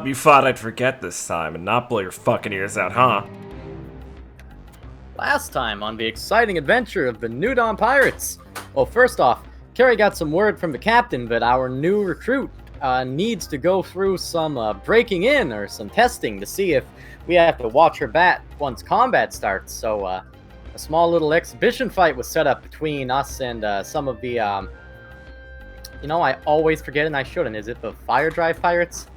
You thought I'd forget this time and not blow your fucking ears out, huh? Last time on the exciting adventure of the New Dawn Pirates. Well, first off, Carrie got some word from the captain that our new recruit needs to go through some breaking in or some testing to see if we have to watch her back once combat starts. So a small little exhibition fight was set up between us and some of the, I always forget and I shouldn't. Is it the Fire Drive Pirates?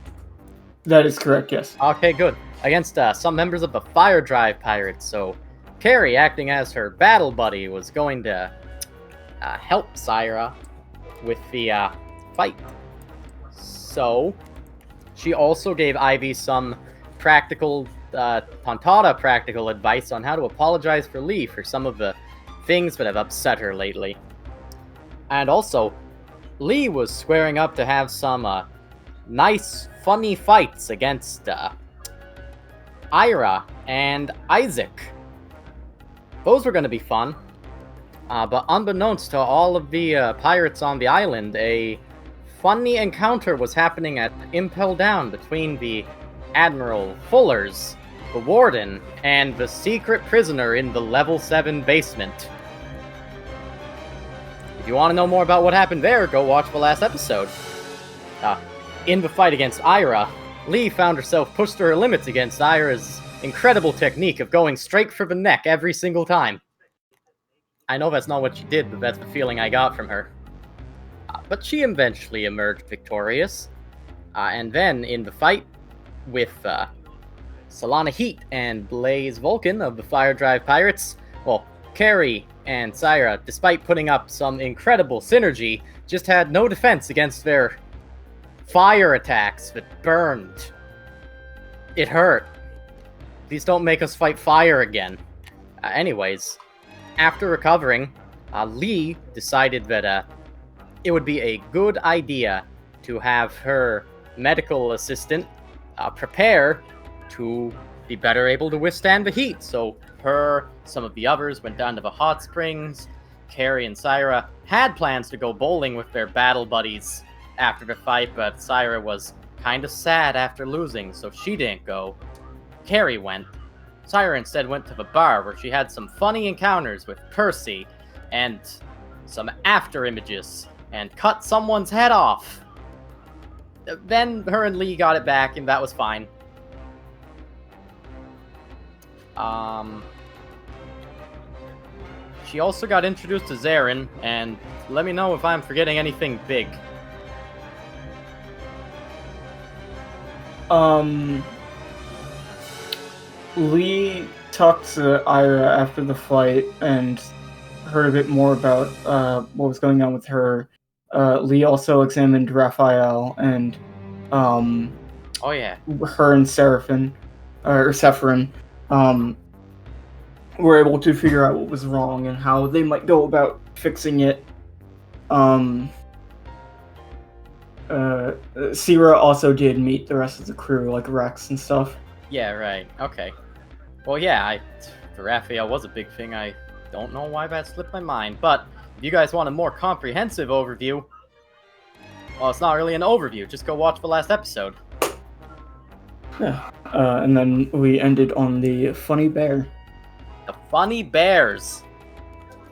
That is correct, yes. Okay, good. Against some members of the Fire Drive Pirates. So Carrie, acting as her battle buddy, was going to help Syra with the fight. So she also gave Ivy some practical, Tontatta practical advice on how to apologize for Lee for some of the things that have upset her lately. And also, Lee was squaring up to have some nice, funny fights against Ira and Isaac. Those were going to be fun. But unbeknownst to all of the pirates on the island, a funny encounter was happening at Impel Down between the Admiral Fullers, the Warden, and the secret prisoner in the Level 7 basement. If you want to know more about what happened there, go watch the last episode. In the fight against Ira, Lee found herself pushed to her limits against Ira's incredible technique of going straight for the neck every single time. I know that's not what she did, but that's the feeling I got from her. But she eventually emerged victorious. And then, in the fight with Solana Heat and Blaze Vulcan of the Fire Drive Pirates, well, Carrie and Syra, despite putting up some incredible synergy, just had no defense against their fire attacks that burned. It hurt. Please don't make us fight fire again. Anyways, after recovering, Lee decided that it would be a good idea to have her medical assistant prepare to be better able to withstand the heat. So some of the others went down to the hot springs. Carrie and Syra had plans to go bowling with their battle buddies after the fight, but Syra was kind of sad after losing, so she didn't go. Carrie went, Syra instead went to the bar where she had some funny encounters with Percy and some after images and cut someone's head off. Then her and Lee got it back and that was fine. She also got introduced to Zarin, and let me know if I'm forgetting anything big. Lee talked to Ira after the fight and heard a bit more about what was going on with her. Lee also examined Raphael and Oh yeah. her and Sephirin were able to figure out what was wrong and how they might go about fixing it. Sierra also did meet the rest of the crew, like Rex and stuff. Yeah, right. Okay. Well, yeah, the Raphael was a big thing. I don't know why that slipped my mind, but if you guys want a more comprehensive overview, well, it's not really an overview. Just go watch the last episode. Yeah. And then we ended on the funny bear. The Funny Bears.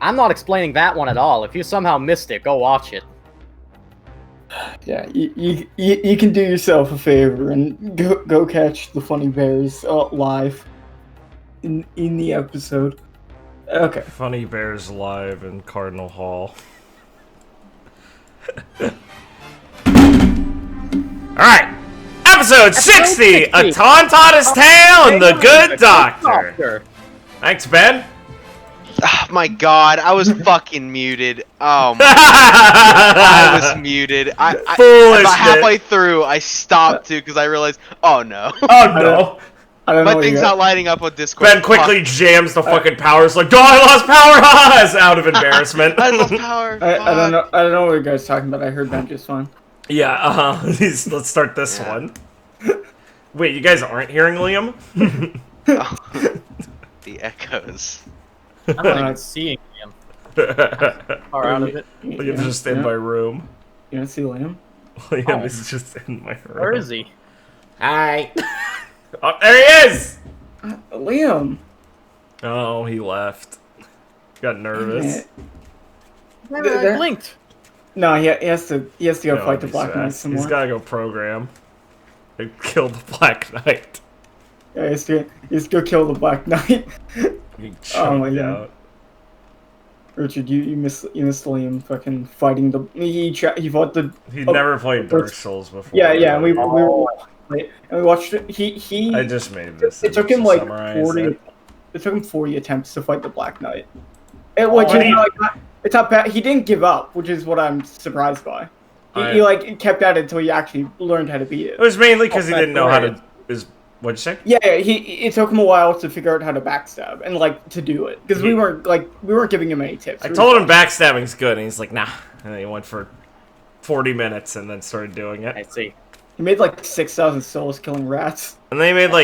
I'm not explaining that one at all. If you somehow missed it, go watch it. Yeah, you can do yourself a favor and go catch the funny bears live in the episode. Okay. Funny Bears live in Cardinal Hall. Alright! Episode 60! A Tontatta's Tale and the Good Doctor! Thanks, Ben. Oh my god, I was fucking muted. Oh my I was muted. About halfway through, I stopped too because I realized, oh no. Oh no. I don't know My thing's not lighting up on Discord. Ben quickly jams the fucking power. It's like, oh, I lost power! It's out of embarrassment. I lost power. I don't know. I don't know what you guys are talking about. I heard Ben just fine. Yeah, let's start this one. Wait, you guys aren't hearing Liam? Oh. The echoes. I'm not even seeing him. Far out of it. Liam's just in my room. You don't see Liam? Liam is just in my room. Where is he? Hi. Oh, there he is! Liam! Oh, he left. Got nervous. I blinked. No, he has to go No, fight the Black Knight some more. He's gotta go program. Kill the Black Knight. Yeah, he has to go kill the Black Knight. Oh my god. Richard, you missed Liam fucking fighting the he fought the. He'd never played Dark Souls before. Yeah, we were and we watched it. He. I just made this. It took him like 40. It took him 40 attempts to fight the Black Knight. It's not bad. He didn't give up, which is what I'm surprised by. He kept at it until he actually learned how to beat it. It was mainly because he didn't know how to. What'd you say? Yeah, it took him a while to figure out how to backstab and to do it because we weren't giving him any tips. I told him backstabbing's good, and he's like, nah. And then he went for 40 minutes and then started doing it. I see. He made 6,000 souls killing rats. And then he made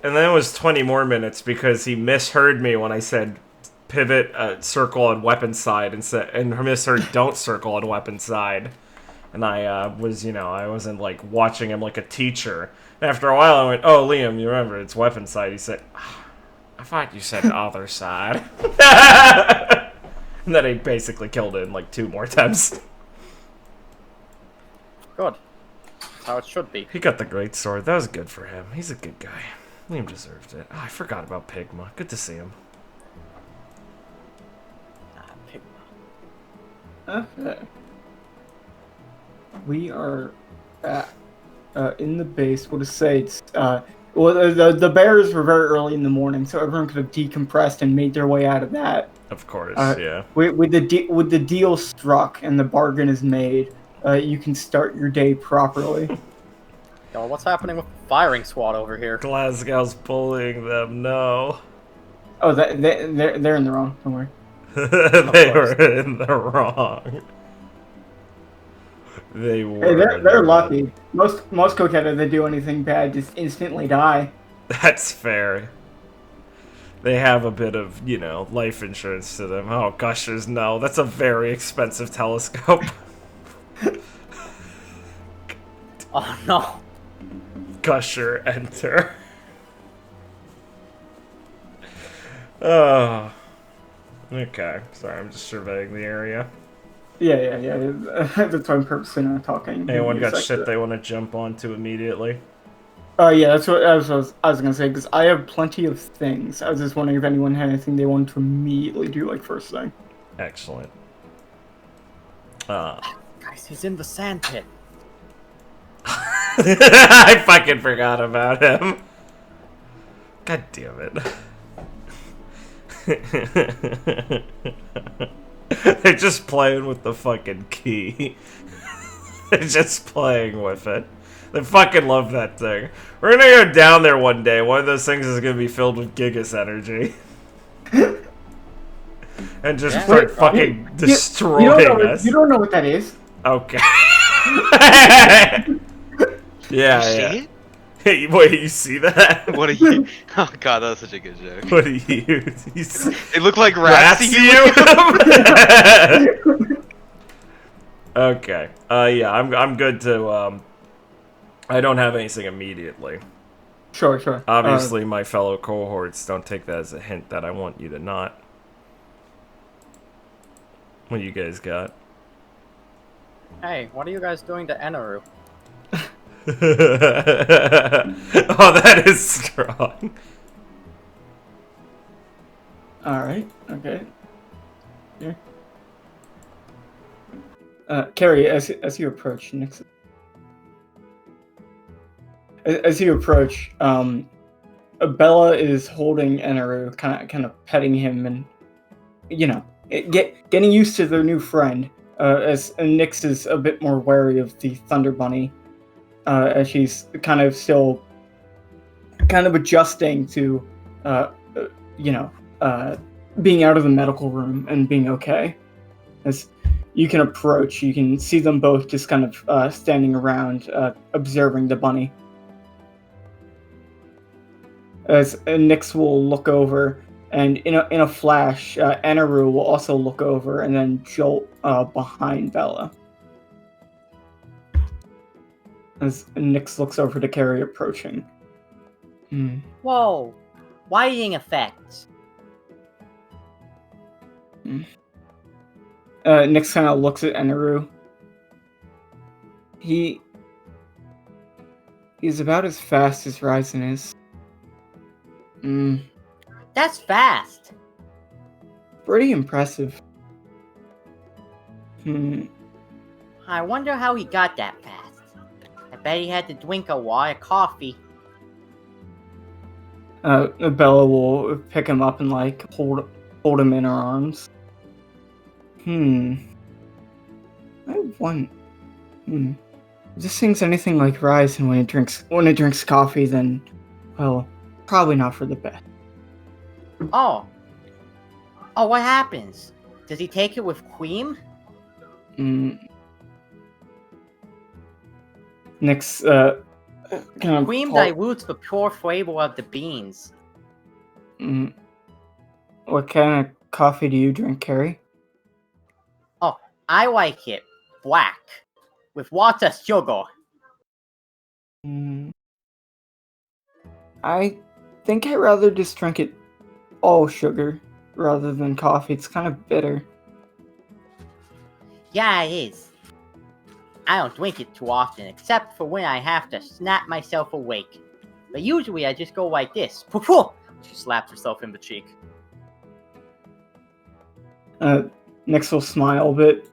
and then it was 20 more minutes because he misheard me when I said pivot, circle on weapon side and misheard don't circle on weapon side. And I wasn't watching him like a teacher. And after a while I went, oh, Liam, you remember, it's weapon side. He said, I thought you said other side. And then he basically killed it in 2 more attempts. Good. That's how it should be. He got the great sword. That was good for him. He's a good guy. Liam deserved it. Oh, I forgot about Pigma. Good to see him. Okay. We are at, in the base. What to say? It's the bears were very early in the morning, so everyone could have decompressed and made their way out of that. Of course, yeah. With the deal struck and the bargain is made, you can start your day properly. Yo, what's happening with the firing squad over here? Glasgow's bullying them. No. Oh, they're in the wrong. Don't worry. They were in the wrong. They were. Hey, they're lucky. Most Cotetta that do anything bad just instantly die. That's fair. They have a bit of, life insurance to them. Oh, gushers, no. That's a very expensive telescope. Oh, no. Gusher, enter. Oh. Okay. Sorry, I'm just surveying the area. Yeah. That's why I'm purposely not talking. Anyone got shit they want to jump onto immediately? Yeah, that's what I was gonna say, because I have plenty of things. I was just wondering if anyone had anything they wanted to immediately do, like, first thing. Excellent. Guys, he's in the sand pit. I fucking forgot about him. God damn it. They're just playing with the fucking key. They're just playing with it. They fucking love that thing. We're gonna go down there one day. One of those things is gonna be filled with Gigas energy. And just start fucking destroying us. You don't know what that is. Okay. You see it? Hey, wait, you see that? What are you? Oh god, that was such a good joke. What are you? See? It looked like rats to you. Okay. Yeah, I'm good to. I don't have anything immediately. Sure. Obviously, my fellow cohorts don't take that as a hint that I want you to not. What you guys got? Hey, what are you guys doing to Eneru? Oh, that is strong. Alright, okay. Here. Carrie, as you approach, Nixon. As you approach, Bella is holding Eneru, kind of petting him, and getting used to their new friend. As Nyx is a bit more wary of the Thunder Bunny, as she's kind of still adjusting to, being out of the medical room and being okay. As you can approach, you can see them both just kind of standing around, observing the bunny. As Nyx will look over, and in a flash, Eneru will also look over and then jolt behind Bella. As Nyx looks over to Carrie approaching. Whoa! Lighting effects. Nyx kind of looks at Eneru. He's about as fast as Ryzen is. That's fast. Pretty impressive. I wonder how he got that fast. I bet he had to drink a lot of coffee. Bella will pick him up and hold him in her arms. I want. If this thing's anything like Ryzen when it drinks coffee, then, well, probably not for the best. Oh, what happens? Does he take it with cream? Nyx, kind of cream dilutes the pure flavor of the beans. What kind of coffee do you drink, Carrie? Oh, I like it black, with lots of sugar. I think I'd rather just drink it all sugar rather than coffee. It's kind of bitter. Yeah, it is. I don't drink it too often, except for when I have to snap myself awake. But usually I just go like this. Poof! She slaps herself in the cheek. Nyx will smile a bit,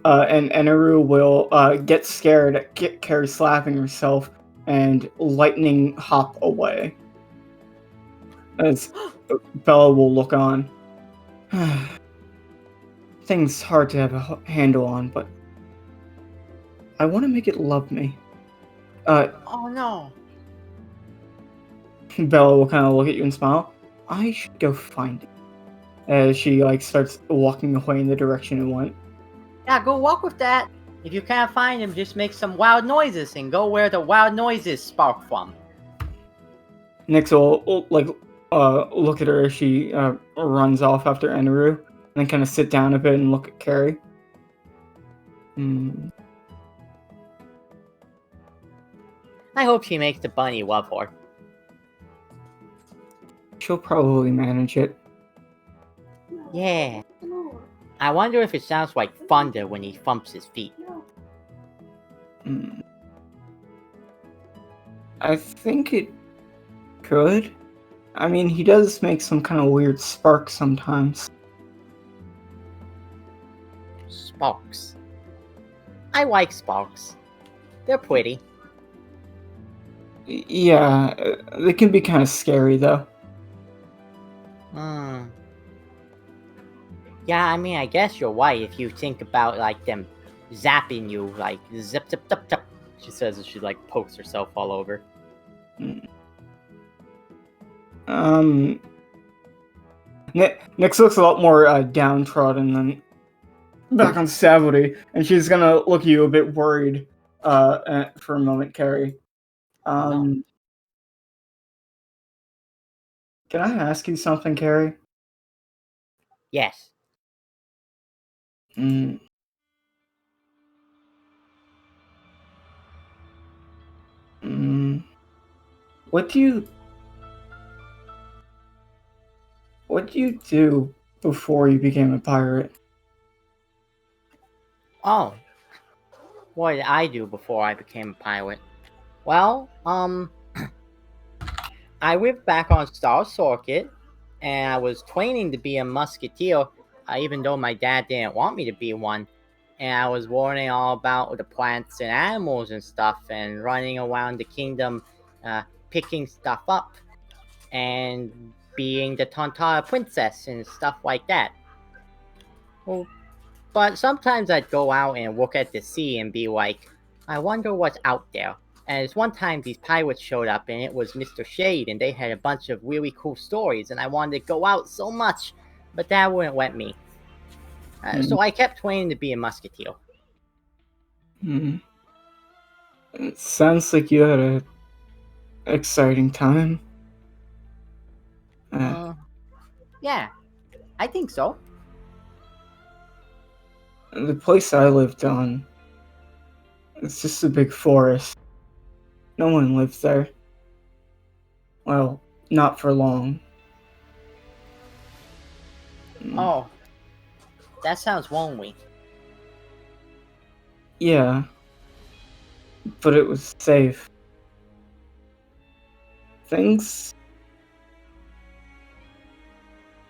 and Eneru will get scared at Carrie slapping herself and lightning hop away. As Bella will look on. Things hard to have a handle on, but I want to make it love me. Oh no. Bella will kind of look at you and smile. I should go find it. As she starts walking away in the direction it went. Yeah, go walk with that. If you can't find him, just make some wild noises and go where the wild noises spark from. Nyx will look at her as she runs off after Eneru, and then kind of sit down a bit and look at Carrie. I hope she makes the bunny love her. She'll probably manage it. Yeah. I wonder if it sounds like thunder when he thumps his feet. Hmm. I think it could. I mean, he does make some kind of weird spark sometimes. Sparks. I like sparks. They're pretty. Yeah, they can be kind of scary though. Hmm. Yeah, I mean, I guess you're right if you think about, like, them zapping you, like, zip, zip, zip, zip. She says as she, like, pokes herself all over. Um, Nyx looks a lot more downtrodden than back on Savody, and she's gonna look at you a bit worried for a moment, Carrie. No. Can I ask you something, Carrie? Yes. Mm. Mm. What do you do before you became a pirate? Oh. What did I do before I became a pilot? Well, I went back on Star Circuit, and I was training to be a musketeer, even though my dad didn't want me to be one. And I was learning all about the plants and animals and stuff, and running around the kingdom, picking stuff up, and being the Tontatta princess and stuff like that. Well, but sometimes I'd go out and look at the sea and be like, I wonder what's out there. And this one time these pirates showed up and it was Mr. Shade and they had a bunch of really cool stories and I wanted to go out so much, but that wouldn't let me. So I kept training to be a musketeer. Mm. It sounds like you had a exciting time. Yeah, I think so. The place I lived on, it's just a big forest. No one lives there. Well, not for long. Oh, that sounds lonely. Yeah, but it was safe. Things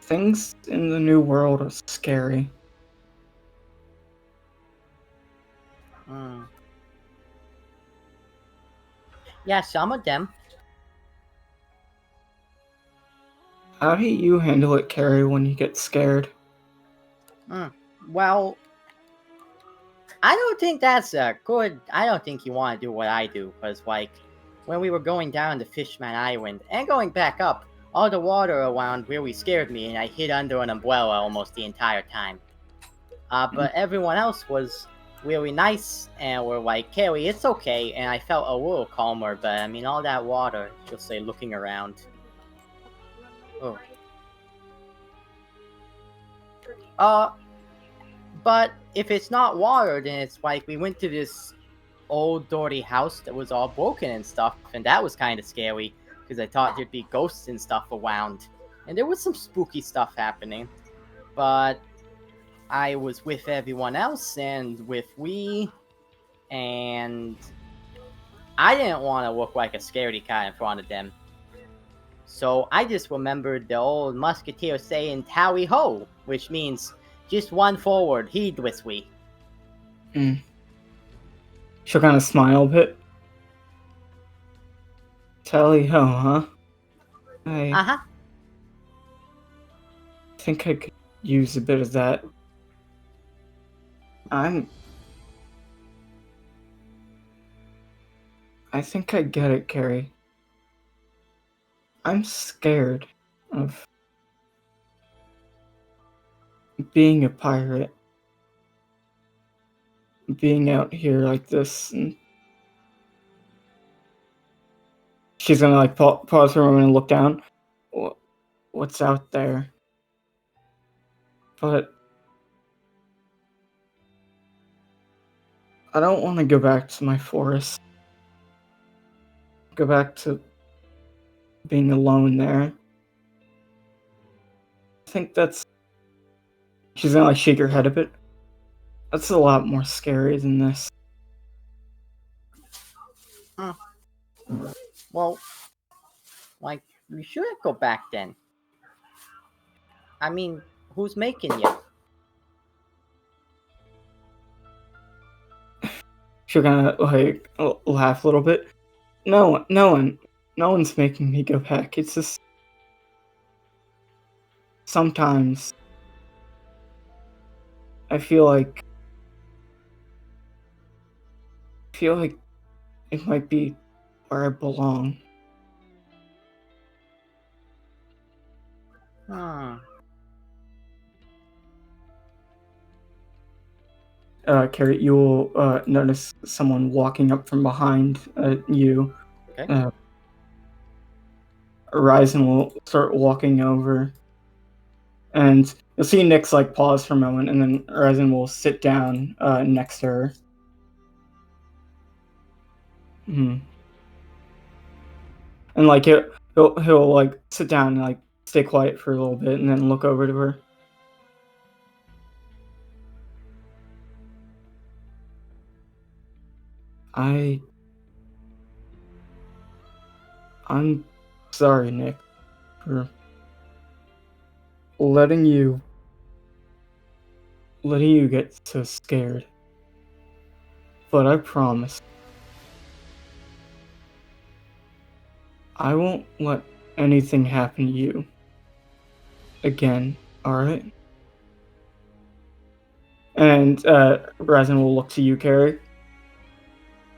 things in the new world are scary. Mm. Yeah, some of them. How do you handle it, Carrie, when you get scared? Well, I don't think that's good. I don't think you want to do what I do, because, like, when we were going down to Fishman Island and going back up, all the water around really scared me, and I hid under an umbrella almost the entire time. But everyone else was really nice, and were like, Carrie, it's okay, and I felt a little calmer, but, I mean, all that water, she'll say, looking around. Oh. But if it's not water, then it's like we went to this old dirty house that was all broken and stuff, and that was kind of scary because I thought there'd be ghosts and stuff around, and there was some spooky stuff happening. But I was with everyone else and with we, and I didn't want to look like a scaredy cat in front of them. So I just remembered the old musketeer saying "Tally ho," which means just one forward, heedlessly. She'll kind of smile a bit. Tally ho, huh? I think I could use a bit of that. I think I get it, Carrie. I'm scared of being a pirate. Being out here like this, and she's gonna like pause for a moment and look down. What's out there? But I don't want to go back to my forest. Go back to being alone there. I think that's She's gonna like shake her head a bit. That's a lot more scary than this. Well, like, we shouldn't go back then. I mean, who's making you? She'll kind of like laugh a little bit. No one's making me go back. It's just sometimes I feel like it might be where I belong. Carrie, you will notice someone walking up from behind you. Okay. Horizon will start walking over, and you'll see Nyx like pause for a moment, and then Horizon will sit down next to her. And like he'll like sit down and like stay quiet for a little bit, and then look over to her. I'm sorry, Nick, for letting you get so scared. But I promise I won't let anything happen to you again, alright? And Horizon will look to you, Carrie.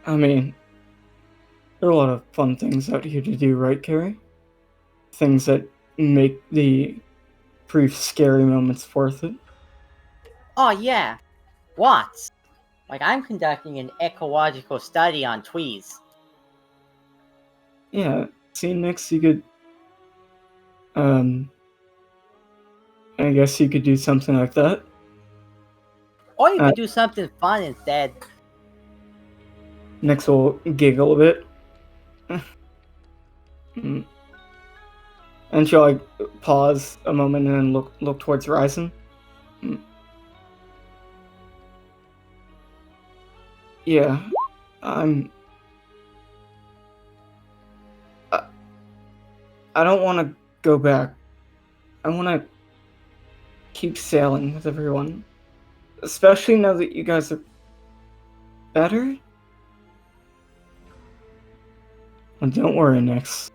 I mean, there are a lot of fun things out here to do, right, Carrie? Things that make the brief scary moments worth it. Oh, yeah. What? Like, I'm conducting an ecological study on tweez. Yeah, see, Nyx, you could, I guess you could do something like that. Or you could do something fun instead. Nyx will giggle a bit. And she'll like pause a moment and then look towards Horizon. Yeah, I don't want to go back. I want to keep sailing with everyone. Especially now that you guys are better. And don't worry, Nyx.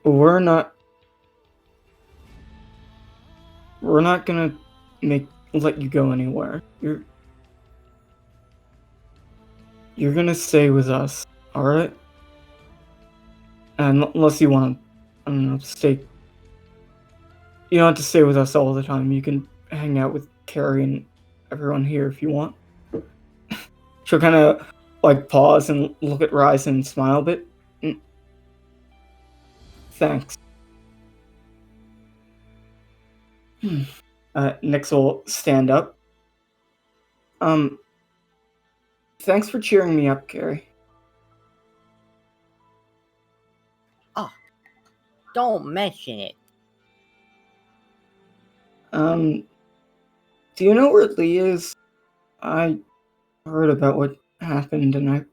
We're not gonna let you go anywhere. You're gonna stay with us, alright? And unless you want to, I don't know, stay. You don't have to stay with us all the time. You can hang out with Carrie and everyone here if you want. She'll kind of like pause and look at Ryzen and smile a bit. Thanks. Nyx will stand up. Thanks for cheering me up, Carrie. Oh, don't mention it. Do you know where Lee is? I heard about what happened, and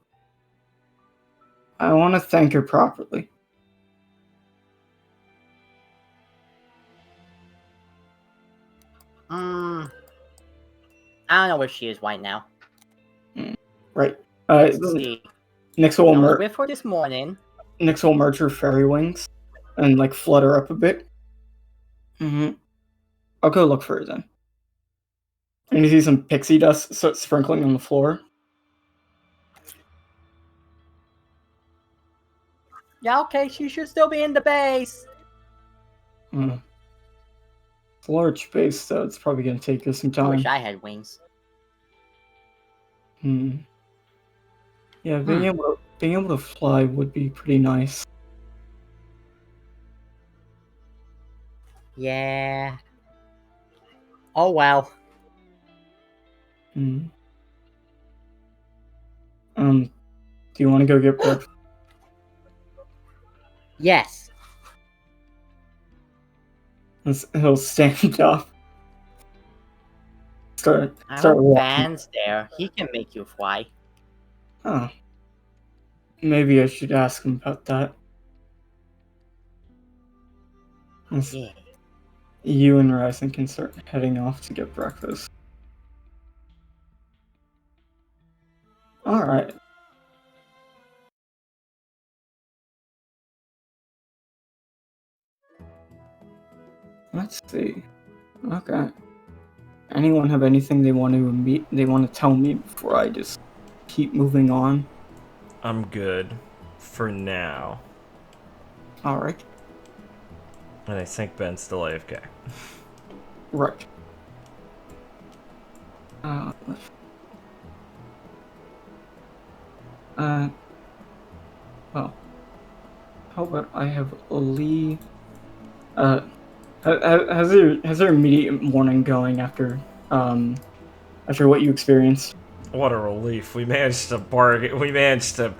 I want to thank her properly. I don't know where she is right now. Right. Let's see. Nyx will I was with her this morning. Nyx will merge her fairy wings and like flutter up a bit. I'll go look for her then. And you see some pixie dust start sprinkling on the floor. Yeah, okay, she should still be in the base. It's a large space, so it's probably going to take us some I time. wish I had wings. Yeah, being able to fly would be pretty nice. Yeah. Oh well. Do you want to go get breakfast? Yes. He'll stand up Start Our walking. van's there. He can make you fly. Oh. Maybe I should ask him about that. Yeah. You and Ryzen can start heading off to get breakfast. Alright. Let's see. Okay. Anyone have anything they want to tell me before I just keep moving on? I'm good. For now. Alright. And I think Ben's still AFK. Right. Well. How about I have Lee... how's your immediate morning going after what you experienced? What a relief. We managed to bargain. We managed to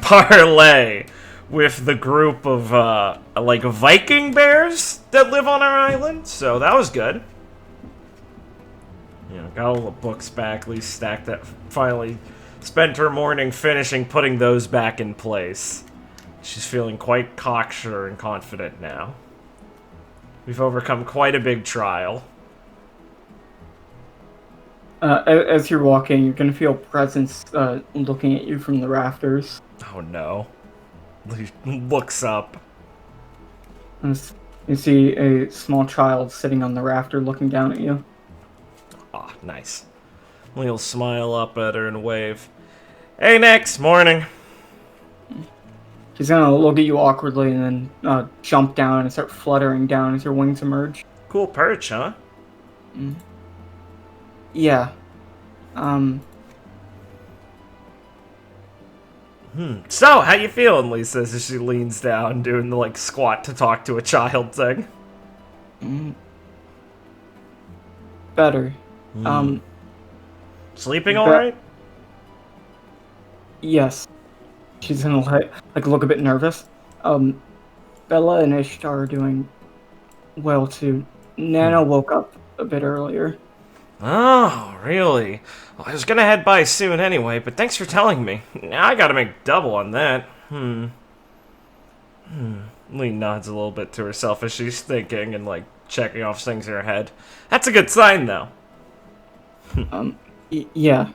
parlay with the group of, like, Viking bears that live on our island. So that was good. You know, got all the books back, at least stacked that. Finally spent her morning finishing putting those back in place. She's feeling quite cocksure and confident now. We've overcome quite a big trial. As you're walking, you're gonna feel presence looking at you from the rafters. Oh no. He looks up. You see a small child sitting on the rafter looking down at you. Ah, nice. He'll smile up at her and wave. Hey, Nix, morning. She's gonna look at you awkwardly and then jump down and start fluttering down as her wings emerge. Cool perch, huh? Yeah. So, how you feeling, Lisa, as she leans down, doing the, like, squat to talk to a child thing? Better. Sleeping alright? Yes. She's gonna like look a bit nervous. Bella and Ishtar are doing well too. Nana woke up a bit earlier. Oh, really? Well, I was gonna head by soon anyway, but thanks for telling me. Now I gotta make double on that. Lee nods a little bit to herself as she's thinking and, like, checking off things in her head. That's a good sign, though. Yeah.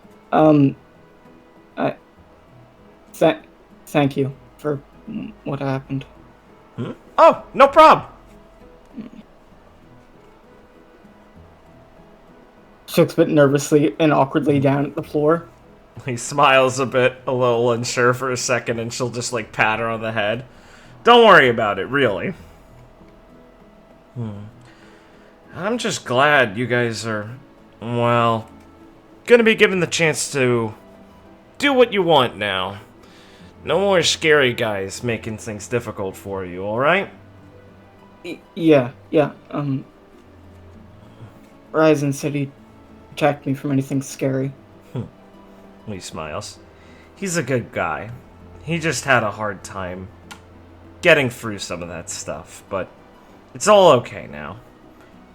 Thank you for what happened. Oh, no problem. She looks a bit nervously and awkwardly down at the floor. He smiles a bit, a little unsure for a second, and she'll just, like, pat her on the head. Don't worry about it, really. I'm just glad you guys are, well, gonna be given the chance to do what you want now. No more scary guys making things difficult for you, alright? Yeah. Ryzen said he'd protect me from anything scary. He smiles. He's a good guy. He just had a hard time getting through some of that stuff, but it's all okay now.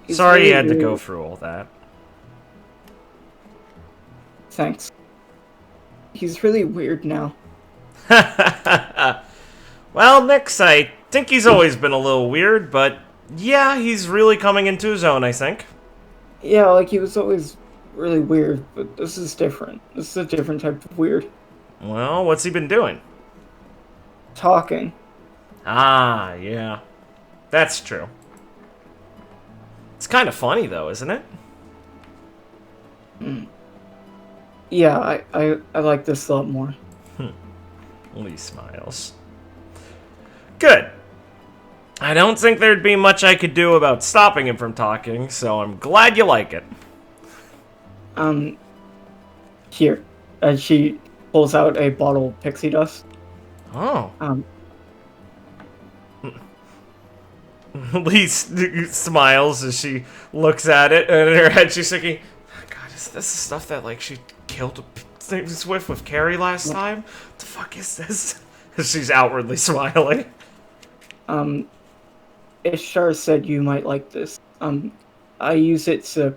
Sorry really you had to weird. go through all that. Thanks. He's really weird now. Well, Nix, I think he's always been a little weird, but yeah, he's really coming into his own, I think. Yeah, like he was always really weird, but this is different. This is a different type of weird. Well, what's he been doing? Talking. Ah, yeah. That's true. It's kind of funny, though, isn't it? Yeah, I like this a lot more. Lee smiles. Good. I don't think there'd be much I could do about stopping him from talking, so I'm glad you like it. Here. She pulls out a bottle of pixie dust. Oh. Lee smiles as she looks at it, and in her head she's thinking, God, is this the stuff that, like, she killed things with Carrie last time? What the fuck is this? She's outwardly smiling. Ishtar said you might like this. I use it to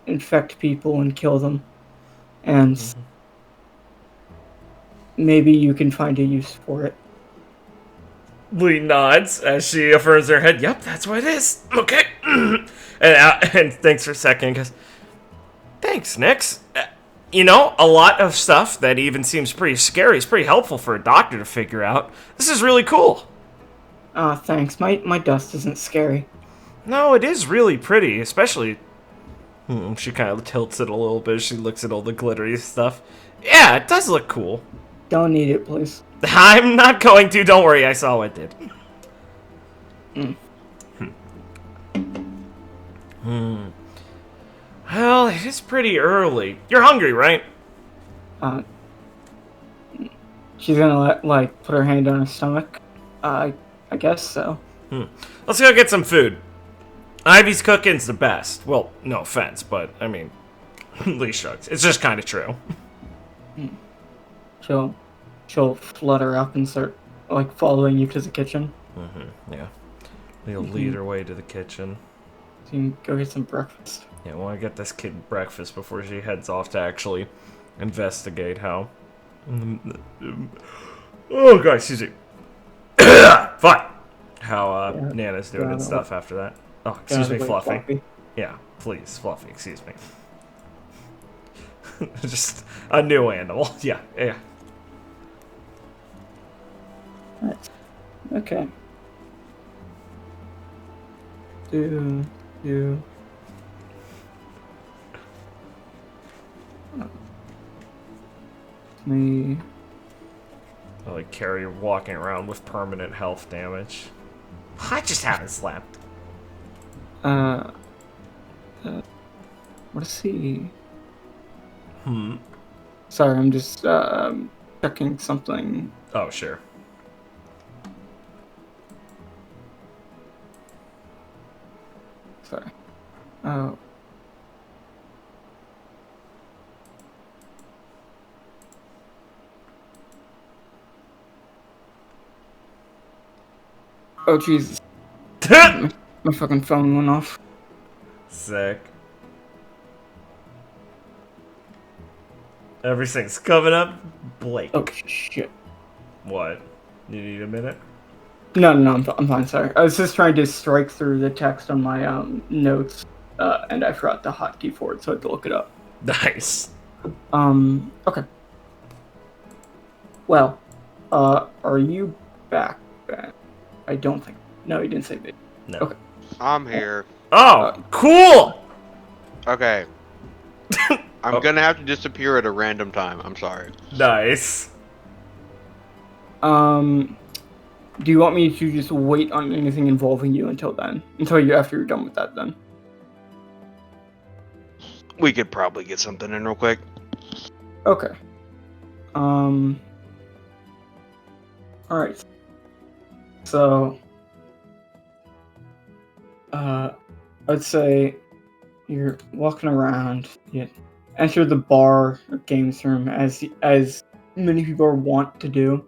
infect people and kill them. And maybe you can find a use for it. Lee nods as she affirms her head. Yep, that's what it is. Okay. and thanks for a second, because thanks, Nix. You know, a lot of stuff that even seems pretty scary is pretty helpful for a doctor to figure out. This is really cool. Thanks. My dust isn't scary. No, it is really pretty, especially... she kind of tilts it a little bit as she looks at all the glittery stuff. Yeah, it does look cool. Don't need it, please. I'm not going to, don't worry, I saw what it did. Well, it is pretty early. You're hungry, right? She's gonna put her hand on her stomach. I guess so. Let's go get some food. Ivy's cooking's the best. Well, no offense, but, I mean, Lee shrugs. It's just kind of true. She'll flutter up and start, following you to the kitchen. Yeah. We'll lead her way to the kitchen. So you can go get some breakfast. Yeah, I want to get this kid breakfast before she heads off to actually investigate how... Oh, God, excuse me. Fine. How Nana's doing and stuff after that. Oh, excuse me, Fluffy. Yeah, please, Fluffy, excuse me. Just a new animal. Yeah. Right. Okay. Do you... Me... Carrie walking around with permanent health damage. I just haven't slept. What is he? Sorry, I'm just, checking something. Oh, sure. Sorry. Oh. Oh, Jesus. My fucking phone went off. Sick. Everything's coming up. Blake. Oh, shit. What? You need a minute? No, I'm fine, sorry. I was just trying to strike through the text on my, notes, and I forgot the hotkey for it, so I had to look it up. Nice. Okay. Well, are you back, Ben? I don't think... No, you didn't say big. No. Okay. I'm here. Oh, cool! Okay. I'm gonna have to disappear at a random time. I'm sorry. Nice. Do you want me to just wait on anything involving you until then? After you're done with that, then? We could probably get something in real quick. Okay. Alright. So... I'd say you're walking around, you enter the bar or games room as many people want to do,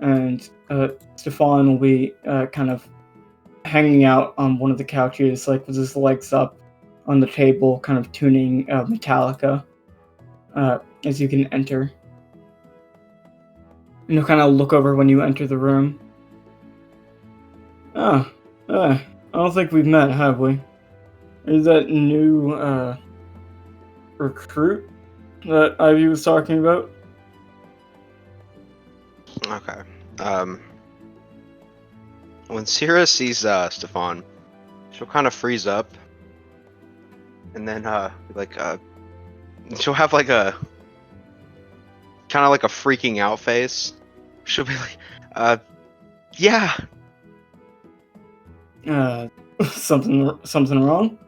and Stefan will be kind of hanging out on one of the couches, with his legs up on the table, kind of tuning Metallica as you can enter. And you'll kind of look over when you enter the room. I don't think we've met, have we? Is that new, recruit that Ivy was talking about? Okay. When Sierra sees Stefan, she'll kind of freeze up, and then she'll have a kind of a freaking out face. She'll be like, yeah. Something wrong?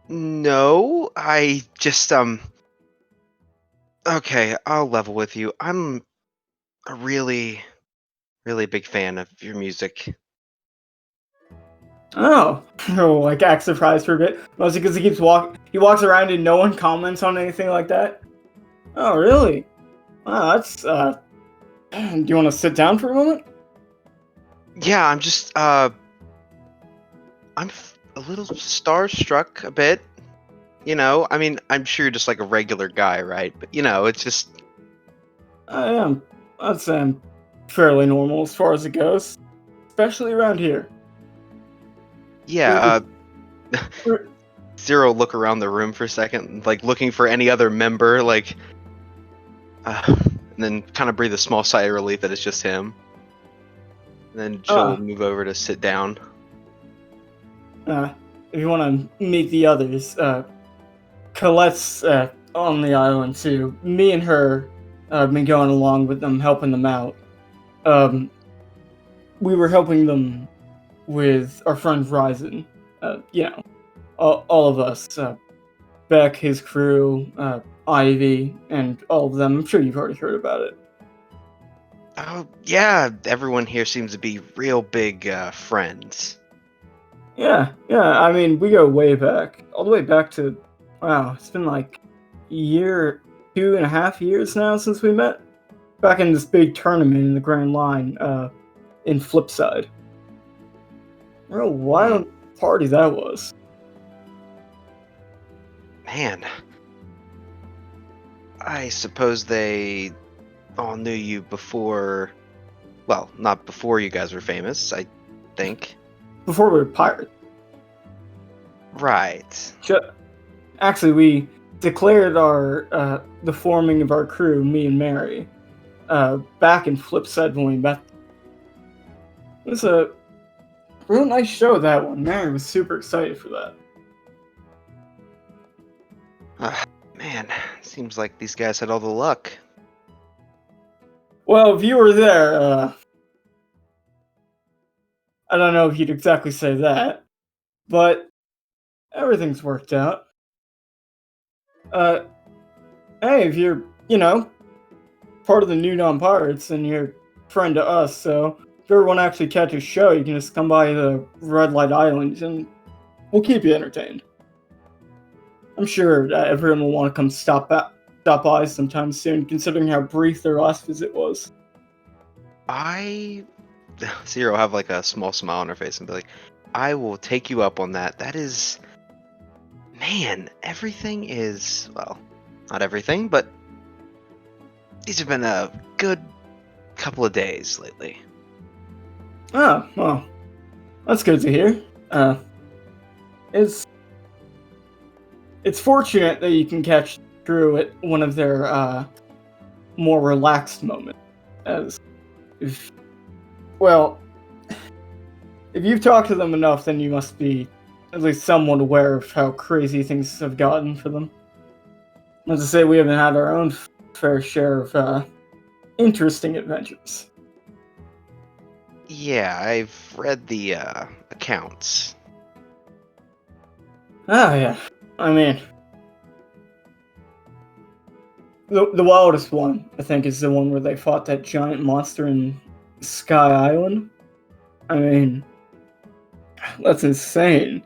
No, I just, okay, I'll level with you. I'm a really, really big fan of your music. Oh, act surprised for a bit. Mostly because he walks around and no one comments on anything like that. Oh, really? Wow, that's, do you want to sit down for a moment? Yeah, I'm just a little starstruck a bit. You know, I mean, I'm sure you're just like a regular guy, right? But it's just I am. I'd say I'm fairly normal as far as it goes, especially around here. yeah. We're- Zero look around the room for a second, like looking for any other member, like, and then kind of breathe a small sigh of relief that it's just him. And then she'll move over to sit down. If you want to meet the others, Colette's on the island too. Me and her been going along with them, helping them out. We were helping them with our friend Ryzen. All of us. Beck, his crew, Ivy, and all of them. I'm sure you've already heard about it. Oh, yeah, everyone here seems to be real big friends. Yeah. I mean, we go way back. All the way back to, wow, it's been like a year, 2.5 years now since we met. Back in this big tournament in the Grand Line, in Flipside. Real wild party that was. Man. I suppose they all knew you before... Well, not before you guys were famous, I think. Before we were pirates. Right. Actually, we declared our the forming of our crew, me and Mary, back in Flipside when we met. It was a real nice show, that one. Mary was super excited for that. Man, seems like these guys had all the luck. Well, if you were there, I don't know if you'd exactly say that, but everything's worked out. Hey, if you're, part of the New Dawn Pirates and you're a friend to us, so if you ever want to actually catch a show, you can just come by the Red Light Island and we'll keep you entertained. I'm sure everyone will want to come stop by sometime soon, considering how brief their last visit was. Zero have like a small smile on her face and be like, I will take you up on that. That is... Man, everything is... Well, not everything, but... These have been a good couple of days lately. Oh, well, that's good to hear. It's fortunate that you can catch Drew at one of their more relaxed moments. If you've talked to them enough, then you must be at least somewhat aware of how crazy things have gotten for them. As I say, we haven't had our own fair share of interesting adventures. Yeah, I've read the accounts. Ah, yeah. I mean, the wildest one, I think, is the one where they fought that giant monster in Sky Island. I mean, that's insane.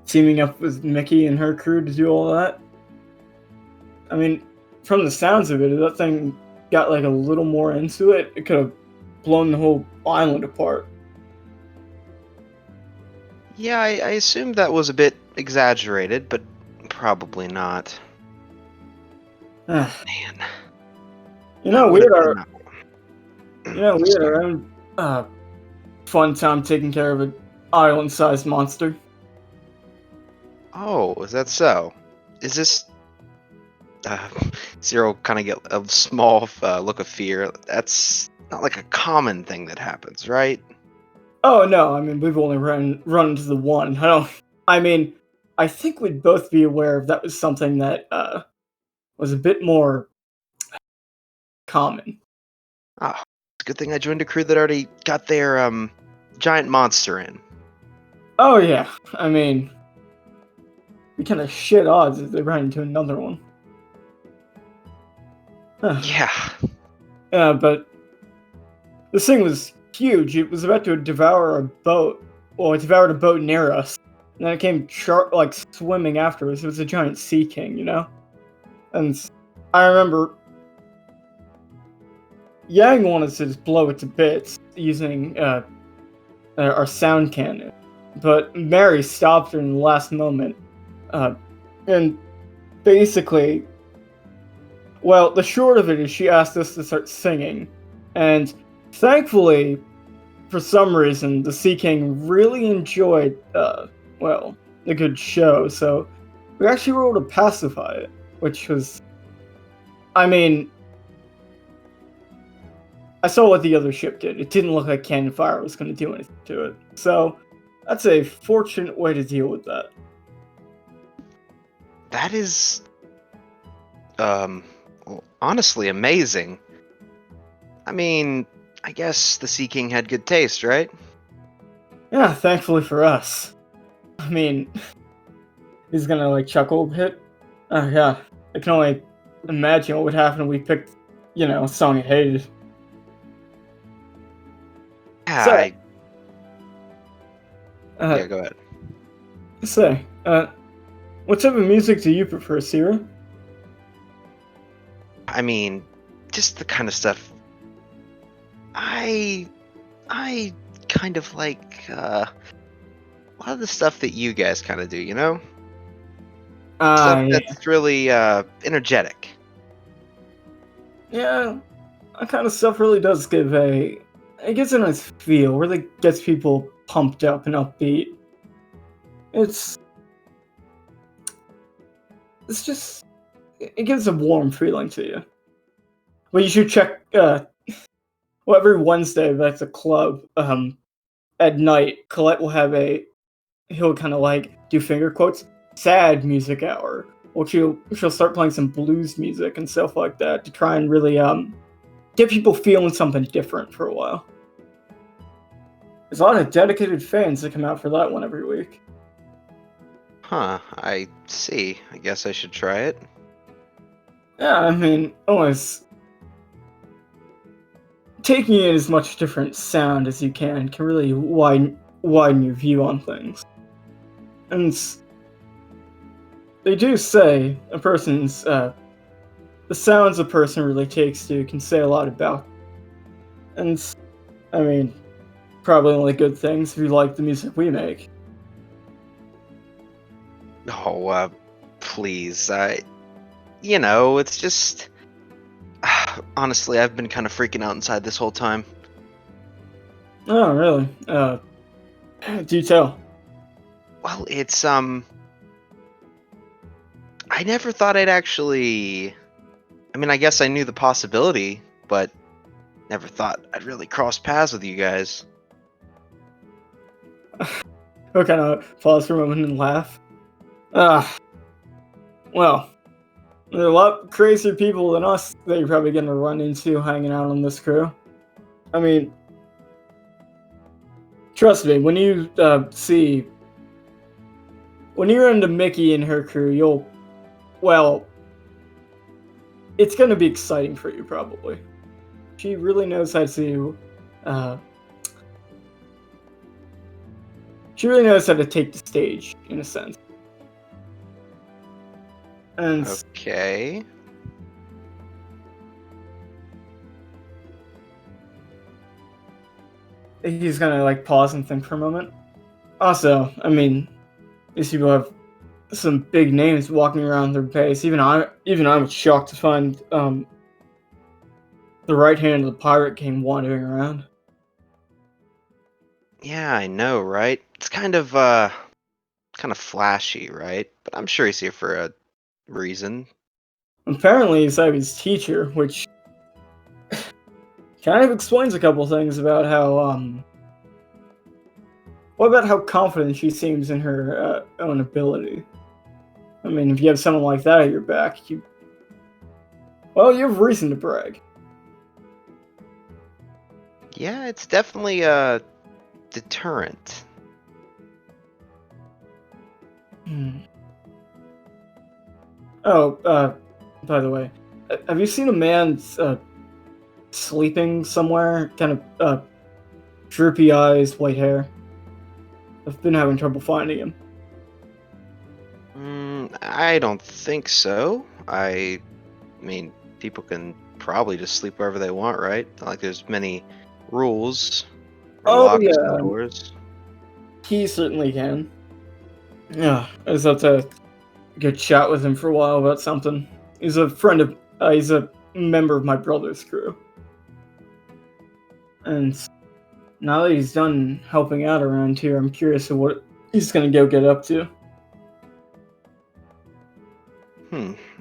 Teaming up with Mickey and her crew to do all that. I mean, from the sounds of it, if that thing got like a little more into it, it could have blown the whole island apart. Yeah, I assumed that was a bit exaggerated, but probably not. Man. We had our own fun time taking care of an island-sized monster. Oh, is that so? Is this... Zero kind of get a small look of fear. That's not like a common thing that happens, right? Oh no, I mean, we've only run into the one. I think we'd both be aware if that was something that was a bit more common. Oh, it's a good thing I joined a crew that already got their giant monster in. Oh yeah, I mean, we kind of shit odds if they ran into another one. Yeah. Yeah, but this thing was huge. It was about to devour a boat. Well, it devoured a boat near us. And then it came swimming after us. It was a giant sea king, And I remember Yang wanted to just blow it to bits using our sound cannon, but Mary stopped her in the last moment, and basically, well, the short of it is she asked us to start singing, and thankfully, for some reason, the Sea King really enjoyed, well, a good show, so we actually were able to pacify it, which was, I mean, I saw what the other ship did. It didn't look like cannon fire was going to do anything to it, so that's a fortunate way to deal with that. That is, well, honestly amazing. I mean, I guess the Sea King had good taste, right? Yeah, thankfully for us. I mean, he's gonna like chuckle a bit. Yeah, I can only imagine what would happen if we picked, a song he hated. Yeah, So, yeah, go ahead. Say, what type of music do you prefer, Sierra? I mean, just the kind of stuff I kind of like a lot of the stuff that you guys kind of do, you know? Stuff Yeah. that's really energetic. Yeah, that kind of stuff really does it gives a nice feel, really gets people pumped up and upbeat. It's just, it gives a warm feeling to you. But you should check, every Wednesday that's a club, at night, Colette will have he'll kind of like do finger quotes, sad music hour. Or she'll start playing some blues music and stuff like that to try and really, get people feeling something different for a while. There's a lot of dedicated fans that come out for that one every week. Huh, I see. I guess I should try it. Yeah, I mean, always taking in as much different sound as you can really widen your view on things. And they do say the sounds a person really takes to can say a lot about them. And, I mean, probably only good things if you like the music we make. Oh, please. It's just... Honestly, I've been kind of freaking out inside this whole time. Oh, really? Do tell. Well, it's, I never thought I'd actually... I mean, I guess I knew the possibility, but never thought I'd really cross paths with you guys. I'll kind of pause for a moment and laugh. Well, there are a lot crazier people than us that you're probably going to run into hanging out on this crew. I mean, trust me, when you when you're into Mickey and her crew, it's going to be exciting for you, probably. She really knows how to, take the stage, in a sense. And Okay. he's gonna like pause and think for a moment. Also, I mean, these people have some big names walking around their base. Even I was shocked to find the right hand of the Pirate King wandering around. Yeah, I know, right? It's kind of flashy, right? But I'm sure he's here for a reason. Apparently, he's his teacher, which kind of explains a couple things about how how confident she seems in her own ability. I mean, if you have someone like that at your back, you have reason to brag. Yeah, it's definitely a deterrent. Oh, by the way, have you seen a man sleeping somewhere? Kind of droopy eyes, white hair. I've been having trouble finding him. I don't think so. I mean, people can probably just sleep wherever they want, right? Not like there's many rules. Or Oh locks yeah, the doors? he certainly can. Yeah, I just have to get chat with him for a while about something. He's a friend of, he's a member of my brother's crew. And now that he's done helping out around here, I'm curious of what he's gonna go get up to.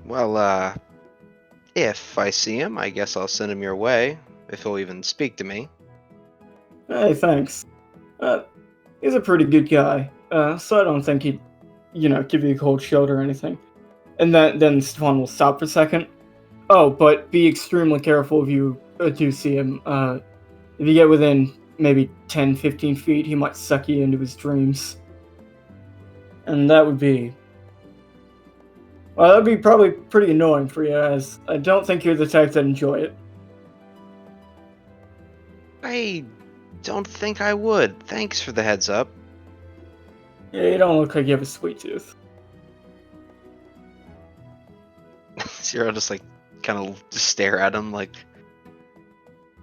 Well, if I see him, I guess I'll send him your way, if he'll even speak to me. Hey, thanks. He's a pretty good guy, so I don't think he'd, give you a cold shoulder or anything. And then Stefan will stop for a second. Oh, but be extremely careful if you do see him. If you get within maybe 10, 15 feet, he might suck you into his dreams. And that would be... Well, that'd be probably pretty annoying for you, as I don't think you're the type that enjoy it. I don't think I would. Thanks for the heads up. Yeah, you don't look like you have a sweet tooth. Zero just like kind of stare at him like,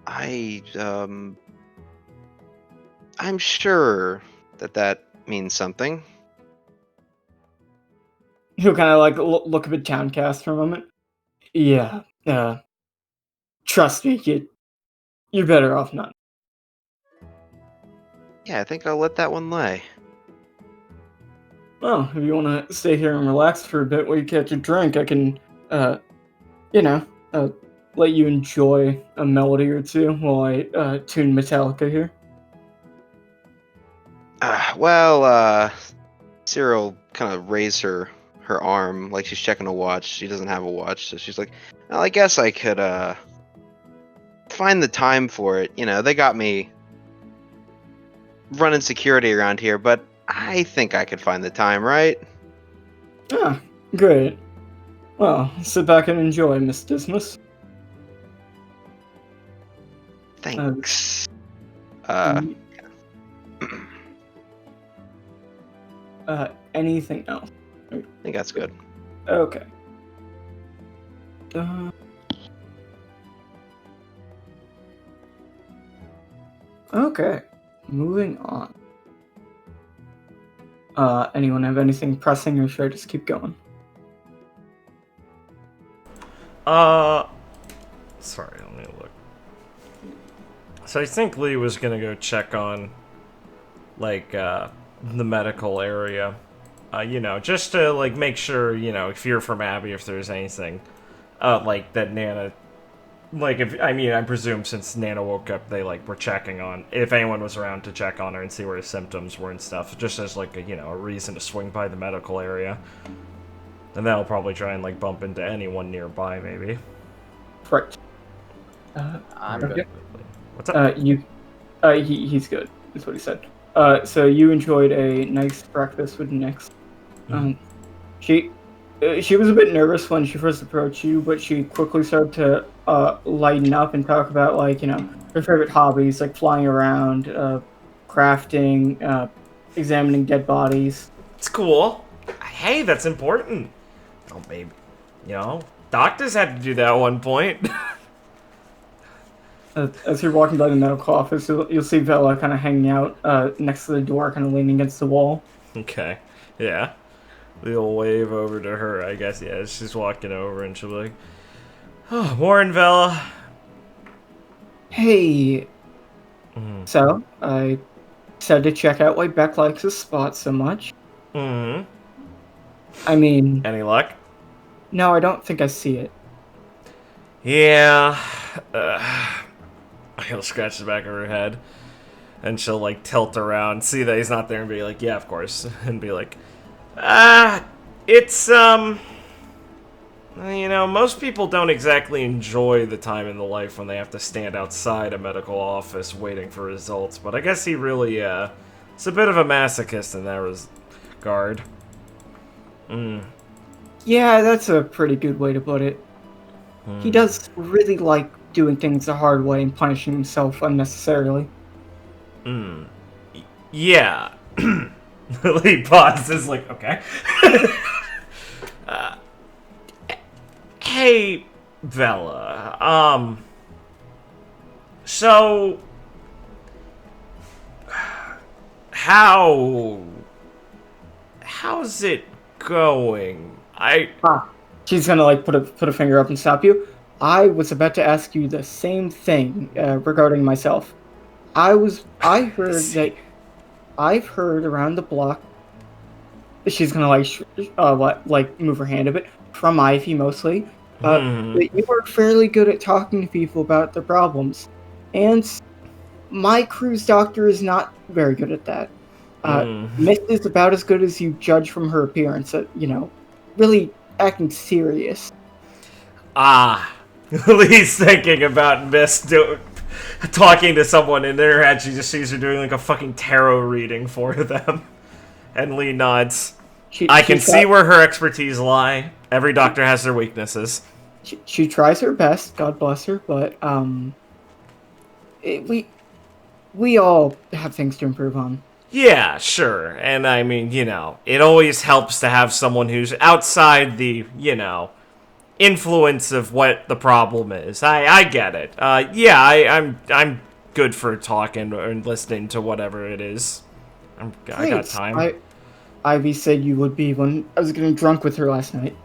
I'm sure that means something. He'll kind of like look a bit downcast for a moment. Yeah, trust me, you're better off not. Yeah, I think I'll let that one lay. Well, if you want to stay here and relax for a bit while you catch a drink, I can, let you enjoy a melody or two while I tune Metallica here. Cyril kind of raised her arm like she's checking a watch. She doesn't have a watch, so she's like, well, I guess I could find the time for it. You know, they got me running security around here, but I think I could find the time, right? Ah, great. Well, sit back and enjoy, Miss Dismas. Thanks. Anything else? I think that's good. Okay. Okay. Moving on. Anyone have anything pressing, or should I just keep going? Sorry, let me look. So I think Lee was gonna go check on, like, the medical area. Just to, like, make sure, if you're from Abby, if there's anything, like, that Nana... Like, I presume since Nana woke up, they, like, were checking on... If anyone was around to check on her and see where her symptoms were and stuff. Just as, like, a reason to swing by the medical area. And then I'll probably try and, like, bump into anyone nearby, maybe. Right. I'm good. What's up? He's good. That's what he said. So you enjoyed a nice breakfast with Nyx. She was a bit nervous when she first approached you, but she quickly started to lighten up and talk about, like, her favorite hobbies, like flying around, crafting, examining dead bodies. It's cool. Hey, that's important. Oh, maybe. Doctors had to do that at one point. As you're walking by the medical office, you'll see Vela kind of hanging out next to the door, kind of leaning against the wall. Okay. Yeah. We'll wave over to her, I guess. Yeah, she's walking over and she'll be like, oh, Warren Vela. Hey. So, I said to check out why Beck likes this spot so much. Mm-hmm. I mean... Any luck? No, I don't think I see it. Yeah. He'll scratch the back of her head. And she'll, like, tilt around, see that he's not there, and be like, yeah, of course. And be like, it's, most people don't exactly enjoy the time in the life when they have to stand outside a medical office waiting for results. But I guess he really, is a bit of a masochist in that regard. Yeah, that's a pretty good way to put it. He does really like doing things the hard way and punishing himself unnecessarily. Yeah. He pauses, like, okay. Hey, Vela, so... how's it going? She's gonna like put a finger up and stop you. I was about to ask you the same thing regarding myself. I've heard around the block. She's gonna like move her hand a bit from Ivy mostly. That you are fairly good at talking to people about their problems, and my crew's doctor is not very good at that. Miss is about as good as you judge from her appearance. Really acting serious. Lee's thinking about Miss talking to someone in their head. She just sees her doing like a fucking tarot reading for them. And Lee nods. I can see where her expertise lie. Every doctor has their weaknesses. She tries her best, God bless her, but we all have things to improve on. Yeah, sure. And I mean, it always helps to have someone who's outside the, influence of what the problem is. I get it. I'm good for talking and listening to whatever it is. I got time. Ivy said you would be when I was getting drunk with her last night.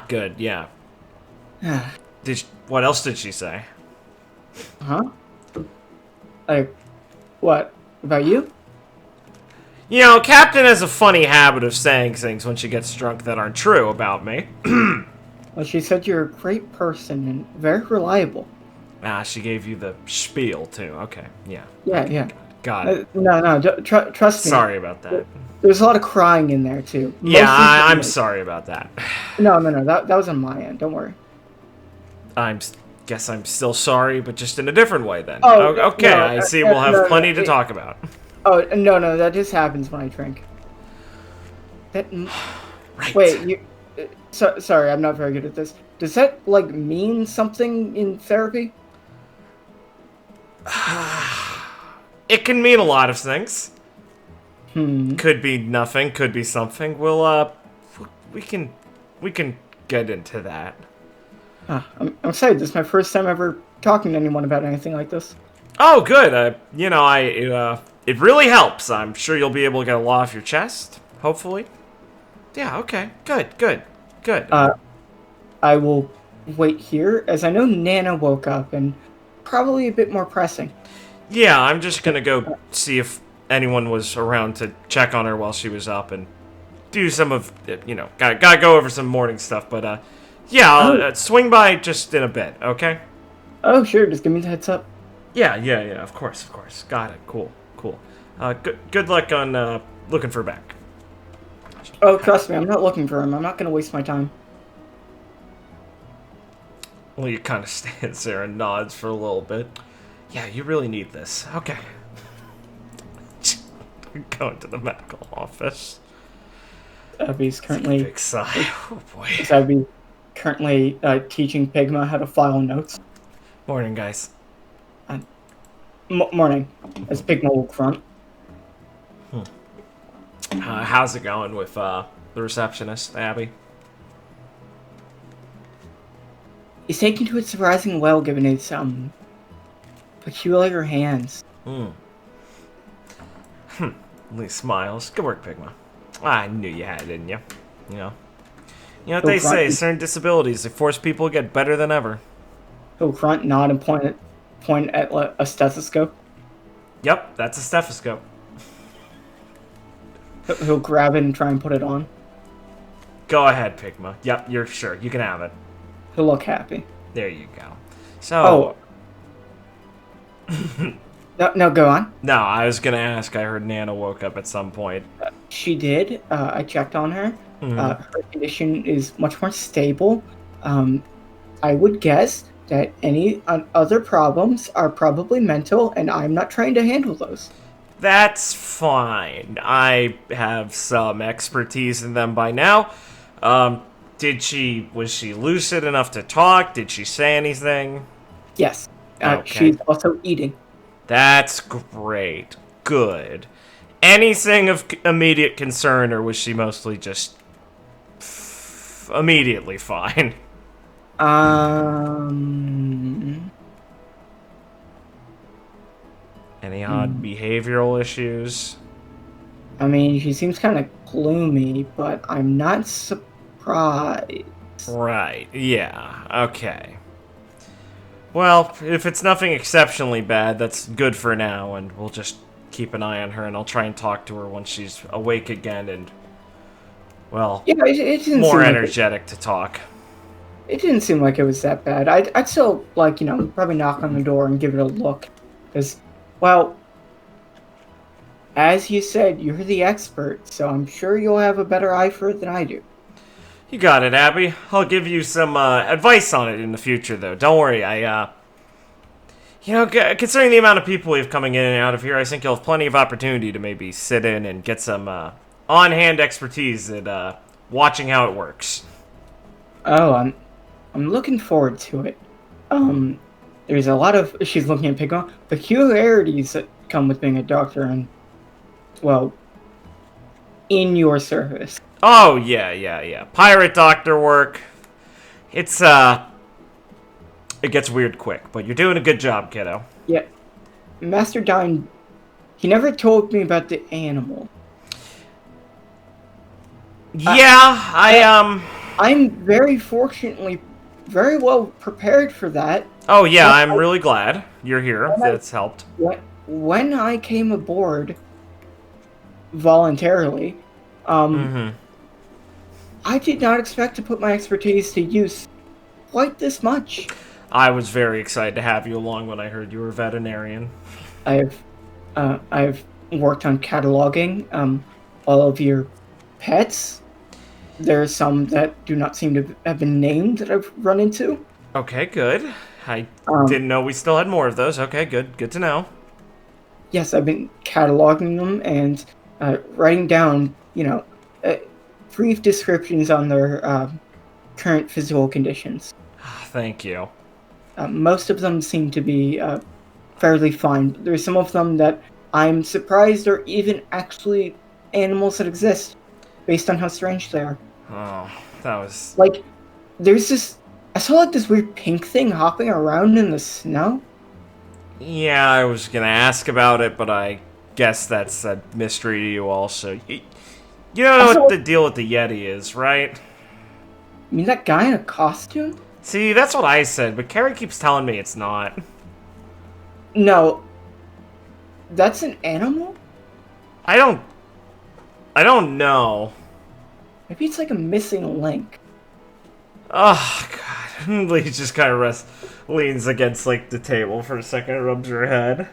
Good, yeah. What else did she say? Huh? What? About you? Captain has a funny habit of saying things when she gets drunk that aren't true about me. Well, she said you're a great person and very reliable. She gave you the spiel, too. Okay, yeah. Yeah. Got it. No, trust me. Sorry about that. There's a lot of crying in there, too. I'm sorry about that. No, that was on my end. Don't worry. Guess I'm still sorry, but just in a different way, then. Oh, okay, no, I see we'll have plenty to talk about. Oh, no, that just happens when I drink. Right. Wait, sorry, I'm not very good at this. Does that, mean something in therapy? It can mean a lot of things. Hmm. Could be nothing, could be something. We can get into that. I'm excited. This is my first time ever talking to anyone about anything like this. Oh, good. It really helps. I'm sure you'll be able to get a lot off your chest, hopefully. Yeah, okay. Good. I will wait here, as I know Nana woke up, and probably a bit more pressing. Yeah, I'm just gonna go see if anyone was around to check on her while she was up and do some of, gotta go over some morning stuff, but, yeah, I'll swing by just in a bit, okay? Oh, sure, just give me the heads up. Yeah, of course. Got it, cool. Good luck on, looking for Beck. Oh, trust me, I'm not looking for him. I'm not gonna waste my time. Well, he kind of stands there and nods for a little bit. Yeah, you really need this. Okay. Going to the medical office. Abby's currently... Big sigh. Oh, boy. Abby currently teaching Pigma how to file notes. Morning, guys. Morning. As Pigma will grunt. How's it going with the receptionist, Abby? He's taking to it surprisingly well, given his peculiar hands. Lee smiles. Good work, Pigma. I knew you had it, didn't you? You know what they say, certain disabilities, they force people to get better than ever. He'll grunt, nod, and point at a stethoscope. Yep, that's a stethoscope. He'll grab it and try and put it on. Go ahead, Pigma. Yep, you're sure. You can have it. He'll look happy. There you go. So... No, go on. No, I was going to ask. I heard Nana woke up at some point. She did. I checked on her. Her condition is much more stable. I would guess that any other problems are probably mental, and I'm not trying to handle those. That's fine. I have some expertise in them by now. Was she lucid enough to talk? Did she say anything? Yes. Okay. She's also eating. That's great. Good. Anything of immediate concern, or was she mostly just immediately fine? Any odd behavioral issues? I mean, she seems kind of gloomy, but I'm not surprised. Right, yeah, okay. Well, if it's nothing exceptionally bad, that's good for now, and we'll just keep an eye on her, and I'll try and talk to her once she's awake again and, well, Yeah, it didn't more seem energetic to talk. it didn't seem like it was that bad. I'd still, like, probably knock on the door and give it a look. Because, well, as you said, you're the expert, so I'm sure you'll have a better eye for it than I do. You got it, Abby. I'll give you some advice on it in the future, though. Don't worry, considering the amount of people we have coming in and out of here, I think you'll have plenty of opportunity to maybe sit in and get some on-hand expertise at watching how it works. Oh, I'm looking forward to it. There's a lot of, she's looking at Pigma, peculiarities that come with being a doctor and, well, in your service. Oh, yeah. Pirate doctor work. It gets weird quick, but you're doing a good job, kiddo. Yeah. Master Dine, he never told me about the animal. Yeah, I'm very fortunately very well prepared for that. Oh, yeah, I'm really glad you're here. That's helped. When I came aboard voluntarily, I did not expect to put my expertise to use quite this much. I was very excited to have you along when I heard you were a veterinarian. I've worked on cataloging all of your pets. There are some that do not seem to have been named that I've run into. Okay, good. I didn't know we still had more of those. Okay, good. Good to know. Yes, I've been cataloging them and writing down, brief descriptions on their current physical conditions. Thank you. Most of them seem to be fairly fine. There's some of them that I'm surprised are even actually animals that exist, based on how strange they are. Oh, that was... Like, there's this... I saw, like, this weird pink thing hopping around in the snow. Yeah, I was gonna ask about it, but I guess that's a mystery to you also. You don't know what the deal with the Yeti is, right? You mean that guy in a costume? See, that's what I said, but Carrie keeps telling me it's not. No. That's an animal? I don't know. Maybe it's like a missing link. Oh, God. Lee just kind of leans against, like, the table for a second and rubs her head.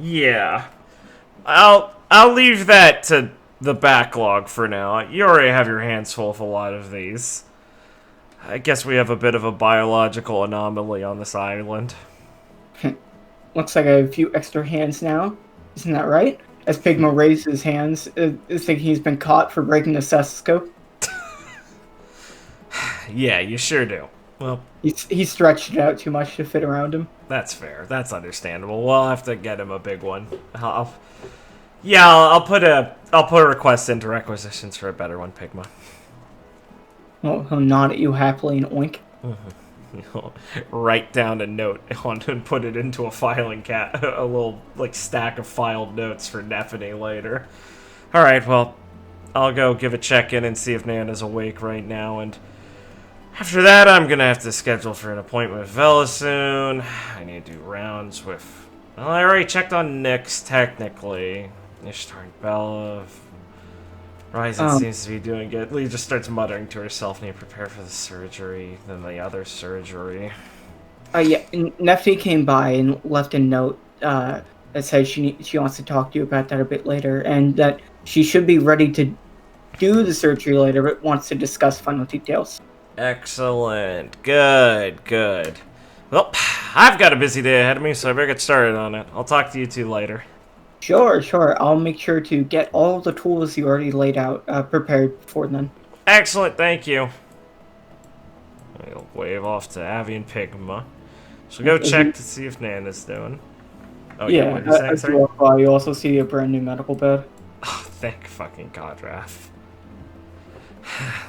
Yeah. I'll leave that to the backlog for now. You already have your hands full with a lot of these. I guess we have a bit of a biological anomaly on this island. Looks like I have a few extra hands now. Isn't that right? As Pigma raises his hands, thinking he's been caught for breaking the stethoscope. Yeah, you sure do. Well, he stretched it out too much to fit around him. That's fair. That's understandable. We'll have to get him a big one. I'll put a request into requisitions for a better one, Pigma. Well, he'll nod at you happily and oink. Write down a note and put it into a filing a little like stack of filed notes for Nephany later. All right, well, I'll go give a check-in and see if Nana's awake right now, and after that, I'm gonna have to schedule for an appointment with Vela soon. I need to do rounds with... Well, I already checked on Nyx, technically. Ishtar and Bella. Ryzen seems to be doing good. Lee just starts muttering to herself, need to prepare for the surgery, then the other surgery. Yeah, Nephany came by and left a note that says she wants to talk to you about that a bit later, and that she should be ready to do the surgery later, but wants to discuss final details. Excellent. Good. Well, I've got a busy day ahead of me, so I better get started on it. I'll talk to you two later. Sure. I'll make sure to get all the tools you already laid out prepared before then. Excellent, thank you. I'll wave off to Avi and Pigma. So go check to see if Nana's doing. Oh yeah, what are you saying, sorry? You also see a brand new medical bed. Oh, thank fucking God, Raph.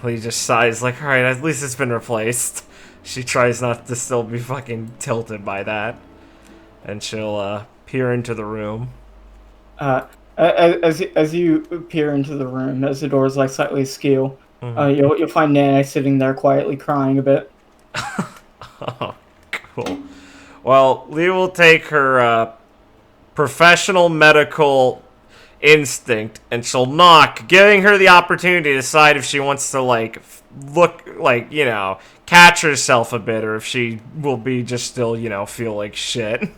Lee just sighs like, alright, at least it's been replaced. She tries not to still be fucking tilted by that. And she'll peer into the room. As you peer into the room, as the doors like slightly askew, Mhm. you'll find Nana sitting there quietly crying a bit. Oh, cool. Well, Lee will take her professional medical instinct and she'll knock, giving her the opportunity to decide if she wants to, like, look, like, catch herself a bit or if she will be just still, feel like shit.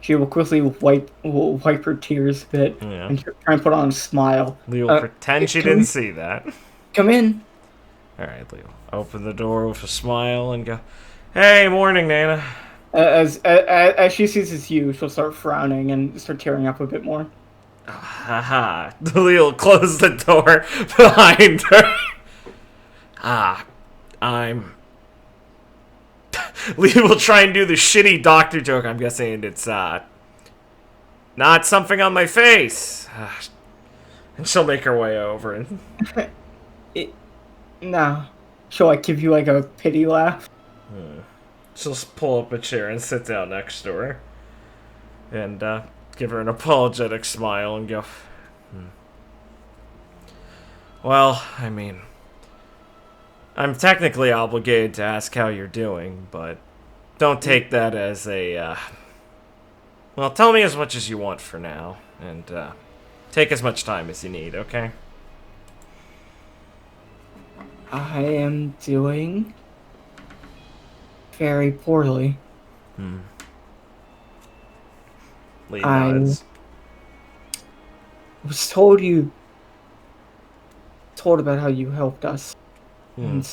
She will quickly wipe her tears a bit Yeah. and try and put on a smile. Lee will pretend she Come didn't see that. come in. Alright, Lee will open the door with a smile and go, "Hey, morning, Nana." As she sees it's you, she'll start frowning and start tearing up a bit more. Haha. Lee will close the door behind her. I'm... Lee will try and do the shitty doctor joke, I'm guessing it's, not something on my face. And she'll make her way over and... No. She'll like give you like a pity laugh. She'll just pull up a chair and sit down next to her. And, give her an apologetic smile and go, Well, I mean... I'm technically obligated to ask how you're doing, but don't take that as a, Well, tell me as much as you want for now, and, take as much time as you need, okay? I am doing very poorly. Lee I- nods. Was told about how you helped us. And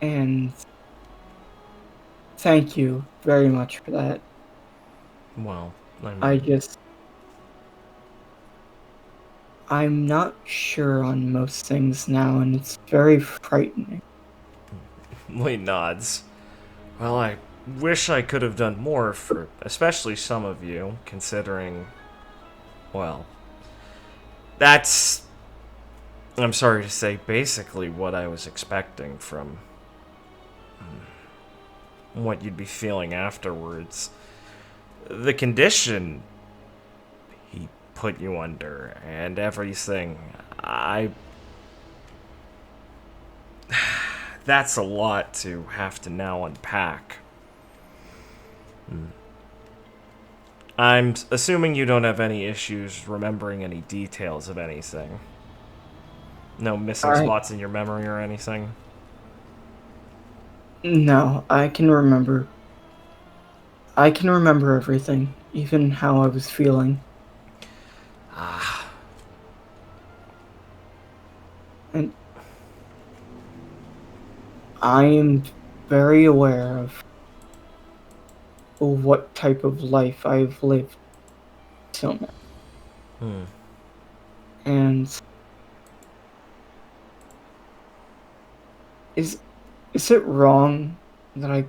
and thank you very much for that. Well, I'm not sure on most things now, and it's very frightening. Lee nods. Well, I wish I could have done more for especially some of you, considering, well, that's, I'm sorry to say, basically what I was expecting from what you'd be feeling afterwards. The condition he put you under and everything, that's a lot to have to now unpack. I'm assuming you don't have any issues remembering any details of anything. No missing Alright. spots in your memory or anything? No, I can remember. I can remember everything, even how I was feeling. And I am very aware of what type of life I've lived till now. And is it wrong that I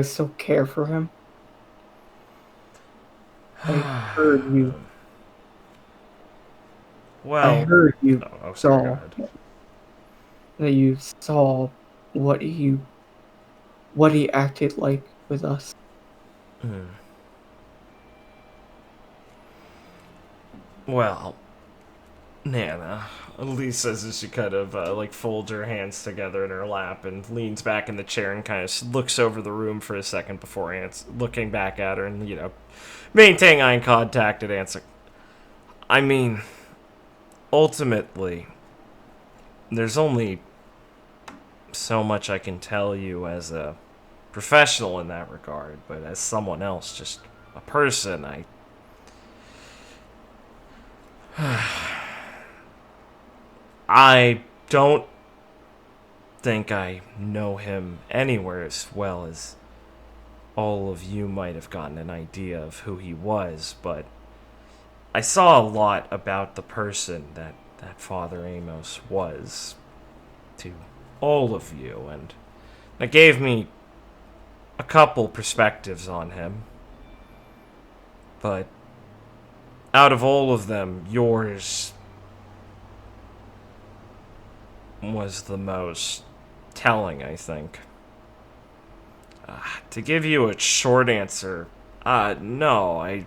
still care for him? I heard you. Well, I heard you sorry, saw go ahead. that you saw what he acted like with us. Well, Nana, Elise says as she kind of, like, folds her hands together in her lap and leans back in the chair and kind of looks over the room for a second before looking back at her and, maintaining eye contact and answer. I mean, ultimately, there's only so much I can tell you as a professional in that regard, but as someone else, just a person, I don't think I know him anywhere as well as all of you might have gotten an idea of who he was, but I saw a lot about the person that Father Amos was to all of you, and that gave me a couple perspectives on him. But out of all of them, yours was the most telling, I think. To give you a short answer, no,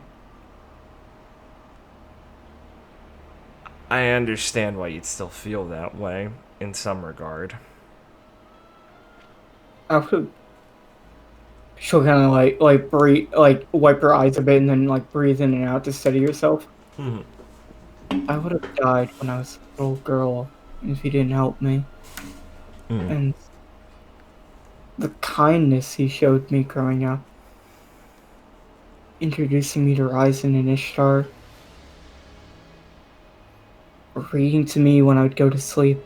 I understand why you'd still feel that way, in some regard. After she'll kind of like breathe, like wipe her eyes a bit, and then like breathe in and out to steady herself. I would have died when I was a little girl if he didn't help me. And the kindness he showed me growing up, introducing me to Ryzen and Ishtar, reading to me when I would go to sleep,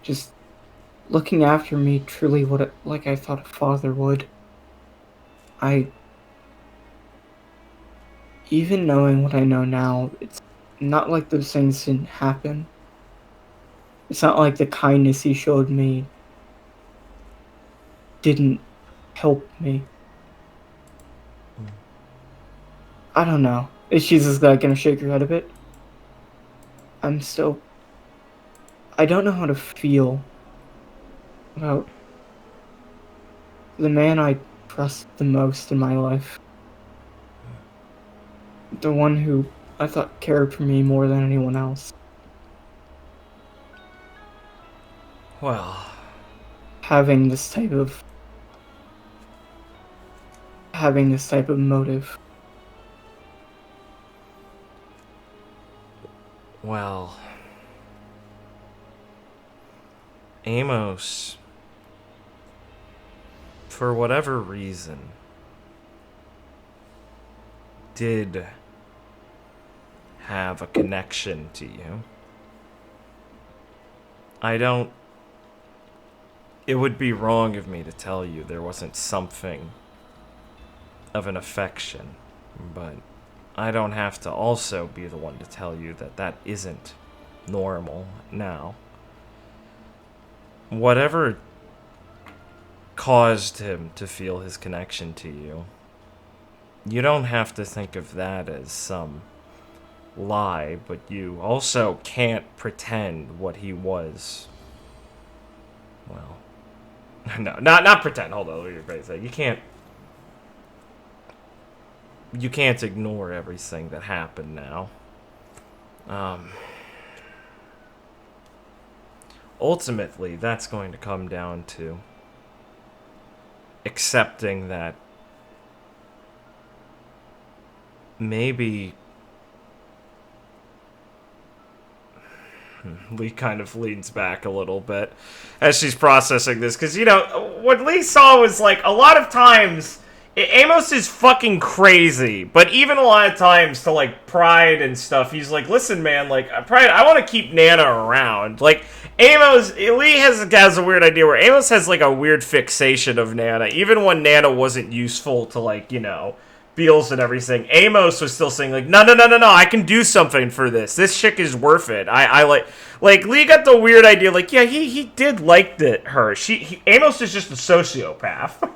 just looking after me truly like I thought a father would. Even knowing what I know now, it's not like those things didn't happen. It's not like the kindness he showed me didn't help me. I don't know. She's just like gonna shake her head a bit. I don't know how to feel about the man I trust the most in my life. The one who I thought cared for me more than anyone else. Well, Having this type of motive. well, Amos, for whatever reason, did have a connection to you. It would be wrong of me to tell you there wasn't something of an affection, but I don't have to also be the one to tell you that that isn't normal now. Whatever caused him to feel his connection to you, you don't have to think of that as some lie, but you also can't pretend what he was. Well, no, not pretend. Hold on, what you're going to say. You can't ignore everything that happened now. Ultimately, that's going to come down to accepting that maybe Lee kind of leans back a little bit as she's processing this, because, what Lee saw was, like, a lot of times, Amos is fucking crazy, but even a lot of times to, like, Pride and stuff, he's like, listen, man, like, Pride, I want to keep Nana around. Like, Lee has a weird idea where Amos has, like, a weird fixation of Nana, even when Nana wasn't useful to, like, Beals and everything. Amos was still saying, like, no, I can do something for this. This chick is worth it. I like, Lee got the weird idea, like, yeah, he did like her. Amos is just a sociopath.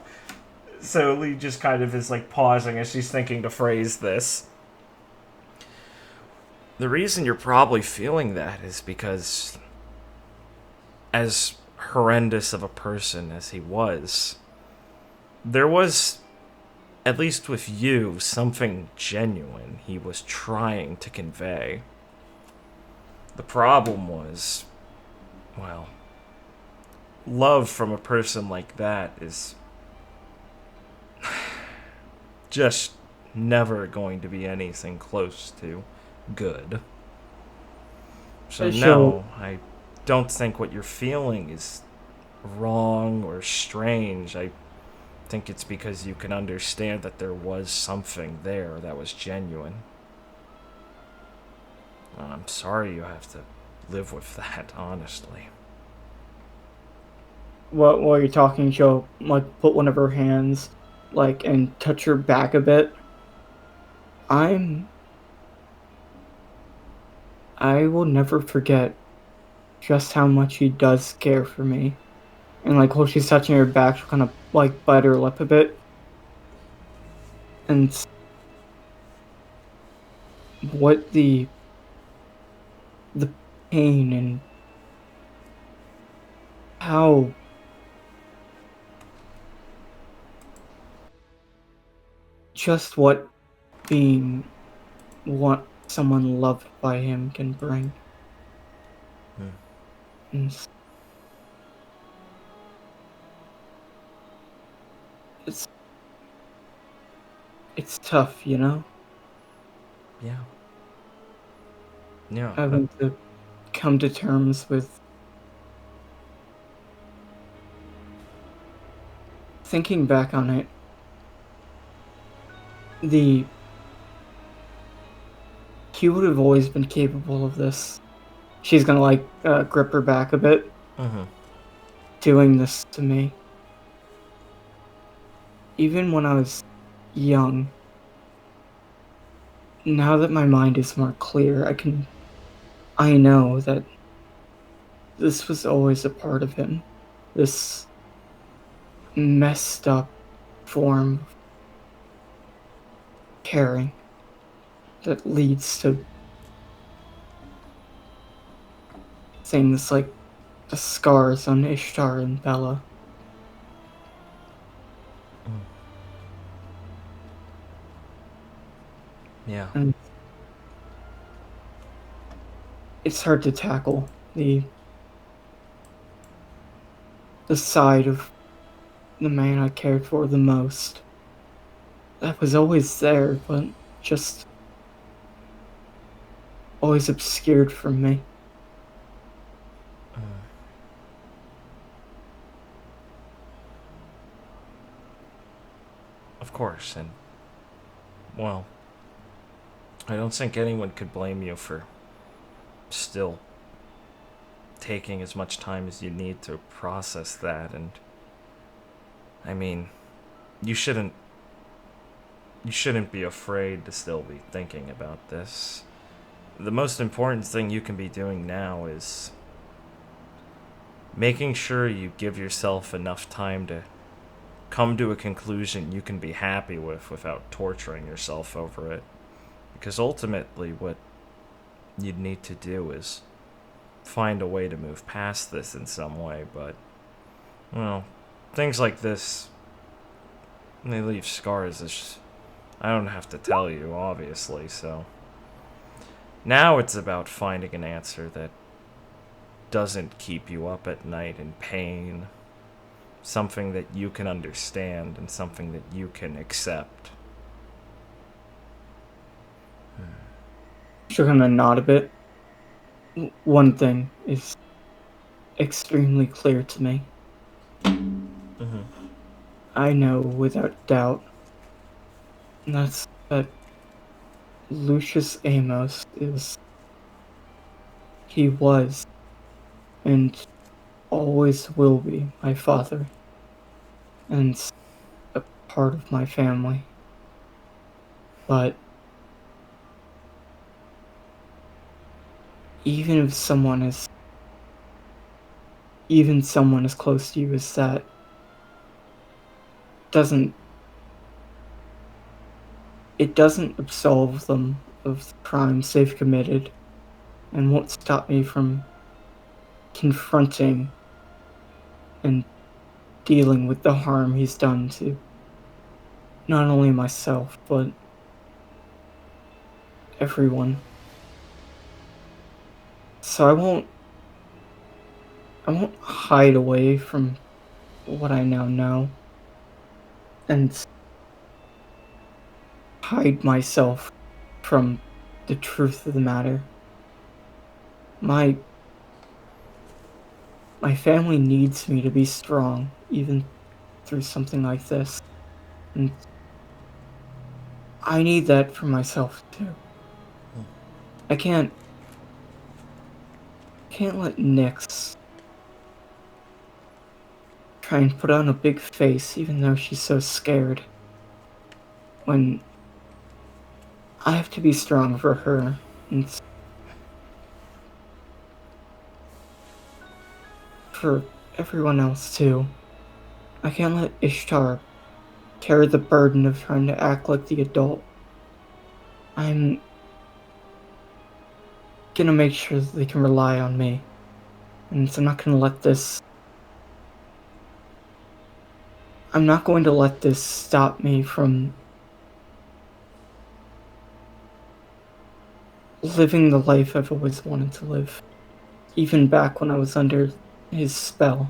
So Lee just kind of is, like, pausing as she's thinking to phrase this. The reason you're probably feeling that is because, as horrendous of a person as he was, there was, at least with you, something genuine he was trying to convey. The problem was, well, love from a person like that is just never going to be anything close to good. So no, I don't think what you're feeling is wrong or strange. I think it's because you can understand that there was something there that was genuine. I'm sorry you have to live with that, honestly. While you're talking, she'll like put one of her hands like and touch her back a bit. I will never forget just how much he does care for me. And like while she's touching her back, she'll kind of like bite her lip a bit. And what the pain and how just what being what someone loved by him can bring. And it's tough, you know? Yeah. Yeah. Having to come to terms with thinking back on it. He would have always been capable of this. She's gonna like grip her back a bit, doing this to me. Even when I was young, now that my mind is more clear, I know that this was always a part of him. This messed up form of caring that leads to things like the scars on Ishtar and Bella. Yeah. And it's hard to tackle the side of the man I cared for the most. That was always there, but just always obscured from me. Of course, and well, I don't think anyone could blame you for still taking as much time as you need to process that. And I mean, you shouldn't be afraid to still be thinking about this. The most important thing you can be doing now is making sure you give yourself enough time to come to a conclusion you can be happy with without torturing yourself over it. Because ultimately what you'd need to do is find a way to move past this in some way, but, well, things like this, they leave scars. I don't have to tell you, obviously, so. Now it's about finding an answer that doesn't keep you up at night in pain. Something that you can understand and something that you can accept. She's gonna nod a bit. One thing is extremely clear to me. I know without doubt, and that's that Lucius Amos he was, and always will be my father, and a part of my family. But even someone as close to you as that doesn't absolve them of the crimes they've committed, and won't stop me from confronting and dealing with the harm he's done to not only myself, but everyone. So I won't hide away from what I now know and hide myself from the truth of the matter. My family needs me to be strong, even through something like this. And I need that for myself, too. I can't let Nyx try and put on a big face even though she's so scared. When I have to be strong for her, and for everyone else too. I can't let Ishtar carry the burden of trying to act like the adult. I'm gonna make sure that they can rely on me. And so I'm not gonna let this I'm not going to let this stop me from living the life I've always wanted to live. Even back when I was under his spell.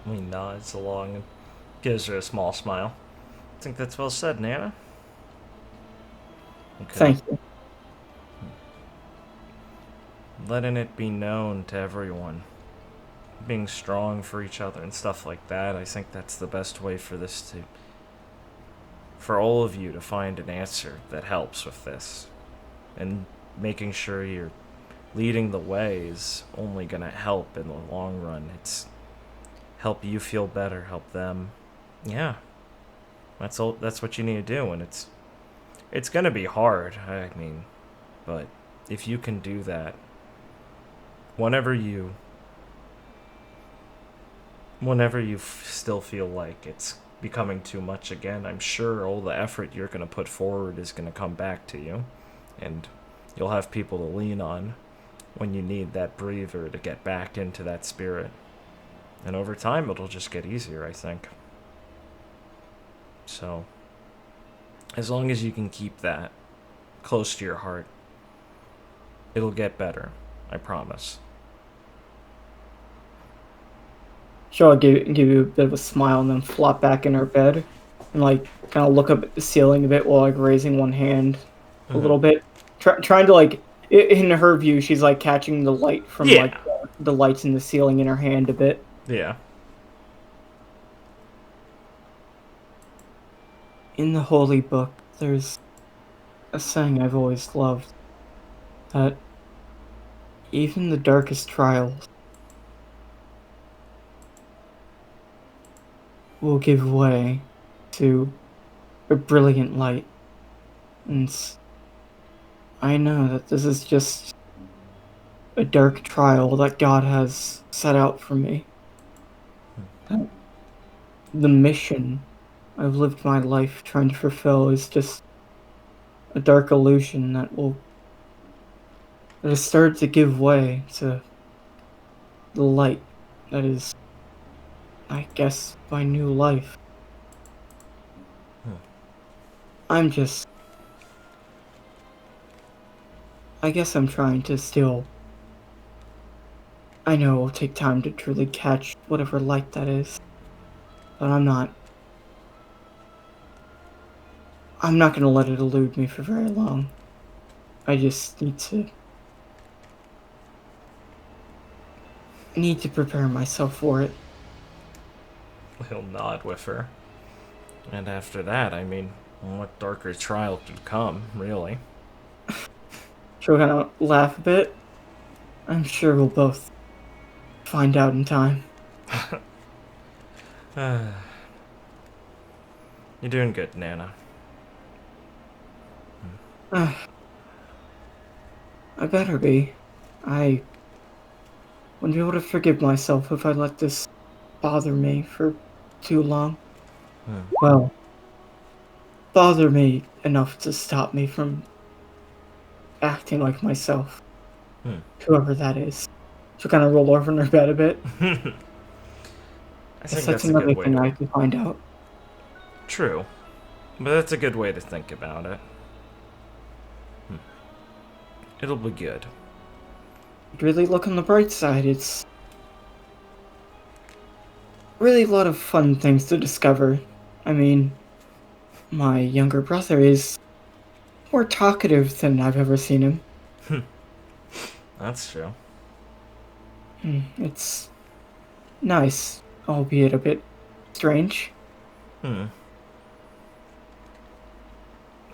He nods along and gives her a small smile. I think that's well said, Nana. Okay. Thank you. Letting it be known to everyone. Being strong for each other and stuff like that. I think that's the best way for this to... For all of you to find an answer that helps with this. And making sure you're leading the way is only going to help in the long run. It's help you feel better, help them. Yeah. That's what you need to do, and it's going to be hard, I mean, but if you can do that, whenever you still feel like it's becoming too much again, I'm sure all the effort you're going to put forward is going to come back to you, and you'll have people to lean on when you need that breather to get back into that spirit. And over time, it'll just get easier, I think. So, as long as you can keep that close to your heart, it'll get better. I promise. She'll give you a bit of a smile and then flop back in her bed and like kind of look up at the ceiling a bit while like raising one hand a little bit, trying to like in her view she's like catching the light from like the lights in the ceiling in her hand a bit. Yeah. In the holy book, there's a saying I've always loved, that even the darkest trials will give way to a brilliant light. And I know that this is just a dark trial that God has set out for me. The mission I've lived my life trying to fulfill is just a dark illusion that has started to give way to the light that is, I guess, my new life. I guess I'm trying to still... I know it will take time to truly catch whatever light that is, but I'm not gonna let it elude me for very long. I just need to prepare myself for it. He'll nod with her. And after that, I mean, what darker trial could come, really? She'll kind of laugh a bit. I'm sure we'll both find out in time. You're doing good, Nana. I better be. I wouldn't be able to forgive myself if I let this bother me for too long. Well, bother me enough to stop me from acting like myself. Whoever that is. She'll kind of roll over in her bed a bit. I think that's a another good way thing to... I can find out. True. But that's a good way to think about it. It'll be good. Really look on the bright side. It's really a lot of fun things to discover. I mean, my younger brother is more talkative than I've ever seen him. That's true. It's nice, albeit a bit strange.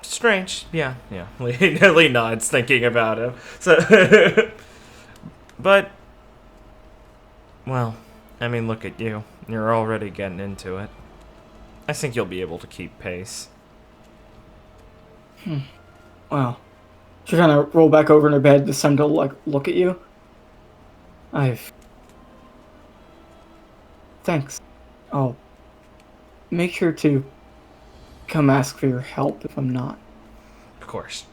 Strange, yeah. Lee nods, thinking about him. So, but, well, I mean, look at you. You're already getting into it. I think you'll be able to keep pace. Wow. She'll kind of roll back over in her bed, this time to like look at you. Thanks. I'll make sure to come ask for your help if I'm not. Of course.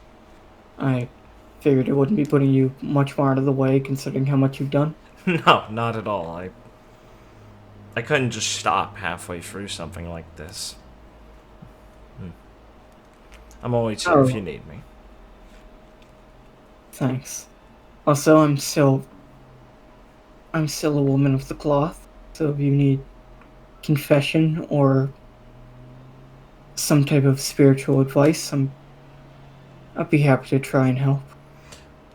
I figured it wouldn't be putting you much more out of the way considering how much you've done. No, not at all. I couldn't just stop halfway through something like this. I'm always here if you need me. Thanks. Also, I'm still a woman of the cloth, so if you need confession or some type of spiritual advice, I'd be happy to try and help.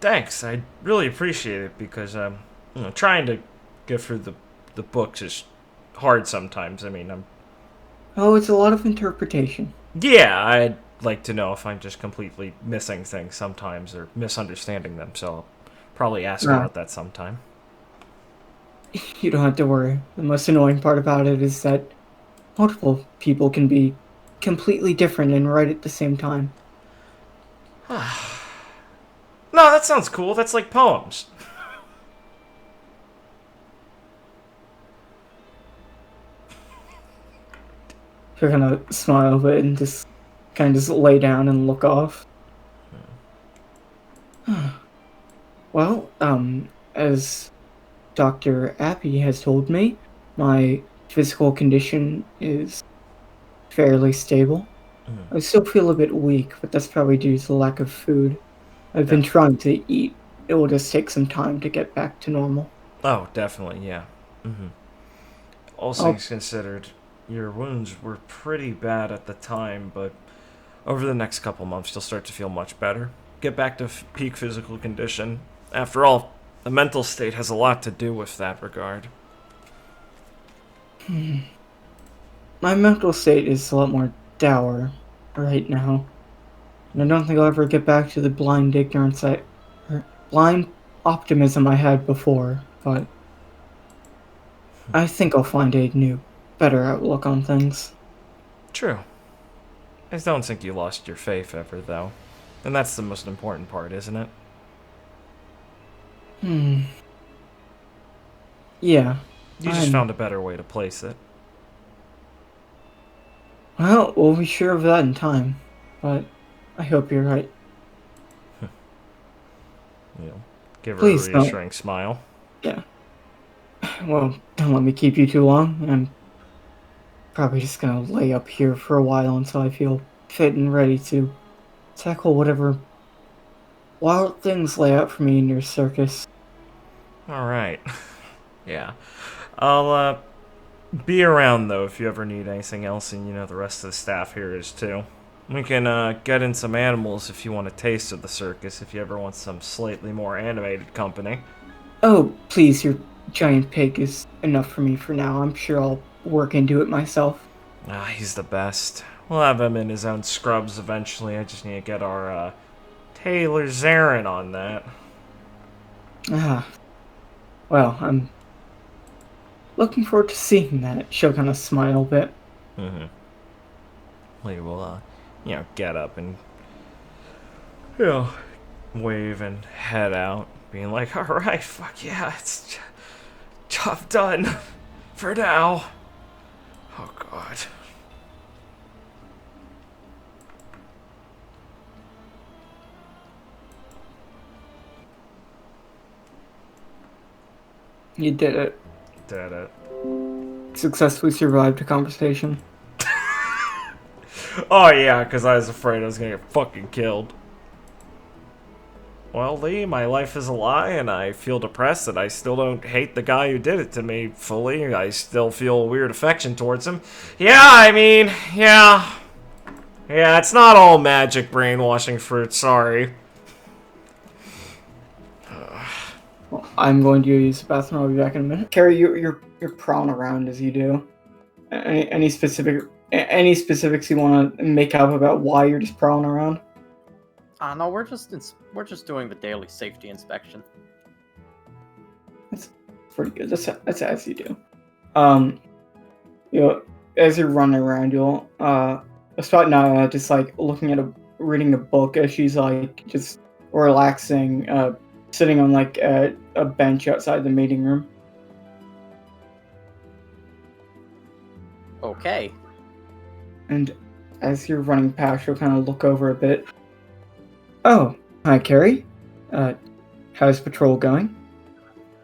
Thanks, I really appreciate it because trying to get through the books is hard sometimes. I mean, Oh, it's a lot of interpretation. yeah, I'd like to know if I'm just completely missing things sometimes or misunderstanding them, so I'll probably ask Nah. about that sometime. You don't have to worry. The most annoying part about it is that multiple people can be completely different and right at the same time. No, that sounds cool. That's like poems. You're gonna smile a bit and just kind of just lay down and look off. Well, as Dr. Appy has told me, my physical condition is fairly stable. I still feel a bit weak, but that's probably due to the lack of food. I've been trying to eat. It will just take some time to get back to normal. Oh, definitely, yeah. All things considered, your wounds were pretty bad at the time, but over the next couple months, you'll start to feel much better. Get back to peak physical condition. After all, the mental state has a lot to do with that regard. My mental state is a lot more dour right now. And I don't think I'll ever get back to the blind ignorance blind optimism I had before, but I think I'll find a new, better outlook on things. True. I don't think you lost your faith ever, though. And that's the most important part, isn't it? Yeah. You just found a better way to place it. Well, we'll be sure of that in time, but I hope you're right. Give her Please a don't. reassuring smile. Yeah. Well, don't let me keep you too long. I'm probably just gonna lay up here for a while until I feel fit and ready to tackle whatever wild things lay out for me in your circus. Alright. Yeah. I'll, be around, though, if you ever need anything else, and, the rest of the staff here is, too. We can, get in some animals if you want a taste of the circus, if you ever want some slightly more animated company. Oh, please, your giant pig is enough for me for now. I'm sure I'll work into it myself. Ah, he's the best. We'll have him in his own scrubs eventually. I just need to get our, Taylor Zarin on that. Well, I'm looking forward to seeing that. She'll kind of smile a bit. We will, get up and, wave and head out, being like, alright, fuck yeah, it's job done. For now. Oh, God. You did it. Did it. Successfully survived a conversation. Oh, yeah, because I was afraid I was going to get fucking killed. Well, Lee, my life is a lie, and I feel depressed that I still don't hate the guy who did it to me fully. I still feel a weird affection towards him. Yeah, I mean, yeah. Yeah, it's not all magic brainwashing fruit, sorry. Well, I'm going to use the bathroom. I'll be back in a minute. Carrie, you're prowling around as you do. Any specifics you want to make up about why you're just prowling around? No, we're just doing the daily safety inspection. That's pretty good. That's as you do. As you're running around, you'll spot Naya just like reading a book as she's like just relaxing, sitting on like a bench outside the meeting room. Okay. And as you're running past, you'll kind of look over a bit. Oh, hi, Carrie. How's patrol going?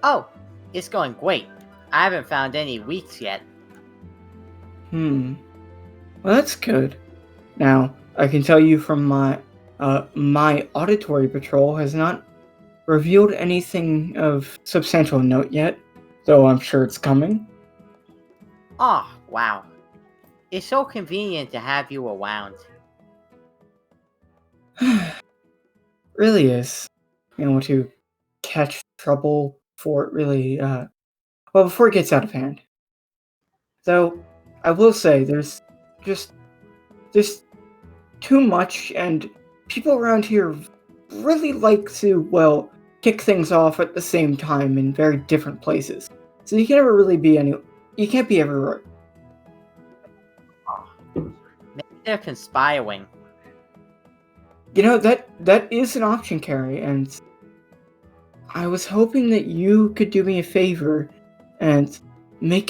Oh, it's going great. I haven't found any weeks yet. Well, that's good. Now, I can tell you from my auditory patrol has not revealed anything of substantial note yet, though I'm sure it's coming. Oh, wow. It's so convenient to have you around. Really is. To catch trouble before it really, before it gets out of hand. Though, I will say, there's too much, and people around here really like to, kick things off at the same time in very different places. So you can never really you can't be everywhere. Maybe they're conspiring. That is an option, Carrie, and I was hoping that you could do me a favor and really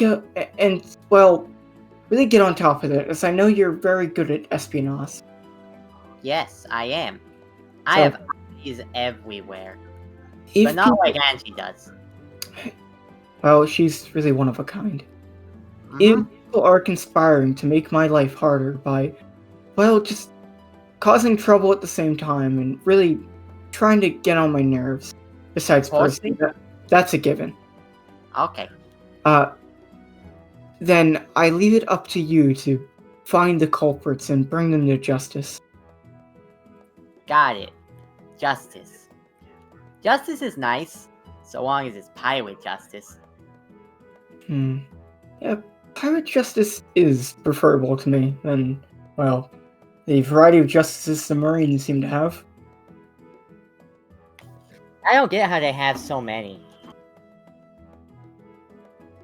get on top of it, as I know you're very good at espionage. Yes, I am. So, I have eyes everywhere. if But not people- like Angie does. Well, she's really one of a kind. Mhm. If people are conspiring to make my life harder by, just causing trouble at the same time and really trying to get on my nerves, besides Forcing? personally, that's a given. Okay. Then I leave it up to you to find the culprits and bring them to justice. Got it. Justice. Justice is nice, so long as it's pirate justice. Yeah, pirate justice is preferable to me than, the variety of justices the Marines seem to have. I don't get how they have so many.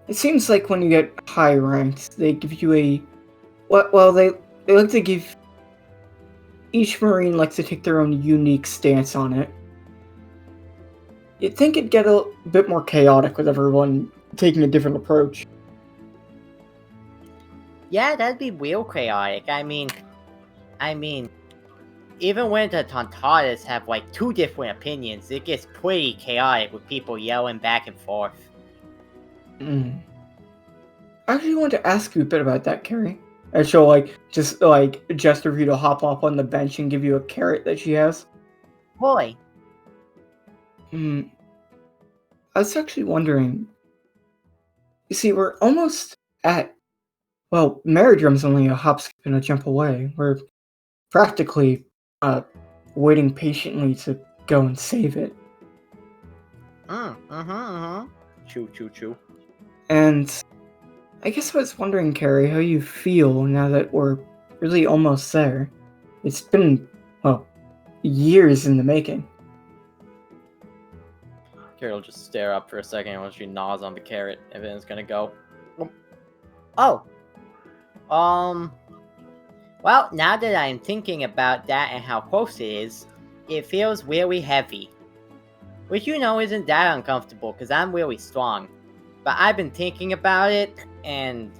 It seems like when you get high ranked, they give you they like to give... Each Marine likes to take their own unique stance on it. You'd think it'd get a bit more chaotic with everyone taking a different approach. Yeah, that'd be real chaotic. I mean, even when the Tontattas have like two different opinions, it gets pretty chaotic with people yelling back and forth. I actually want to ask you a bit about that, Carrie. And she'll just gesture for you to hop up on the bench and give you a carrot that she has. Boy, I was actually wondering. You see, we're almost at. Well, Maridrum's only a hop, skip, and a jump away. We're practically waiting patiently to go and save it. Choo. And I guess I was wondering, Carrie, how you feel now that we're really almost there. It's been, years in the making. Carrie will just stare up for a second while she gnaws on the carrot, and then it's gonna go. Oh. Well, now that I'm thinking about that and how close it is, it feels really heavy. Which isn't that uncomfortable, because I'm really strong. But I've been thinking about it, and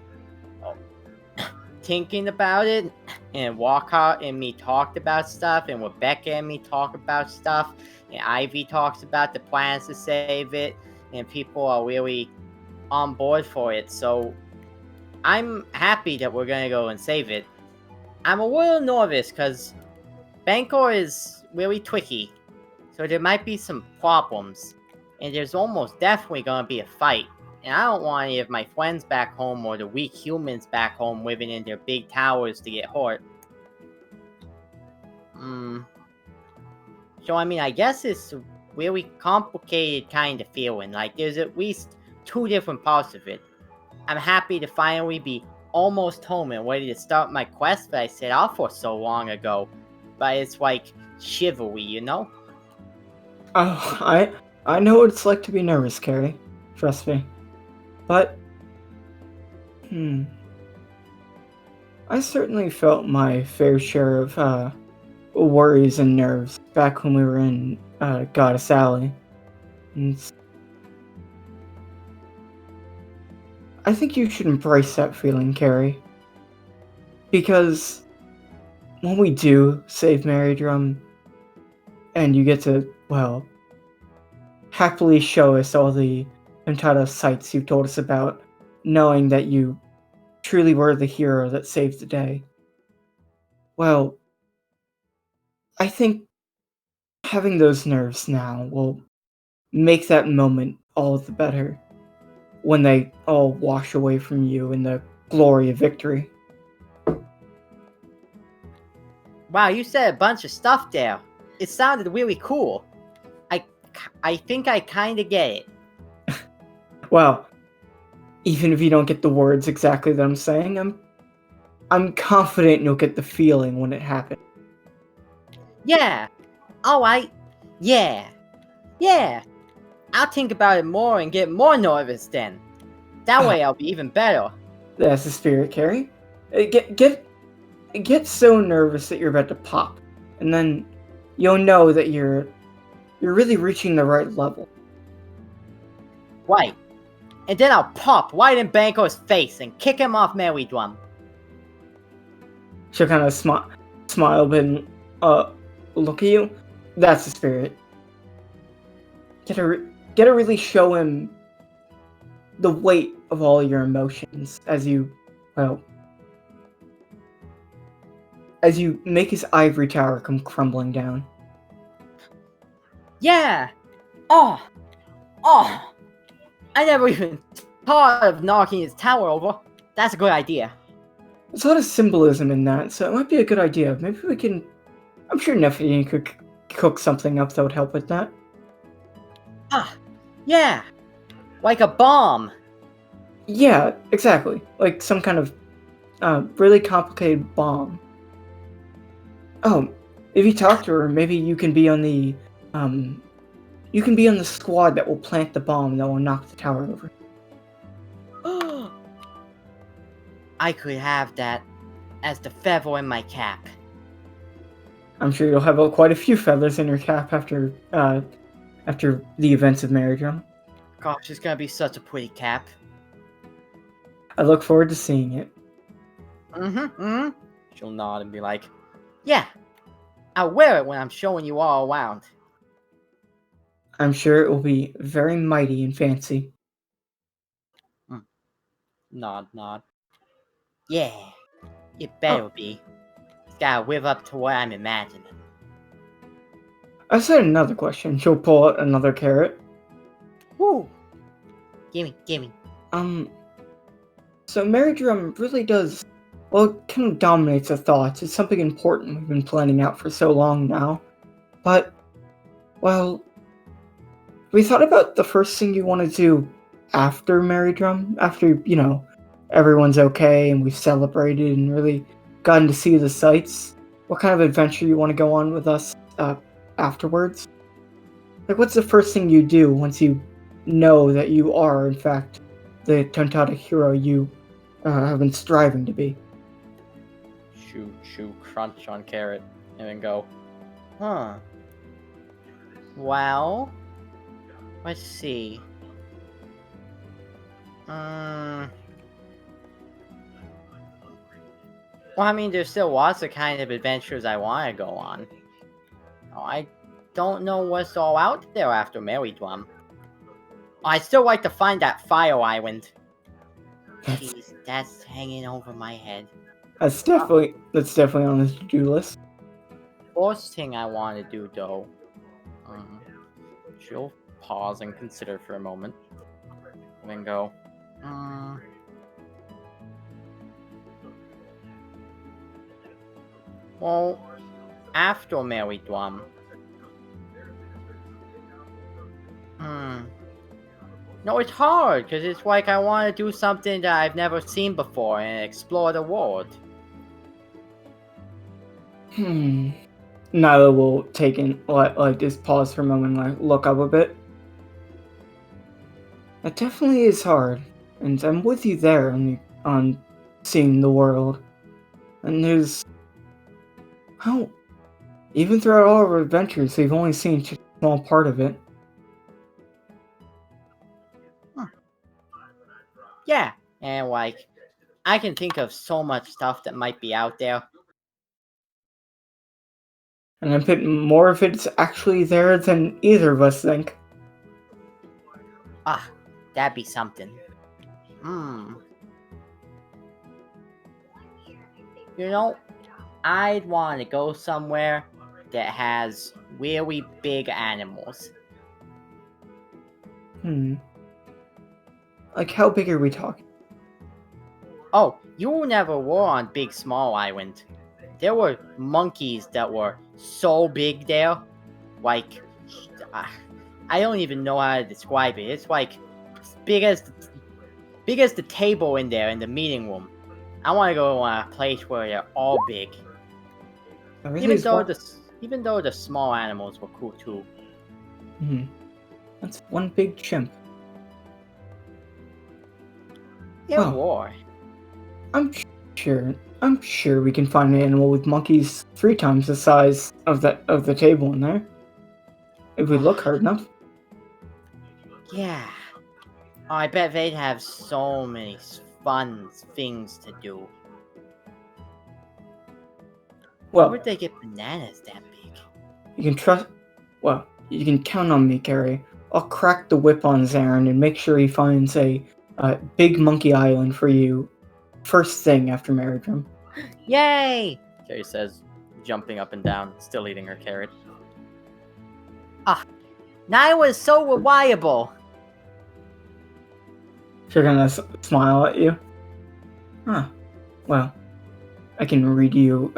Walcott and me talked about stuff, and Rebecca and me talked about stuff, and Ivy talks about the plans to save it, and people are really on board for it, so I'm happy that we're gonna go and save it. I'm a little nervous, because Bangor is really tricky, so there might be some problems, and there's almost definitely gonna be a fight. And I don't want any of my friends back home or the weak humans back home living in their big towers to get hurt. So I guess it's a really complicated kind of feeling. Like, there's at least two different parts of it. I'm happy to finally be almost home and ready to start my quest that I set off for so long ago. But it's like chivalry, Oh, I know what it's like to be nervous, Carrie. Trust me. But, I certainly felt my fair share of, worries and nerves back when we were in, Goddess Alley. And I think you should embrace that feeling, Carrie. Because when we do save Marydrum, and you get to, happily show us all the Tontatta sights you've told us about, knowing that you truly were the hero that saved the day. Well, I think having those nerves now will make that moment all the better when they all wash away from you in the glory of victory. Wow, you said a bunch of stuff there. It sounded really cool. I think I kind of get it. Well, even if you don't get the words exactly that I'm saying, I'm confident you'll get the feeling when it happens. Yeah. Alright. Yeah. Yeah. I'll think about it more and get more nervous then. That way I'll be even better. That's the spirit, Carrie. Get so nervous that you're about to pop, and then you'll know that you're really reaching the right level. Right. And then I'll pop right in Banko's face and kick him off Mary Drum. She'll kind of smile and look at you. That's the spirit. Get to really show him the weight of all your emotions as you make his ivory tower come crumbling down. Yeah! Oh! I never even thought of knocking his tower over. That's a good idea. There's a lot of symbolism in that, so it might be a good idea. Maybe we can... I'm sure Nephi could cook something up that would help with that. Yeah! Like a bomb. Yeah, exactly. Like some kind of really complicated bomb. Oh, if you talk to her, maybe you can be on the squad that will plant the bomb that will knock the tower over. I could have that as the feather in my cap. I'm sure you'll have quite a few feathers in your cap after the events of Marydrum. Gosh, it's gonna be such a pretty cap. I look forward to seeing it. She'll nod and be like, yeah, I'll wear it when I'm showing you all around. I'm sure it will be very mighty and fancy. Nod. Yeah, it better be. It's gotta live up to what I'm imagining. I said another question. She'll pull out another carrot. Woo! Gimme. So Marydrum really does, well, it kind of dominates our thoughts. It's something important we've been planning out for so long now. But, well, we thought about the first thing you want to do after Marydrum, after, everyone's okay and we've celebrated and really gotten to see the sights. What kind of adventure you want to go on with us afterwards? Like, what's the first thing you do once you know that you are, in fact, the Tontatta hero you have been striving to be? Chew, crunch on carrot, and then go, Well, let's see. Well, I mean, there's still lots of kind of adventures I want to go on. I don't know what's all out there after Marydrum. I'd still like to find that Fire Island. Jeez, that's hanging over my head. That's definitely on the to-do list. First thing I want to do, though... she'll pause and consider for a moment. And then go... Well, after Marydrum... No, it's hard, because it's like I want to do something that I've never seen before and explore the world. Nyla will take in, just pause for a moment, look up a bit. It definitely is hard, and I'm with you there on seeing the world. And there's... Well, even throughout all of our adventures, we've only seen just a small part of it. Yeah, and I can think of so much stuff that might be out there. And I bet more of it's actually there than either of us think. That'd be something. You know, I'd want to go somewhere that has really big animals. Like, how big are we talking? Oh, you never were on Big Small Island. There were monkeys that were so big there. Like, I don't even know how to describe it. It's like big as the table in there in the meeting room. I want to go to a place where they're all big. Really Even though the small animals were cool too. That's one big chimp. Yeah, Wow. war. I'm sure we can find an animal with monkeys 3 times the size of the table in there. If we look hard enough. Yeah. Oh, I bet they'd have so many fun things to do. Well, Where'd they get bananas that big? you can count on me, Gary. I'll crack the whip on Zarin and make sure he finds a big monkey island for you first thing after Marydrum. Yay! Carrie says, jumping up and down, still eating her carrot. Now was so reliable. She's gonna smile at you. Well, I can read you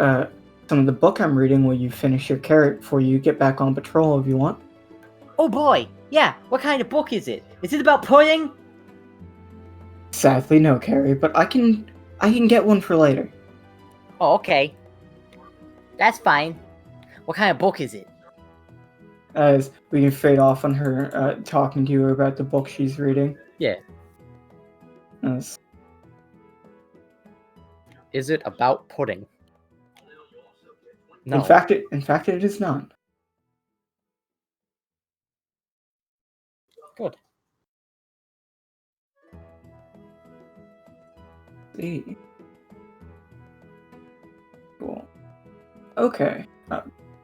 some of the book I'm reading while you finish your carrot before you get back on patrol if you want. Oh boy, yeah, what kind of book is it? Is it about pudding? Sadly, no, Carrie, but I can get one for later. Oh, okay. That's fine. What kind of book is it? As we can fade off on her talking to you about the book she's reading. Yeah. As Is it about pudding? No. In fact, it is not. Good. See. Cool. Okay.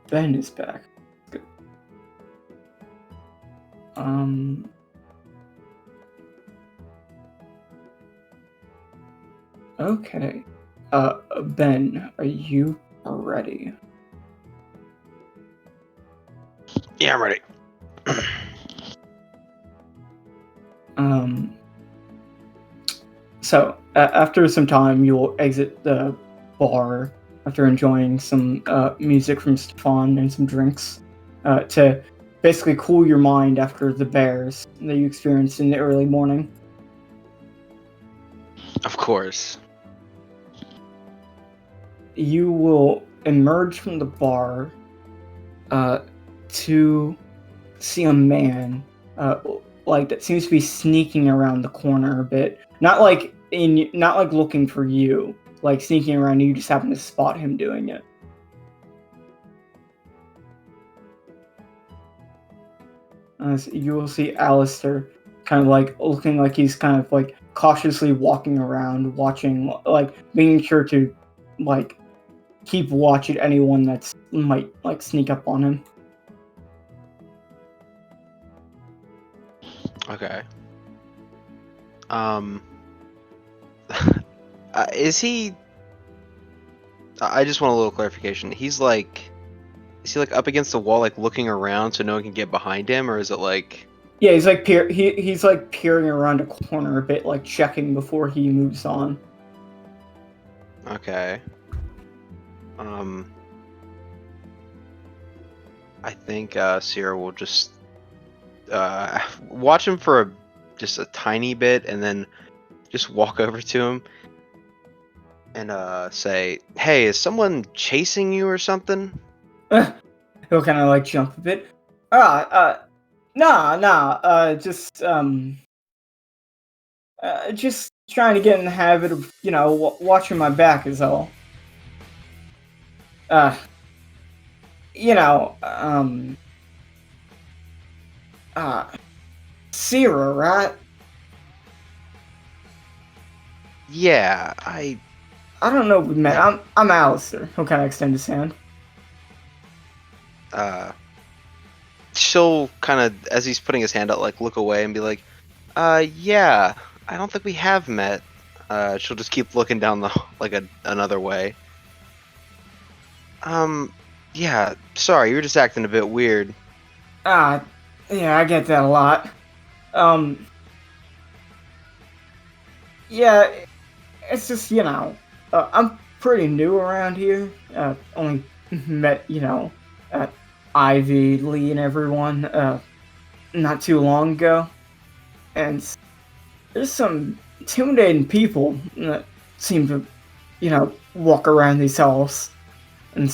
Ben is back. Good. Okay. Ben, are you ready? Yeah, I'm ready. So, after some time, you'll exit the bar after enjoying some music from Stefan and some drinks to basically cool your mind after the bears that you experienced in the early morning. Of course. You will emerge from the bar to see a man that seems to be sneaking around the corner a bit. Not like looking for you, like sneaking around. You just happen to spot him doing it. So you will see Alistair kind of like looking like he's kind of like cautiously walking around, watching, like making sure to like keep watch at anyone that's might like sneak up on him. Okay. Is he? I just want a little clarification. Is he like up against the wall, like looking around so no one can get behind him, or is it like? Yeah, he's like he's like peering around a corner a bit, like checking before he moves on. Okay. I think Sierra will just watch him for just a tiny bit, and then just walk over to him and say, "Hey, is someone chasing you or something?" He'll kind of like jump a bit. Just trying to get in the habit of, watching my back is all. Sierra, right? Yeah, I don't know, man. I'm Alistair. He'll kind of extend his hand. She'll kind of, as he's putting his hand out, like look away and be like, Yeah. I don't think we have met. She'll just keep looking down the another way. Yeah. Sorry, you were just acting a bit weird. Yeah, I get that a lot. Um, yeah, it's just, I'm pretty new around here. Only met, Ivy, Lee, and everyone, not too long ago. And there's some intimidating people that seem to, walk around these halls. And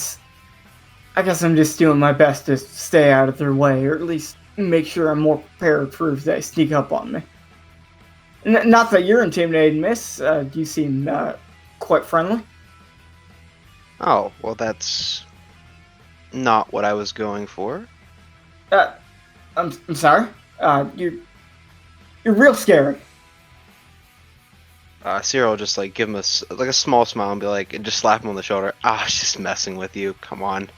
I guess I'm just doing my best to stay out of their way, or at least make sure I'm more prepared for if they sneak up on me. Not that you're intimidated, miss. You seem quite friendly. Oh, well, that's not what I was going for. I'm sorry. You're real scary. Cyril will just give him a small smile and be like, and just slap him on the shoulder. Ah, she's just messing with you. Come on.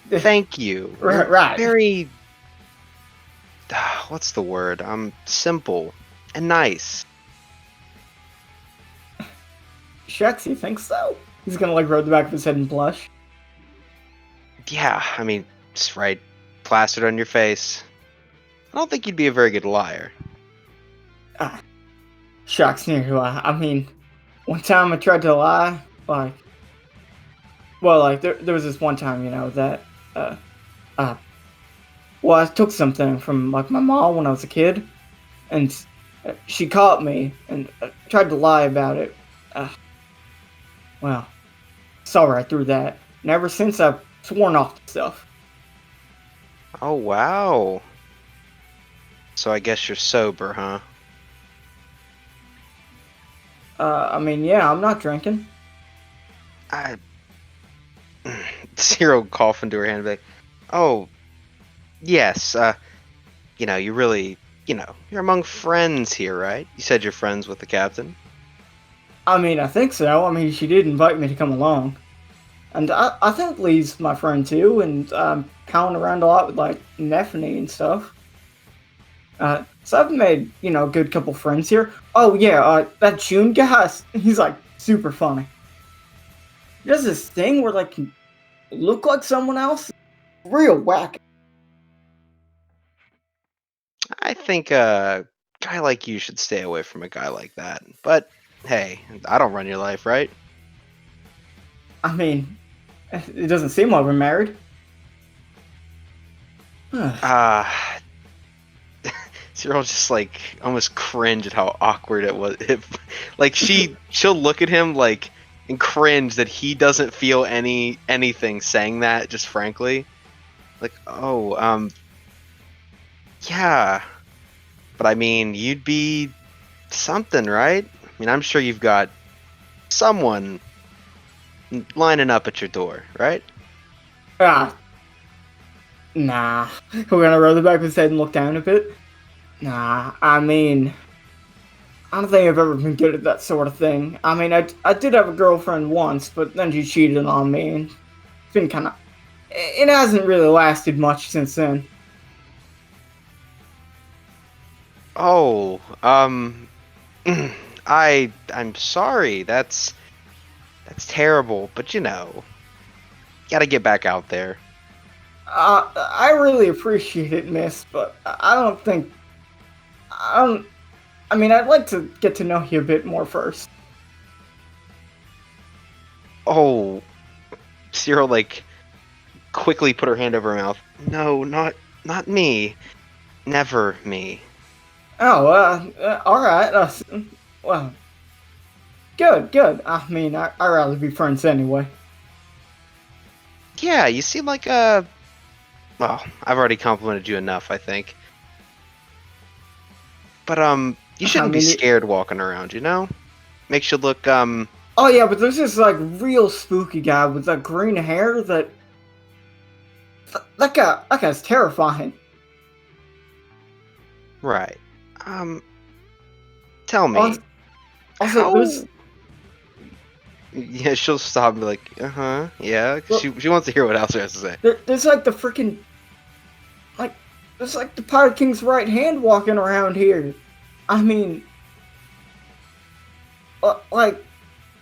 Thank you. Right. Very. What's the word? Simple and nice. Shucks, you think so? He's gonna rub the back of his head and blush. Yeah, I mean, just right, plastered on your face. I don't think you'd be a very good liar. Shucks, neither do I. I mean, one time I tried to lie, there was this one time, that, I took something from, my mom when I was a kid, and she caught me, and tried to lie about it. Well, saw right through that, and ever since I've sworn off the stuff. Oh, wow. So I guess you're sober, huh? I mean, yeah, I'm not drinking. Cyril cough into her hand and be like, oh, yes, you really, you're among friends here, right? You said you're friends with the captain? I mean, I think so. I mean, she did invite me to come along. And I think Lee's my friend too, and I'm hanging around a lot with, Neffany and stuff. So I've made, a good couple friends here. Oh, yeah, that June guy, he's, super funny. He does this thing where, he look like someone else. Real whack. I think a guy like you should stay away from a guy like that. But, hey, I don't run your life, right? I mean, it doesn't seem like we're married. Cyril just almost cringe at how awkward it was. She'll look at him and cringe that he doesn't feel anything saying that, just frankly. Yeah. But I mean, you'd be something, right? I mean, I'm sure you've got someone lining up at your door, right? Nah. We're gonna roll the back of his head and look down a bit. Nah, I mean, I don't think I've ever been good at that sort of thing. I mean, I did have a girlfriend once, but then she cheated on me, and it's been kind of... It hasn't really lasted much since then. Oh, I'm sorry. That's terrible, but gotta get back out there. I really appreciate it, miss, but I mean, I'd like to get to know you a bit more first. Oh, Cyril, quickly put her hand over her mouth. No, not me. Never me. Oh, alright. Well, good. I mean, I'd rather be friends anyway. Yeah, you seem like a... Well, I've already complimented you enough, I think. But, you shouldn't be scared walking around, Makes you look, Oh, yeah, but there's this, real spooky guy with, green hair that guy's terrifying. Right. Tell me. Also, Yeah, she'll stop and be like, yeah. Well, she wants to hear what else he has to say. There's, the freaking... there's, the Pirate King's right hand walking around here. I mean, like,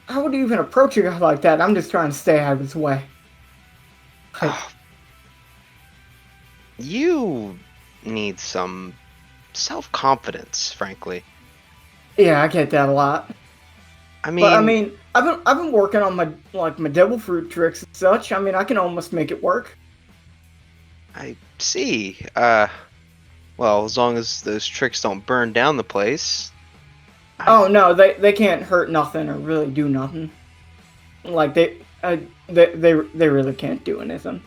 how would you even approach a guy like that? I'm just trying to stay out of his way. Like, You need some self-confidence, frankly. yeah, I get that a lot. I But I mean, mean, I've been working on my devil fruit tricks and such. I mean, I can almost make it work. I see. Well, as long as those tricks don't burn down the place. Oh no, they can't hurt nothing or really do nothing. Like they really can't do anything.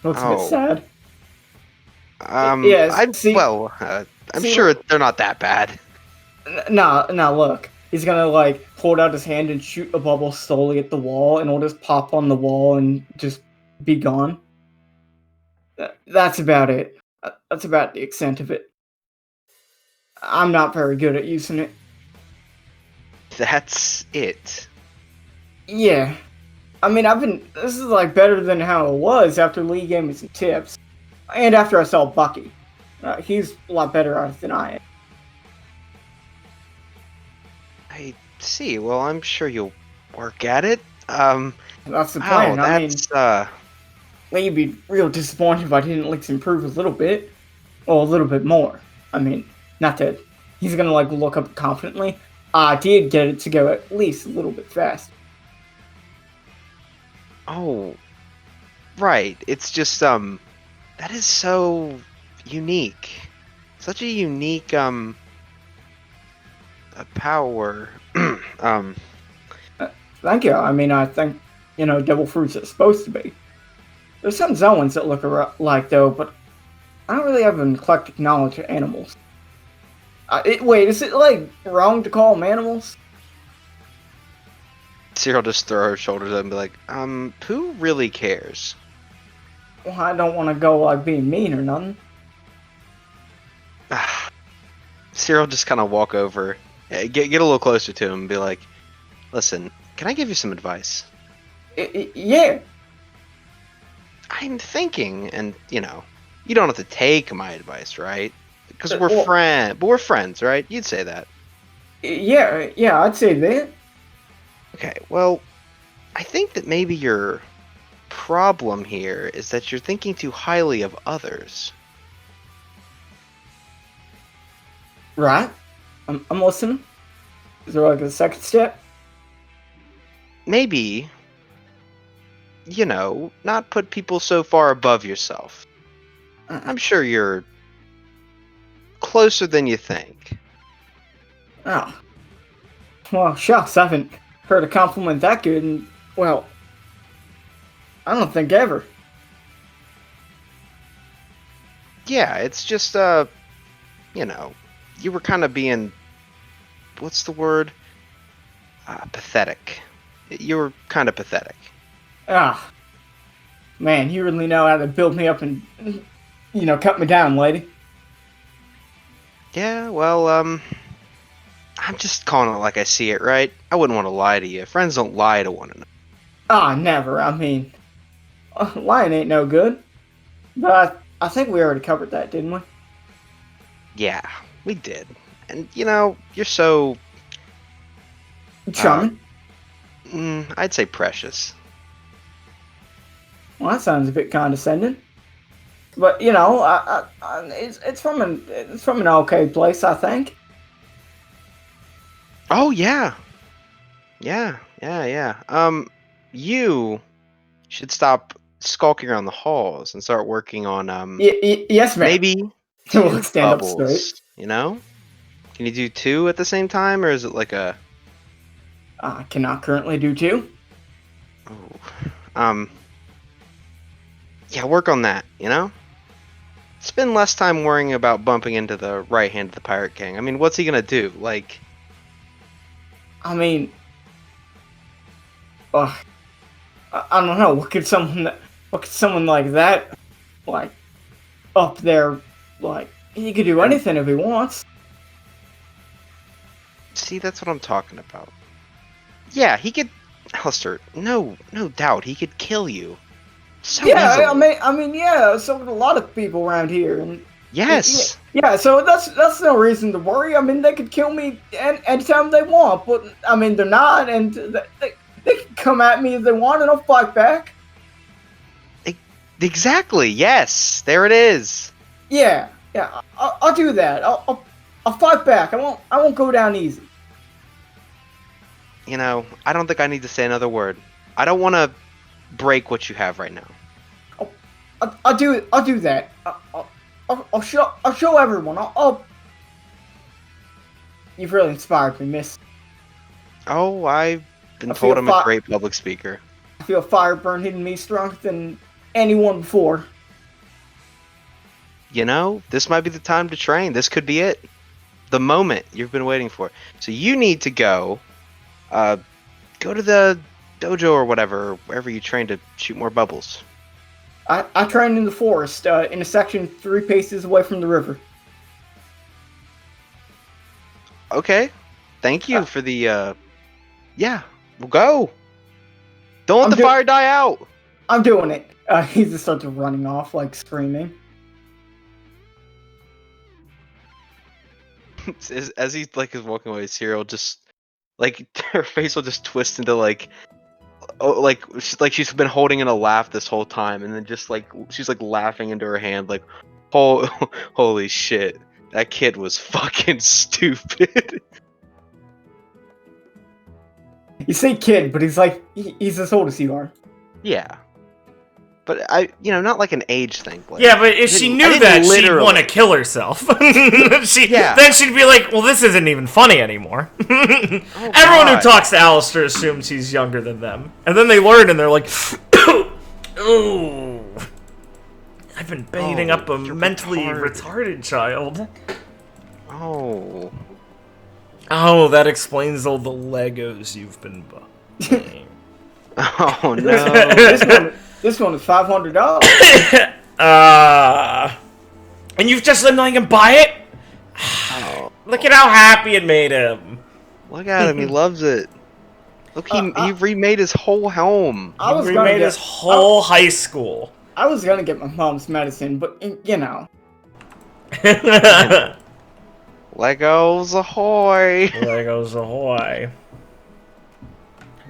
Looks a bit Oh. sad. I see, well, I'm see, sure they're not that bad. Nah, look. He's gonna like hold out his hand and shoot a bubble slowly at the wall, and it'll just pop on the wall and just be gone. That's about it. That's about the extent of it. I'm not very good at using it. That's it. Yeah. I mean, this is like better than how it was after Lee gave me some tips. And after I saw Bucky. He's a lot better at it than I am. I see. Well, I'm sure you'll work at it. That's the plan. Wow, I mean, that's Lee'd be real disappointed if I didn't at least improve a little bit. Or a little bit more. I mean, not that he's gonna like look up confidently. I did get it to go at least a little bit fast. oh, right. It's just that is so unique. Such a unique a power. Thank you. I mean, I think, devil fruits are supposed to be. There's some Zoans that look like, though, but I don't really have an eclectic knowledge of animals. Wait, is it, like, wrong to call them animals? Cyril just throw her shoulders up and be like, who really cares? Well, I don't want to go, like, being mean or nothing. Cyril just kind of walk over, get a little closer to him and be like, listen, can I give you some advice? Yeah. I'm thinking, and, you don't have to take my advice, right? Because we're well- we're friends, right? You'd say that. Yeah, I'd say that. Okay, well, I think that maybe your problem here is that you're thinking too highly of others. Right. I'm listening. Is there, like, a second step? Maybe, not put people so far above yourself. I'm sure you're closer than you think. Oh. Well, shucks, I haven't heard a compliment that good in, well, I don't think ever. Yeah, it's just, you were kind of being, what's the word? Pathetic. You were kind of pathetic. Ah. Man, you really know how to build me up and, cut me down, lady. Yeah, well, I'm just calling it like I see it, right? I wouldn't want to lie to you. Friends don't lie to one another. Ah, never. I mean, lying ain't no good. But I think we already covered that, didn't we? Yeah, we did. And, you're so... Charming. I'd say precious. Well, that sounds a bit condescending. But, it's from an okay place, I think. Oh, yeah. Yeah. You should stop skulking around the halls and start working on, Yes, ma'am. maybe We'll two stand up bubbles, straight. Can you do two at the same time, or is it like a... I cannot currently do two. Oh, yeah, work on that, Spend less time worrying about bumping into the right hand of the Pirate King. I mean, what's he gonna do? Like... I mean, I don't know. What could someone like that, like, up there, like, he could do anything if he wants. See, that's what I'm talking about. Yeah, he could... Alistair, no doubt, he could kill you. So Yeah, easily. I mean, yeah. So would a lot of people around here, and Yes. Yeah, so that's no reason to worry. I mean, they could kill me anytime they want, but I mean, they're not, and they can come at me if they want, and I'll fight back. Exactly. Yes. There it is. Yeah, I'll do that. I'll fight back. I won't go down easy. You know, I don't think I need to say another word. I don't want to break what you have right now. I'll do that. I'll show everyone. You've really inspired me, miss. Oh, I've been told I'm a great public speaker. I feel fire burning in me stronger than anyone before. You know, this might be the time to train. This could be it. The moment you've been waiting for. So you need to go to the dojo or whatever, wherever you train to shoot more bubbles. I train in the forest, in a section 3 paces away from the river. Okay. Thank you for the, yeah, we'll go. Don't let the fire die out. I'm doing it. He just starts running off, like, screaming. As he, like, is walking away, Cyril just, like, her face will just twist into, like, oh, like she's been holding in a laugh this whole time, and then just like she's like laughing into her hand, like, holy shit, that kid was fucking stupid. You say kid, but he's like he's as old as you are. Yeah, but not like an age thing. Blake. Yeah, but if she knew that, she'd want to kill herself. Then she'd be like, well, this isn't even funny anymore. Everyone who talks to Alistair assumes he's younger than them. And then they learn and they're like, ooh, I've been baiting up a mentally retarded child. Oh, that explains all the Legos you've been buying. Oh, no. This one is $500. And you've just let him buy it? Oh. Look at how happy it made him. Look at him, he loves it. Look, he remade his whole home. He remade his whole high school. I was gonna get my mom's medicine, but you know. Legos ahoy! Legos ahoy.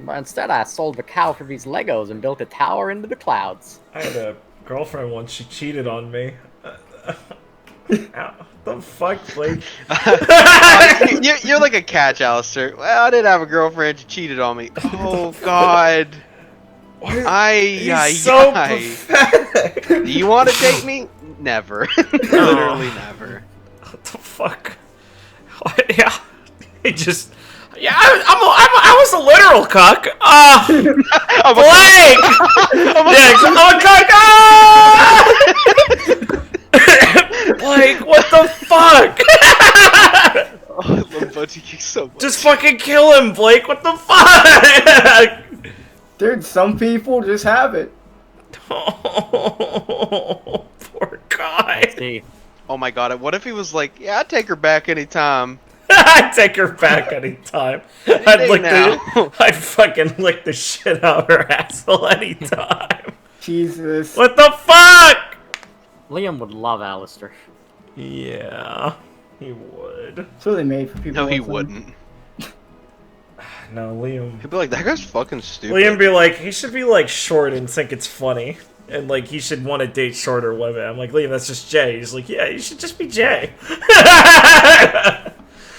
But instead, I sold the cow for these Legos and built a tower into the clouds. I had a girlfriend once, she cheated on me. The fuck, Blake? You're like a catch, Alistair. Well, I did have a girlfriend, she cheated on me. Oh, God. He's so pathetic. Do you want to date me? Never. Literally never. What the fuck? Yeah, he just... Yeah, I was a literal cuck. Blake! I'm a cuck. Blake, what the fuck? Oh, I love Budgie Geek so much. Just fucking kill him, Blake. What the fuck? Dude, some people just have it. Oh, poor guy. Oh my God, what if he was like, yeah, I'd take her back anytime. I'd take her back anytime. I'd fucking lick the shit out of her asshole anytime. Jesus. What the fuck? Liam would love Alistair. Yeah, he would. That's what they made for people. No, he wouldn't. No, Liam. He'd be like, that guy's fucking stupid. Liam be like, he should be like short and think it's funny. And like, he should want to date shorter women. I'm like, Liam, that's just Jay. He's like, yeah, you should just be Jay.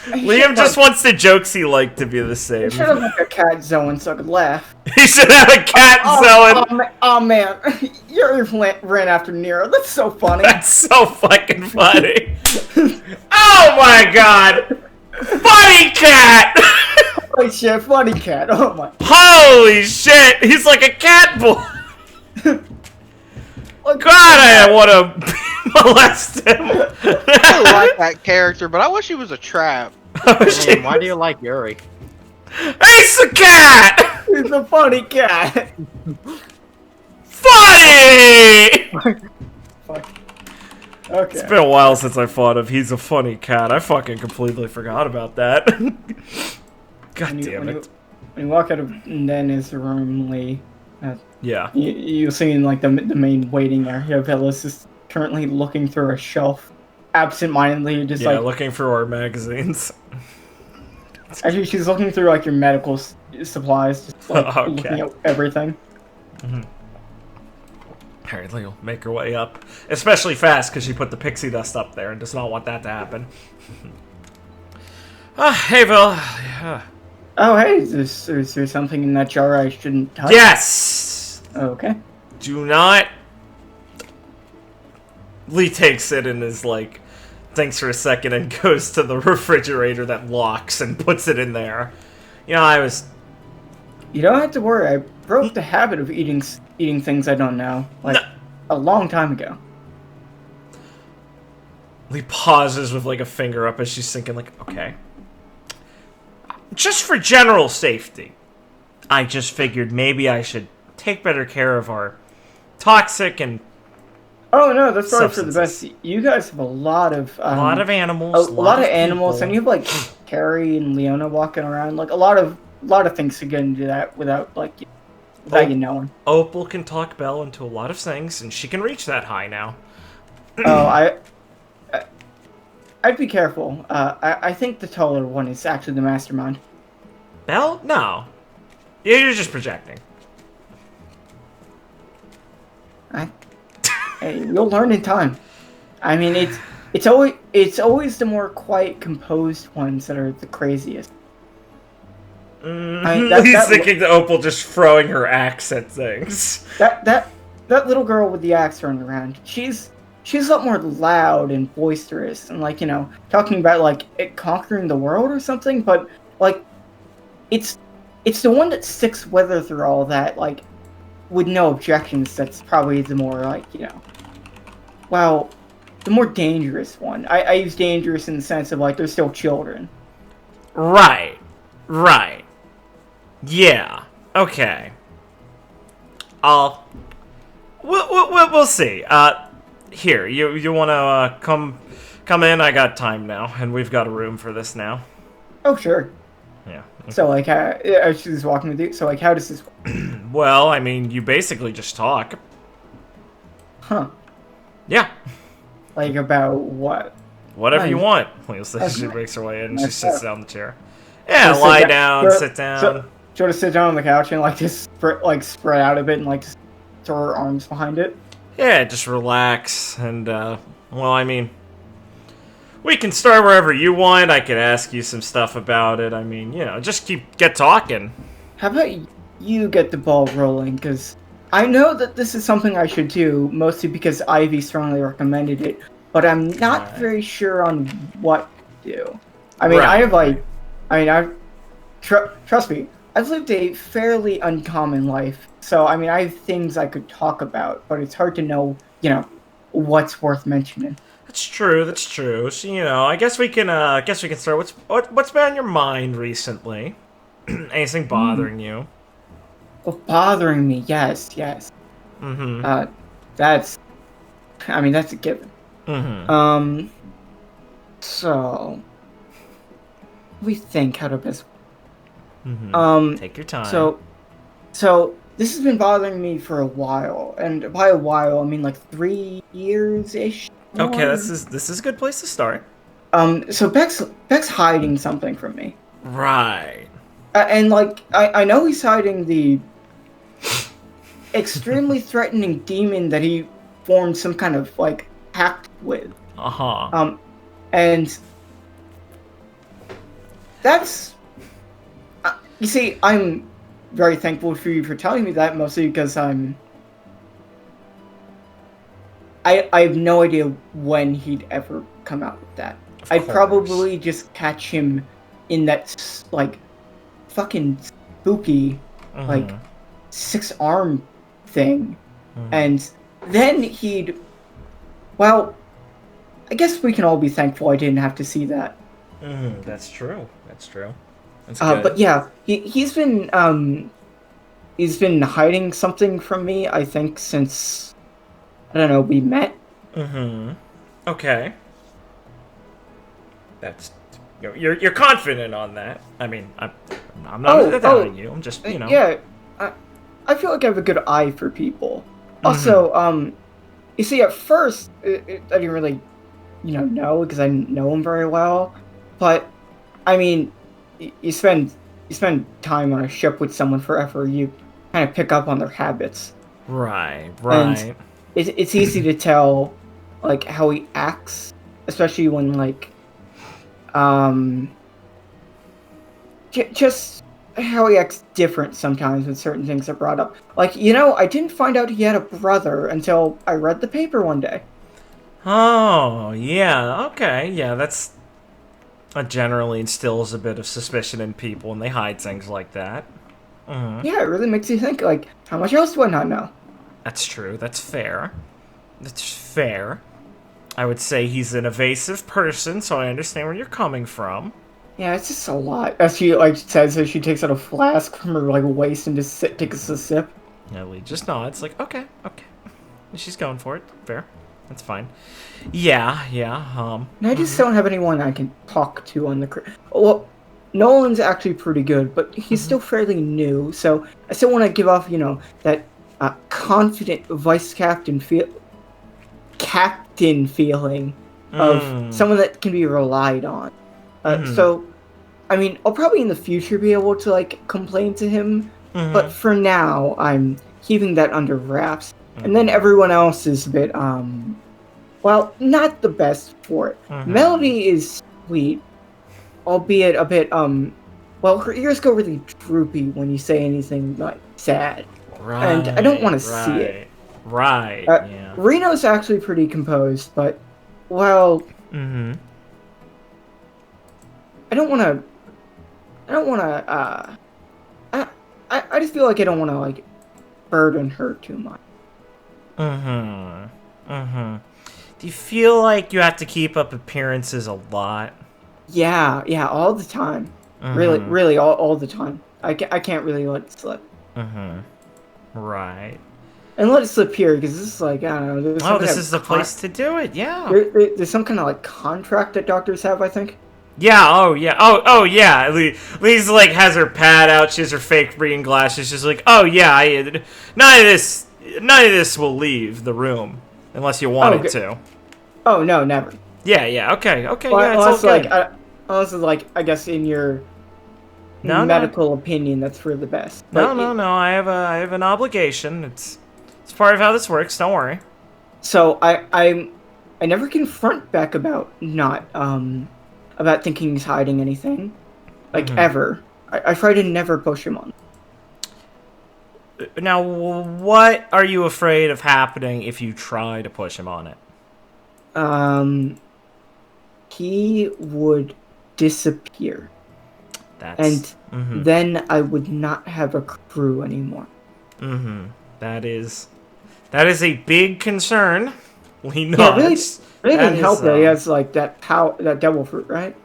Liam just wants the jokes he liked to be the same. He should have like a cat zone so I could laugh. He should have a cat zone. Oh man, you ran after Nero. That's so funny. That's so fucking funny. Oh my God. Funny cat. Holy shit, funny cat. Oh my. Holy shit. He's like a cat boy. God, I want to molest him. I like that character, but I wish he was a trap. Why do you like Yuri? He's a cat! He's a funny cat. Funny! Fuck. Okay. It's been a while since I thought of he's a funny cat. I fucking completely forgot about that. God damn it. When you walk out of Dennis' room, Lee, yeah. You'll see in like the main waiting area, Velas is currently looking through a shelf absentmindedly just Yeah, like looking for our magazines. actually she's looking through like your medical supplies, just like Okay. looking at everything. Alright, we'll make her way up. Especially fast, because she put the pixie dust up there and does not want that to happen. Hey, Bill. Yeah. Oh, hey, is there something in that jar I shouldn't touch? Yes! Okay. Do not... Lee takes it and is like, thinks for a second and goes to the refrigerator that locks and puts it in there. You know, You don't have to worry. I broke the habit of eating things I don't know, like a long time ago. Lee pauses with like a finger up as she's thinking like, okay. Just for general safety, I just figured maybe I should take better care of our toxic and Oh no, that's probably for the substances. best. You guys have a lot of animals, a lot of animals, people. and you have like Carrie and Leona walking around, like a lot of things to get into that without you knowing. Opal can talk Belle into a lot of things, and she can reach that high now. Oh, I'd be careful. I think the taller one is actually the mastermind. Belle? No. You're just projecting. Hey, you'll learn in time. I mean, it's always the more quiet, composed ones that are the craziest. He's thinking to Opal just throwing her axe at things. That little girl with the axe running around, she's a lot more loud and boisterous and talking about it conquering the world or something, but it's the one that sticks with her through all that, with no objections. That's probably the more the more dangerous one. I use dangerous in the sense of they're still children. Right. Yeah. Okay. We'll see. Here, you want to come in? I got time now, and we've got a room for this now. Oh, sure. Yeah. Okay. So she's walking with you. So how does this work? Well, I mean, you basically just talk. Huh? Yeah. About what? Whatever you Nice. want. She That's makes her way in. nice. She sits down in the chair. Yeah, So lie sit down, so- sit down. So, she want to sit down on the couch and just spread out a bit and just throw her arms behind it. Yeah, just relax. And, well, I mean, we can start wherever you want. I could ask you some stuff about it. I mean, just get talking. How about you get the ball rolling? Because I know that this is something I should do, mostly because Ivy strongly recommended it, but I'm not Right. very sure on what to do. I mean, Right. trust me, I've lived a fairly uncommon life, so I mean, I have things I could talk about, but it's hard to know, what's worth mentioning. That's true. So, I guess we can start. What's been on your mind recently? Anything bothering you? Well, bothering me, yes. Mm-hmm. That's a given. Mm-hmm. So we think how to best. Mm-hmm. Take your time. So this has been bothering me for a while, and by a while I mean 3 years ish. Okay, this is a good place to start. So Beck's hiding something from me. Right. And I know he's hiding the extremely threatening demon that he formed some kind of pact with. Uh-huh. And that's you see, I'm very thankful for you for telling me that, mostly because I have no idea when he'd ever come out with that. I'd course. probably just catch him in that fucking spooky Mhm. 6-arm thing, Mhm. and then he'd. Well, I guess we can all be thankful I didn't have to see that. That's true. That's good. But yeah, he's been hiding something from me, I think, since I don't know, we met. Mm-hmm. Okay. That's you're confident on that. I mean, I'm not doubting you. I'm just Yeah, I feel like I have a good eye for people. Also, you see, at first, I didn't really know because I didn't know him very well. But I mean, you spend time on a ship with someone forever, you kind of pick up on their habits. Right. And it's easy to tell, like, how he acts, especially when, like, just how he acts different sometimes when certain things are brought up. Like, I didn't find out he had a brother until I read the paper one day. Oh, yeah, okay, yeah, that generally instills a bit of suspicion in people when they hide things like that. Mm-hmm. Yeah, it really makes you think, like, how much else do I not know? That's true, that's fair. That's fair. I would say he's an evasive person, so I understand where you're coming from. Yeah, it's just a lot. As she, like, says as she takes out a flask from her, like, waist and just takes a sip. Yeah, Lee just nods, like, okay. She's going for it. Fair. That's fine. Yeah. And I just don't have anyone I can talk to on the crew. Well, Nolan's actually pretty good, but he's still fairly new, so I still want to give off, that confident vice captain feeling of someone that can be relied on. So, I mean, I'll probably in the future be able to, like, complain to him, but for now, I'm keeping that under wraps. And then everyone else is a bit, well, not the best for it. Melody is sweet, albeit a bit, well, her ears go really droopy when you say anything, like, sad. Right. And I don't want to see it. Right, yeah. Reno's actually pretty composed, but, well... I just feel like I don't want to, like, burden her too much. Do you feel like you have to keep up appearances a lot? Yeah, all the time. Really, all the time. I can't really let it slip. Right. And let it slip here, because this is like, I don't know. This is the place to do it, yeah. There's some kind of, like, contract that doctors have, I think. Yeah, oh yeah. Lee's like has her pad out, she has her fake reading glasses, she's like, oh yeah, none of this will leave the room unless you want it to. Oh no, never. Yeah, okay, well, yeah, unless, it's all good. Unless it's like, I guess in your medical opinion, that's for the best. No, I have an obligation. It's part of how this works, don't worry. So I never confront Beck about not about thinking he's hiding anything, like, ever. I try to never push him on. Now, what are you afraid of happening if you try to push him on it? He would disappear. And then I would not have a crew anymore. That is a big concern. We know. Yeah, really didn't help that he has, like, that devil fruit, right?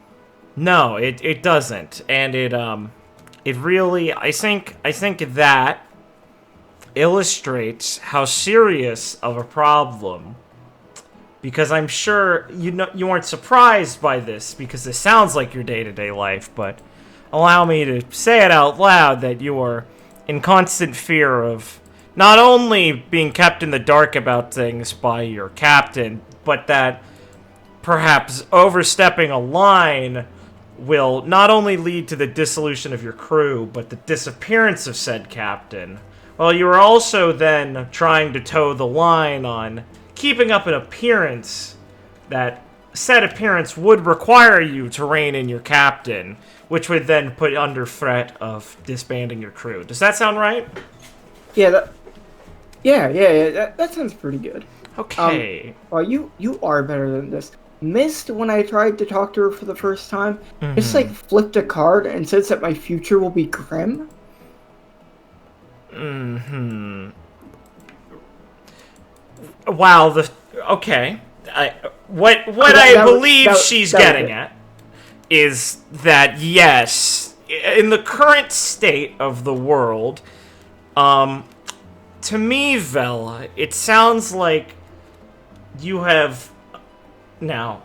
No, it doesn't, and it really, I think that illustrates how serious of a problem. Because I'm sure you weren't surprised by this, because this sounds like your day-to-day life, but allow me to say it out loud that you are in constant fear of not only being kept in the dark about things by your captain, but that perhaps overstepping a line will not only lead to the dissolution of your crew, but the disappearance of said captain. Well, you are also then trying to toe the line on keeping up an appearance that said appearance would require you to rein in your captain, which would then put under threat of disbanding your crew. Does that sound right? Yeah, that sounds pretty good. Okay. Well, you are better than this. Mist, when I tried to talk to her for the first time, just, like, flipped a card and says that my future will be grim. Wow, okay. What I believe she's getting at is that, yes, in the current state of the world, to me, Vela, it sounds like you have now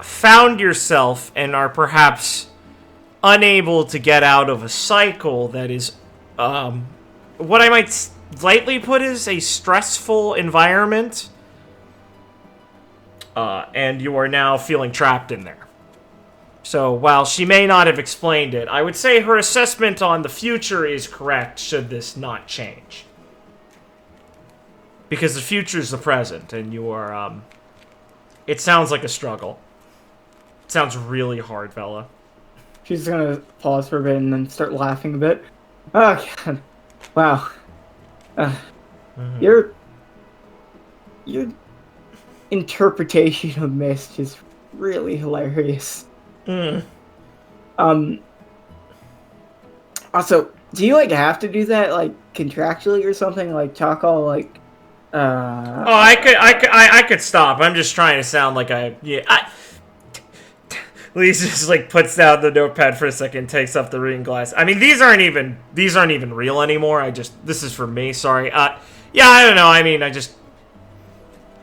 found yourself and are perhaps unable to get out of a cycle that is what I might lightly put as a stressful environment. and you are now feeling trapped in there. So, while she may not have explained it, I would say her assessment on the future is correct should this not change. Because the future is the present, and you are, it sounds like a struggle. It sounds really hard, Bella. She's gonna pause for a bit and then start laughing a bit. Oh, God. Wow. Your interpretation of Mist is really hilarious. Also, do you, like, have to do that, like, contractually or something? Like, talk all, like, Oh, I could stop. I'm just trying to sound like Lisa just like puts down the notepad for a second, takes off the reading glass. I mean, these aren't even real anymore. This is for me. Sorry. Yeah, I don't know. I mean, I don't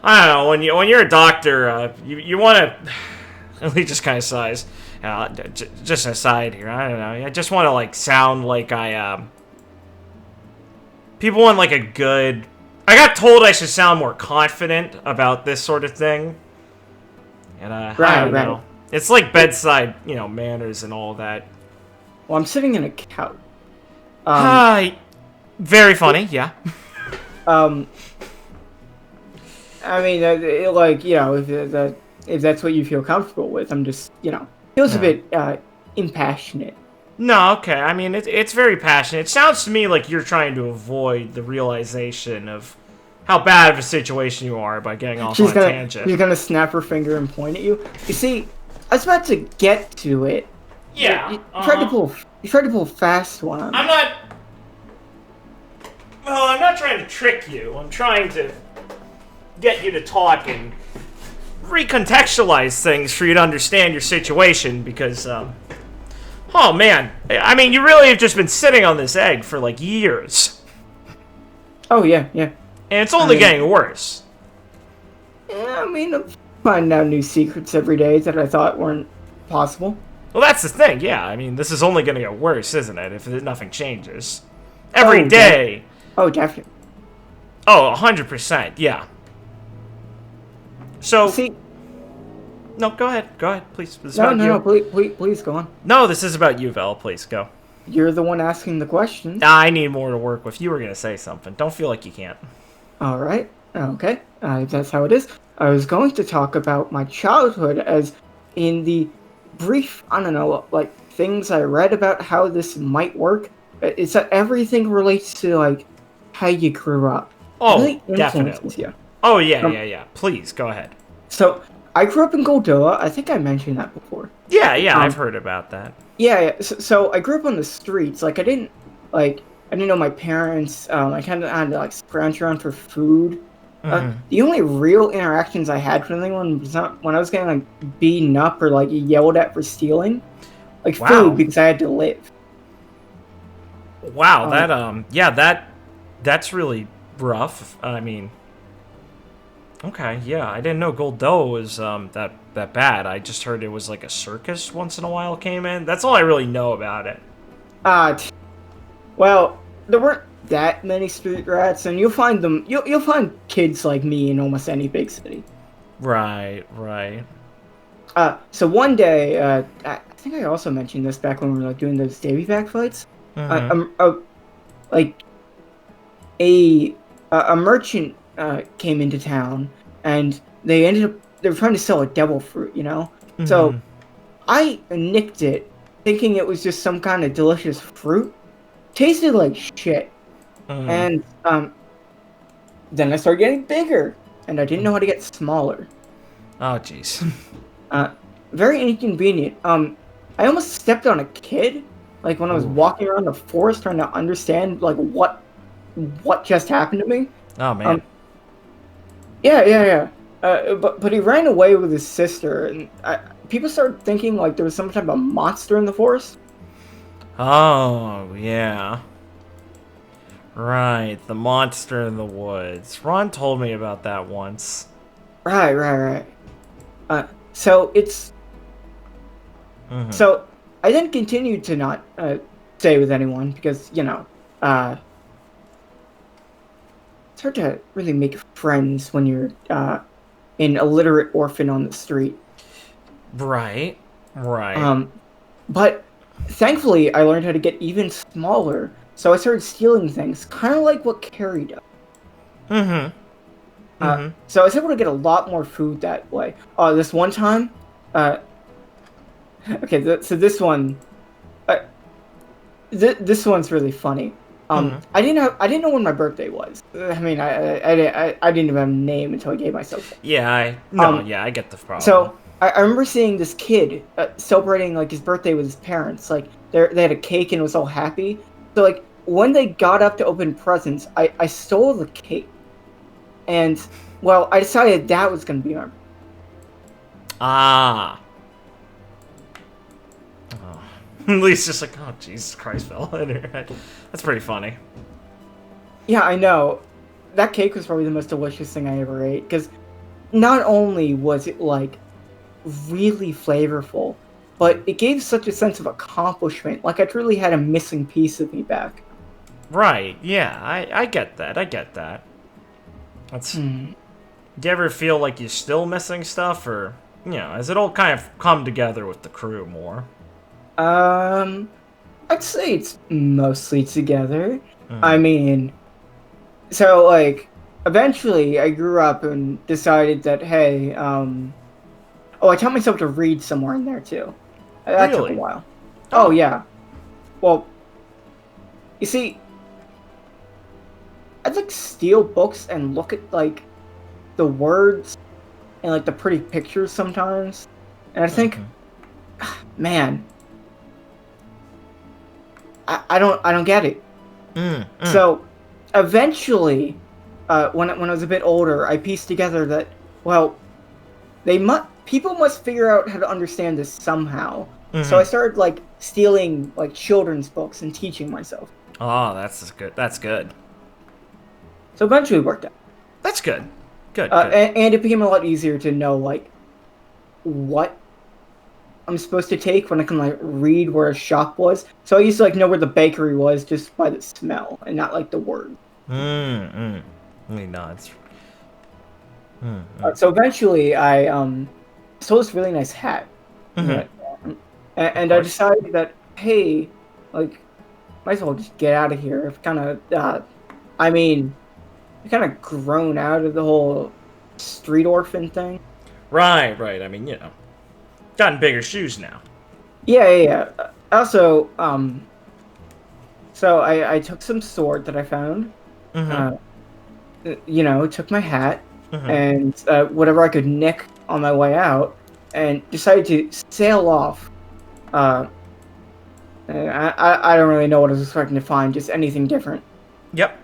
know. When you're a doctor, you want to. He just kind of sighs. Just an aside here. I don't know. I just want to like sound like people want like a good. I got told I should sound more confident about this sort of thing. And I don't know. It's like bedside, manners and all that. Well, I'm sitting in a couch. Very funny, yeah. I mean, if that's what you feel comfortable with, I'm just, feels a bit impassionate. No, okay. I mean, it's very passionate. It sounds to me like you're trying to avoid the realization of how bad of a situation you are by getting off on a tangent. She's gonna snap her finger and point at you. You see, I was about to get to it. Yeah. You tried to pull a fast one. I'm not trying to trick you. I'm trying to get you to talk and recontextualize things for you to understand your situation because, oh man. I mean, you really have just been sitting on this egg for like years. Oh, yeah. And it's only getting worse. Yeah, I mean, I'm finding out new secrets every day that I thought weren't possible. Well, that's the thing, yeah. I mean, this is only going to get worse, isn't it, if nothing changes? Every day. Definitely. Oh, 100%, yeah. So... See... No, go ahead, please. No, please, go on. No, this is about you, Vel, please, go. You're the one asking the questions. I need more to work with. You were going to say something. Don't feel like you can't. Alright, okay. That's how it is. I was going to talk about my childhood as in the brief, I don't know, like, things I read about how this might work. It's that everything relates to, like, how you grew up. Oh, really definitely. You. Oh, yeah. Please, go ahead. So, I grew up in Goldoa. I think I mentioned that before. Yeah, I've heard about that. Yeah. So I grew up on the streets. Like, I didn't know my parents. I kind of had to, like, scrounge around for food. The only real interactions I had with anyone was not when I was getting, like, beaten up or, like, yelled at for stealing. Like, food, because I had to live. Wow, that's really rough. I mean, okay, yeah, I didn't know Goldoa was that bad. I just heard it was like a circus once in a while came in. That's all I really know about it. Well, there weren't that many street rats, and you'll find them. You'll find kids like me in almost any big city. Right. So one day, I think I also mentioned this back when we were like doing those Davy Back fights. Like a merchant came into town, and they were trying to sell a devil fruit, So I nicked it, thinking it was just some kind of delicious fruit. Tasted like shit. And then I started getting bigger, and I didn't know how to get smaller. Oh, jeez. Very inconvenient. I almost stepped on a kid, like when I was walking around the forest trying to understand like what just happened to me. Oh man. Yeah. But he ran away with his sister, and people started thinking like there was some type of monster in the forest. Oh yeah. Right, the monster in the woods. Ron told me about that once. Right. So it's. So I then continued to not stay with anyone because it's hard to really make friends when you're an illiterate orphan on the street. Right. Right. But thankfully, I learned how to get even smaller, so I started stealing things, kind of like what Carrie does. So I was able to get a lot more food that way. This one time, okay, so this one, this one's really funny. I didn't know when my birthday was. I mean, I didn't even have a name until I gave myself. Yeah, I get the problem. So I remember seeing this kid celebrating like his birthday with his parents. Like they had a cake and was all happy. So like when they got up to open presents, I stole the cake, and well, I decided that was gonna be my. Ah. Oh. Lee's just like, oh Jesus Christ, fell in her head. That's pretty funny. Yeah, I know. That cake was probably the most delicious thing I ever ate, because not only was it like really flavorful, but it gave such a sense of accomplishment. Like I truly had a missing piece of me back. Right, yeah, I get that. That's... Do you ever feel like you're still missing stuff, or, you know, has it all kind of come together with the crew more? I'd say it's mostly together. I mean, so, like, eventually I grew up and decided that, hey, I taught myself to read somewhere in there, too. That took a while. Oh, yeah. Well, you see, I'd, like, steal books and look at, like, the words and, like, the pretty pictures sometimes. And I think, man, I don't get it. So, eventually, when I was a bit older, I pieced together that, well, people must figure out how to understand this somehow. So I started like stealing like children's books and teaching myself. Oh, that's good. That's good. So eventually it worked out. That's good. Good. And it became a lot easier to know like what I'm supposed to take when I can like read where a shop was. So I used to like know where the bakery was just by the smell and not like the word. He nods. So eventually I stole this really nice hat. And I decided that, hey, like, might as well just get out of here. I've kind of, I've kind of grown out of the whole street orphan thing. Right. I mean, you know, gotten bigger shoes now. Yeah. Also, so I took some sword that I found. Took my hat and whatever I could nick on my way out, and decided to sail off. I don't really know what I was expecting to find, just anything different. Yep.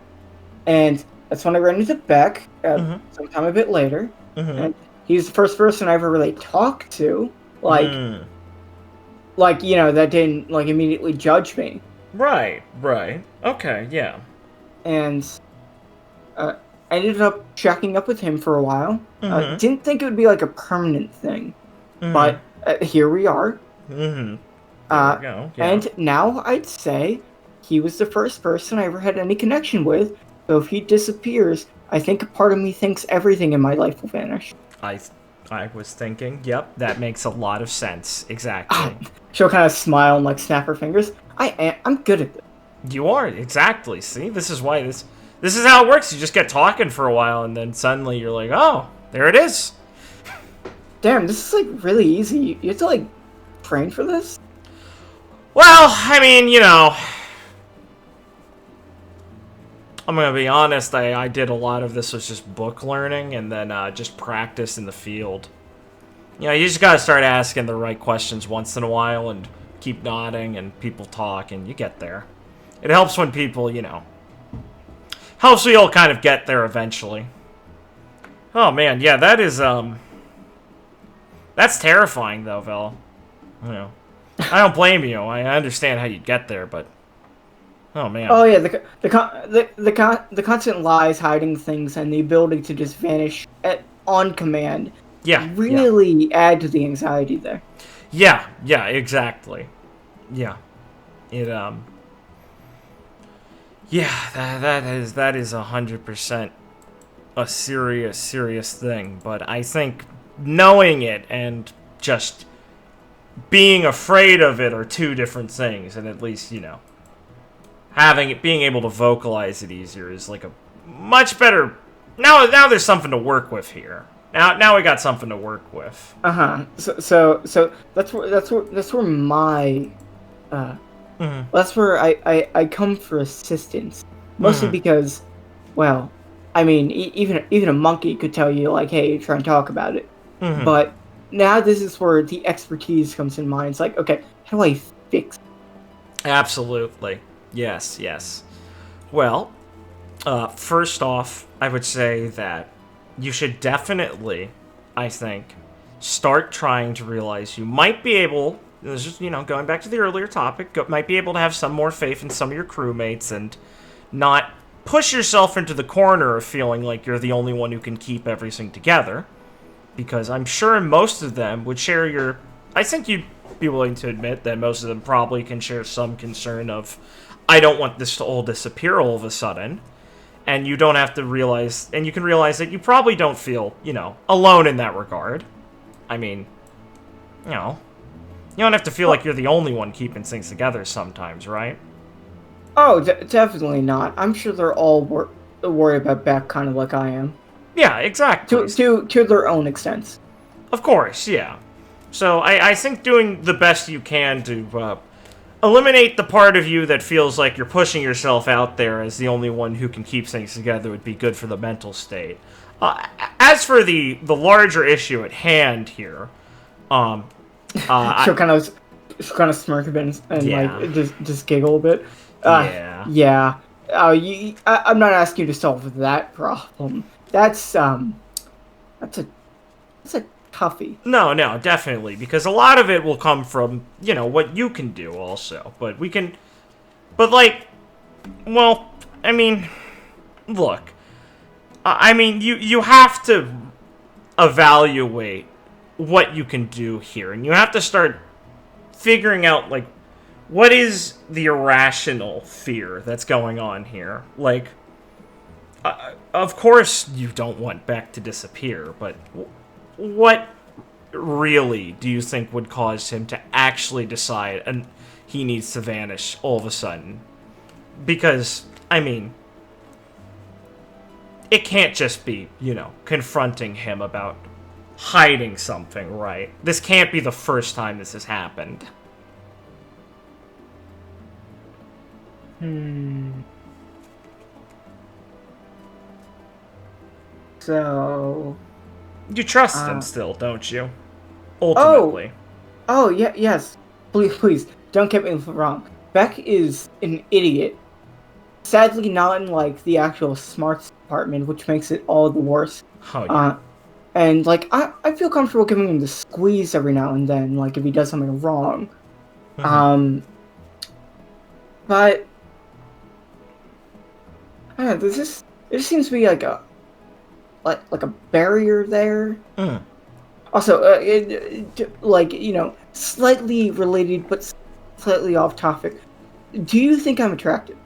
And that's when I ran into Beck, sometime a bit later. And he's the first person I ever really talked to, that didn't, like, immediately judge me. Right. Okay, yeah. And I ended up checking up with him for a while. Didn't think it would be, like, a permanent thing. But here we are. There we go. Yeah. And now I'd say he was the first person I ever had any connection with. So if he disappears, I think a part of me thinks everything in my life will vanish. I was thinking, yep, that makes a lot of sense. Exactly. She'll kind of smile and like snap her fingers. I'm good at this. You are, exactly. See, this is why this is how it works. You just get talking for a while, and then suddenly you're like, oh, there it is. Damn, this is like really easy. You have to like train for this? Well, I mean, you know, I'm gonna be honest, I did a lot of this was just book learning and then just practice in the field. You know, you just gotta start asking the right questions once in a while and keep nodding and people talk and you get there. It helps when people, you know, helps we all kind of get there eventually. Oh man, yeah, that is, that's terrifying though, Vel. You know, I don't blame you. I understand how you'd get there, but oh man. Oh yeah, the constant lies, hiding things, and the ability to just vanish on command. Yeah. Really add to the anxiety there. Yeah, exactly. Yeah. It yeah, that is 100%. a serious, serious thing, but I think knowing it and just being afraid of it are two different things, and at least, being able to vocalize it easier is like a much better. Now there's something to work with here. Now we got something to work with. So that's where my that's where I come for assistance, mostly because, well, I mean, even a monkey could tell you, like, hey, try and talk about it. But now this is where the expertise comes in mind. It's like, okay, how do I fix it? Absolutely. Yes. Well, first off, I would say that you should definitely, I think, start trying to realize you might be able, this is, going back to the earlier topic, might be able to have some more faith in some of your crewmates and not push yourself into the corner of feeling like you're the only one who can keep everything together. Because I'm sure most of them would share your... I think you'd be willing to admit that most of them probably can share some concern of, I don't want this to all disappear all of a sudden. And you don't have to realize... And you can realize that you probably don't feel, alone in that regard. I mean, you don't have to feel like you're the only one keeping things together sometimes, right? Oh, definitely not. I'm sure they're all worried about Beck kind of like I am. Yeah, exactly. To their own extent. Of course, yeah. So I think doing the best you can to eliminate the part of you that feels like you're pushing yourself out there as the only one who can keep things together would be good for the mental state. As for the larger issue at hand here, she'll kind of smirk a bit and like just giggle a bit. Yeah. I'm not asking you to solve that problem. That's a toughie. No, definitely, because a lot of it will come from, what you can do also. But I mean, look. I mean, you have to evaluate what you can do here, and you have to start figuring out, like, what is the irrational fear that's going on here? Like, of course you don't want Beck to disappear, but what really do you think would cause him to actually decide and he needs to vanish all of a sudden? Because, I mean, it can't just be, confronting him about hiding something, right? This can't be the first time this has happened. So... You trust him still, don't you? Ultimately. Oh, yeah, yes. Please, don't get me wrong. Beck is an idiot. Sadly, not in, like, the actual smarts department, which makes it all the worse. Oh, yeah. And, like, I feel comfortable giving him the squeeze every now and then, like, if he does something wrong. But... I don't know, there seems to be, like a barrier there. Also, slightly related but slightly off topic. Do you think I'm attractive?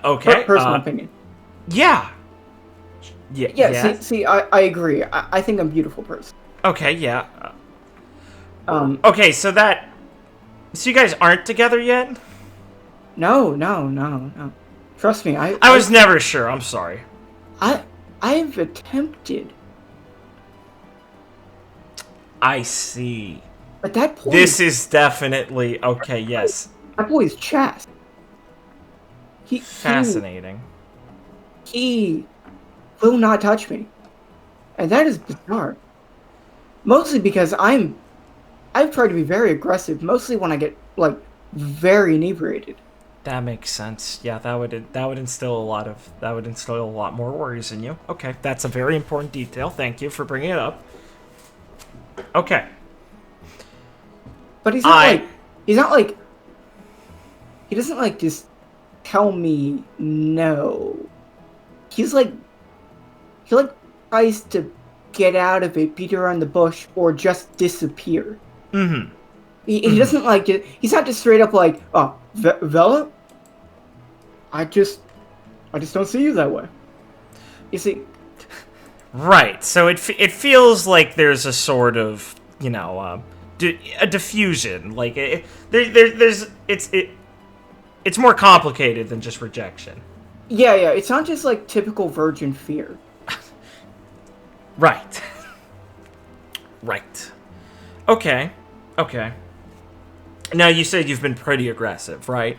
Okay. Personal opinion. Yeah. Yeah. See, I agree. I think I'm a beautiful person. Okay. Yeah. Okay. So you guys aren't together yet? No. Trust me, I was never sure. I'm sorry. I've attempted. I see. But that point... This is definitely... Okay, yes. That boy's chest. Fascinating. He will not touch me. And that is bizarre. Mostly because I've tried to be very aggressive, mostly when I get, like, very inebriated. That makes sense. Yeah, that would instill a lot more worries in you. Okay, that's a very important detail. Thank you for bringing it up. Okay. But he doesn't like just tell me no. He tries to get out of it, beat around the bush, or just disappear. He doesn't he's not just straight up like, oh, Vela? I just I just don't see you that way. You see, Right. So it feels like there's a sort of, a diffusion. Like it's more complicated than just rejection. yeah, it's not just like typical virgin fear. Right. Right. Okay. Now you said you've been pretty aggressive, right?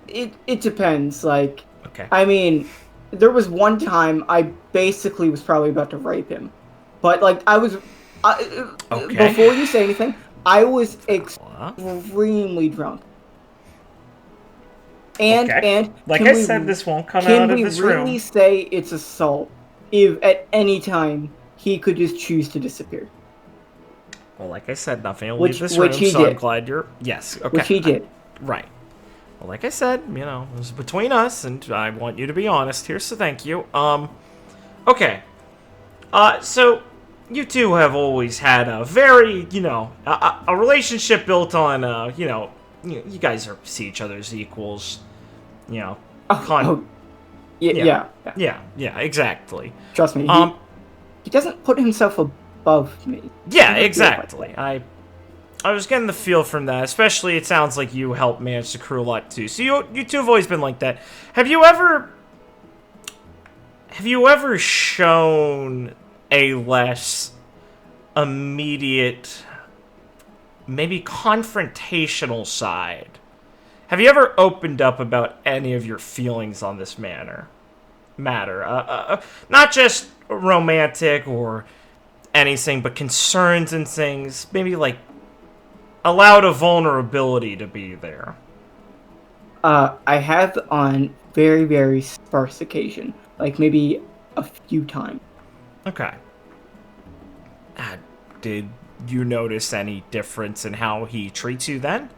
It depends. Like, Okay. I mean, there was one time I basically was probably about to rape him, but like Okay. before you say anything, I was extremely drunk. And Okay. and Like can I we- said, this won't come can out of we this really room. say it's assault if at any time he could just choose to disappear? Well, like I said, nothing will Which- leave this which room, he so I'm did. glad you're... Yes, okay. Which he did. Right. Well, like I said, it was between us, and I want you to be honest here, so thank you. Okay. So, you two have always had a very, a relationship built on, you guys see each other as equals, Yeah, Yeah. yeah. Yeah, exactly. Trust me. He doesn't put himself above me. Yeah, He doesn't feel exactly. like I was getting the feel from that, especially it sounds like you helped manage the crew a lot too. So you two have always been like that. Have you ever shown a less immediate, maybe confrontational side? Have you ever opened up about any of your feelings on this matter? Not just romantic or anything, but concerns and things. Maybe like allowed a vulnerability to be there. I have on very, very sparse occasion. Like maybe a few times. Okay. Did you notice any difference in how he treats you then?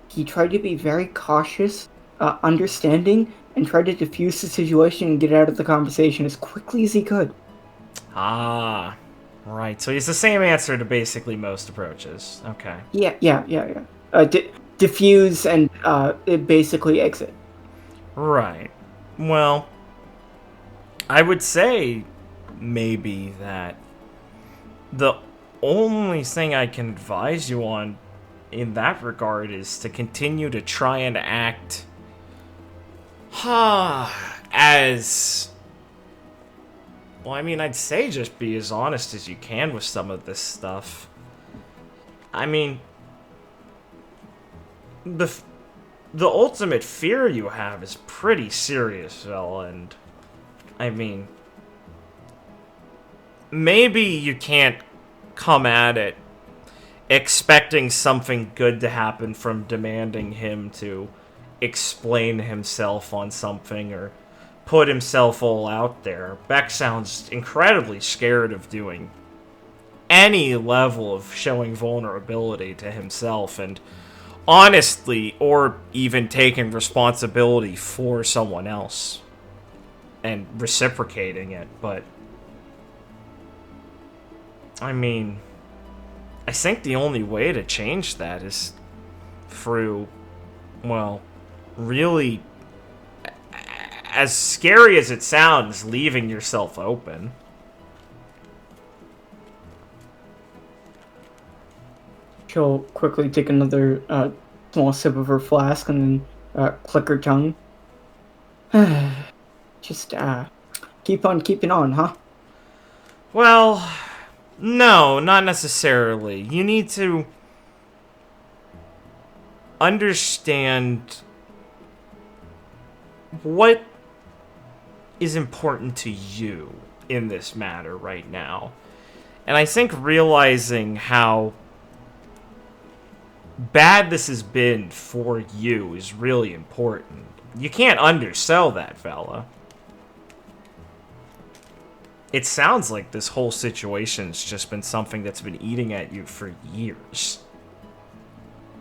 He tried to be very cautious, understanding, and tried to diffuse the situation and get out of the conversation as quickly as he could. Ah, right. So he's the same answer to basically most approaches. Okay. Yeah. Diffuse and basically exit. Right. Well, I would say maybe that the only thing I can advise you on in that regard is to continue to try and act as... Well, I mean, I'd say just be as honest as you can with some of this stuff. I mean, the ultimate fear you have is pretty serious, Phil, and I mean, maybe you can't come at it expecting something good to happen from demanding him to explain himself on something or put himself all out there. Beck sounds incredibly scared of doing any level of showing vulnerability to himself and honestly, or even taking responsibility for someone else and reciprocating it, but I mean, I think the only way to change that is through, well, really, as scary as it sounds, leaving yourself open. She'll quickly take another small sip of her flask and then click her tongue. Just keep on keeping on, huh? Well, no, not necessarily. You need to understand what is important to you in this matter right now. And I think realizing how bad this has been for you is really important. You can't undersell that, fella. It sounds like this whole situation's just been something that's been eating at you for years.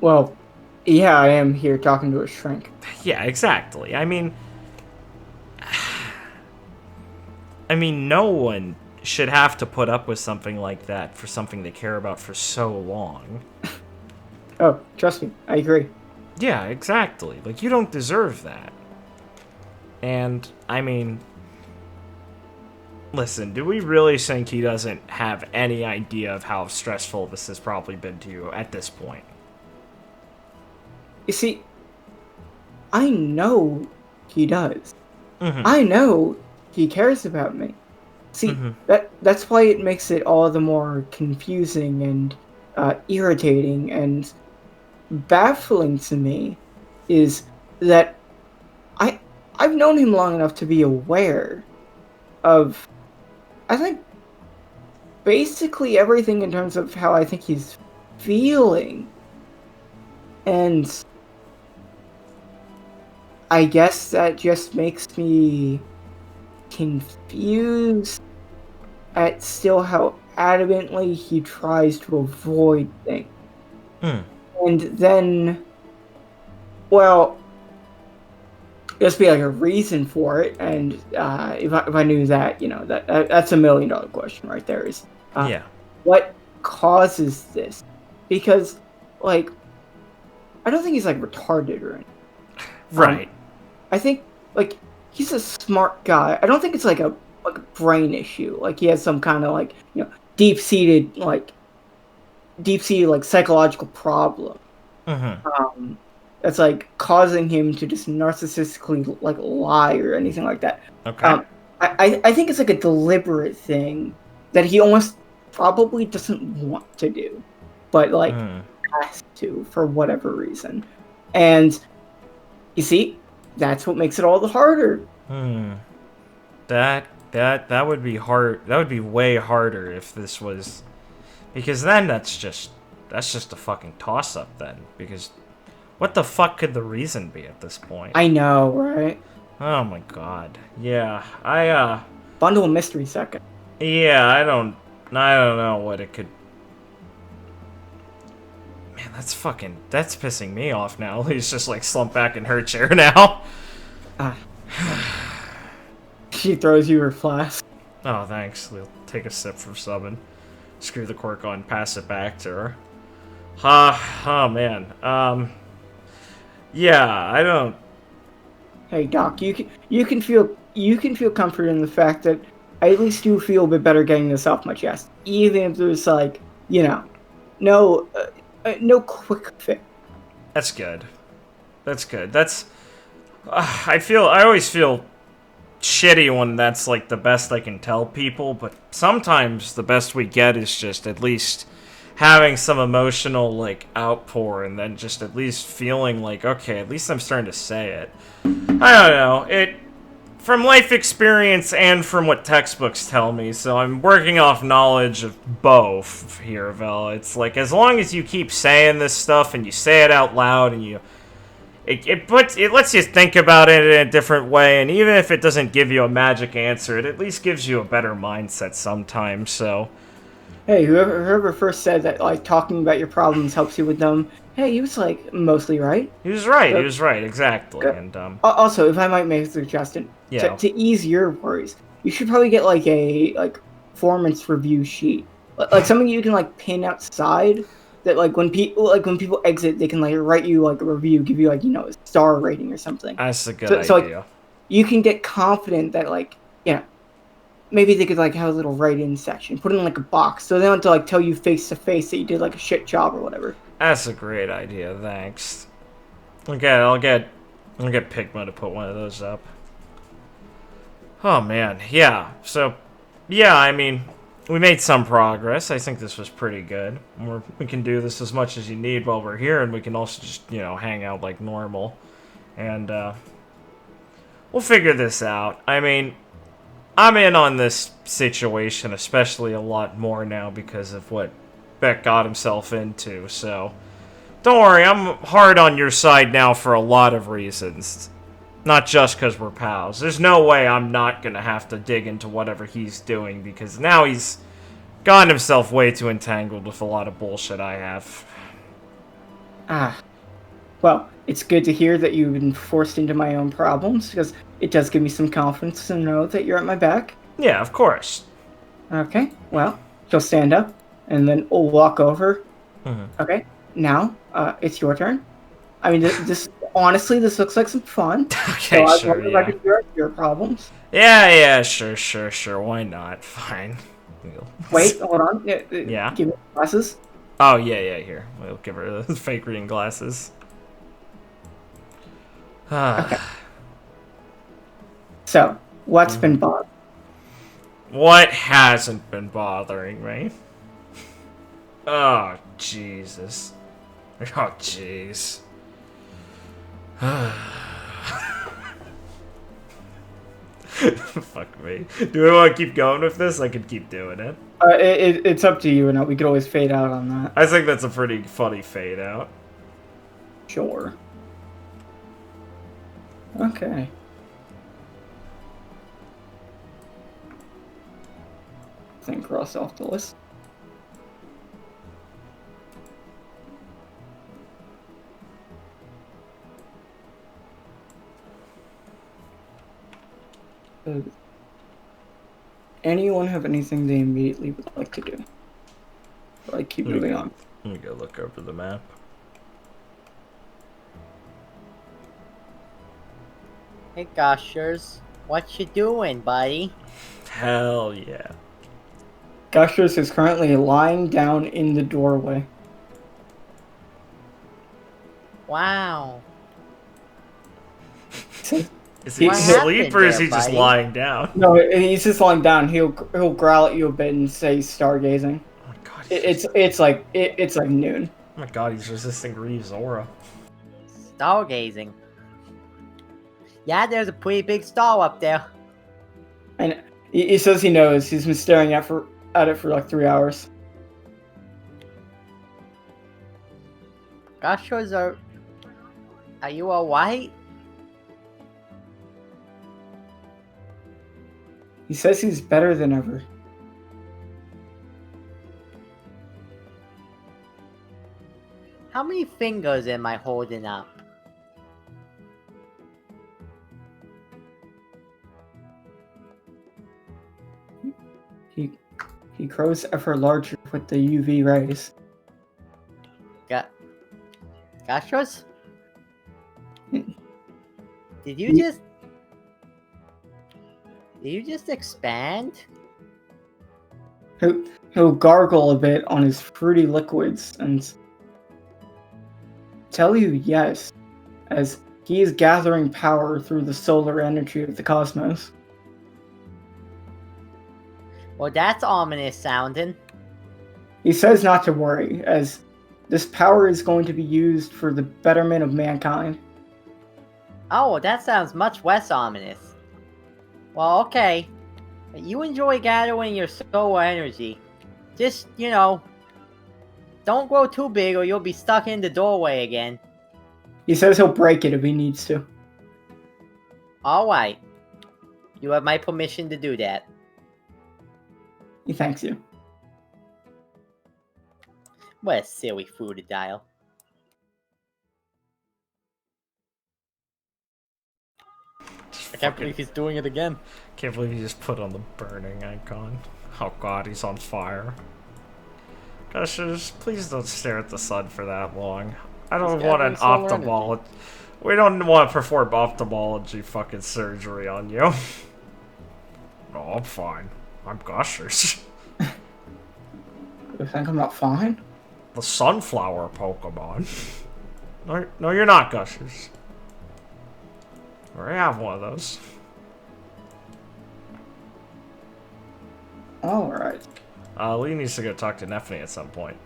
Well, yeah, I am here talking to a shrink. Yeah, exactly. I mean, no one should have to put up with something like that for something they care about for so long. Oh, trust me, I agree. Yeah, exactly. Like, you don't deserve that. And, I mean, listen, do we really think he doesn't have any idea of how stressful this has probably been to you at this point? You see, I know he does. Mm-hmm. I know he cares about me. See, Mm-hmm. that's why it makes it all the more confusing and irritating and baffling to me is that I've known him long enough to be aware of, I think, basically everything in terms of how I think he's feeling. And I guess that just makes me confused at still how adamantly he tries to avoid things. Hmm. And then, well, there's be like a reason for it, and if I knew that, that's $1 million question right there. Is Yeah. what causes this? Because, like, I don't think he's like retarded or anything. Right. I think like he's a smart guy. I don't think it's like a brain issue. Like he has some kind of like deep seated psychological problem. Mm-hmm. That's like causing him to just narcissistically like lie or anything like that. Okay. I think it's like a deliberate thing that he almost probably doesn't want to do, but like has to for whatever reason. And you see, that's what makes it all the harder. That would be hard. That would be way harder if this was, because then that's just a fucking toss up then, because what the fuck could the reason be at this point? I know, right? Oh my god. Yeah. Bundle of mystery second. Yeah, I don't know what it could. Man, that's pissing me off now. He's just like slumped back in her chair now. She throws you her flask. Oh, thanks. We'll take a sip from summon. Screw the cork on, pass it back to her. Oh man. Yeah, I don't. Hey Doc, you can feel comfort in the fact that I at least do feel a bit better getting this off my chest, even if there's like no quick fix. That's good. That's good. That's. I always feel shitty when that's like the best I can tell people, but sometimes the best we get is just at least having some emotional like outpour, and then just at least feeling like, okay, at least I'm starting to say it. I don't know, from life experience and from what textbooks tell me, so I'm working off knowledge of both here, Vel. It's like, as long as you keep saying this stuff and you say it out loud and it lets you think about it in a different way, and even if it doesn't give you a magic answer, it at least gives you a better mindset sometimes, so. Hey, whoever first said that like talking about your problems helps you with them, hey, he was like mostly right. He was right, exactly. And also, if I might make a suggestion, yeah. to ease your worries, you should probably get like a performance review sheet, like something you can like pin outside. That like when people exit, they can like write you like a review, give you like a star rating or something. That's a good idea. So like, you can get confident that like maybe they could like have a little write-in section, put it in like a box, so they don't have to like tell you face to face that you did like a shit job or whatever. That's a great idea. Thanks. Okay, I'll get Pigma to put one of those up. Oh man, yeah. So, yeah, I mean, we made some progress. I think this was pretty good. We can do this as much as you need while we're here, and we can also just, hang out like normal. And, we'll figure this out. I mean, I'm in on this situation especially a lot more now because of what Beck got himself into, so don't worry, I'm hard on your side now for a lot of reasons. Not just because we're pals. There's no way I'm not going to have to dig into whatever he's doing, because now he's gotten himself way too entangled with a lot of bullshit I have. Well, it's good to hear that you've been forced into my own problems, because it does give me some confidence to know that you're at my back. Yeah, of course. Okay, well, she'll stand up, and then we'll walk over. Mm-hmm. Okay, now, it's your turn. I mean, this honestly, this looks like some fun. Okay, so sure, as long as I yeah. can cure your problems. Yeah, sure. Why not? Fine. Wait, hold on. Yeah? Give me glasses. Oh, yeah, here. We'll give her the fake reading glasses. Okay. So, what's been bothering? What hasn't been bothering me? Oh, Jesus. Oh, jeez. Fuck me. Do we want to keep going with this? I could keep doing it. It's up to you, and we could always fade out on that. I think that's a pretty funny fade out. Sure. Okay. Then cross off the list. Anyone have anything they immediately would like to do? Like, keep moving on. Let me go look over the map. Hey, Gushers. What you doing, buddy? Hell yeah. Gushers is currently lying down in the doorway. Wow. Is he What asleep or happened is he there, just buddy? lying down? No, he's just lying down. He'll growl at you a bit and say stargazing. Oh my god. It's like noon. Oh my god, he's resisting Reeves' aura. Stargazing. Yeah, there's a pretty big star up there. And he says he knows. He's been staring at it for like 3 hours. Gushers are you alright? He says he's better than ever. How many fingers am I holding up? He grows ever larger with the UV rays. Gushers? Hmm. Did you just expand? He'll gargle a bit on his fruity liquids and tell you yes, as he is gathering power through the solar energy of the cosmos. Well, that's ominous sounding. He says not to worry, as this power is going to be used for the betterment of mankind. Oh, well, that sounds much less ominous. Well, okay. You enjoy gathering your solar energy. Just, don't grow too big or you'll be stuck in the doorway again. He says he'll break it if he needs to. Alright. You have my permission to do that. He thanks you. What a silly fool to dial. I can't believe he's doing it again. Can't believe he just put on the burning icon. Oh god, he's on fire. Gushers, please don't stare at the sun for that long. I don't want an ophthalmologist. We don't want to perform ophthalmology fucking surgery on you. No, I'm fine. I'm Gushers. You think I'm not fine? The sunflower Pokemon. No, you're not Gushers. I have one of those. Alright. Lee needs to go talk to Nephany at some point.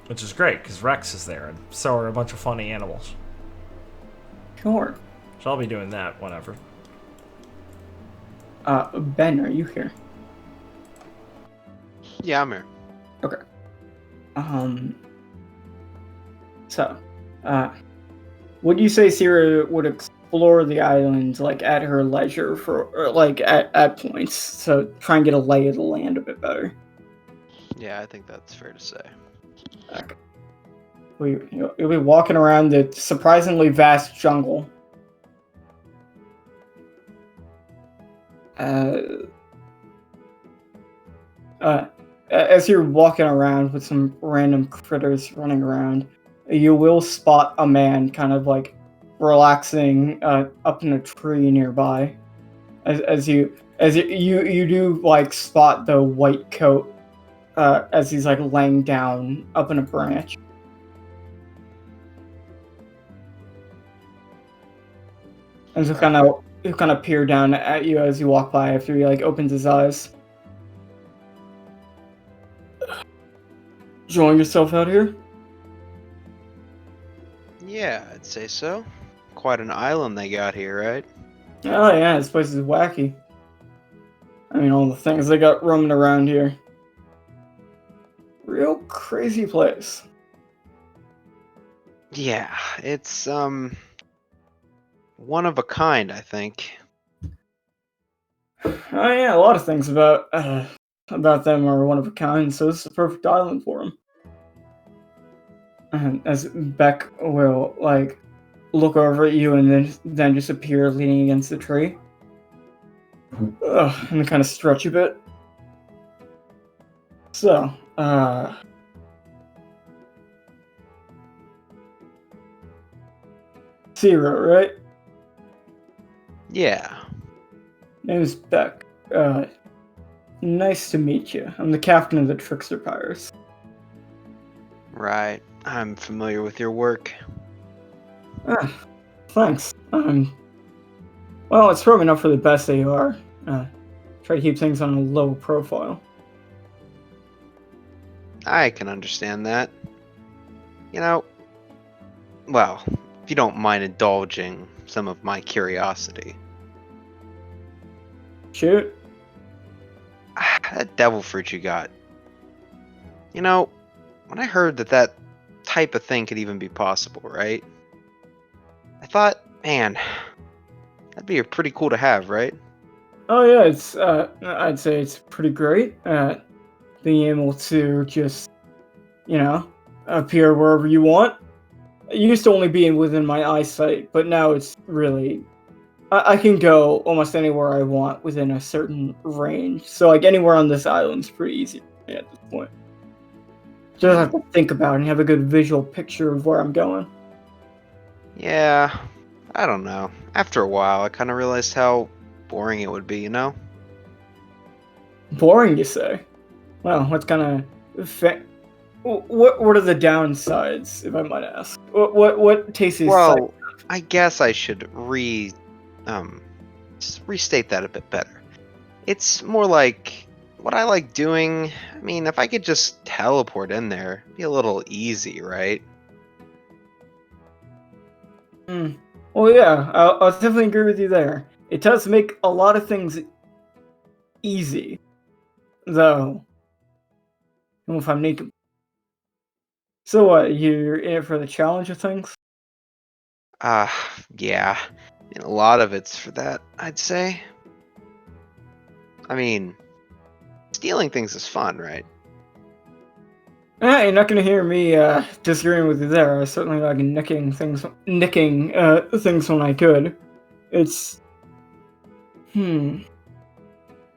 Which is great, because Rex is there, and so are a bunch of funny animals. Sure. So I'll be doing that whenever. Ben, are you here? Yeah, I'm here. Okay. So, would you say Sierra would explore the island, like, at her leisure or like, at points? So, try and get a lay of the land a bit better. Yeah, I think that's fair to say. Okay. You'll be walking around the surprisingly vast jungle. As you're walking around with some random critters running around, you will spot a man kind of like relaxing up in a tree nearby. As you do like spot the white coat as he's like laying down up in a branch. And so kind of peer down at you as you walk by after he like opens his eyes. Enjoying yourself out here? Yeah, I'd say so. Quite an island they got here, right? Oh yeah, this place is wacky. I mean, all the things they got roaming around here. Real crazy place. Yeah, it's one of a kind, I think. Oh yeah, a lot of things about them are one of a kind, so this is a perfect island for them. And as Beck will like look over at you and then just appear leaning against the tree, and kind of stretch a bit. So, Zero, right? Yeah. Name's Beck. Nice to meet you. I'm the captain of the Trickster Pirates. Right. I'm familiar with your work. Thanks. Well, it's probably not for the best that you are. Try to keep things on a low profile. I can understand that. You know, well, if you don't mind indulging some of my curiosity. Shoot. That devil fruit you got. You know, when I heard that type of thing could even be possible, right? I thought, man, that'd be pretty cool to have, right? Oh yeah, it's I'd say it's pretty great at being able to just, appear wherever you want. It used to only be within my eyesight, but now it's really I can go almost anywhere I want within a certain range. So like anywhere on this island's pretty easy for me at this point. Just have to think about it and have a good visual picture of where I'm going. Yeah, I don't know. After a while, I kind of realized how boring it would be, you know? Boring, you say? Well, what's kind of what are the downsides, if I might ask? What tastes Well, I guess I should restate that a bit better. It's more like what I like doing. I mean, if I could just teleport in there, it'd be a little easy, right? Well, yeah, I'll definitely agree with you there. It does make a lot of things easy, though. If I'm naked. So what? You're in it for the challenge of things? Yeah. And a lot of it's for that, I'd say. I mean, stealing things is fun, right? You're not gonna hear me disagreeing with you there. I certainly like nicking things when I could. It's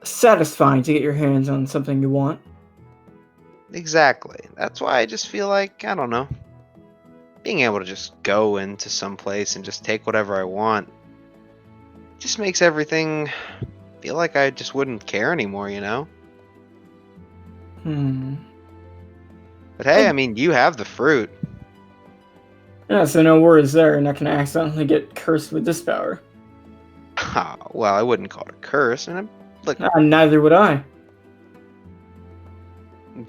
satisfying to get your hands on something you want. Exactly. That's why I just feel like, I don't know, being able to just go into some place and just take whatever I want just makes everything feel like I just wouldn't care anymore, you know? But hey, I mean, you have the fruit. Yeah, so no worries there. You're not gonna accidentally get cursed with this power. Well, I wouldn't call it a curse. I mean, look, Neither would I.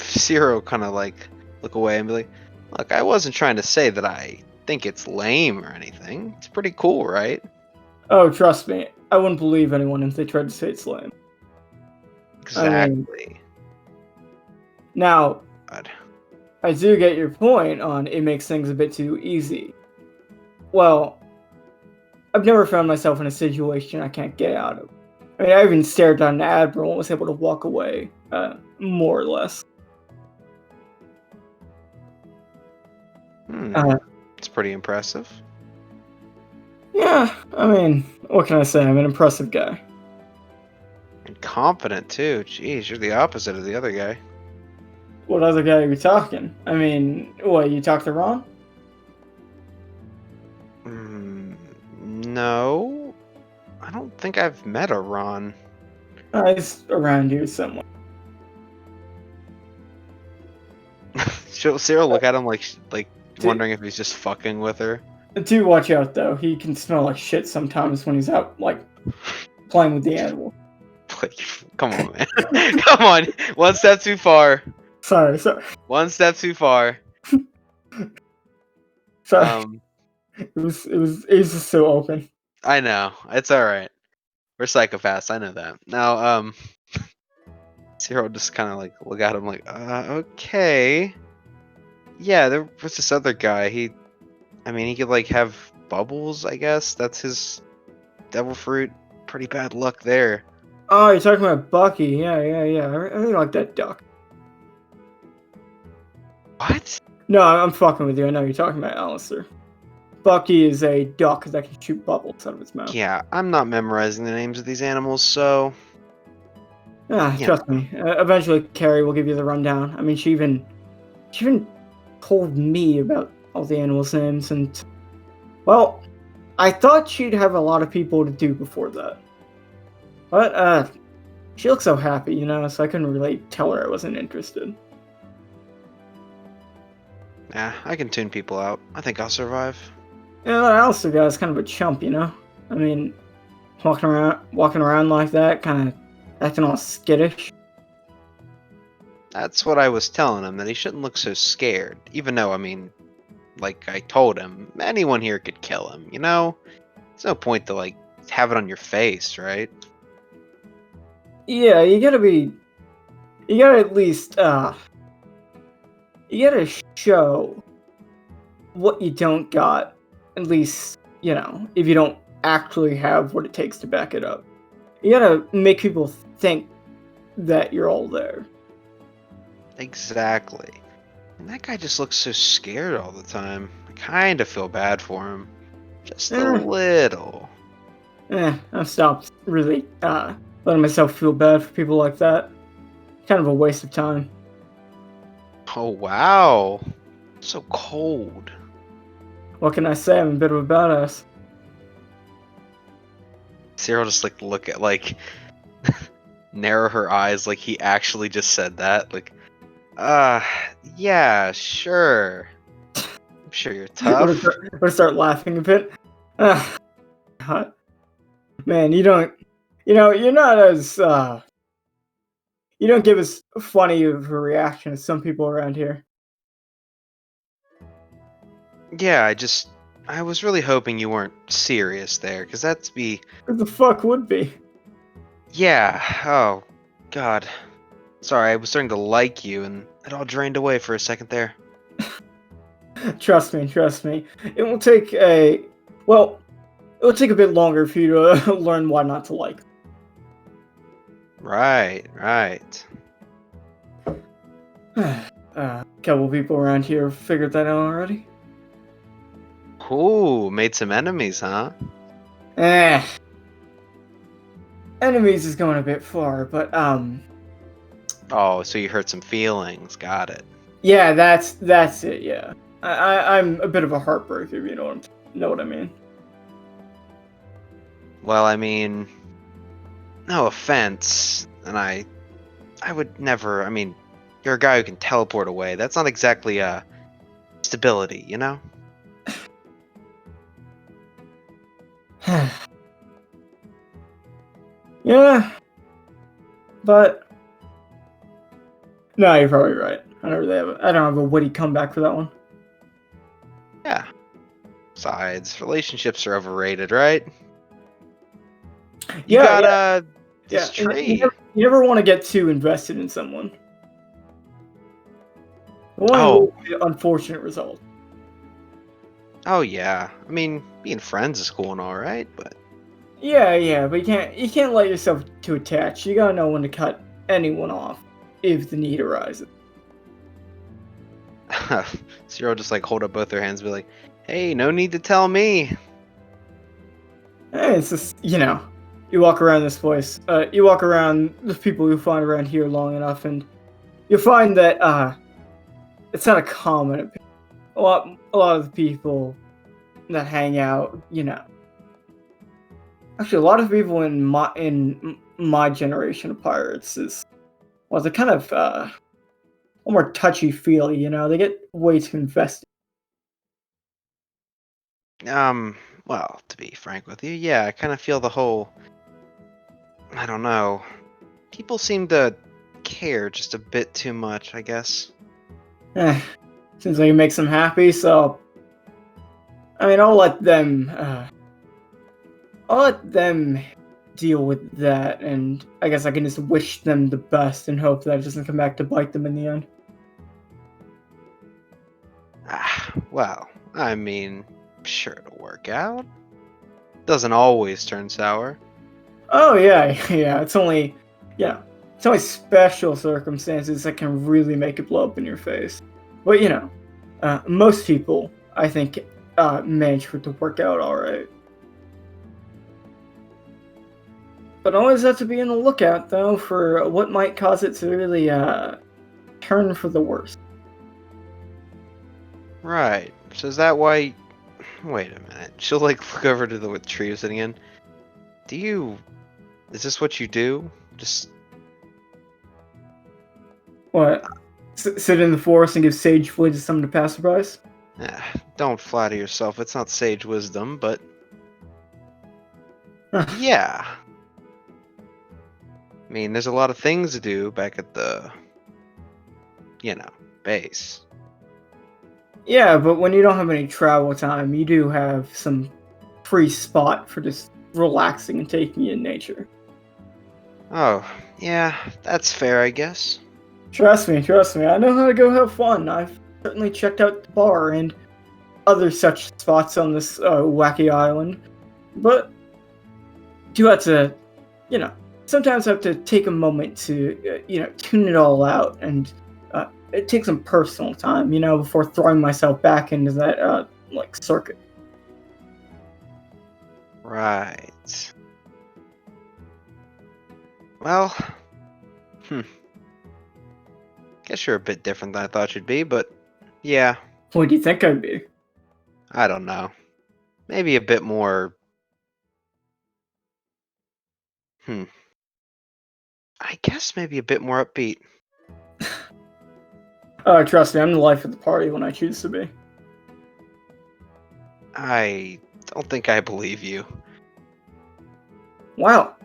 Zero kind of like look away and be like, look, I wasn't trying to say that I think it's lame or anything. It's pretty cool, right? Oh, trust me. I wouldn't believe anyone if they tried to say it's lame. Exactly. Now, God. I do get your point on it makes things a bit too easy. Well, I've never found myself in a situation I can't get out of. I mean, I even stared down an admiral and was able to walk away, more or less. It's pretty impressive. Yeah, I mean, what can I say? I'm an impressive guy. And confident, too. Jeez, you're the opposite of the other guy. What other guy are you talking? I mean, what, you talked to Ron? think I've met a Ron. It's around here somewhere. Cyril look at him like Dude. wondering if he's just fucking with her. Do watch out though. He can smell like shit sometimes when he's out like playing with the animal. Like, come on, man. Come on. One step too far. Sorry. One step too far. Sorry. It was just so open. I know. It's alright. We're psychopaths, I know that. Now, Cyril just kinda like look at him like, okay. Yeah, there was this other guy. He could like have bubbles, I guess. That's his devil fruit. Pretty bad luck there. Oh, you're talking about Bucky. Yeah. I really like that duck. What? No, I'm fucking with you. I know you're talking about Alistair. Bucky is a duck that can shoot bubbles out of its mouth. Yeah, I'm not memorizing the names of these animals, so yeah. Trust me. Eventually, Carrie will give you the rundown. I mean, she even told me about all the animals' names, and well, I thought she'd have a lot of people to do before that. But she looked so happy, so I couldn't really tell her I wasn't interested. Yeah, I can tune people out. I think I'll survive. Yeah, that Alistair guy's kind of a chump, I mean, walking around like that, kind of acting all skittish. That's what I was telling him, that he shouldn't look so scared. Even though, like I told him, anyone here could kill him, There's no point to, like, have it on your face, right? Yeah, you gotta at least, you gotta show what you don't got, at least, if you don't actually have what it takes to back it up. You gotta make people think that you're all there. Exactly. And that guy just looks so scared all the time. I kind of feel bad for him. Just a little. I've stopped really letting myself feel bad for people like that. Kind of a waste of time. Oh, wow. So cold. What can I say? I'm a bit of a badass. Cyril just look at narrow her eyes like he actually just said that. Like, yeah, sure. I'm sure you're tough. We're start laughing a bit. God. Man, you're not as you don't give as funny of a reaction as some people around here. Yeah, I was really hoping you weren't serious there, because that'd be... What the fuck would be? Yeah, oh, God. Sorry, I was starting to like you, and it all drained away for a second there. Trust me. It will take a bit longer for you to learn why not to like. Right. A couple people around here figured that out already. Ooh, made some enemies, huh? Enemies is going a bit far, but Oh, so you hurt some feelings. Got it. yeah, that's it. Yeah, I'm a bit of a heartbreaker, if you know what I mean. Well, no offense, and I would never. You're a guy who can teleport away. That's not exactly stability, Yeah, but no, you're probably right. I don't have a witty comeback for that one. Yeah. Besides, relationships are overrated, right? You got this tree. You never want to get too invested in someone. One unfortunate result. Oh yeah. Being friends is cool and all right, but Yeah, but you can't let yourself too attached. You gotta know when to cut anyone off if the need arises. Zero just hold up both their hands and be like, "Hey, no need to tell me." It's just you walk around this place. You walk around the people you find around here long enough, and you'll find that it's not a common opinion. A lot of the people that hang out, Actually, a lot of people in my generation of pirates is well, they're kind of a little more touchy feely. You know, they get way too invested. Well, to be frank with you, yeah, I kind of feel the whole. I don't know. People seem to care just a bit too much, I guess. Eh, seems like it makes them happy. So, I mean, I'll let them deal with that, and I guess I can just wish them the best and hope that it doesn't come back to bite them in the end. Well, I mean, sure it'll work out. Doesn't always turn sour. Oh yeah, yeah. It's only special circumstances that can really make it blow up in your face. But most people, I think, manage for it to work out all right. But always have to be on the lookout, though, for what might cause it to really turn for the worse. Right. So is that why? Wait a minute. She'll like look over to the tree you're sitting in. Do you? Is this what you do? Just What? Sit in the forest and give sage fleas to some of the passerbys? don't flatter yourself. It's not sage wisdom, but Huh. yeah. I mean, there's a lot of things to do back at the, base. Yeah, but when you don't have any travel time, you do have some free spot for just relaxing and taking in nature. Oh, yeah, that's fair, I guess. Trust me, I know how to go have fun. I've certainly checked out the bar and other such spots on this wacky island. But you have to, sometimes have to take a moment to, tune it all out and take some personal time, before throwing myself back into that, circuit. Right. Well, guess you're a bit different than I thought you'd be, but yeah, What do you think I'd be? I don't know. Maybe a bit more. I guess maybe a bit more upbeat. Trust me, I'm the life of the party when I choose to be. I don't think I believe you. Wow,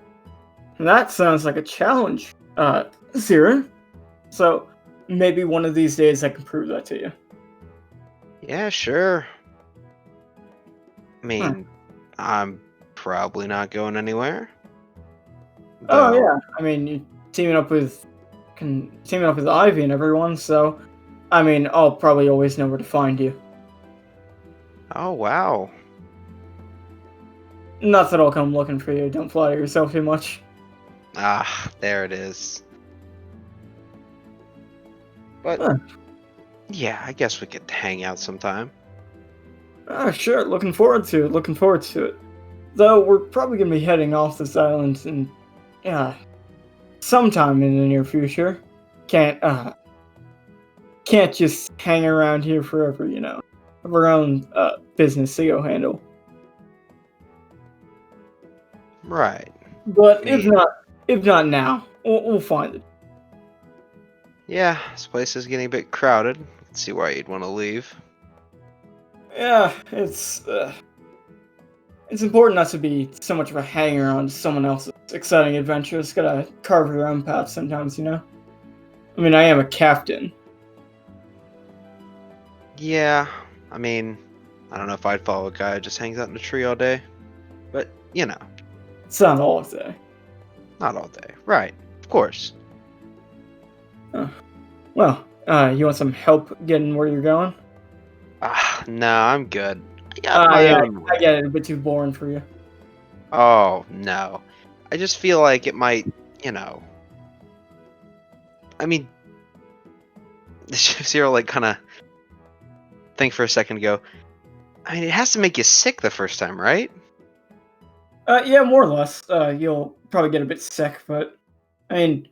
that sounds like a challenge, Zira. So, maybe one of these days I can prove that to you. Yeah, sure. I mean, I'm probably not going anywhere. Oh Though, yeah, I mean, you're teaming up with Ivy and everyone, so I mean, I'll probably always know where to find you. oh wow. Not that I'll come looking for you. Don't flatter yourself too much. Ah, there it is. But Huh. yeah, I guess we could hang out sometime. Sure. Looking forward to it. Looking forward to it. Though we're probably gonna be heading off this island in, sometime in the near future. Can't just hang around here forever. Have our own business to go handle. Right. But Me. if not now, we'll find it. Yeah, this place is getting a bit crowded. Let's see why you'd want to leave. Yeah, it's important not to be so much of a hanger on someone else's exciting adventures. Gotta carve your own path sometimes, I mean, I am a captain. Yeah, I mean, I don't know if I'd follow a guy who just hangs out in a tree all day. But, It's not all day. not all day. Right, of course. Well, you want some help getting where you're going? No, I'm good. I got my Yeah, own I get way. it. A bit too boring for you. Oh, no. I just feel like it might, I mean, Zero, like, kind of think for a second and go, I mean, it has to make you sick the first time, right? Yeah, more or less. You'll probably get a bit sick, but I mean,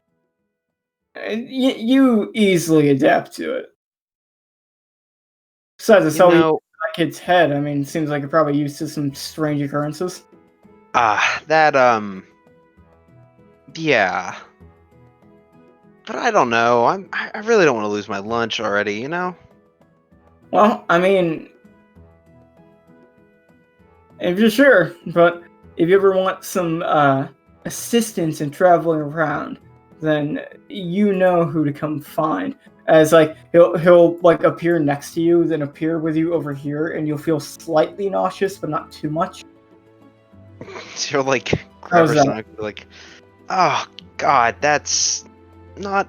you easily adapt to it. Besides, it's You always know, that kid's head. I mean, it seems like you're probably used to some strange occurrences. Yeah. But I don't know. I really don't want to lose my lunch already, you know? Well, I mean, if you're sure, but if you ever want some assistance in traveling around, then you know who to come find. As like he'll like appear next to you, then appear with you over here, and you'll feel slightly nauseous, but not too much. So you're like, grab How's her that? stomach, like, oh god, that's not.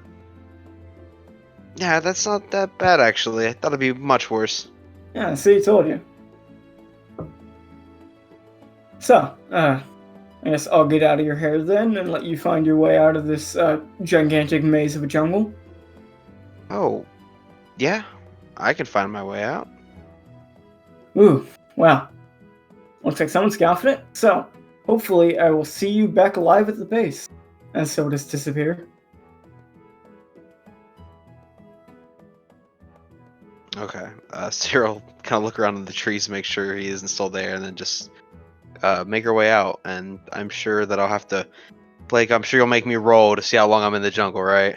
Yeah, that's not that bad actually. I thought it'd be much worse. Yeah, see, told you. So, I guess I'll get out of your hair then and let you find your way out of this gigantic maze of a jungle. Oh, yeah, I can find my way out. Ooh, wow. Looks like someone's confident. So, hopefully I will see you back alive at the base. And so does disappear. Okay, Cyril kind of look around in the trees, make sure he isn't still there, and then just make her way out. And I'm sure that I'll have to, Blake. I'm sure you'll make me roll to see how long I'm in the jungle, right?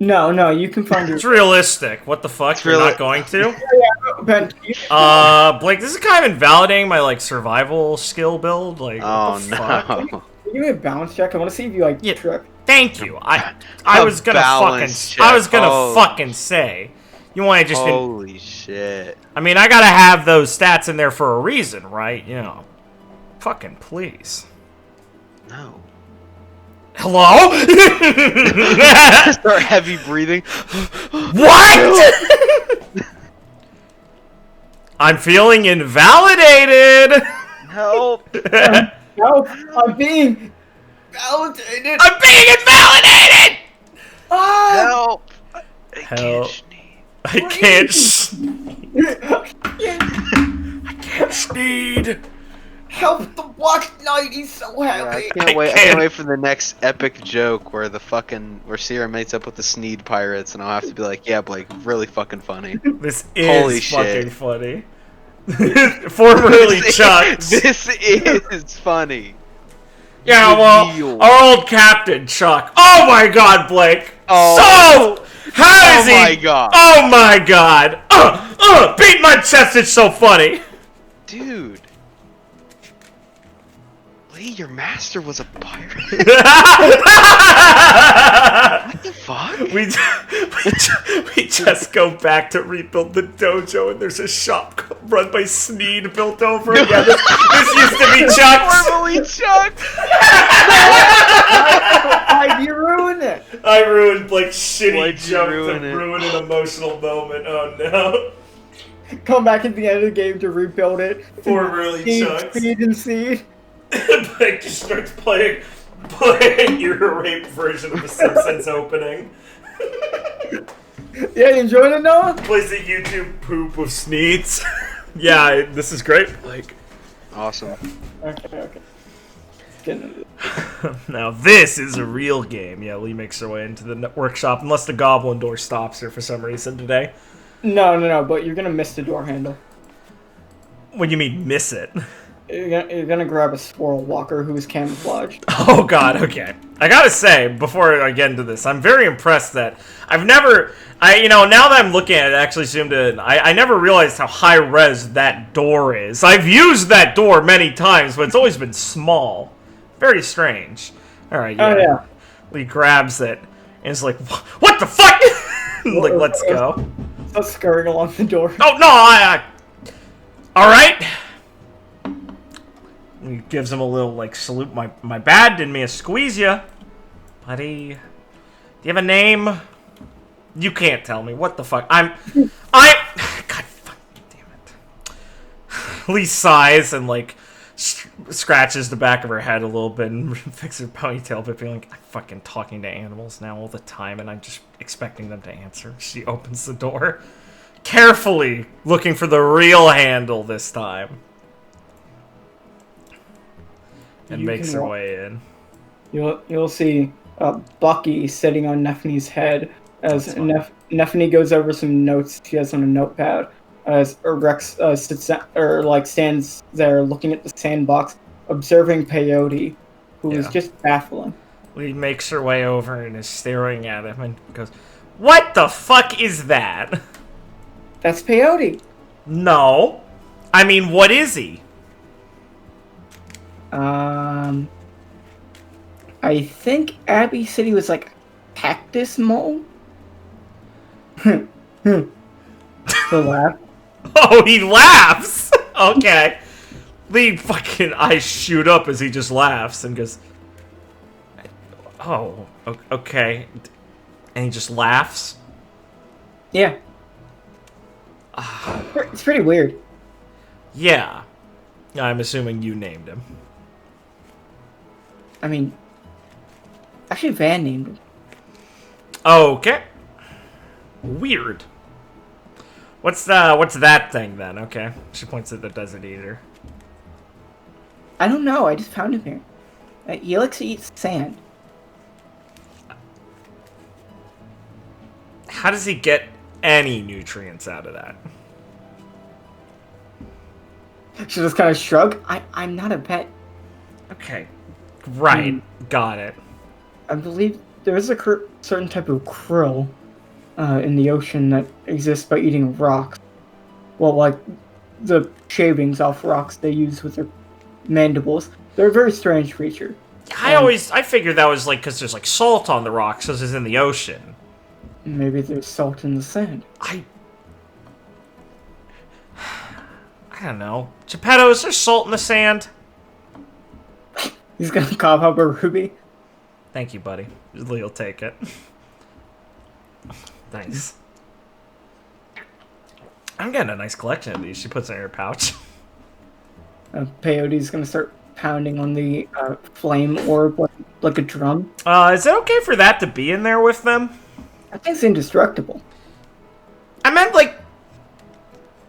No, you can find your... It's realistic. What the fuck? It's You're really- not going to? Ben, Blake, this is kind of invalidating my, like, survival skill build. Like, Oh what the fuck? no! give me a balance check. I want to see if you, like, Yeah. trip. Thank you. I A was gonna balance I was check. gonna Oh. fucking say. You want to just... Holy shit! I mean, I gotta have those stats in there for a reason, right? You know. Fucking please. No. Hello? Start heavy breathing. What? I'm feeling invalidated. Help! No, I'm being validated. I'm being invalidated. Ah! Help! I Help. can't sneeze. I can't. I can't sneed. Help the Black Knight, he's so Yeah, heavy. I can't can't. wait for the next epic joke where where Sierra mates up with the Sneed pirates, and I'll have to be like, "Yeah, Blake, really fucking funny." This is Holy fucking shit. funny. Formerly Chuck's. This is funny. Yeah, well, Reveal. our old captain, Chuck. Oh my god, Blake. Oh. So, how is Oh he? my god. Oh my god. Beat my chest, it's so funny. Dude. Lee, your master was a pirate. What the fuck? We just go back to rebuild the dojo, and there's a shop run by Sneed built over it. Yeah, this used to be Chuck's. Formerly Chuck. Why you ruined it? I ruined Blake's shitty Why'd you joke to ruin it? ruin an emotional moment. Oh no. Come back at the end of the game to rebuild it. Formerly Chuck's. Speed and seed. Blake just starts playing ear rape version of the Simpsons opening. Yeah, you enjoying it, Noah? Plays the YouTube poop of Sneeds. Yeah, this is great, Blake. Awesome. Okay. Getting into it. Now this is a real game. Yeah, Lee makes her way into the workshop, unless the goblin door stops her for some reason today. No, but you're gonna miss the door handle. What do you mean, miss it? You're gonna grab a squirrel walker who is camouflaged. Oh god, okay. I gotta say, before I get into this, I'm very impressed that now that I'm looking at it, actually zoomed in, I never realized how high res that door is. I've used that door many times, but it's always been small. Very strange. Alright, yeah. Oh yeah. Lee grabs it, and is like, what the fuck? Like, let's go. So scurrying along the door. Oh, no, alright. He gives him a little, like, salute. My bad, didn't mean to squeeze you. Buddy, do you have a name? You can't tell me. What the fuck? God fucking damn it. Lee sighs and, like, scratches the back of her head a little bit and fixes her ponytail, but being like, I'm fucking talking to animals now all the time, and I'm just expecting them to answer. She opens the door, carefully looking for the real handle this time. And You makes can her walk. way in. You'll see Bucky sitting on Neffany's head as That's fine. Neffany goes over some notes she has on a notepad as Rex sits down, or like stands there looking at the sandbox observing peyote, who is Yeah. just baffling. Lee makes her way over and is staring at him and goes, "What the fuck is that?" That's peyote. No. I mean, what is he? I think Abby said he was like cactus mole. The laugh. Oh, he laughs! Okay. Lee fucking eyes shoot up as he just laughs and goes, "Oh, okay." And he just laughs. Yeah. It's pretty weird. Yeah. I'm assuming you named him. I mean, actually Van named him. Okay. Weird. What's that thing then? Okay. She points at the Desert Eater. I don't know, I just found him here. He likes to eat sand. How does he get any nutrients out of that? She just kind of shrug. I'm not a pet. Okay. Right. Got it. I believe there is a certain type of krill in the ocean that exists by eating rocks. Well, like the shavings off rocks they use with their mandibles. They're a very strange creature. I figured that was like because there's like salt on the rocks because it's in the ocean. Maybe there's salt in the sand. I don't know. Geppetto, is there salt in the sand? He's gonna cough up a ruby. Thank you, buddy. Lee'll take it. Thanks. I'm getting a nice collection of these. She puts it in her pouch. Peyote's gonna start pounding on the flame orb like a drum. Is it okay for that to be in there with them? I think it's indestructible. I meant, like,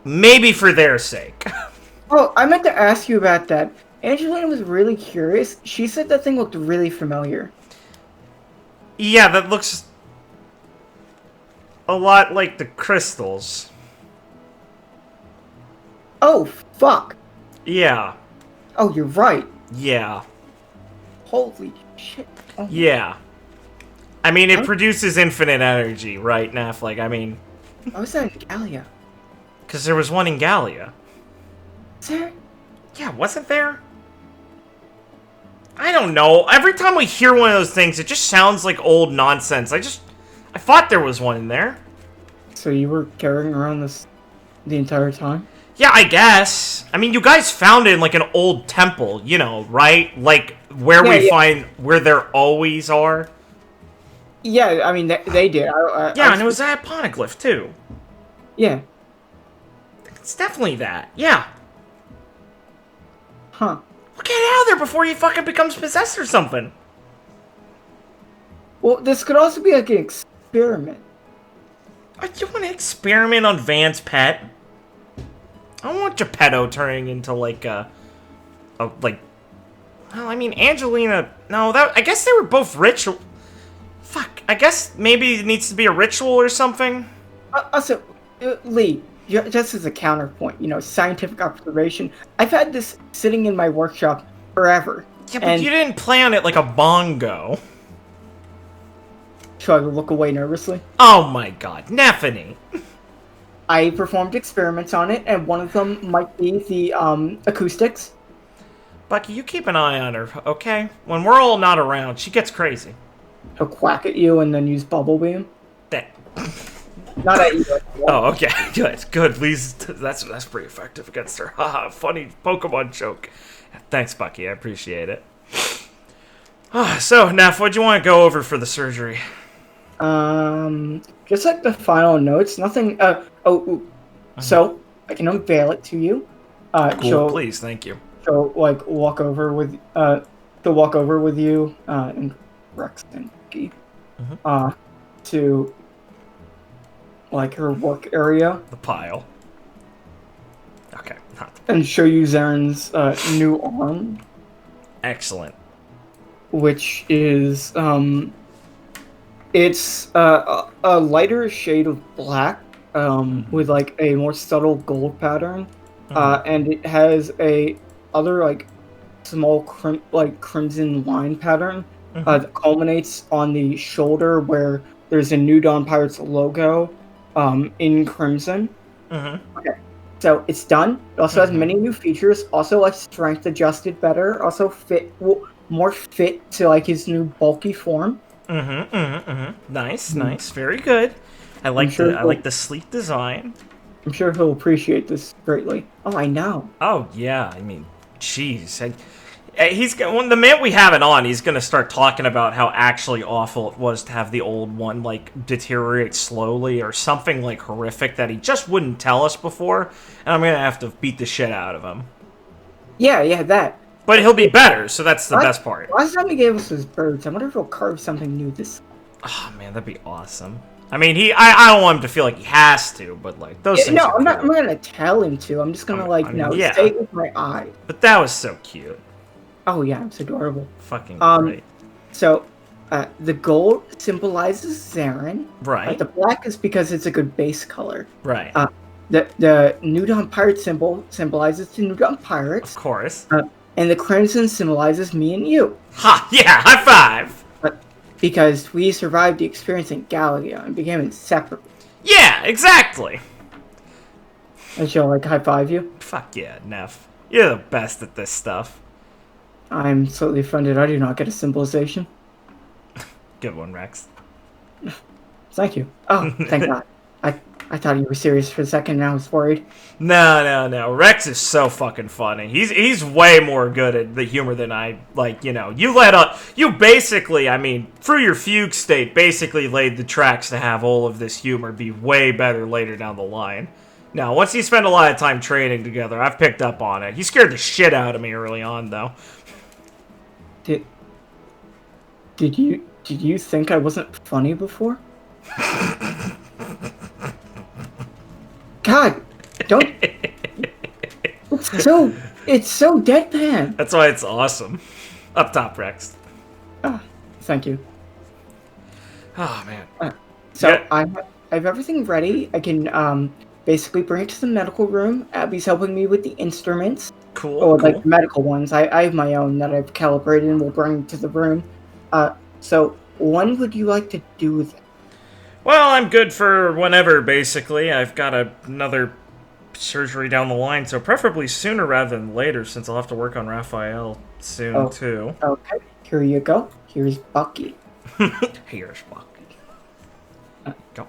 maybe for their sake. Oh, I meant to ask you about that. Angelina was really curious. She said that thing looked really familiar. Yeah, that looks a lot like the crystals. Oh, fuck. Yeah. Oh, you're right. Yeah. Holy shit. Oh, Yeah. I mean, it produces infinite energy, right, Neff? Like, I mean... I was that in Gallia. Because there was one in Gallia. Is there? Yeah, wasn't there? I don't know. Every time we hear one of those things, it just sounds like old nonsense. I thought there was one in there. So you were carrying around this the entire time? Yeah, I guess. I mean, you guys found it in, like, an old temple, you know, right? Like, where we find... Where there always are. Yeah, I mean, they did. Yeah, and it was that poneglyph, too. Yeah. It's definitely that. Yeah. Huh. Well, get out of there before he fucking becomes possessed or something. Well, this could also be like an experiment. You want to experiment on Van's pet? I don't want Geppetto turning into, like, like... Well, I mean, Angelina... No, I guess they were both ritual... Fuck, I guess maybe it needs to be a ritual or something? Also, Lee, just as a counterpoint, you know, scientific observation, I've had this sitting in my workshop forever. Yeah, but you didn't play on it like a bongo. Should I look away nervously? Oh my god, Neffany. I performed experiments on it, and one of them might be the acoustics. Bucky, you keep an eye on her, okay? When we're all not around, she gets crazy. He'll quack at you and then use bubble beam. That. Not at you. Oh, okay. Good. Please, that's pretty effective against her. Haha, funny Pokemon joke. Thanks, Bucky. I appreciate it. So, Neff, what'd you want to go over for the surgery? Just like the final notes, nothing. So I can unveil it to you. Cool, please, thank you. So, like, walk over with you, and Rex and Bucky, to like her work area. The pile. Okay. And show you Zaren's new arm. Excellent. Which is it's a lighter shade of black, with like a more subtle gold pattern, and it has a other like small crimson line pattern that culminates on the shoulder where there's a New Dawn Pirates logo in crimson. Okay, so it's done. It also has many new features. Also, like strength adjusted better. Also more fit to like his new bulky form. Nice, nice, very good. I like the sleek design. I'm sure he'll appreciate this greatly. Oh, I know. Oh yeah, I mean, jeez, when the minute we have it on, he's gonna start talking about how actually awful it was to have the old one like deteriorate slowly or something like horrific that he just wouldn't tell us before, and I'm gonna have to beat the shit out of him. Yeah, that. But he'll be better, so that's the best part. Last time he gave us his birds, I wonder if he'll carve something new this. Oh man, that'd be awesome. I mean, I don't want him to feel like he has to, but like those things. No, are I'm not. cool. I'm not gonna tell him to. I'm just gonna stay with my eye. But that was so cute. Oh yeah, it's adorable. Fucking great. So, the gold symbolizes Zarin. Right. The black is because it's a good base color. Right. The New Dawn Pirate symbol symbolizes the New Dawn Pirates. Of course. And the crimson symbolizes me and you. Ha! Yeah, high five! Because we survived the experience in Galaga and became inseparable. Yeah, exactly! I shall, high five you. Fuck yeah, Neff. You're the best at this stuff. I'm slightly offended I do not get a symbolization. Good one, Rex. Thank you. Oh, thank God. I thought you were serious for a second and I was worried. No. Rex is so fucking funny. He's way more good at the humor than I, you basically, I mean, through your fugue state, basically laid the tracks to have all of this humor be way better later down the line. Now, once you spend a lot of time training together, I've picked up on it. He scared the shit out of me early on, though. Did you think I wasn't funny before? God, don't. It's so deadpan. That's why it's awesome. Up top, Rex. Thank you. Oh man. So yeah. I have everything ready. I can basically bring it to the medical room. Abby's helping me with the instruments. Cool. Or like medical ones. I have my own that I've calibrated and will bring to the room. So when would you like to do that? Well, I'm good for whenever, basically. I've got another surgery down the line, so preferably sooner rather than later, since I'll have to work on Raphael soon, too. Okay, here you go. Here's Bucky. Here's Bucky. Go.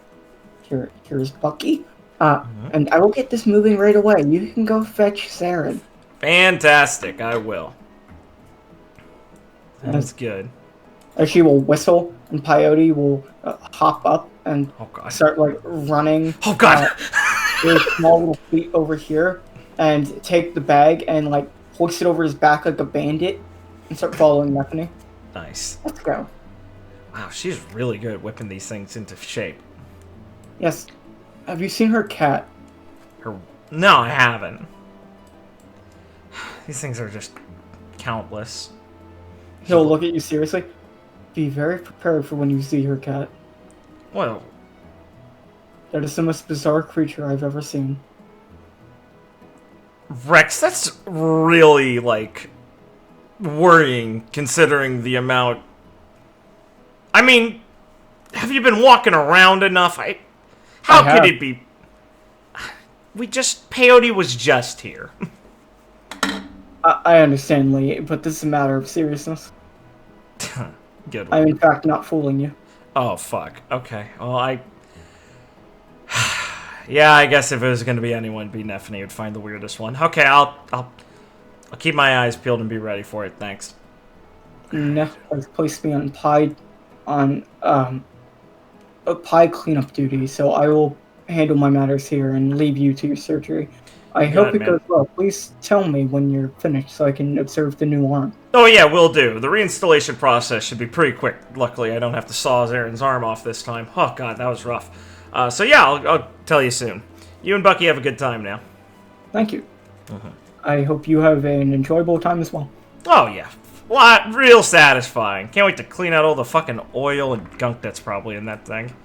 Here's Bucky. And I will get this moving right away. You can go fetch Zarin. Fantastic, I will. That's good. She will whistle, and Peyote will hop up and start running. Oh god! With small little feet over here, and take the bag and hoist it over his back like a bandit, and start following Bethany. Nice. Let's go. Wow, she's really good at whipping these things into shape. Yes. Have you seen her cat? No, I haven't. These things are just countless. He'll look at you seriously. Be very prepared for when you see her cat. Well, that is the most bizarre creature I've ever seen. Rex, that's really, worrying, considering the amount... I mean, have you been walking around enough? How could it be... Peyote was just here. I understand, Lee, but this is a matter of seriousness. Good one. I'm in fact not fooling you. Oh, fuck. Okay. Well, yeah, I guess if it was going to be anyone, it'd be Neffany would find the weirdest one. Okay, I'll keep my eyes peeled and be ready for it. Thanks. Neff has placed me on pie cleanup duty, so I will handle my matters here and leave you to your surgery. I hope it goes well. Please tell me when you're finished so I can observe the new arm. Oh yeah, will do. The reinstallation process should be pretty quick. Luckily, I don't have to saw Zarin's arm off this time. Oh god, that was rough. So yeah, I'll tell you soon. You and Bucky have a good time now. Thank you. I hope you have an enjoyable time as well. Oh yeah. Real satisfying. Can't wait to clean out all the fucking oil and gunk that's probably in that thing.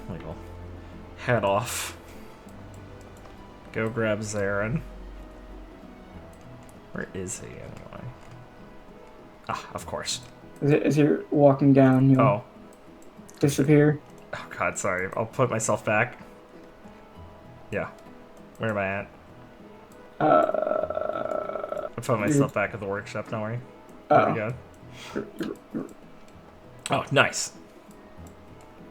I'll head off. Go grab Zarin. Where is he anyway? Ah, of course. As you're walking down, you'll Oh. disappear. Oh god, sorry. I'll put myself back. Yeah. Where am I at? I put myself back at the workshop, don't worry. There we go. Oh, nice.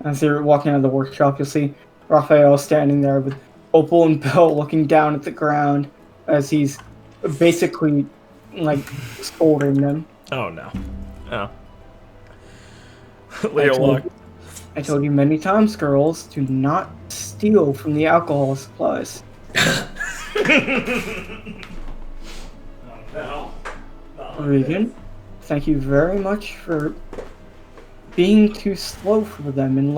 As you're walking out of the workshop, you'll see Raphael standing there with Opal and Belle looking down at the ground as he's basically, like, scolding them. Oh no. Oh. Leo walk. I told you many times, girls, do not steal from the alcohol supplies. No. Regan, thank you very much for being too slow for them and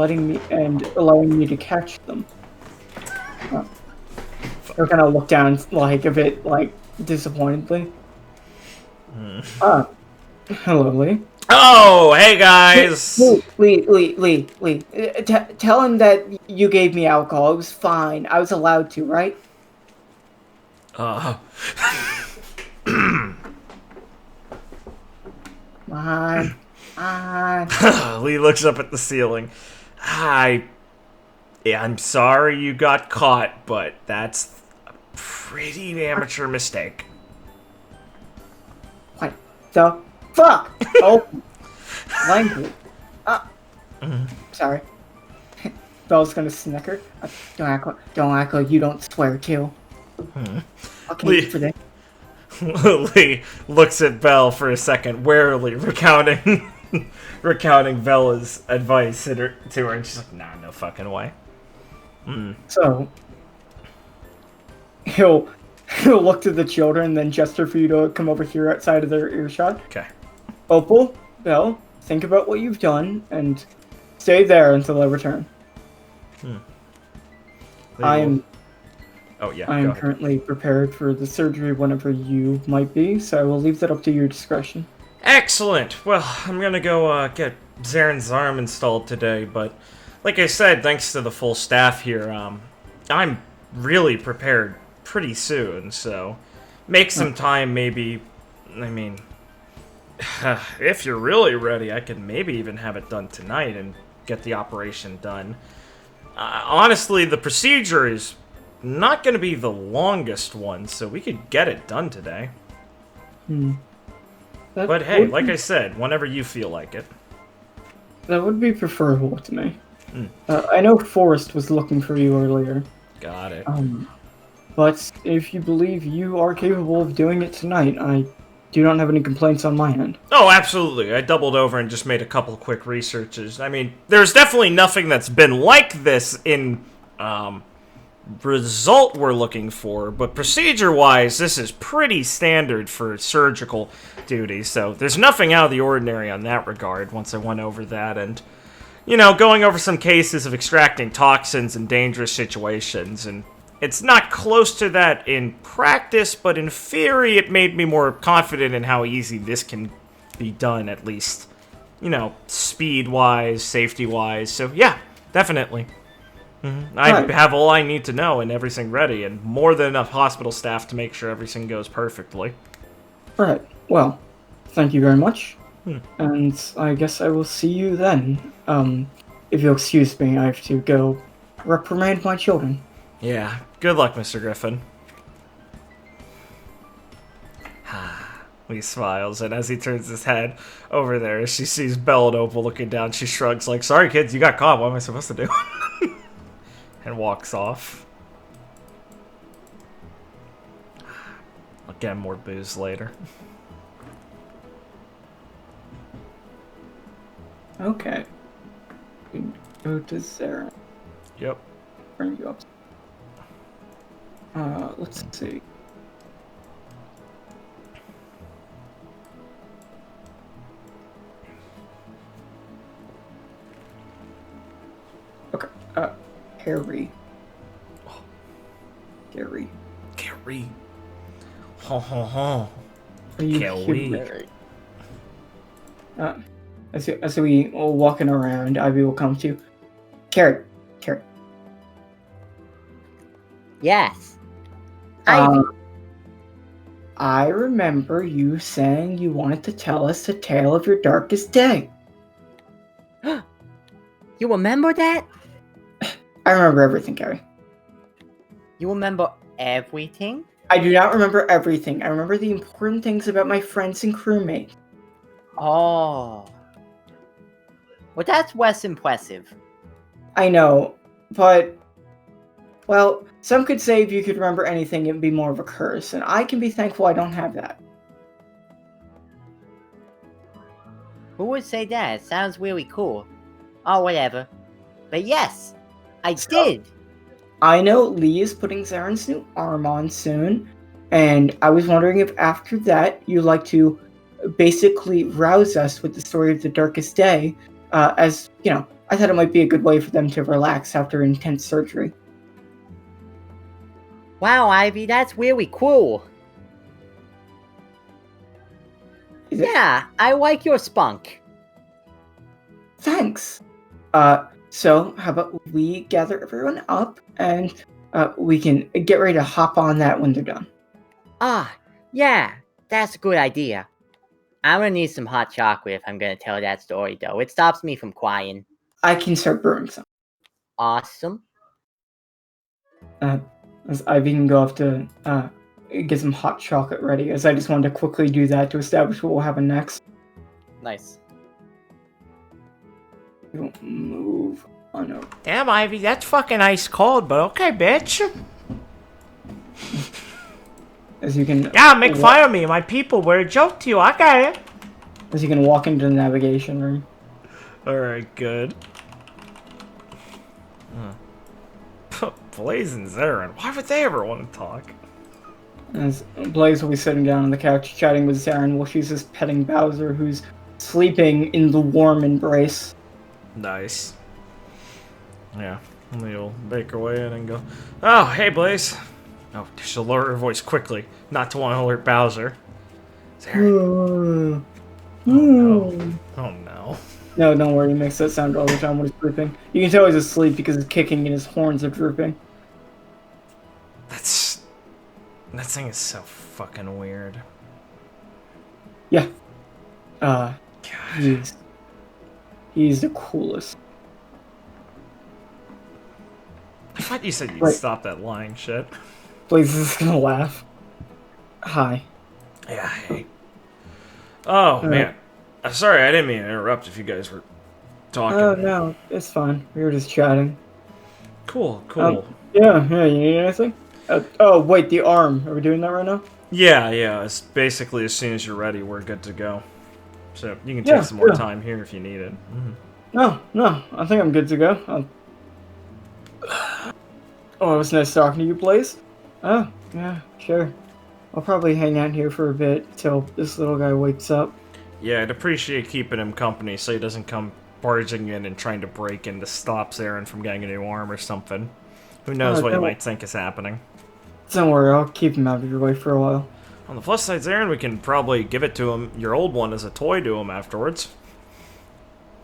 allowing me to catch them. They're gonna look down like a bit like disappointedly. Hello, Lee. Oh, hey guys. Lee. Tell him that you gave me alcohol. It was fine. I was allowed to, right? Come on. Lee looks up at the ceiling. I'm sorry you got caught, but that's a pretty amateur mistake. What the fuck? Oh, language. Sorry. Belle's gonna snicker. Don't act like you don't swear too. Okay, Lee- for that. Lee looks at Belle for a second, warily recounting Bella's advice to her, and she's like, "Nah, no fucking way." So he'll look to the children, then gesture for you to come over here outside of their earshot. Okay. Opal, Belle, think about what you've done and stay there until I return. I am go currently prepared for the surgery whenever you might be, so I will leave that up to your discretion. Excellent. Well, I'm gonna go get Zaren's arm installed today, but like I said, thanks to the full staff here, I'm really prepared pretty soon, so make some time maybe. I mean, if you're really ready, I could maybe even have it done tonight and get the operation done. Honestly, the procedure is not going to be the longest one, so we could get it done today. But hey, like I said, whenever you feel like it. That would be preferable to me. I know Forrest was looking for you earlier. Got it. But if you believe you are capable of doing it tonight, I do not have any complaints on my end. Oh, absolutely. I doubled over and just made a couple quick researches. I mean, there's definitely nothing that's been like this in result we're looking for, but procedure-wise, this is pretty standard for surgical duty, so there's nothing out of the ordinary on that regard once I went over that, and, you know, going over some cases of extracting toxins in dangerous situations, and it's not close to that in practice, but in theory, it made me more confident in how easy this can be done, at least, you know, speed-wise, safety-wise, so yeah, definitely. I have all I need to know and everything ready, and more than enough hospital staff to make sure everything goes perfectly. Alright, well, thank you very much. And I guess I will see you then. If you'll excuse me, I have to go reprimand my children. Yeah, good luck, Mr. Griffin. Lee smiles, and as he turns his head over there, as she sees Belle and Opal looking down, she shrugs like, "Sorry, kids, you got caught. What am I supposed to do?" And walks off. I'll get more booze later. Okay. We can go to Zara. Yep. Bring you up. Let's see. Okay. Harry. Gary. Gary. Ho ho ho. Are you Gary. here? As we all walking around, Ivy will come to you. Carrot. Yes. I I remember you saying you wanted to tell us the tale of your darkest day. You remember that? I remember everything, Gary. You remember everything? I do not remember everything. I remember the important things about my friends and crewmates. Oh. Well, that's less impressive. I know, but... Well, some could say if you could remember anything, it would be more of a curse, and I can be thankful I don't have that. Who would say that? It sounds really cool. Oh, whatever. But yes, I did. I know Lee is putting Zaren's new arm on soon, and I was wondering if after that you'd like to basically rouse us with the story of the darkest day, as, you know, I thought it might be a good way for them to relax after intense surgery. Wow, Ivy, that's really cool. Yeah, I like your spunk. Thanks. So how about we gather everyone up and we can get ready to hop on that when they're done. Ah, yeah, that's a good idea. I'm gonna need some hot chocolate if I'm gonna tell that story, though. It stops me from crying. I can start brewing some. Awesome. As Ivy can go off to get some hot chocolate ready, as I just wanted to quickly do that to establish what will happen next. Nice. We'll move on over. Damn, Ivy, that's fucking ice cold, but okay, bitch. As you can Make fun of me. My people were a joke to you. I got it. As you can walk into the navigation room. Alright, good. Blaze and Zaren, why would they ever want to talk? As Blaze will be sitting down on the couch chatting with Zaren while she's just petting Bowser, who's sleeping in the warm embrace. Nice. Yeah, we'll make her way in and go, oh, hey, Blaze. Oh, she'll lower her voice quickly, not to want to alert Bowser. Zaren. Oh, no. Oh, no. No, don't worry, he makes that sound all the time when he's sleeping. You can tell he's asleep because he's kicking and his horns are drooping. That thing is so fucking weird. Yeah. God. He's the coolest. I thought you said you'd Wait. stop that lying shit. Blaze is gonna laugh. Hi. Yeah, hey. Oh, man. I'm sorry, I didn't mean to interrupt if you guys were talking. Oh, no, it's fine. We were just chatting. Cool. Yeah, you need anything? Oh, wait, the arm. Are we doing that right now? Yeah, it's basically as soon as you're ready, we're good to go. So you can take some more time here if you need it. Mm-hmm. No, I think I'm good to go. Oh, it was nice talking to you, Blaze. Oh, yeah, sure. I'll probably hang out here for a bit till this little guy wakes up. Yeah, I'd appreciate keeping him company so he doesn't come barging in and trying to break in to stop Zaren from getting a new arm or something. Who knows what he might think is happening. Don't worry, I'll keep him out of your way for a while. On the plus side, Zaren, we can probably give it to him, your old one, as a toy to him afterwards.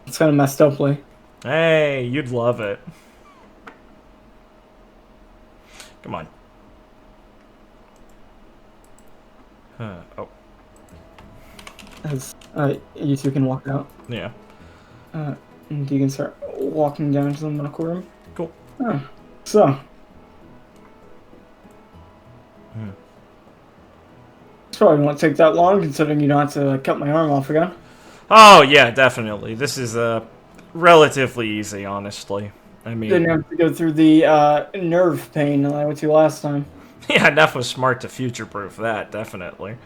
It's kind of messed up, Lee. Hey, you'd love it. Come on. Oh. As you two can walk out. Yeah. And you can start walking down to the medical room. Cool. So. It's probably won't take that long, considering you don't have to cut my arm off again. Oh, yeah, definitely. This is relatively easy, honestly. I mean... Didn't have to go through the nerve pain that I went to last time. Yeah, Neff was smart to future-proof that, definitely.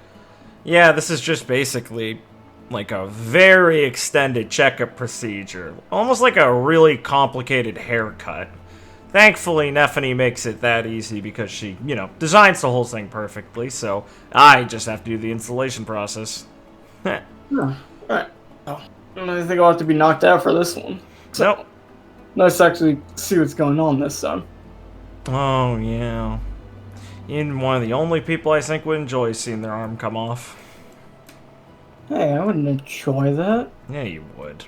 Yeah, this is just basically like a very extended checkup procedure. Almost like a really complicated haircut. Thankfully, Neffany makes it that easy because she, designs the whole thing perfectly, so I just have to do the installation process. Alright. Oh, I think I'll have to be knocked out for this one. So, Nope. Let's actually see what's going on this time. Oh, yeah. You're one of the only people I think would enjoy seeing their arm come off. Hey, I wouldn't enjoy that. Yeah, you would.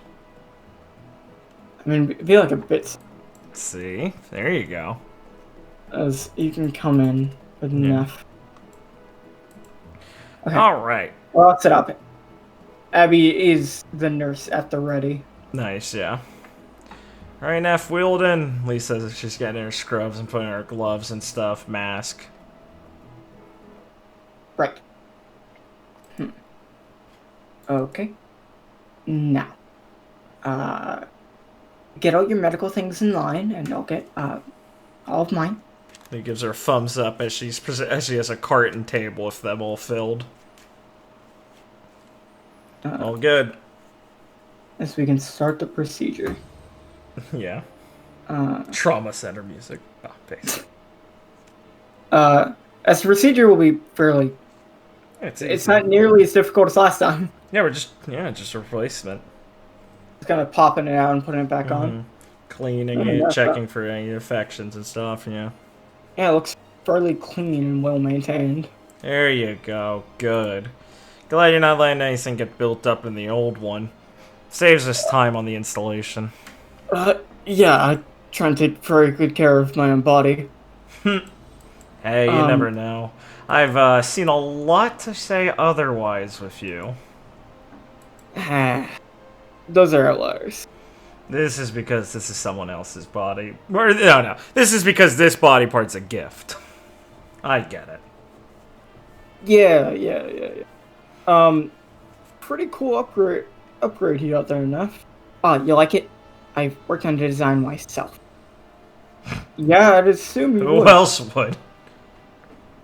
I mean, it'd be like a bit... See? There you go. As you can come in with Neff. Okay. All right. Well, I'll set up. Abby is the nurse at the ready. Nice, yeah. All right, Neff, wheeled in. Lee says that she's getting her scrubs and putting her gloves and stuff, mask. Right. Okay. Now, get all your medical things in line, and I'll get all of mine. He gives her a thumbs up as she has a cart and table with them all filled. All good. As we can start the procedure. Yeah. Trauma center music. Oh, thanks. As the procedure will be fairly. It's not nearly as difficult as last time. Yeah, just a replacement. Just kind of popping it out and putting it back on. Cleaning it, checking for any infections and stuff, yeah. Yeah, it looks fairly clean and well maintained. There you go. Good. Glad you're not letting anything get built up in the old one. Saves us time on the installation. Yeah, I try and take very good care of my own body. Hey, you never know. I've seen a lot to say otherwise with you. Those are outliers. This is because this is someone else's body. Or, no. This is because this body part's a gift. I get it. Yeah. Pretty cool upgrade you got there, enough. You like it? I've worked on the design myself. Yeah, I'd assume you would. Who else would?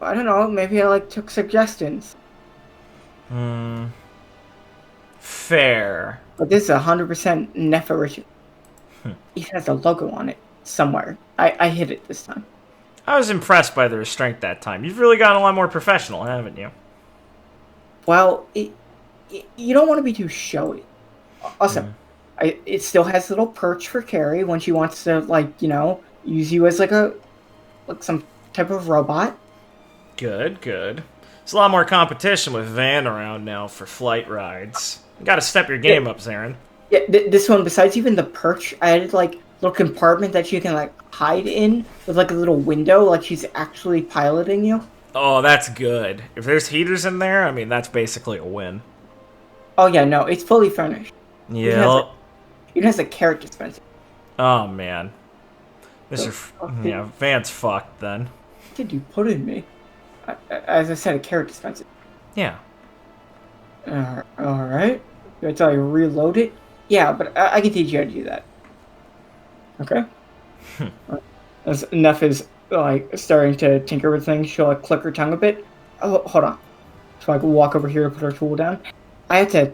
I don't know, maybe I took suggestions. Fair. But this is 100% Neff original. It has a logo on it somewhere. I hit it this time. I was impressed by the restraint that time. You've really gotten a lot more professional, haven't you? Well, you don't want to be too showy. Also, it still has a little perch for Carrie when she wants to, use you as some type of robot. Good. There's a lot more competition with Van around now for flight rides. You gotta step your game up, Zarin. Yeah, this one, besides even the perch, I added, little compartment that you can, hide in with, a little window, like she's actually piloting you. Oh, that's good. If there's heaters in there, I mean, that's basically a win. Oh, yeah, no, it's fully furnished. Yeah. It has a carrot dispenser. Oh, man. Van's fucked, then. What did you put in me? As I said, a carrot dispenser. Yeah. Alright. Until I reload it? Yeah, but I can teach you how to do that. Okay? As Neff is, starting to tinker with things, she'll, click her tongue a bit. Oh, hold on. So I can walk over here to put her tool down. I have to,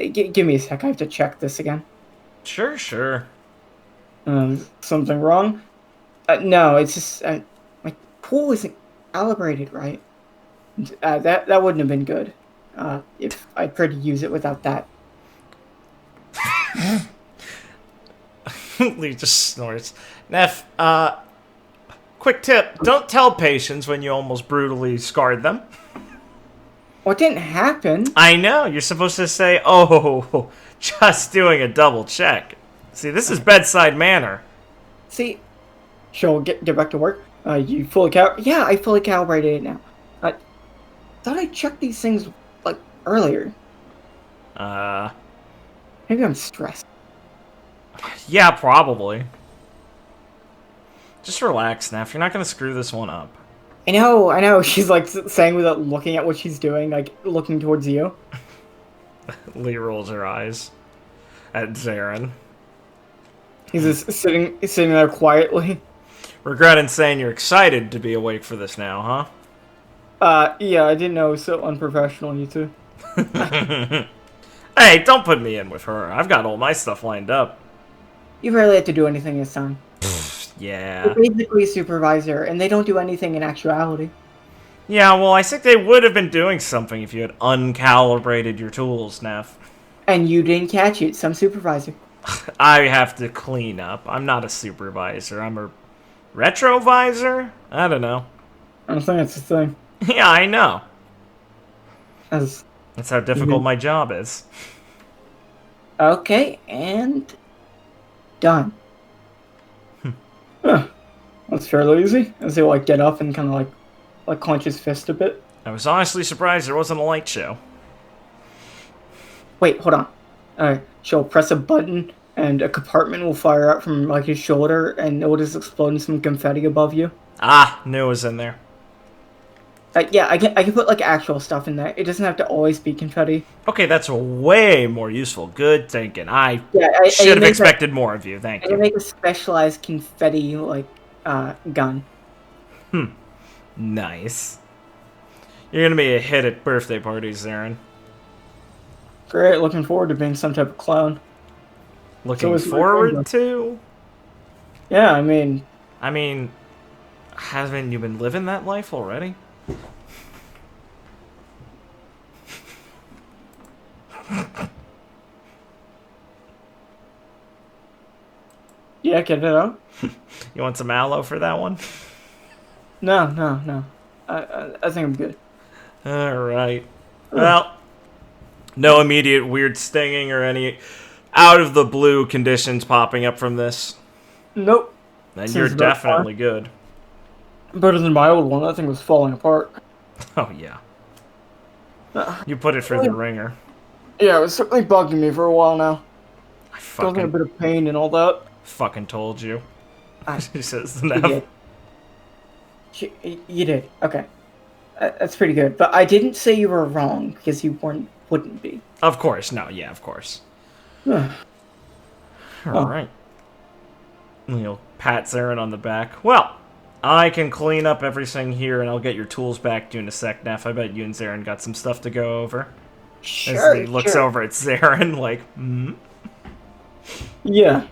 give me a sec. I have to check this again. Sure. Something wrong? No, it's just, my tool isn't calibrated right. That wouldn't have been good. If I tried to use it without that. Lee just snorts. Neff, quick tip. Don't tell patients when you almost brutally scarred them. Well, it didn't happen. I know. You're supposed to say, oh, just doing a double check. See, this is bedside manner. See, she'll get back to work. You fully Yeah, I fully calibrated it now. Thought I checked these things, earlier. Maybe I'm stressed. Yeah, probably. Just relax, Neff. You're not gonna screw this one up. I know. She's, saying without looking at what she's doing, looking towards you. Lee rolls her eyes at Zarin. He's just sitting there quietly. Regretting saying you're excited to be awake for this now, huh? Yeah, I didn't know it was so unprofessional, you two. Hey, don't put me in with her. I've got all my stuff lined up. You rarely have to do anything this time. Yeah. You're basically a supervisor, and they don't do anything in actuality. Yeah, well, I think they would have been doing something if you had uncalibrated your tools, Neff. And you didn't catch it, some supervisor. I have to clean up. I'm not a supervisor. I'm a retrovisor? I don't know. I don't think that's a thing. Yeah, I know. That's how difficult my job is. Okay, and done. Huh. That's fairly easy. As they get up and kind of clench his fist a bit. I was honestly surprised there wasn't a light show. Wait, hold on. She'll press a button, and a compartment will fire out from like his shoulder, and it will just explode in some confetti above you. Ah, knew it was in there. Yeah, I can put like actual stuff in there. It doesn't have to always be confetti. Okay, that's way more useful. Good thinking. I Yeah, should have expected more of you. Thank I can you. make a specialized confetti gun. Nice. You're gonna be a hit at birthday parties, Aaron. Great, looking forward to being some type of clown. Looking is my forward friend. to? Yeah, I mean, Haven't you been living that life already? yeah, get it out. You want some aloe for that one? No. I think I'm good. Alright. Well, no immediate weird stinging or any out of the blue conditions popping up from this. Nope. Then Seems you're about definitely good. Better than my old one. That thing was falling apart. Oh, yeah. Uh, You put it through the ringer. Yeah, it was certainly bugging me for a while now. I Causing a bit of pain and all that. fucking told you. I- She says, You Nev. did. You did. Okay. That's pretty good. But I didn't say you were wrong, because you wouldn't be. Of course, no, yeah, of course. Oh. Alright. You'll pat Zarin on the back. Well, I can clean up everything here and I'll get your tools back to you in a sec, Neff. I bet you and Zarin got some stuff to go over. Sure, As he looks sure. over at Zarin like, Yeah.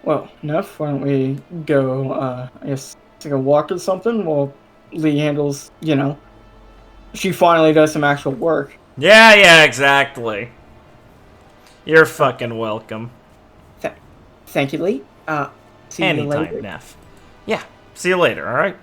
Well, Neff, why don't we go, I guess, take a walk or something while Lee handles, she finally does some actual work. Yeah, exactly. You're fucking welcome. Thank you, Lee. See you Anytime, later. Neff. Yeah, see you later, alright?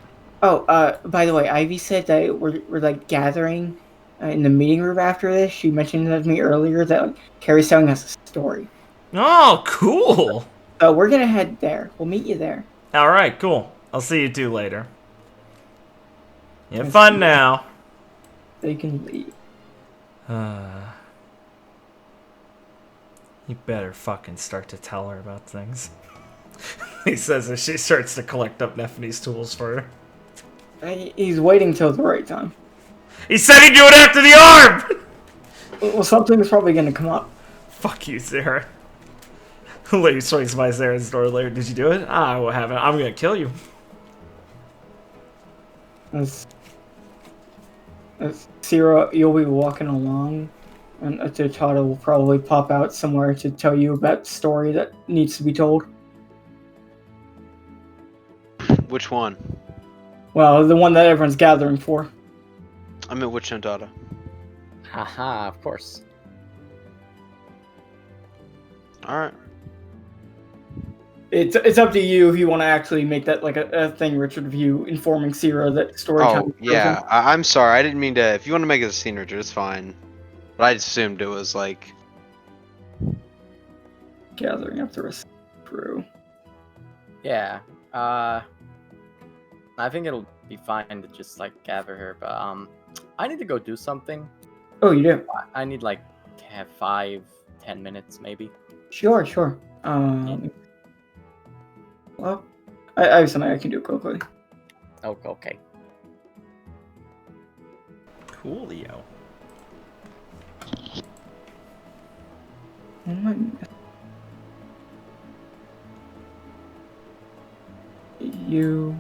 Oh, by the way, Ivy said that we're like gathering in the meeting room after this. She mentioned that to me earlier that Carrie's telling us a story. Oh, cool! So we're gonna head there. We'll meet you there. Alright, cool. I'll see you two later. You have Yes, fun yeah. now. They can leave. You better fucking start to tell her about things. He says as she starts to collect up Neffany's tools for her. He's waiting till the right time. He said he'd do it after the arm! Well, something's probably gonna come up. Fuck you, Sarah. Lady swings by Sarah's door later. Did you do it? I will have it. I'm gonna kill you. As Sierra, you'll be walking along, and a Tontatta will probably pop out somewhere to tell you about the story that needs to be told. Which one? Well, the one that everyone's gathering for. I mean, which Tontatta? Haha, of course. Alright. It's up to you if you want to actually make that like a thing, Richard, of you informing Sierra that story time. Oh, yeah. I'm sorry. I didn't mean to. If you want to make it a scene, Richard, it's fine. But I just assumed it was like. Gathering up the rest of the crew. Yeah. I think it'll be fine to just like gather her, but I need to go do something. Oh, you do? I need like to have 5-10 minutes maybe. Sure. Well, I have something I can do quickly. Oh, okay. Coolio. Oh my- You.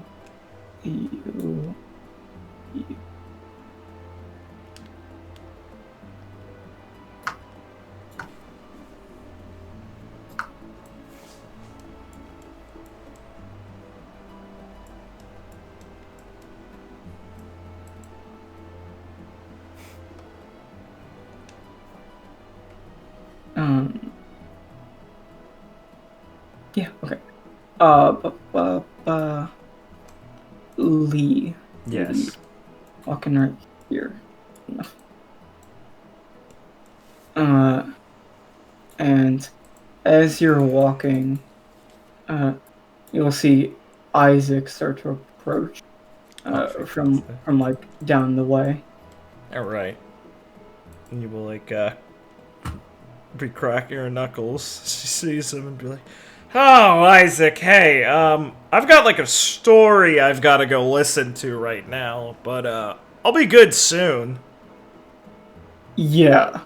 Yeah, okay. Lee. Yes. Walking right here. And as you're walking, you'll see Isaac start to approach. from like down the way. All right. And you will like be crack your knuckles. She sees him and be like, "Oh, Isaac, hey, I've got like a story I've got to go listen to right now, but I'll be good soon." Yeah,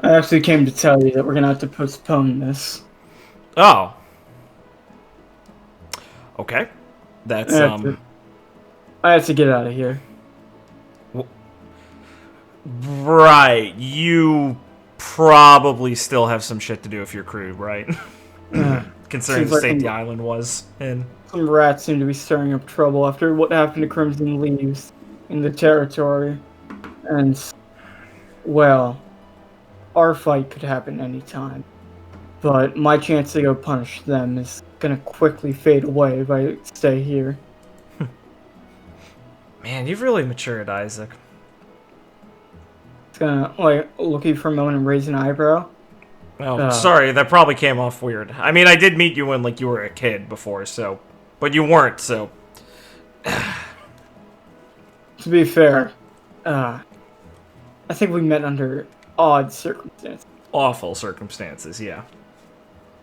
I actually came to tell you that we're gonna have to postpone this. Oh. Okay. That's I have to get out of here. Right. You probably still have some shit to do if you're crew, right? Considering Seems the like state the island was in. Some rats seem to be stirring up trouble after what happened to Crimson Leaves in the territory. And, well, our fight could happen anytime. But my chance to go punish them is gonna quickly fade away if I stay here. Man, you've really matured, Isaac. It's gonna, like, look at you for a moment and raise an eyebrow. Oh, sorry, that probably came off weird. I mean, I did meet you when, like, you were a kid before, so... But you weren't, so... To be fair, I think we met under odd circumstances. Awful circumstances, yeah.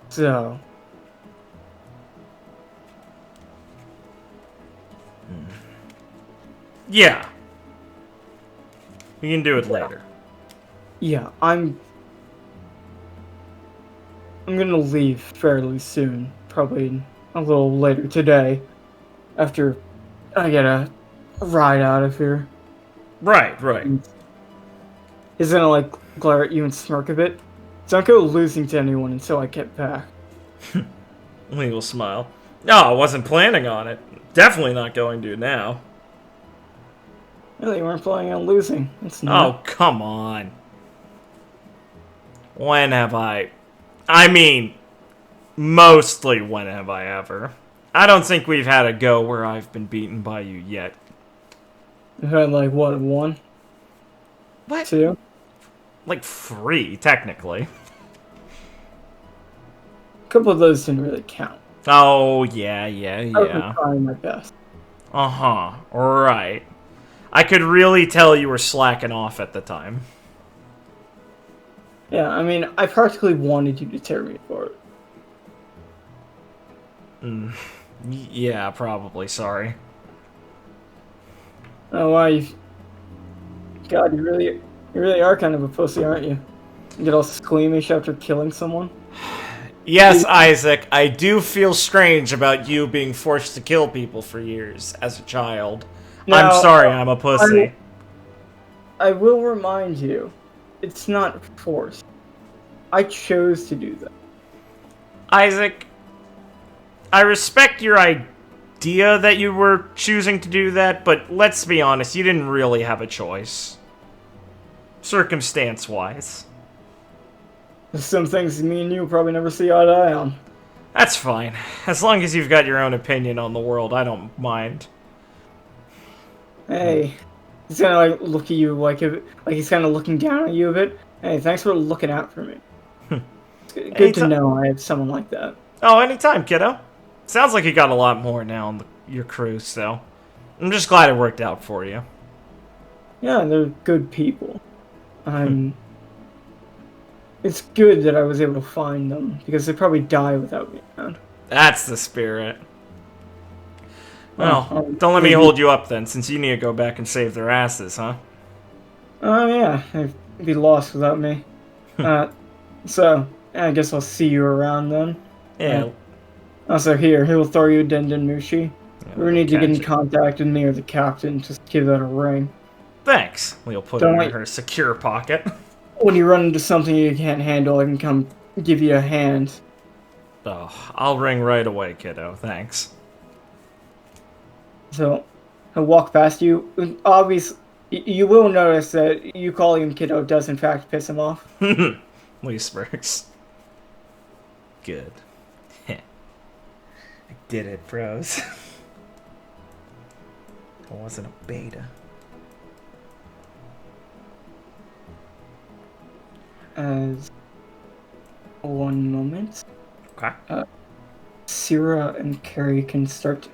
So... Yeah. We can do it later. Yeah, I'm gonna leave fairly soon. Probably a little later today. After I get a ride out of here. Right. He's gonna, like, glare at you and smirk a bit. Don't go losing to anyone until I get back. Legal smile. No, I wasn't planning on it. Definitely not going to now. Really, you weren't planning on losing. It's not. Oh, come on. When have I... I mean, mostly when have I ever? I don't think we've had a go where I've been beaten by you yet. You had, like, what, 1? What? 2? Like 3, technically. A couple of those didn't really count. Oh, yeah. I was trying my best. Uh-huh. Right. I could really tell you were slacking off at the time. Yeah, I mean, I practically wanted you to tear me apart. Yeah, probably. Sorry. Oh, wow, God, you really are kind of a pussy, aren't you? You get all squeamish after killing someone? Yes, Isaac, I do feel strange about you being forced to kill people for years as a child. Now, I'm sorry, I'm a pussy. I will remind you, it's not forced. I chose to do that. Isaac, I respect your idea that you were choosing to do that, but let's be honest, you didn't really have a choice. Circumstance-wise. There's some things me and you will probably never see eye to eye on. That's fine. As long as you've got your own opinion on the world, I don't mind. Hey, he's gonna, like, look at you like he's kind of looking down at you a bit. Hey, thanks for looking out for me. It's good to know I have someone like that. Oh, anytime, kiddo. Sounds like you got a lot more now on your crew, so... I'm just glad it worked out for you. Yeah, they're good people. It's good that I was able to find them, because they'd probably die without me around. That's the spirit. Well, don't let me hold you up then, since you need to go back and save their asses, huh? Oh, yeah, they'd be lost without me. So, I guess I'll see you around then. Yeah. Also, he'll throw you a Denden Mushi. Yeah, We need to get in catch it. contact with me or the captain, just give that a ring. Thanks. We'll put it in her secure pocket. When you run into something you can't handle, I can come give you a hand. Oh, I'll ring right away, kiddo. Thanks. So, he'll walk past you. Obviously, you will notice that you calling him kiddo does in fact piss him off. Lee Smirks. Good. I did it, bros. I wasn't a beta. As 1 moment. Okay. Syrah and Carrie can start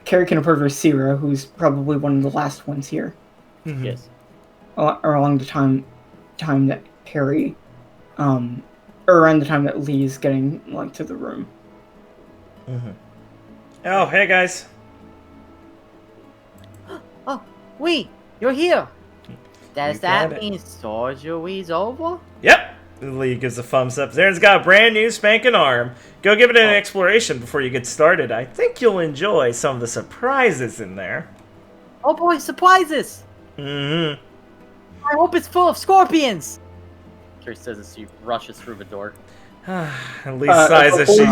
Carrie can approach Sierra, who's probably one of the last ones here. Mhm. Yes. Along the time that Carrie, or around the time that Lee is getting like to the room. Oh, hey guys. Oh, Wee, you're here. Does You got that it. mean surgery's over? Yep. Lee gives a thumbs up. Zaren's got a brand new spanking arm. Go give it an exploration before you get started. I think you'll enjoy some of the surprises in there. Oh boy, surprises! Mm-hmm. I hope it's full of scorpions! Carrie says as she rushes through the door. And Lee sighs as she...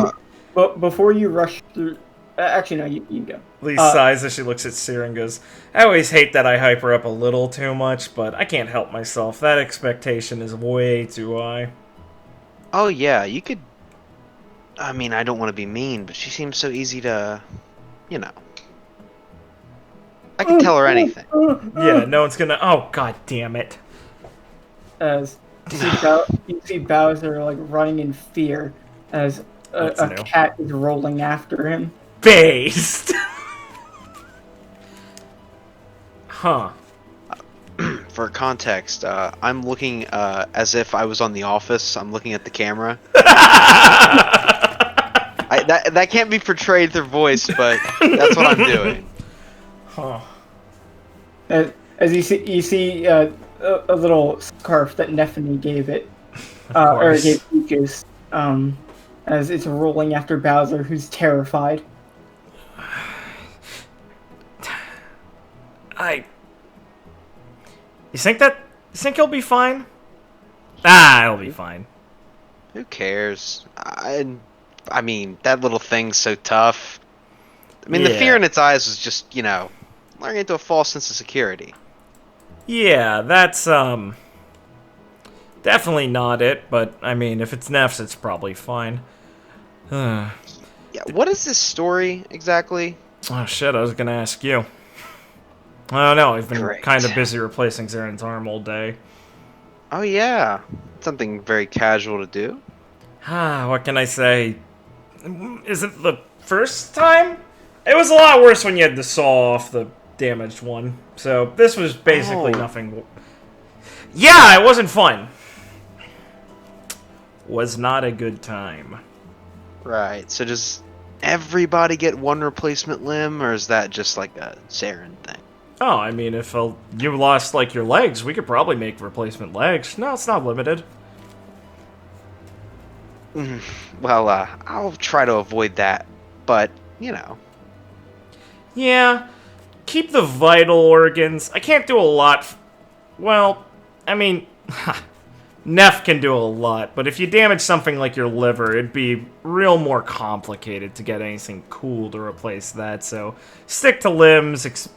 But before you rush through, actually no, you go. Lee sighs as she looks at Sierra and goes, I always hate that I hype her up a little too much, but I can't help myself. That expectation is way too high. Oh yeah, you could. I mean, I don't want to be mean, but she seems so easy to, you know. I can tell her anything. Yeah, no one's gonna... Oh, god damn it. As you see Bowser like running in fear as a new. cat is rolling after him. Based! Huh. For context, I'm looking as if I was on The Office. I'm looking at the camera. That can't be portrayed through voice, but that's what I'm doing. Huh. As you see a little scarf that Neffany gave it, or gave Peaches, as it's rolling after Bowser, who's terrified. You think he'll be fine? Ah, he'll be fine. Who cares? I mean, that little thing's so tough. I mean, the Yeah. fear in its eyes was just, you know, luring into a false sense of security. Yeah, that's, definitely not it, but, I mean, if it's Neff's, it's probably fine. Oh, Yeah, what is this story exactly? shit, I was gonna ask you. I don't know, I've been Great. kind of busy replacing Zaren's arm all day. Oh yeah, something very casual to do. What can I say? Is it the first time? It was a lot worse when you had to saw off the damaged one. So this was basically nothing. Yeah, it wasn't fun. Was not a good time. Right, so does everybody get one replacement limb, or is that just like a Saren thing? Oh, I mean, if you lost, like, your legs, we could probably make replacement legs. No, it's not limited. Well, I'll try to avoid that, but, you know. Yeah, keep the vital organs. I can't do a lot. Well, I mean, Neff can do a lot, but if you damage something like your liver, it'd be real more complicated to get anything cool to replace that, so stick to limbs,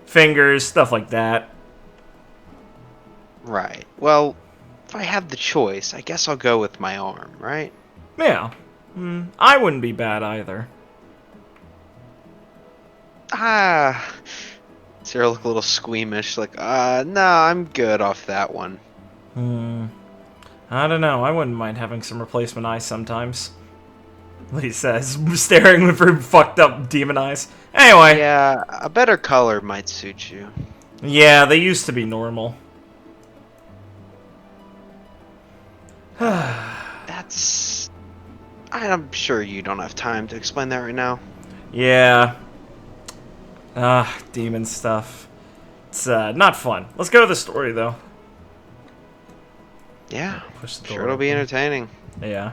fingers, stuff like that. Right. Well, if I have the choice, I guess I'll go with my arm, right? Yeah, I wouldn't be bad either. Sarah looked a little squeamish, like, no, I'm good off that one. I don't know, I wouldn't mind having some replacement eyes sometimes. Lee says, staring with her fucked up demon eyes. Anyway. Yeah, a better color might suit you. Yeah, they used to be normal. I'm sure you don't have time to explain that right now. Yeah. Demon stuff. It's, not fun. Let's go to the story, though. Yeah, Push the sure door it'll be open. entertaining. Yeah.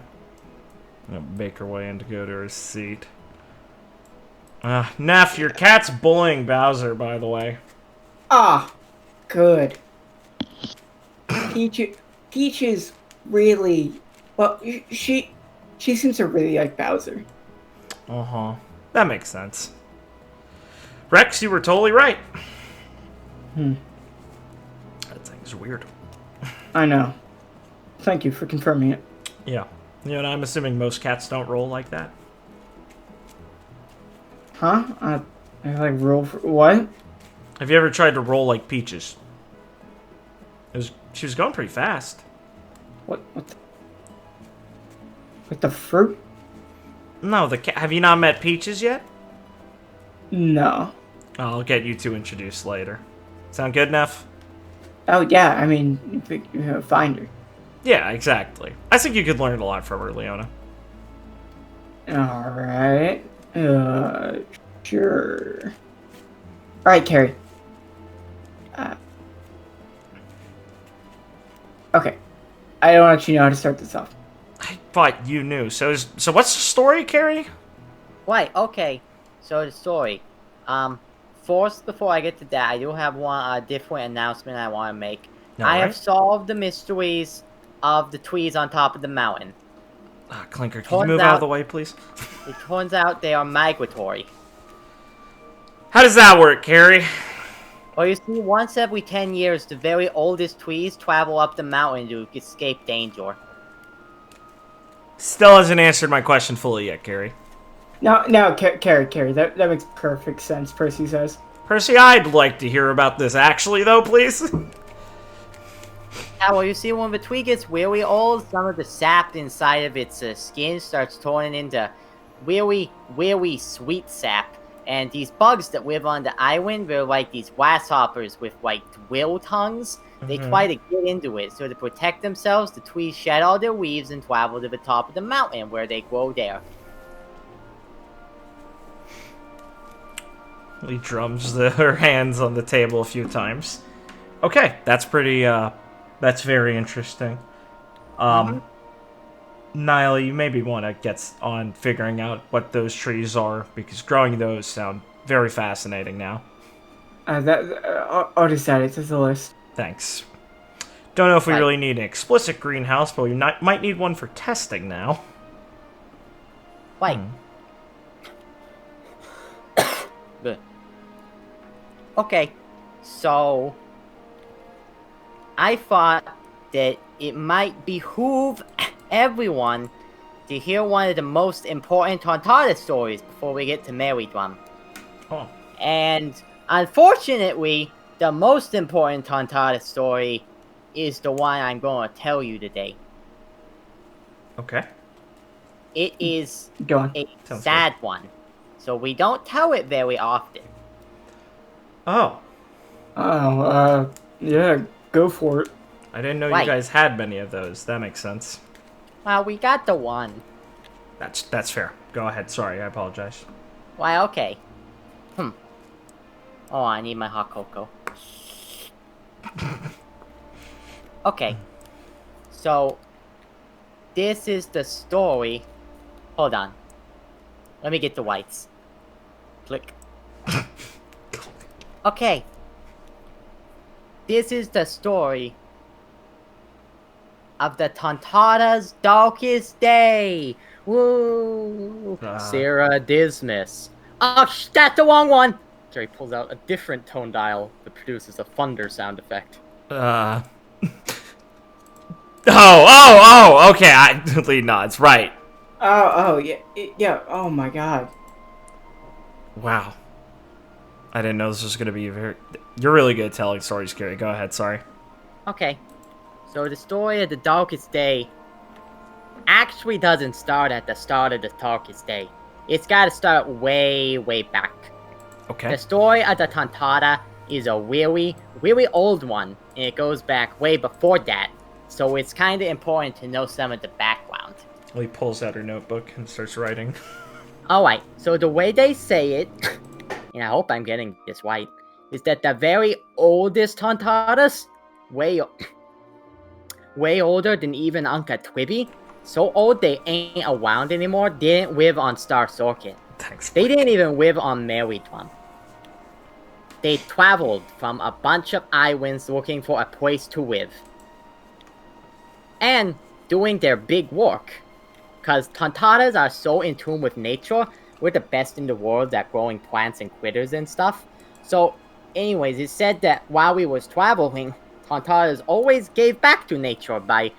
I'm gonna make her way in to go to her seat. Neff, your cat's bullying Bowser, by the way. Ah, good. Peach is really, well, she seems to really like Bowser. Uh-huh. That makes sense. Rex, you were totally right. That thing's weird. I know. Thank you for confirming it. Yeah. You know, and I'm assuming most cats don't roll like that. Huh? I like roll for what? Have you ever tried to roll like Peaches? She was going pretty fast. What with the fruit? No, have you not met Peaches yet? No. I'll get you two introduced later. Sound good enough? Oh yeah, I mean, find her. Yeah, exactly. I think you could learn a lot from her, Leona. All right. Sure. All right, Carrie. Okay. I don't actually know how to start this off. I thought you knew. So what's the story, Carrie? Right, okay. So the story. First, before I get to that, I do have one different announcement I want to make. I have solved the mysteries of the trees on top of the mountain. Clinker, can you move out of the way, please? It turns out they are migratory. How does that work, Carrie? Well, you see, once every 10 years, the very oldest trees travel up the mountain to escape danger. Still hasn't answered my question fully yet, Carrie. No, Carrie, that makes perfect sense, Percy says. Percy, I'd like to hear about this actually, though, please. Yeah, well, you see, when the tree gets really old, some of the sap inside of its skin starts turning into really sweet sap. And these bugs that live on the island, they're like these grasshoppers with, like, drill tongues. They try to get into it, so to protect themselves, the trees shed all their leaves and travel to the top of the mountain, where they grow there. He drums her hands on the table a few times. Okay, that's pretty, that's very interesting. Niall, you maybe want to get on figuring out what those trees are, because growing those sound very fascinating now. I'll just add it to the list. Thanks. Don't know if we really need an explicit greenhouse, but we might need one for testing now. Right. Okay, so I thought that it might behoove everyone to hear one of the most important Tontatta stories before we get to Mary Drum. Oh. And unfortunately, the most important Tontatta story is the one I'm going to tell you today. Okay. It is Go on. a sad one, so we don't tell it very often. Oh. Yeah, go for it. I didn't know you guys had many of those. That makes sense. Well, we got the one. That's fair. Go ahead. Sorry, I apologize. Why, okay. Oh, I need my hot cocoa. Okay. So, this is the story. Hold on. Let me get the whites. Click. Okay. This is the story of the Tontatta's darkest day. Woo! Sarah Dismiss. Oh, that's the wrong one! Jerry pulls out a different tone dial that produces a thunder sound effect. Okay. Lee nods. Right. Yeah. Oh my God. Wow. I didn't know this was gonna be very. You're really good at telling stories, Gary. Go ahead. Sorry. Okay. So the story of the darkest day actually doesn't start at the start of the darkest day. It's gotta start way back. Okay. The story of the Tontatta is a really old one, and it goes back way before that. So it's kind of important to know some of the background. Lee pulls out her notebook and starts writing. Alright, so the way they say it, and I hope I'm getting this right, is that the very oldest Tontattas, way older than even Uncle Twibby, so old they ain't around anymore, didn't live on Star Circuit. Thanks. They didn't even live on Mary Drum. They traveled from a bunch of islands looking for a place to live. And doing their big work. Because Tontattas are so in tune with nature, we're the best in the world at growing plants and critters and stuff. So, anyways, it said that while we was traveling, Tontattas always gave back to nature by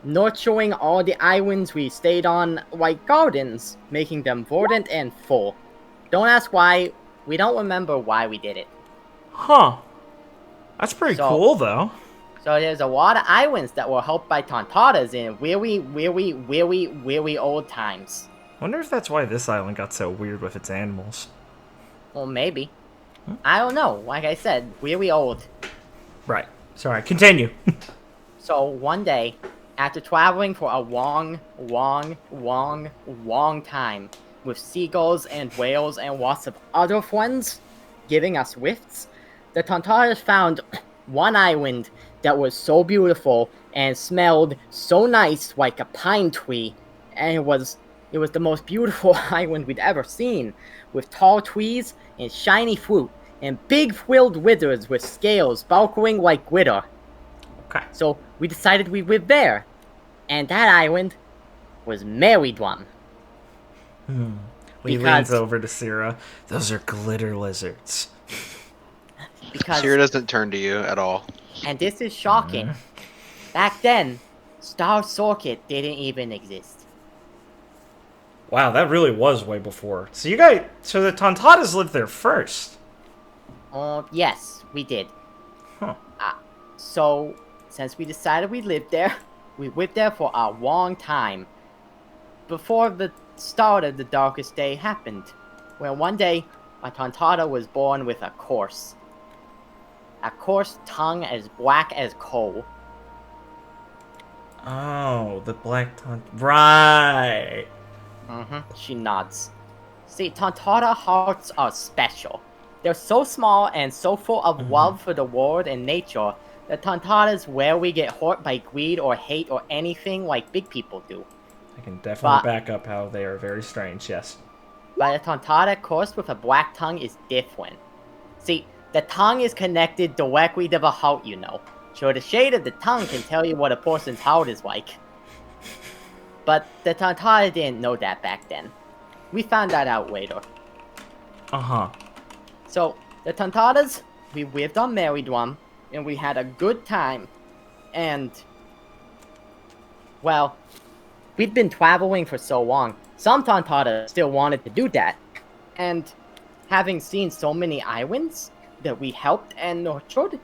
nurturing all the islands we stayed on like gardens, making them verdant and full. Don't ask why, we don't remember why we did it. Huh. That's pretty cool, though. So there's a lot of islands that were helped by Tontattas in really old times. Wonder if that's why this island got so weird with its animals. Well, maybe. I don't know. Like I said, really old. Right. Sorry. Continue. So one day, after traveling for a long time, with seagulls and whales and lots of other friends giving us rifts, the Tontattas found one island that was so beautiful and smelled so nice like a pine tree, and it was the most beautiful island we'd ever seen, with tall trees and shiny fruit and big frilled withers with scales sparkling like glitter. Okay. So we decided we'd live there, and that island was Married One. He leans over to Sierra. Those are glitter lizards. Because, Sierra doesn't turn to you at all. and this is shocking, back then, Star Circuit didn't even exist. Wow, that really was way before. So the Tontattas lived there first. Yes, we did. Huh. So, since we decided we lived there for a long time. Before the start of the darkest day happened, when one day, a Tontatta was born with a coarse tongue as black as coal. Oh, the black Right. She nods. See, Tontatta hearts are special. They're so small and so full of love for the world and nature that Tontattas rarely get hurt by greed or hate or anything like big people do. I can definitely back up how they are very strange, yes. But a Tontatta cursed with a black tongue is different. See, the tongue is connected directly to the heart, you know. So the shade of the tongue can tell you what a person's heart is like. But the Tontatta didn't know that back then. We found that out later. Uh-huh. So, the Tontattas, we lived on Married One, and we had a good time. And, well, we'd been traveling for so long, some Tontattas still wanted to do that. And having seen so many islands that we helped and nurtured,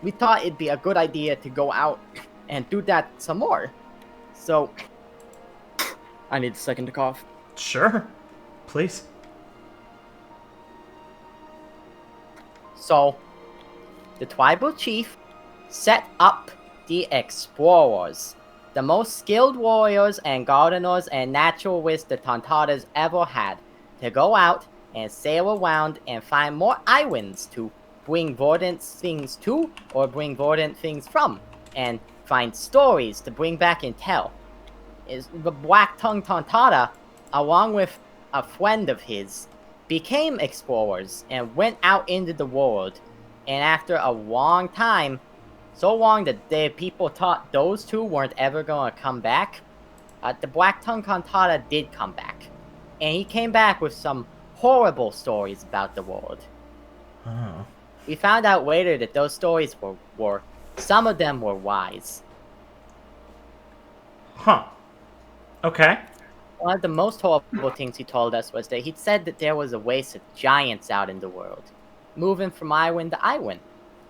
we thought it'd be a good idea to go out and do that some more. So, I need a second to cough. Sure. Please. So, the tribal chief set up the explorers, the most skilled warriors and gardeners and naturalists the Tontattas ever had, to go out and sail around and find more islands to bring verdant things to or bring verdant things from, and find stories to bring back and tell. The Black-Tongued Tontatta, along with a friend of his, became explorers and went out into the world. And after a long time, so long that the people thought those two weren't ever going to come back, the Black-Tongued Tontatta did come back. And he came back with some horrible stories about the world. Oh. We found out later that those stories were some of them were wise. Huh. Okay. One of the most horrible things he told us was that he'd said that there was a race of giants out in the world, moving from island to island,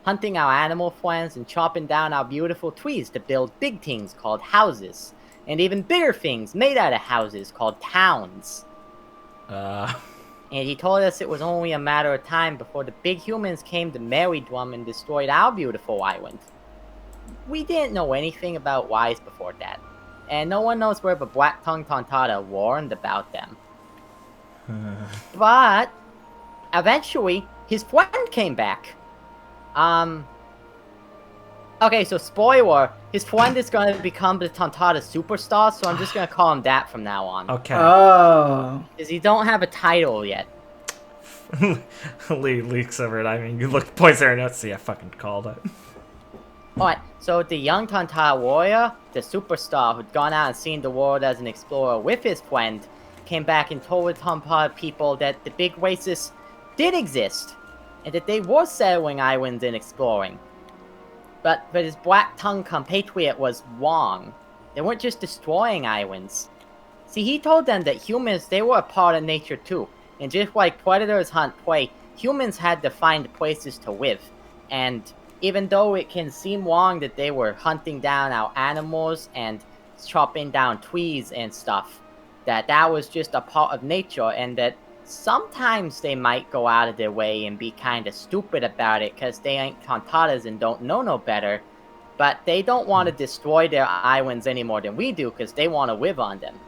hunting our animal friends and chopping down our beautiful trees to build big things called houses, and even bigger things made out of houses called towns. And he told us it was only a matter of time before the big humans came to Married One and destroyed our beautiful island. We didn't know anything about wise before that, and no one knows where the Black-Tongued Tontatta warned about them. But eventually, his friend came back. Okay, so spoiler, his friend is going to become the Tontatta superstar, so I'm just going to call him that from now on. Okay. Oh. Because he don't have a title yet. Lee leaks over it. I mean, you look, points at her notes. See, I fucking called it. Alright, so the young Tontatta warrior, the superstar who'd gone out and seen the world as an explorer with his friend, came back and told the Tontatta people that the big races did exist, and that they were settling islands and exploring. But his black-tongued compatriot was wrong. They weren't just destroying islands. See, he told them that humans, they were a part of nature too, and just like predators hunt prey, humans had to find places to live. And even though it can seem wrong that they were hunting down our animals and chopping down trees and stuff, that was just a part of nature, and that sometimes they might go out of their way and be kind of stupid about it because they ain't Tontattas and don't know no better. But they don't want to destroy their islands any more than we do because they want to live on them.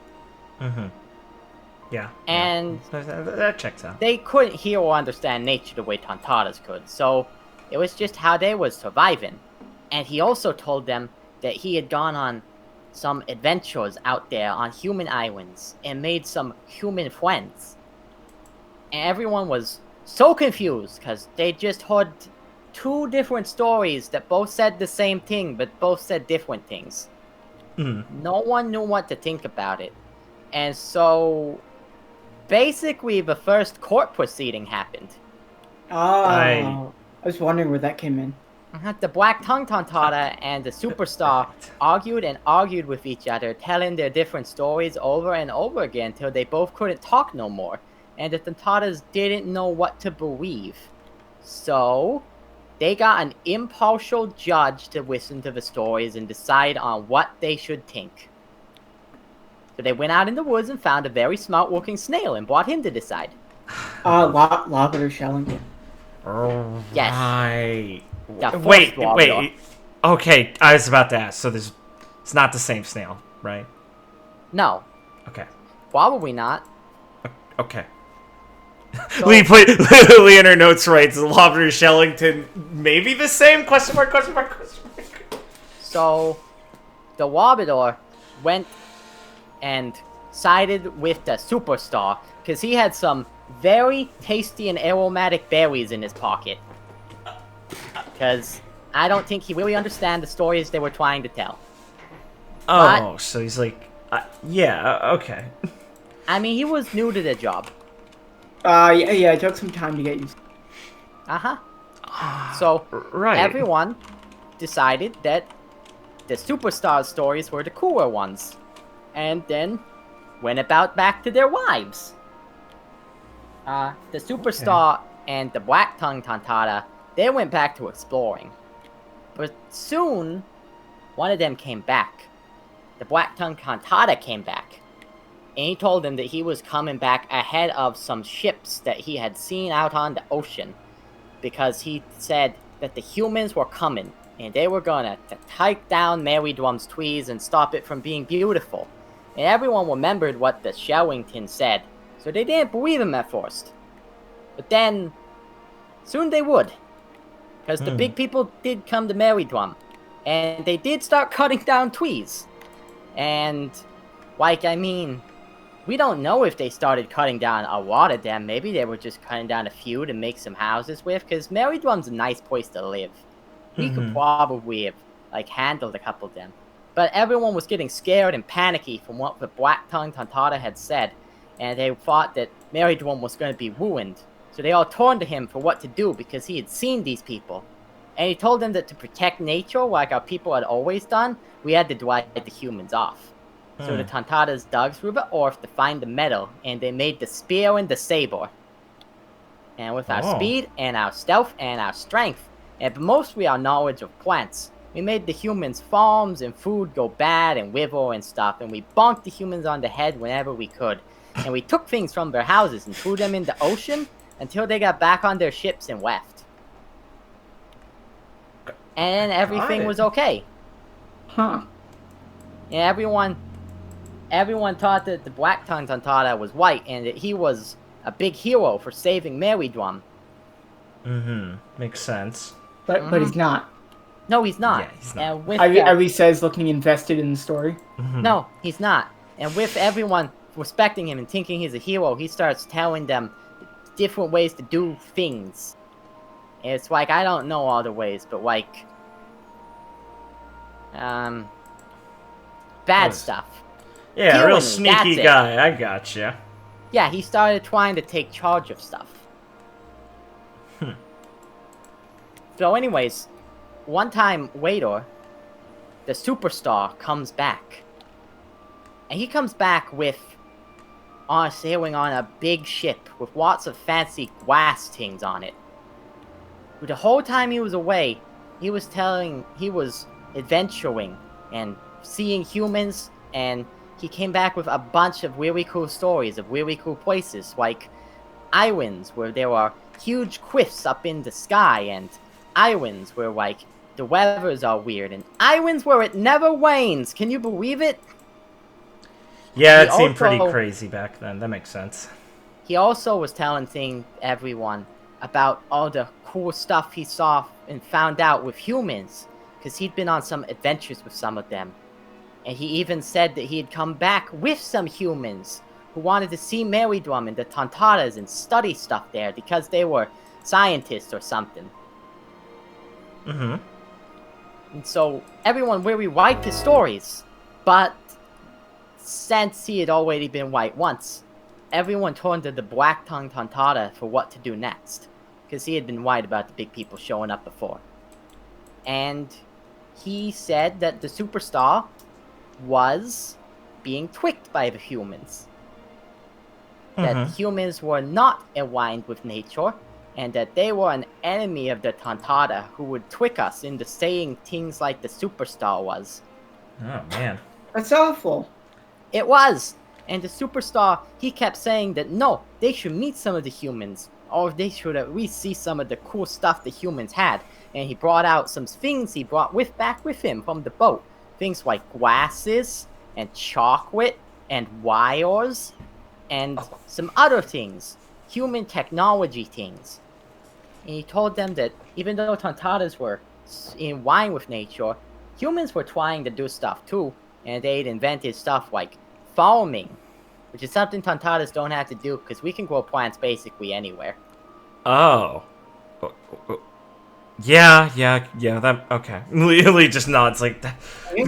Mm-hmm. Yeah. And that checks out. they couldn't hear or understand nature the way Tontattas could, so it was just how they was surviving. And he also told them that he had gone on some adventures out there on human islands and made some human friends. And everyone was so confused because they just heard two different stories that both said the same thing, but both said different things. No one knew what to think about it. And so, basically, the first court proceeding happened. I was wondering where that came in. The Black Tongue Tontatta and the Superstar argued and argued with each other, telling their different stories over and over again till they both couldn't talk no more. And the Tontattas didn't know what to believe. So, they got an impartial judge to listen to the stories and decide on what they should think. So they went out in the woods and found a very smart-looking snail and brought him to decide. Lobster Shellington. Yes. Right. Wait. Okay, I was about to ask. So it's not the same snail, right? No. Okay. Probably not. Okay. So, Lee in her notes writes, Lobster Shellington, maybe the same? Question mark. So, the Wobador went and sided with the Superstar, because he had some very tasty and aromatic berries in his pocket. Because I don't think he really understand the stories they were trying to tell. Oh, so he's like, okay. I mean, he was new to the job. Yeah, it took some time to get used to. So, Right. everyone decided that the Superstar stories were the cooler ones. And then went about back to their wives. The Superstar and the Black Tongue Tontatta, they went back to exploring. But soon, one of them came back. The Black Tongue Tontatta came back. And he told them that he was coming back ahead of some ships that he had seen out on the ocean. Because he said that the humans were coming. And they were gonna take down Mary Dwum's trees and stop it from being beautiful. And everyone remembered what the Shellington said. So they didn't believe him at first. But then, soon they would. Because the big people did come to Mary Dwum. And they did start cutting down trees. And, we don't know if they started cutting down a lot of them. Maybe they were just cutting down a few to make some houses with. Because Mary Dwum's a nice place to live. We could probably have, handled a couple of them. But everyone was getting scared and panicky from what the Black Tongue Tontatta had said. And they thought that Mary Dwum was going to be ruined. So they all turned to him for what to do because he had seen these people. And he told them that to protect nature, like our people had always done, we had to drive the humans off. So the Tontattas dug through the earth to find the metal, and they made the spear and the saber. And with our speed, and our stealth, and our strength, and mostly our knowledge of plants, we made the humans' farms and food go bad and wither and stuff, and we bonked the humans on the head whenever we could. And we took things from their houses and threw them in the ocean until they got back on their ships and left. And everything was okay. And everyone thought that the Black Tongue Tontatta was white and that he was a big hero for saving Mary Dwum. Makes sense. But he's not. No, he's not. Yeah, he's not. And with Ivy says, looking invested in the story. No, he's not. And with everyone respecting him and thinking he's a hero, he starts telling them different ways to do things. And it's like, I don't know all the ways, but bad stuff. Yeah, Killing real me, sneaky that's it. guy. I gotcha. Yeah, he started trying to take charge of stuff. So anyways, one time later, the Superstar comes back. And he comes back with sailing on a big ship with lots of fancy glass things on it. But the whole time he was away, he was adventuring and seeing humans, and he came back with a bunch of really cool stories of really cool places, like islands where there are huge cliffs up in the sky, and islands where, like, the weathers are weird, and islands where it never rains. Can you believe it? Yeah, He it seemed pretty also- crazy back then. That makes sense. He also was telling everyone about all the cool stuff he saw and found out with humans, because he'd been on some adventures with some of them. And he even said that he had come back with some humans who wanted to see Marydrum and the Tontattas and study stuff there because they were scientists or something. Mm-hmm. And so everyone really liked his stories, but since he had already been white once, everyone turned to the black-tongued Tontatta for what to do next, because he had been white about the big people showing up before. And he said that the superstar was being tricked by the humans. That humans were not aligned with nature, and that they were an enemy of the Tontatta who would trick us into saying things like the superstar was. Oh, man. That's awful. It was! And the superstar, he kept saying that no, they should meet some of the humans, or they should at least see some of the cool stuff the humans had. And he brought out some things he brought back with him from the boat. Things like glasses, and chocolate, and wires, and some other things. Human technology things. And he told them that even though Tontattas were in line with nature, humans were trying to do stuff too, and they'd invented stuff like farming, which is something Tontattas don't have to do because we can grow plants basically anywhere. Oh. Yeah, that, okay. Lee just nods, like,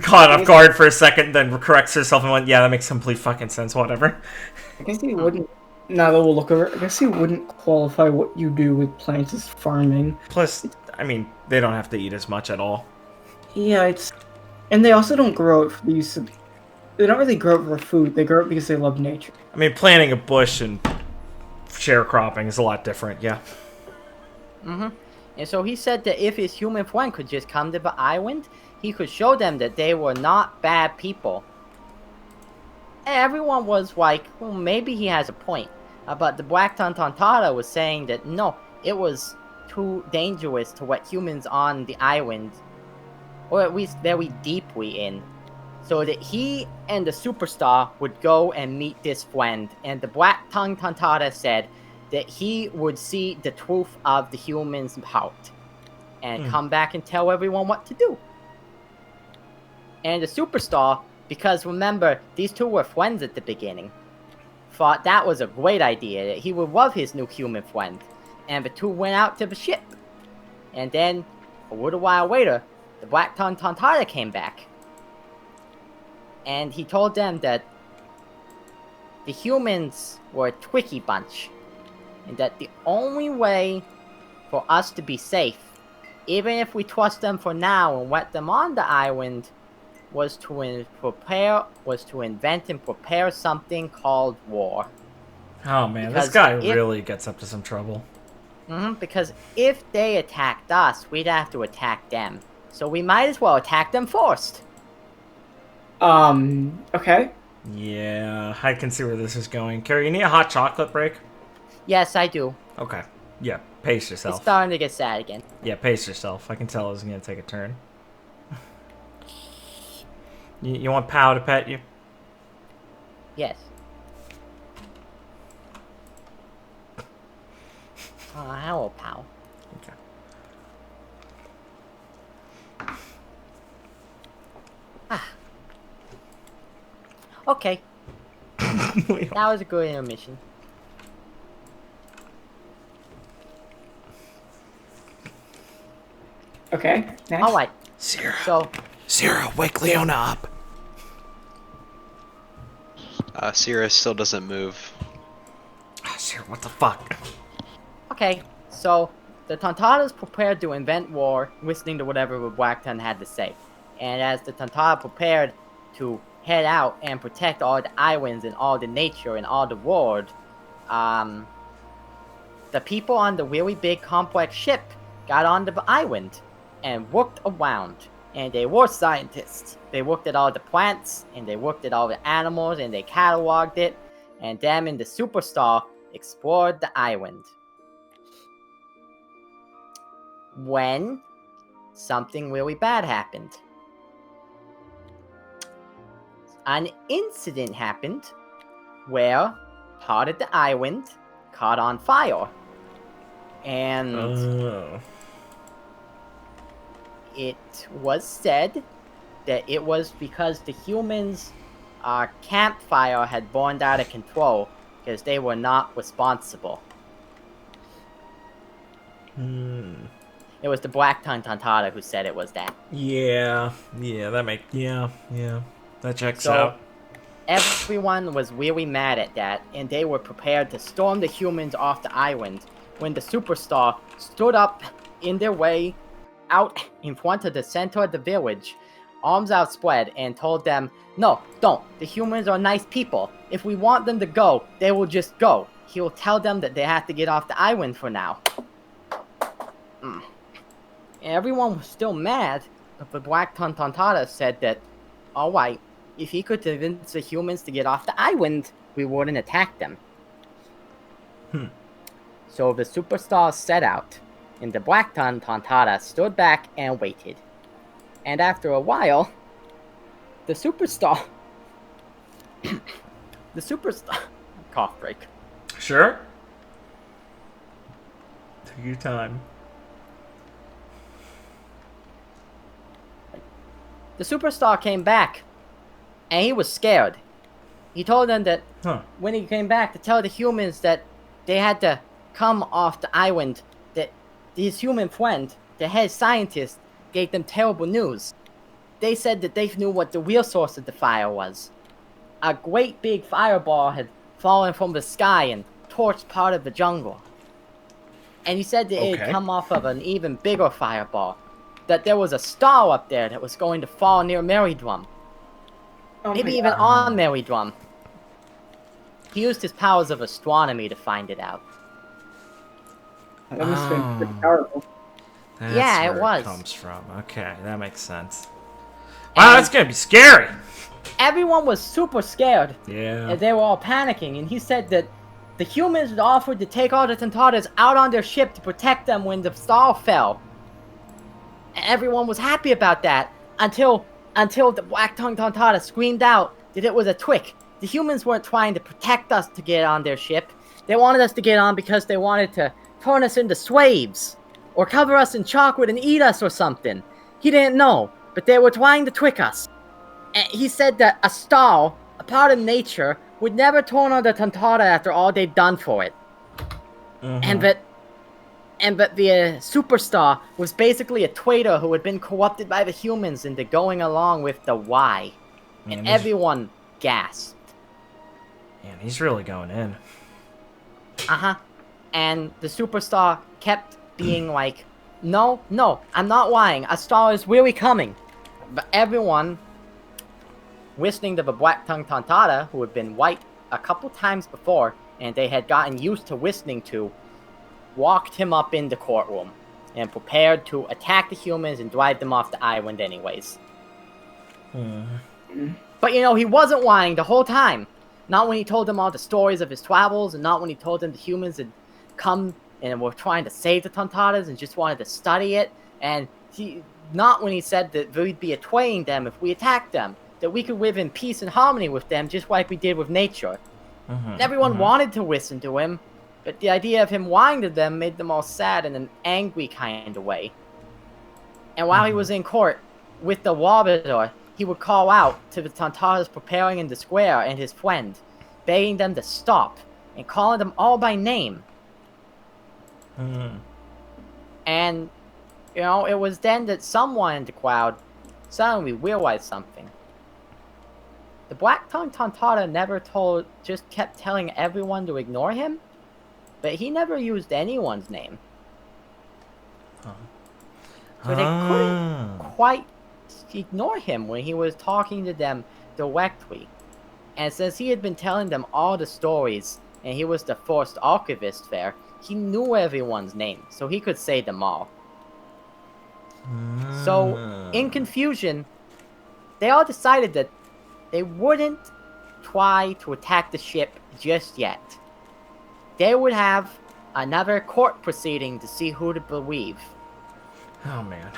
caught off guard for a second, then corrects herself and went, yeah, that makes complete fucking sense, whatever. I guess he wouldn't. Now that we'll look over, I guess he wouldn't qualify what you do with plants as farming. Plus, I mean, they don't have to eat as much at all. Yeah, it's, and they also don't grow it for these. They don't really grow it for food. They grow it because they love nature. I mean, planting a bush and sharecropping is a lot different, yeah. Mm-hmm. And so he said that if his human friend could just come to the island, he could show them that they were not bad people. And everyone was like, well, maybe he has a point. But the Black Tontatta was saying that no, it was too dangerous to let humans on the island, or at least very deeply in, so that he and the superstar would go and meet this friend. And the Black-tongued Tontatta said that he would see the truth of the human's heart and come back and tell everyone what to do. And the superstar, because remember, these two were friends at the beginning, thought that was a great idea, that he would love his new human friend. And the two went out to the ship. And then, a little while later, the Black-tongued Tontatta came back. And he told them that the humans were a tricky bunch. And that the only way for us to be safe, even if we trust them for now and let them on the island, was to invent and prepare something called war. Oh man, Because this guy if- really gets up to some trouble. Because if they attacked us, we'd have to attack them. So we might as well attack them first. Okay. Yeah, I can see where this is going. Carrie, you need a hot chocolate break? Yes, I do. Okay. Yeah, pace It's yourself. starting to get sad again. Yeah, pace yourself. I can tell it's gonna take a turn. You want Pow to pet you? Yes. Oh, hello, pal. Okay. Okay, that was a good intermission. Okay. Next. Alright, Sarah, so, wake Leona up. Sierra still doesn't move. Oh, Sarah, what the fuck? okay, so, the Tontattas prepared to invent war, listening to whatever the Blackton had to say. And as the Tontatta prepared to head out and protect all the islands and all the nature and all the world, the people on the really big complex ship got on the island and looked around. And they were scientists. They looked at all the plants, and they looked at all the animals, and they cataloged it. And them and the superstar, explored the island. When something really bad happened. An incident happened where part of the island caught on fire. And it was said that it was because the humans' campfire had burned out of control because they were not responsible. It was the Black Tontatta who said it was that. Yeah, that checks out. Everyone was really mad at that, and they were prepared to storm the humans off the island when the superstar stood up in their way out in front of the center of the village, arms outspread, and told them, "No, don't. The humans are nice people. If we want them to go, they will just go. He will tell them that they have to get off the island for now." Everyone was still mad, but the Black Tontatta said that, alright, if he could convince the humans to get off the island, we wouldn't attack them. So the superstars set out, and the Black Tontatta stood back and waited. And after a while, the superstar... Cough break. Sure. Take your time. The superstar came back, and he was scared. He told them that when he came back to tell the humans that they had to come off the island, that his human friend, the head scientist, gave them terrible news. They said that they knew what the real source of the fire was. A great big fireball had fallen from the sky and torched part of the jungle. And he said that it had come off of an even bigger fireball. That there was a star up there that was going to fall near Merrydrum. Maybe even on Merrydrum. He used his powers of astronomy to find it out. That must have been pretty powerful. That's yeah, where it was. It comes from. Okay, that makes sense. Wow, that's gonna be scary. Everyone was super scared. Yeah. And they were all panicking. And he said that the humans had offered to take all the Tontattas out on their ship to protect them when the star fell. Everyone was happy about that until the Black Tontatta screamed out that it was a trick. The humans weren't trying to protect us to get on their ship. They wanted us to get on because they wanted to turn us into slaves or cover us in chocolate and eat us or something. He didn't know, but they were trying to trick us. And he said that a star, a part of nature, would never turn on the Tontatta after all they've done for it. And that the superstar was basically a traitor who had been corrupted by the humans into going along with the why. And everyone gasped. Man, he's really going in. And the superstar kept being like, no, I'm not lying. A star is really coming. But everyone, listening to the Black Tontatta, who had been white a couple times before, and they had gotten used to listening to, walked him up in the courtroom and prepared to attack the humans and drive them off the island anyways. But he wasn't lying the whole time. Not when he told them all the stories of his travels, and not when he told them the humans had come and were trying to save the Tontattas and just wanted to study it, and not when he said that we'd be betraying them if we attacked them, that we could live in peace and harmony with them just like we did with nature. And everyone wanted to listen to him, but the idea of him lying to them made them all sad in an angry kind of way. And while he was in court with the Warbiter, he would call out to the Tontattas preparing in the square and his friend, begging them to stop, and calling them all by name. And, it was then that someone in the crowd suddenly realized something. The Black Tontatta never just kept telling everyone to ignore him, but he never used anyone's name. So they couldn't quite ignore him when he was talking to them directly. And since he had been telling them all the stories, and he was the first archivist there, he knew everyone's name, so he could say them all. So, in confusion, they all decided that they wouldn't try to attack the ship just yet. they would have another court proceeding to see who to believe. Oh man.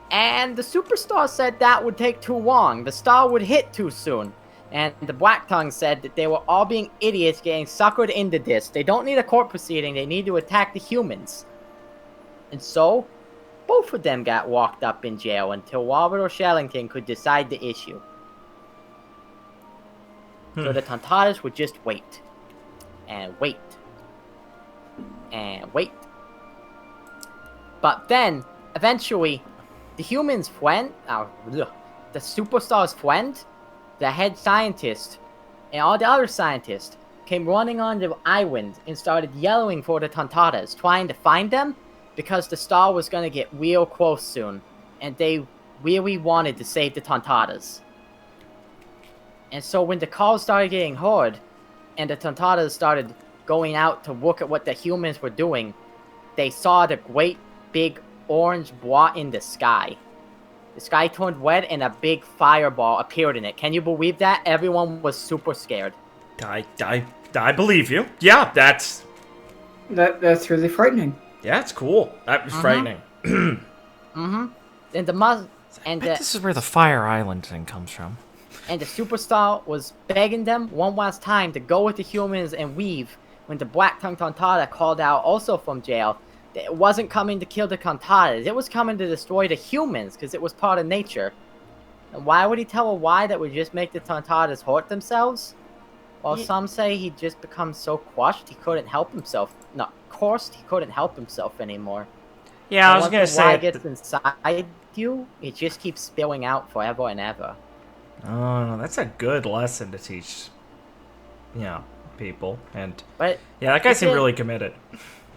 And the Superstar said that would take too long. The star would hit too soon. And the Black Tongue said that they were all being idiots getting suckered into this. They don't need a court proceeding. They need to attack the humans. And so, both of them got locked up in jail until Robert or Shellington could decide the issue. So the Tontattas would just wait. And wait. And wait. But then, eventually, the humans' friend, the Superstar's friend, the head scientist, and all the other scientists came running on the island and started yelling for the Tontattas, trying to find them, because the star was going to get real close soon, and they really wanted to save the Tontattas. And so when the calls started getting heard, and the Tontattas started going out to look at what the humans were doing, they saw the great big orange blot in the sky. The sky turned red and a big fireball appeared in it. Can you believe that? Everyone was super scared. I believe you. Yeah, that's really frightening. Yeah, it's cool. That was frightening. Mm-hmm. And this is where the Fire Island thing comes from. And the Superstar was begging them one last time to go with the humans and leave when the Black Tongue Tontatta called out also from jail that it wasn't coming to kill the Tontattas. It was coming to destroy the humans because it was part of nature. And why would he tell a lie that would just make the Tontattas hurt themselves? Well, some say he just become so crushed he couldn't help himself. No, cursed he couldn't help himself anymore. Yeah, and I was gonna say lie gets inside you, it just keeps spilling out forever and ever. Oh, that's a good lesson to teach, people. And But yeah, that guy seemed really committed.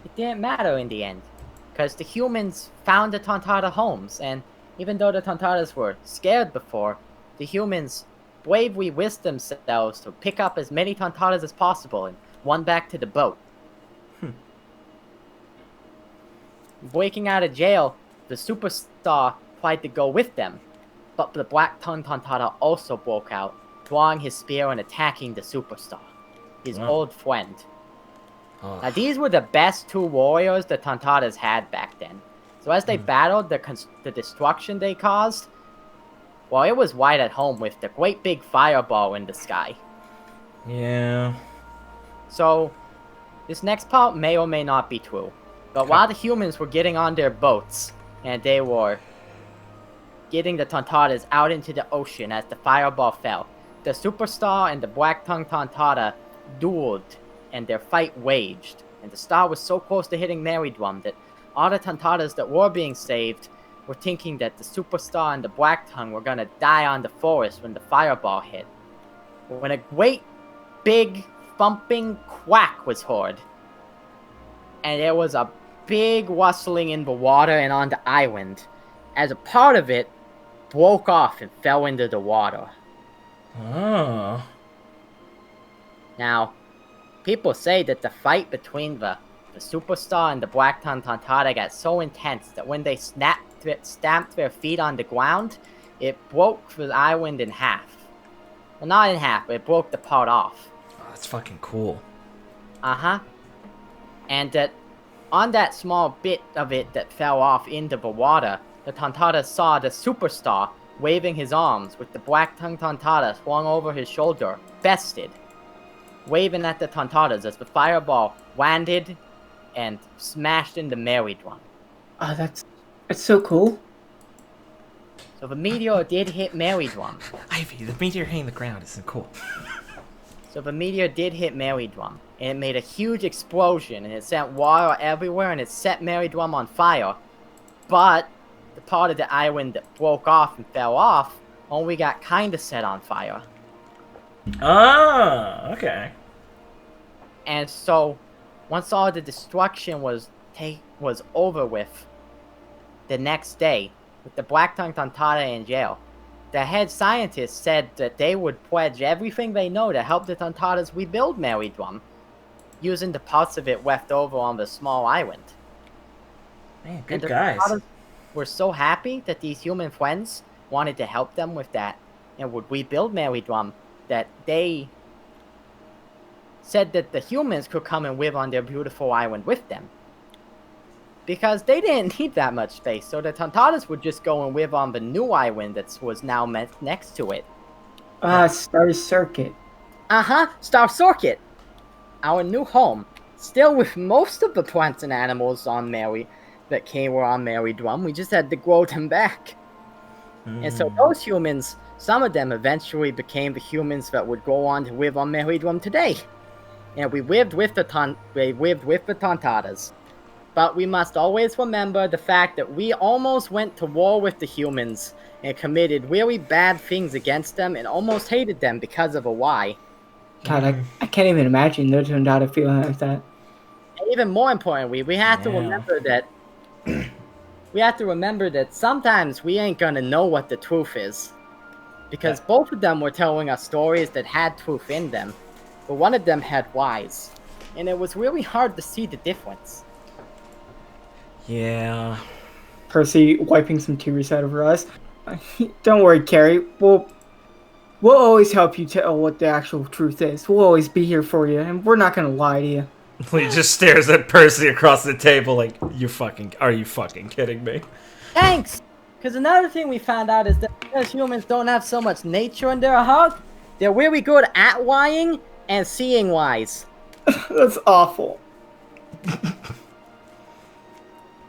it didn't matter in the end, because the humans found the Tontatta homes, and even though the Tontattas were scared before, the humans bravely risked themselves to pick up as many Tontattas as possible and run back to the boat. Breaking out of jail, the Superstar tried to go with them, but the Black Tongue Tontatta also broke out, drawing his spear and attacking the Superstar, his old friend. Now, these were the best two warriors the Tontattas had back then. So as they battled the destruction they caused, well, it was right at home with the great big fireball in the sky. Yeah. So, this next part may or may not be true. But while the humans were getting on their boats, and they were getting the Tontattas out into the ocean as the fireball fell, the Superstar and the Black Tongue Tontatta dueled, and their fight waged. And the star was so close to hitting Marydrum that all the Tontattas that were being saved were thinking that the Superstar and the Black Tongue were gonna die on the forest when the fireball hit. When a great, big, thumping quack was heard, and there was a big rustling in the water and on the island, as a part of it broke off and fell into the water. Oh. Now, people say that the fight between the Superstar and the Black Tongue Tontatta got so intense that when they stamped their feet on the ground, it broke the island in half. Well, not in half, but it broke the part off. Oh, that's fucking cool. Uh-huh. And that on that small bit of it that fell off into the water, the Tontatta saw the Superstar waving his arms with the Black Tongue Tontatta swung over his shoulder, bested, waving at the Tontattas as the fireball landed and smashed into Marydrum. Oh, that's so cool. So the meteor did hit Marydrum. Ivy, the meteor hitting the ground isn't cool. So the meteor did hit Marydrum, and it made a huge explosion, and it sent water everywhere, and it set Marydrum on fire. But the part of the island that broke off and fell off only got kinda set on fire. Ah, okay. And so, once all the destruction was over with, the next day, with the Black Tongue Tontatta in jail, the head scientist said that they would pledge everything they know to help the Tontattas rebuild Marydrum, using the parts of it left over on the small island. Man, And good the guys. Tontattas were so happy that these human friends wanted to help them with that and would rebuild Marydrum that they said that the humans could come and live on their beautiful island with them. Because they didn't need that much space, so the Tontattas would just go and live on the new island that was now next to it. Star Circuit. Uh-huh, Star Circuit. Our new home. Still with most of the plants and animals on Mary that were on Mary Drum. We just had to grow them back. And so those humans, some of them eventually became the humans that would go on to live on Mary Drum today. And we lived with the Tontattas. But we must always remember the fact that we almost went to war with the humans and committed really bad things against them and almost hated them because of a why. God, I can't even imagine the Tontatta feeling like that. And even more importantly, we have to remember that sometimes we ain't gonna know what the truth is. Because both of them were telling us stories that had truth in them, but one of them had lies. And it was really hard to see the difference. Yeah. Percy wiping some tears out of her eyes. Don't worry, Carrie. We'll always help you tell what the actual truth is. We'll always be here for you, and we're not gonna lie to you. He just stares at Percy across the table like, are you fucking kidding me? Thanks! Because another thing we found out is that because humans don't have so much nature in their heart, they're really good at lying and seeing lies. That's awful.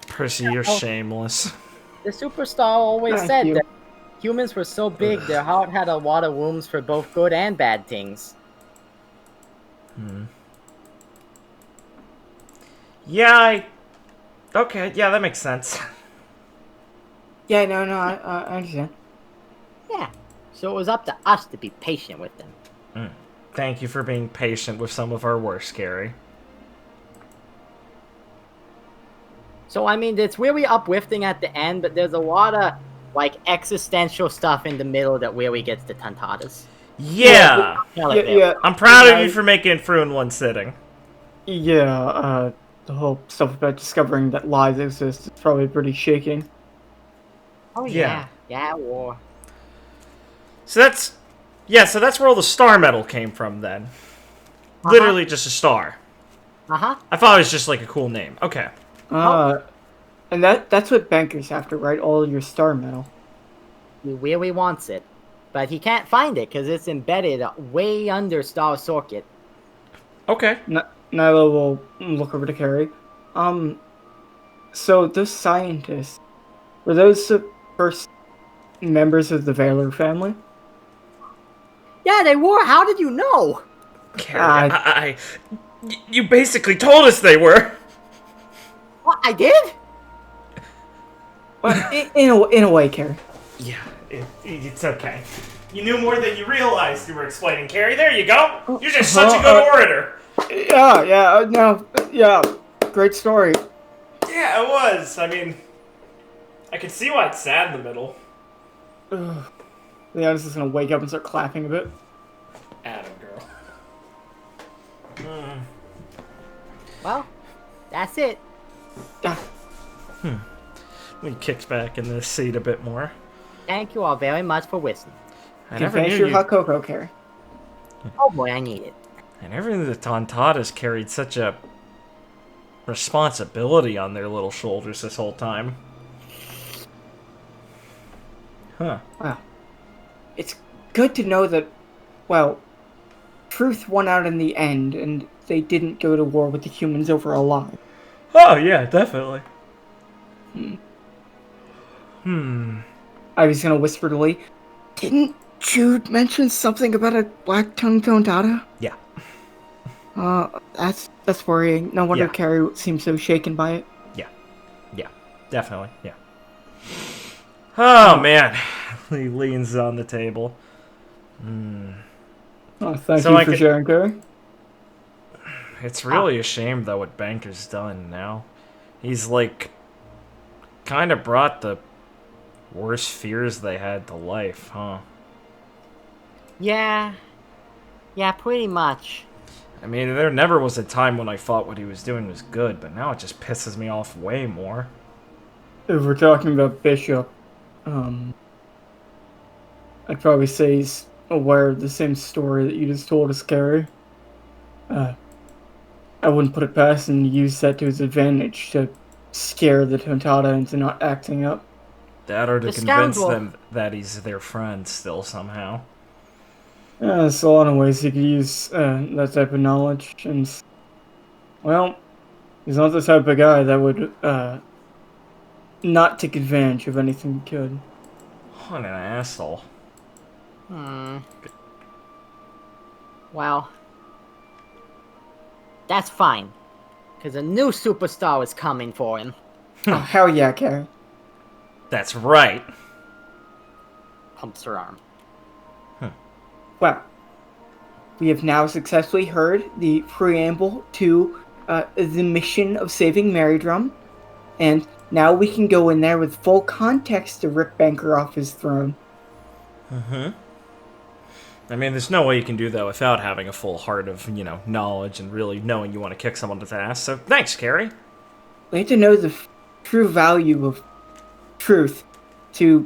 Percy, you're shameless. The superstar always Thank said you. that humans were so big their heart had a lot of rooms for both good and bad things. Yeah, okay, yeah, that makes sense. Yeah, no, I understand. Yeah, so it was up to us to be patient with them. Thank you for being patient with some of our worst, Gary. So, I mean, it's really uplifting at the end, but there's a lot of, like, existential stuff in the middle that really gets the Tontattas. Yeah! Yeah. I'm proud of you for making it through in one sitting. Yeah, the whole stuff about discovering that lies exist is probably pretty shaking. Oh, Yeah. Yeah, war. So that's where all the star metal came from then. Literally just a star. Uh-huh. I thought it was just like a cool name. Okay. And that's what bankers after, right? All your star metal. He really wants it. But he can't find it because it's embedded way under Star Circuit. Okay. Nyla will look over to Carrie. So those scientists, were those the first members of the Valor family? Yeah, they were. How did you know? Carrie, you basically told us they were. What, I did? Well, in a way, Carrie. Yeah, it's okay. You knew more than you realized you were explaining, Carrie. There you go. You're just such a good orator. Yeah, great story. Yeah, it was. I mean, I can see why it's sad in the middle. Leon's just gonna wake up and start clapping a bit. Adam, girl. Well, that's it. He kicks back in the seat a bit more. Thank you all very much for listening. I You never finish knew your you. hot cocoa, Carrie. Oh boy, I need it. I never knew the Tontattas carried such a responsibility on their little shoulders this whole time. Huh. Wow. It's good to know that, well, truth won out in the end, and they didn't go to war with the humans over a lie. Oh, yeah, definitely. I was gonna whisper to Lee, didn't Jude mention something about a black-tongued Tontatta? Yeah. That's worrying. No wonder Yeah. Carrie seems so shaken by it. Yeah, definitely, yeah. Oh, man. He leans on the table. Oh, thank So you I for could- sharing, Carrie. It's really a shame, though, what Banker's done now. He's, like, kind of brought the worst fears they had to life, huh? Yeah, pretty much. I mean, there never was a time when I thought what he was doing was good, but now it just pisses me off way more. If we're talking about Bishop, I'd probably say he's aware of the same story that you just told us, Carrie. I wouldn't put it past him to use that to his advantage to scare the Tontatta into not acting up. That or to The convince scoundrel. them that he's their friend still somehow. There's a lot of ways he could use that type of knowledge, and well, he's not the type of guy that would not take advantage of anything he could. What an asshole. Well, that's fine. Because a new superstar is coming for him. Oh, hell yeah, Carrie. That's right. Pumps her arm. Well, we have now successfully heard the preamble to the mission of saving Mary Drum, and now we can go in there with full context to rip Banker off his throne. I mean, there's no way you can do that without having a full heart of, knowledge and really knowing you want to kick someone's ass. So thanks, Carrie. We have to know the true value of truth to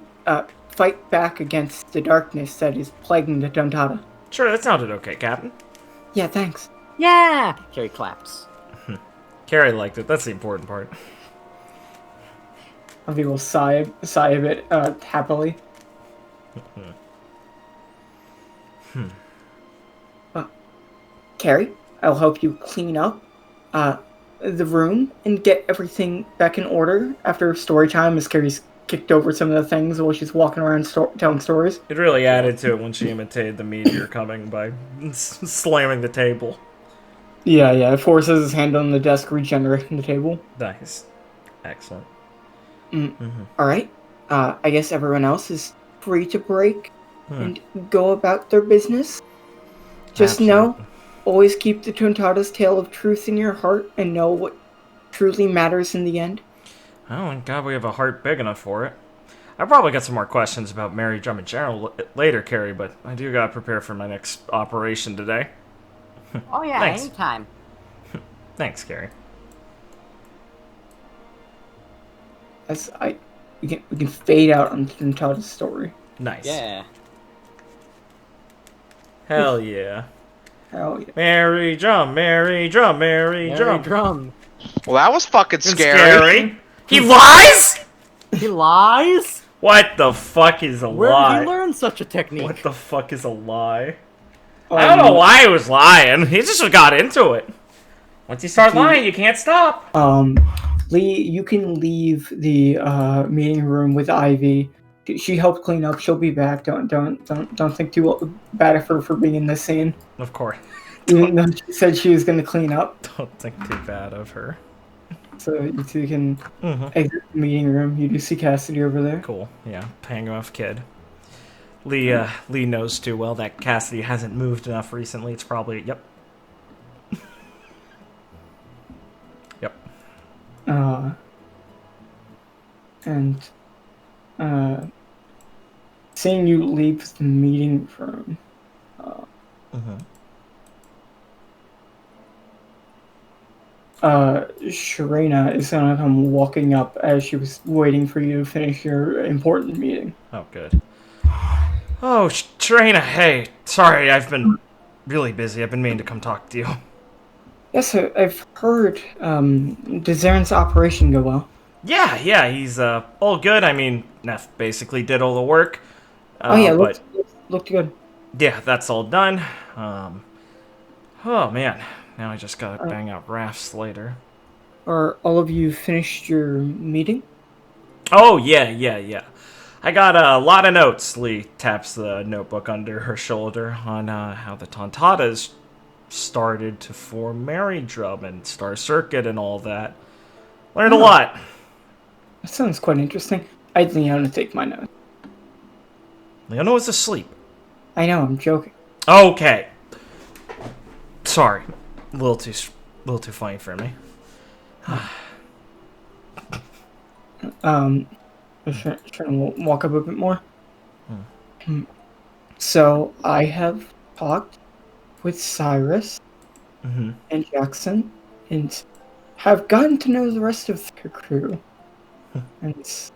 fight back against the darkness that is plaguing the Tontatta. Sure, that sounded okay, Captain. Yeah, thanks. Yeah! Carrie claps. Carrie liked it. That's the important part. Avi will sigh a bit happily. Carrie, I'll help you clean up the room and get everything back in order after story time, as Carrie's kicked over some of the things while she's walking around telling stories. It really added to it when she imitated the meteor coming by slamming the table. Yeah. Forrest has his hand on the desk, regenerating the table. Nice. Excellent. Alright. I guess everyone else is free to break and go about their business. Just know, always keep the Tontatta's tale of truth in your heart and know what truly matters in the end. Oh, and God, we have a heart big enough for it. I probably got some more questions about Mary Drum in general later, Carrie, but I do gotta prepare for my next operation today. Oh yeah, Thanks. anytime. Thanks, Carrie. We can fade out on Tontatta's story. Nice. Yeah. Hell yeah. Hell yeah. Mary Drum, Mary Drum, Mary Drum. Drum. Well, that was fucking It's scary. He lies? He lies? What the fuck is a Where lie? did he learn such a technique? What the fuck is a lie? I don't know why he was lying. He just got into it. Once you start lying, you can't stop. Lee, you can leave the meeting room with Ivy. She helped clean up. She'll be back. Don't think too bad of her for being in this scene. Of course. Even though she said she was going to clean up. Don't think too bad of her. So you two can exit the meeting room. You do see Cassidy over there. Cool. Yeah. Hang off, kid. Lee knows too well that Cassidy hasn't moved enough recently. It's probably yep. Seeing you leave the meeting room, Sharena is gonna come walking up as she was waiting for you to finish your important meeting. Oh, good. Oh, Trina, hey. Sorry, I've been really busy. I've been meaning to come talk to you. Yes, I've heard, did Zaren's operation go well? Yeah, he's, all good. I mean, Neff basically did all the work. Looked good. Yeah, that's all done. Oh, man. Now I just gotta bang out rafts later. Are all of you finished your meeting? Oh, yeah. I got a lot of notes. Lee taps the notebook under her shoulder on how the Tontattas started to form Mary Drum and Star Circuit and all that. Learned a lot. That sounds quite interesting. I'd lean to take my notes. Leona was asleep. I know, I'm joking. Okay. Sorry. A little too funny for me. Trying to walk up a bit more. So I have talked with Cyrus and Jackson and have gotten to know the rest of the crew. And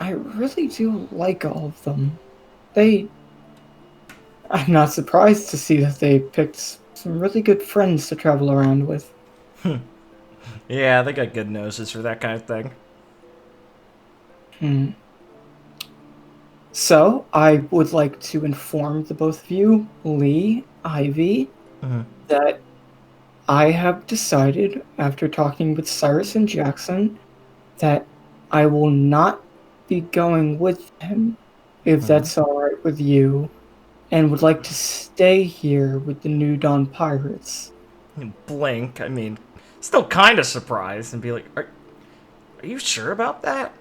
I really do like all of them. I'm not surprised to see that they picked some really good friends to travel around with. Yeah, they got good noses for that kind of thing. So, I would like to inform the both of you, Lee, Ivy, that I have decided, after talking with Cyrus and Jackson, that I will not be going with him, if that's alright with you, and would like to stay here with the New Dawn Pirates. Blink, I mean, still kind of surprised and be like, are you sure about that?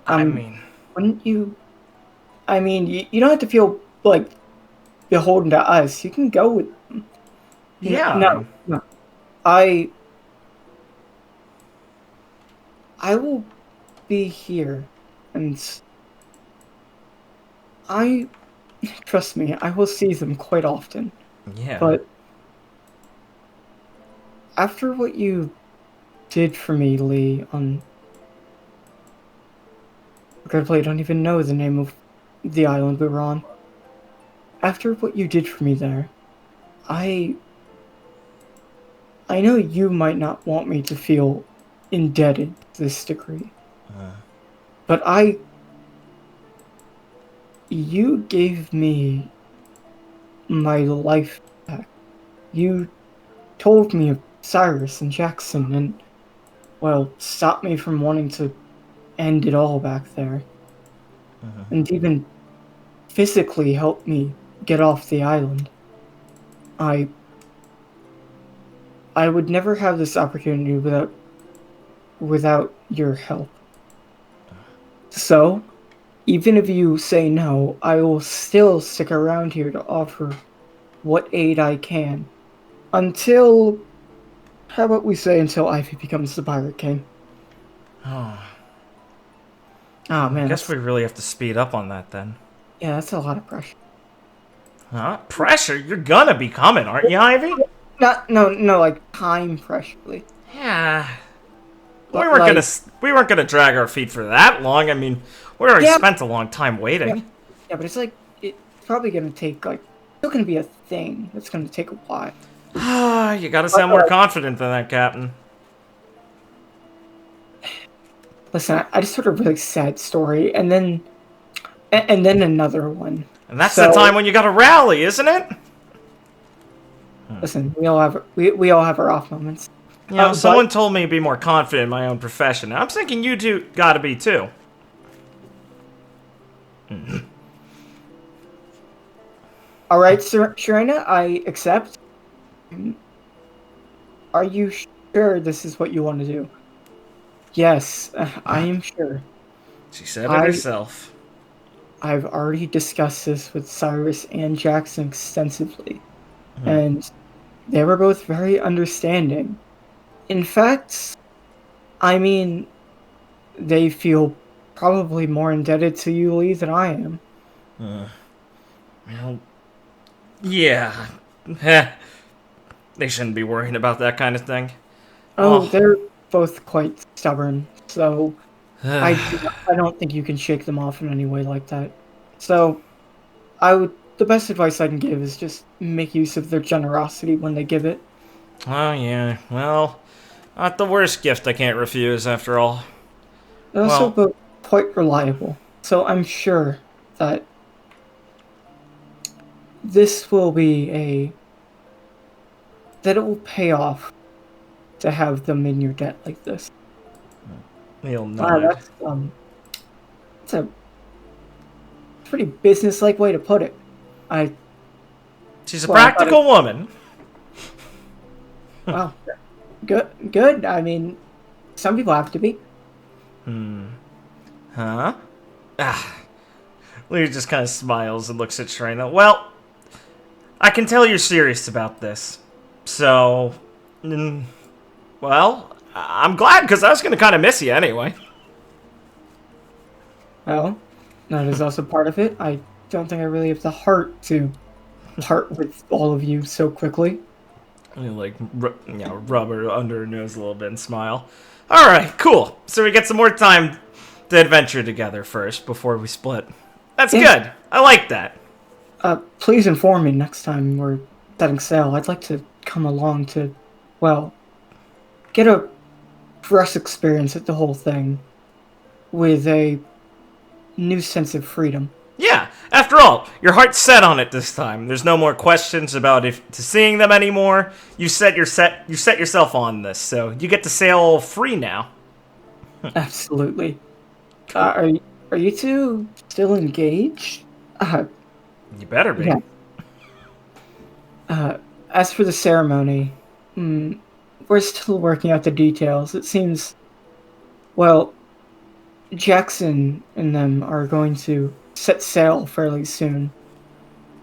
I mean... Wouldn't you... I mean, you don't have to feel, like, beholden to us. You can go with them. Yeah. No. I will be here, and trust me, I will see them quite often. Yeah. But after what you did for me, Lee, regrettably, I don't even know the name of the island we were on. After what you did for me there, I know you might not want me to feel indebted to this degree, but you gave me my life back. You told me of Cyrus and Jackson and, well, stopped me from wanting to end it all back there. And even physically helped me get off the island. I would never have this opportunity without your help. So, even if you say no, I will still stick around here to offer what aid I can. Until... How about we say until Ivy becomes the Pirate King? Oh man, I guess we really have to speed up on that then. yeah, that's a lot of pressure. Huh? Pressure? You're gonna be coming, aren't you, Ivy? No, like time pressure. Yeah. We But, weren't gonna drag our feet for that long. I mean, we already spent a long time waiting. Yeah, but it's like it's probably gonna take still gonna be a thing. It's gonna take a while. You gotta sound more confident than that, Captain. Listen, I just heard a really sad story, and then another one. And that's the time when you gotta rally, isn't it? Listen, we all have our off moments. You know, someone told me to be more confident in my own profession. I'm thinking you two gotta be too. All right, Sharina, I accept. Are you sure this is what you want to do? Yes, I am sure. She said it herself. I've already discussed this with Cyrus and Jackson extensively, and they were both very understanding. In fact, I mean, they feel probably more indebted to you, Lee, than I am. Well, yeah. They shouldn't be worrying about that kind of thing. Oh, they're both quite stubborn, so I don't think you can shake them off in any way like that. So, the best advice I can give is just make use of their generosity when they give it. Oh, yeah. Well, not the worst gift I can't refuse, after all. They're also both quite reliable, so I'm sure that this will be that it will pay off to have them in your debt like this. You'll know. That's a pretty business-like way to put it. She's a practical woman. Well, good. I mean, some people have to be. Huh? Lee just kind of smiles and looks at Shrina. Well, I can tell you're serious about this. So, well, I'm glad, because I was going to kind of miss you anyway. Well, that is also part of it. I don't think I really have the heart to part with all of you so quickly. Like, rub her under her nose a little bit and smile. Alright, cool. So we get some more time to adventure together first before we split. That's good. I like that. Please inform me next time we're setting sail. I'd like to come along to, well, get a fresh experience at the whole thing with a new sense of freedom. Yeah, after all, your heart's set on it this time. There's no more questions about if to seeing them anymore. You set yourself on this, so you get to sail free now. Absolutely. Are you two still engaged? You better be. Yeah. As for the ceremony, we're still working out the details. It seems, well, Jackson and them are going to set sail fairly soon.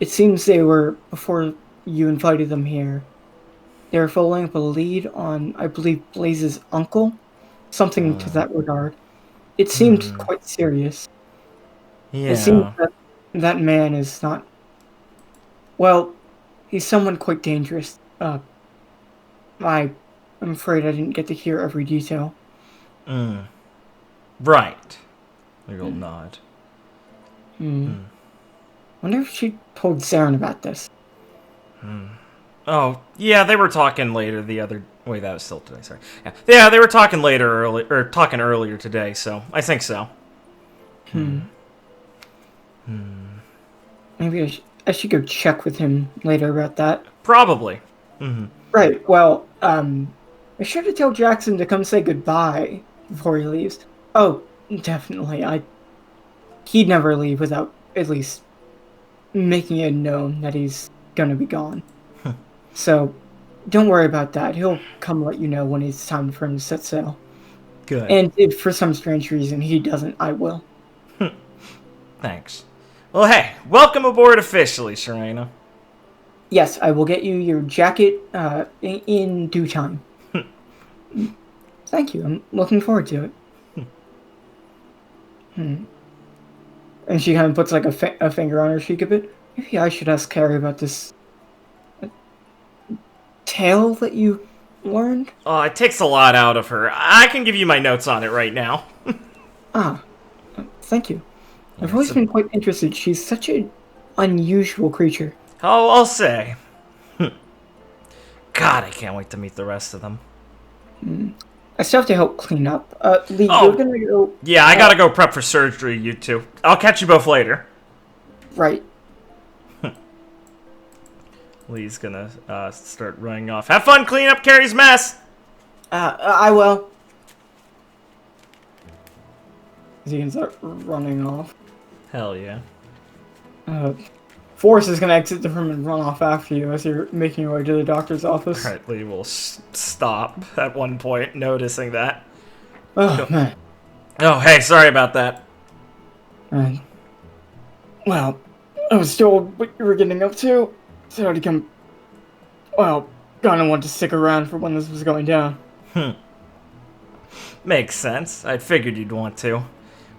It seems they were, before you invited them here, they were following up a lead on, I believe, Blaze's uncle. Something to that regard. It seemed quite serious. Yeah. It seems that man is not... Well, he's someone quite dangerous. I'm afraid I didn't get to hear every detail. Right. You'll nod. Wonder if she told Saren about this. Oh, yeah, they were talking later the other... Wait, that was still today, sorry. Yeah, they were talking talking earlier today, so I think so. Maybe I should go check with him later about that. Probably. Right, well, I should have told Jackson to come say goodbye before he leaves. Oh, definitely. He'd never leave without at least making it known that he's gonna be gone. So, don't worry about that. He'll come let you know when it's time for him to set sail. Good. And if for some strange reason he doesn't, I will. Thanks. Well, hey, welcome aboard officially, Serena. Yes, I will get you your jacket in due time. Thank you. I'm looking forward to it. And she kind of puts like a finger on her cheek a bit. Maybe I should ask Carrie about this tale that you learned. Oh, it takes a lot out of her. I can give you my notes on it right now. Thank you. I've always been quite interested. She's such an unusual creature. Oh, I'll say. God, I can't wait to meet the rest of them. I still have to help clean up. Lee, you're gonna go... Yeah, I gotta go prep for surgery, you two. I'll catch you both later. Right. Lee's gonna start running off. Have fun cleaning up Carrie's mess! I will. He can start running off. Hell yeah. Forrest is gonna exit the room and run off after you as you're making your way to the doctor's office. Alright, Lee will stop at one point, noticing that. Oh, man. Oh, hey, sorry about that. Well, I was told what you were getting up to, so I'd come... Well, kinda want to stick around for when this was going down. Makes sense. I figured you'd want to.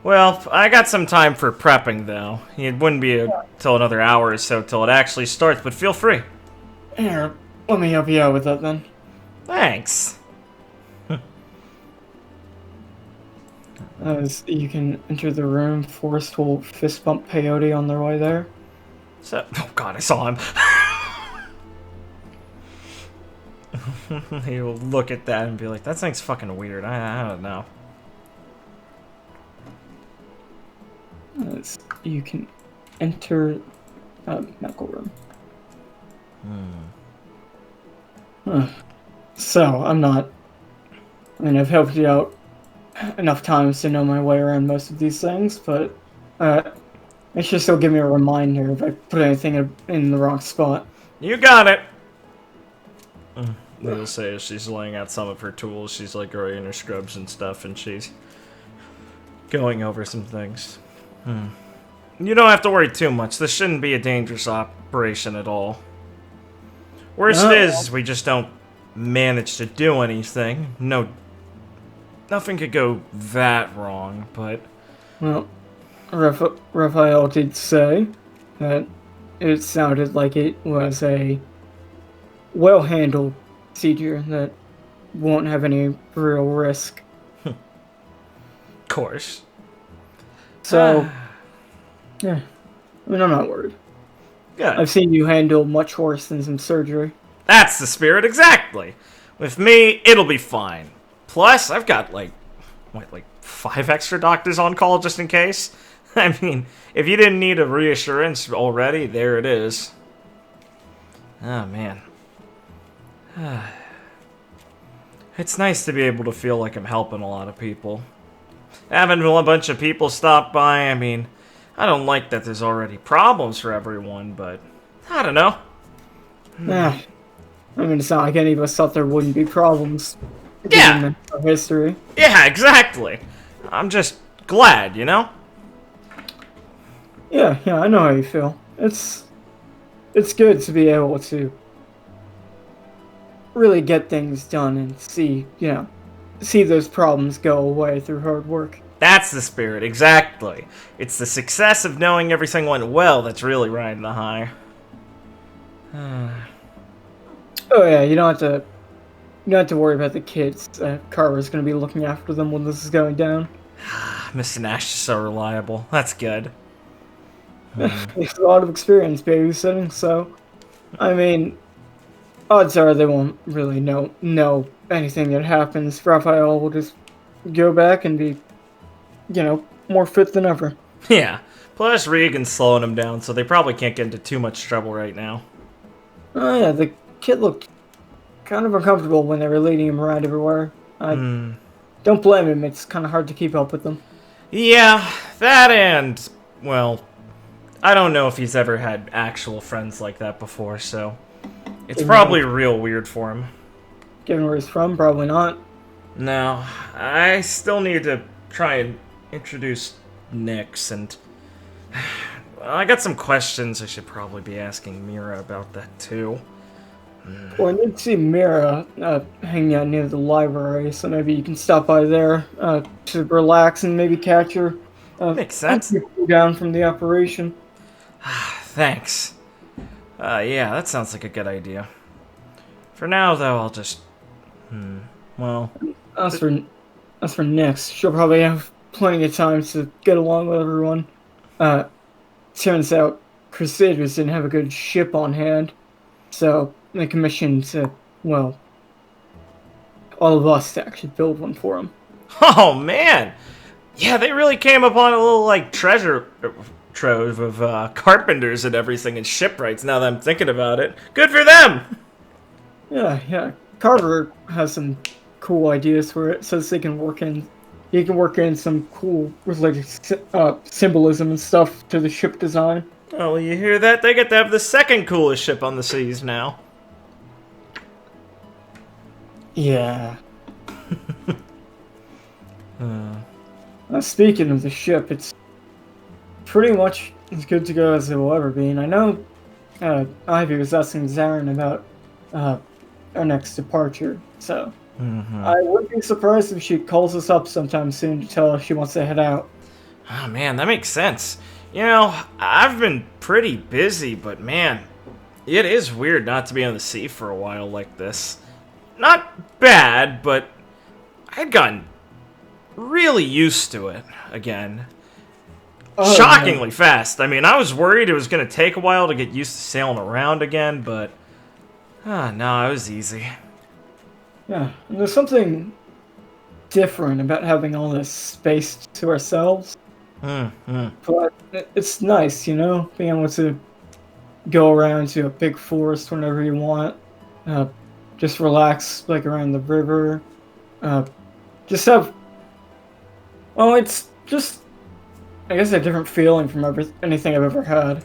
Well, I got some time for prepping, though. It wouldn't be till another hour or so till it actually starts, but feel free. Here, let me help you out with that, then. Thanks. As you can enter the room, Forrest will fist bump Peyote on their way there. So, oh god, I saw him. He'll look at that and be like, that thing's fucking weird. I don't know. As you can enter medical room. So, I've helped you out enough times to know my way around most of these things, but make sure still give me a reminder if I put anything in the wrong spot. You got it! They'll say as she's laying out some of her tools, she's like already in her scrubs and stuff, and she's going over some things. You don't have to worry too much. This shouldn't be a dangerous operation at all. Worst is, we just don't manage to do anything. No, nothing could go that wrong, but... Well, Raphael did say that it sounded like it was a well-handled procedure that won't have any real risk. Of course. So, yeah, I'm not worried. Good. I've seen you handle much worse than some surgery. That's the spirit, exactly. With me, it'll be fine. Plus, I've got, like 5 extra doctors on call just in case? I mean, if you didn't need a reassurance already, there it is. Oh, man. It's nice to be able to feel like I'm helping a lot of people. Having a bunch of people stop by, I mean, I don't like that there's already problems for everyone, but I don't know. Yeah. I mean, it's not like any of us thought there wouldn't be problems. Yeah. Given our history. Yeah, exactly. I'm just glad, you know? Yeah, I know how you feel. It's good to be able to really get things done and see those problems go away through hard work. That's the spirit, exactly. It's the success of knowing everything went well that's really riding the high. Oh yeah, you don't have to worry about the kids. Carver's gonna be looking after them when this is going down. Mr. Nash is so reliable. That's good. He has a lot of experience babysitting, so I mean, odds are they won't really know anything that happens. Raphael will just go back and be, more fit than ever. Yeah. Plus, Regan's slowing him down, so they probably can't get into too much trouble right now. Oh yeah, the kid looked kind of uncomfortable when they were leading him around everywhere. I don't blame him. It's kind of hard to keep up with them. Yeah, that and, well, I don't know if he's ever had actual friends like that before, so it's probably real weird for him. Given where he's from, probably not. No, I still need to try and introduce Nyx, and I got some questions I should probably be asking Mira about that too. Well, I did see Mira hanging out near the library, so maybe you can stop by there to relax and maybe catch her. Makes sense. Down from the operation. Thanks. Yeah, that sounds like a good idea. For now, though, I'll just... well... As for Nyx, she'll probably have plenty of time to get along with everyone. Turns out Crusaders didn't have a good ship on hand, so they commissioned, all of us to actually build one for them. Oh, man! Yeah, they really came upon a little, treasure trove of carpenters and everything and shipwrights, now that I'm thinking about it. Good for them! Yeah. Carver has some cool ideas for it, so he can work in some cool religious symbolism and stuff to the ship design. Oh, you hear that? They get to have the second coolest ship on the seas now. Yeah. Speaking of the ship, it's pretty much as good to go as it will ever be. And I know Ivy was asking Zarin about our next departure, so I wouldn't be surprised if she calls us up sometime soon to tell us she wants to head out. Oh, man, that makes sense. You know, I've been pretty busy, but man, it is weird not to be on the sea for a while like this. Not bad, but I'd gotten really used to it again. Oh, Shockingly fast. I mean, I was worried it was going to take a while to get used to sailing around again, but no, it was easy. Yeah, and there's something different about having all this space to ourselves. But it's nice, being able to go around to a big forest whenever you want. Just relax, around the river. Just have... Well, it's just... I guess a different feeling from anything I've ever had.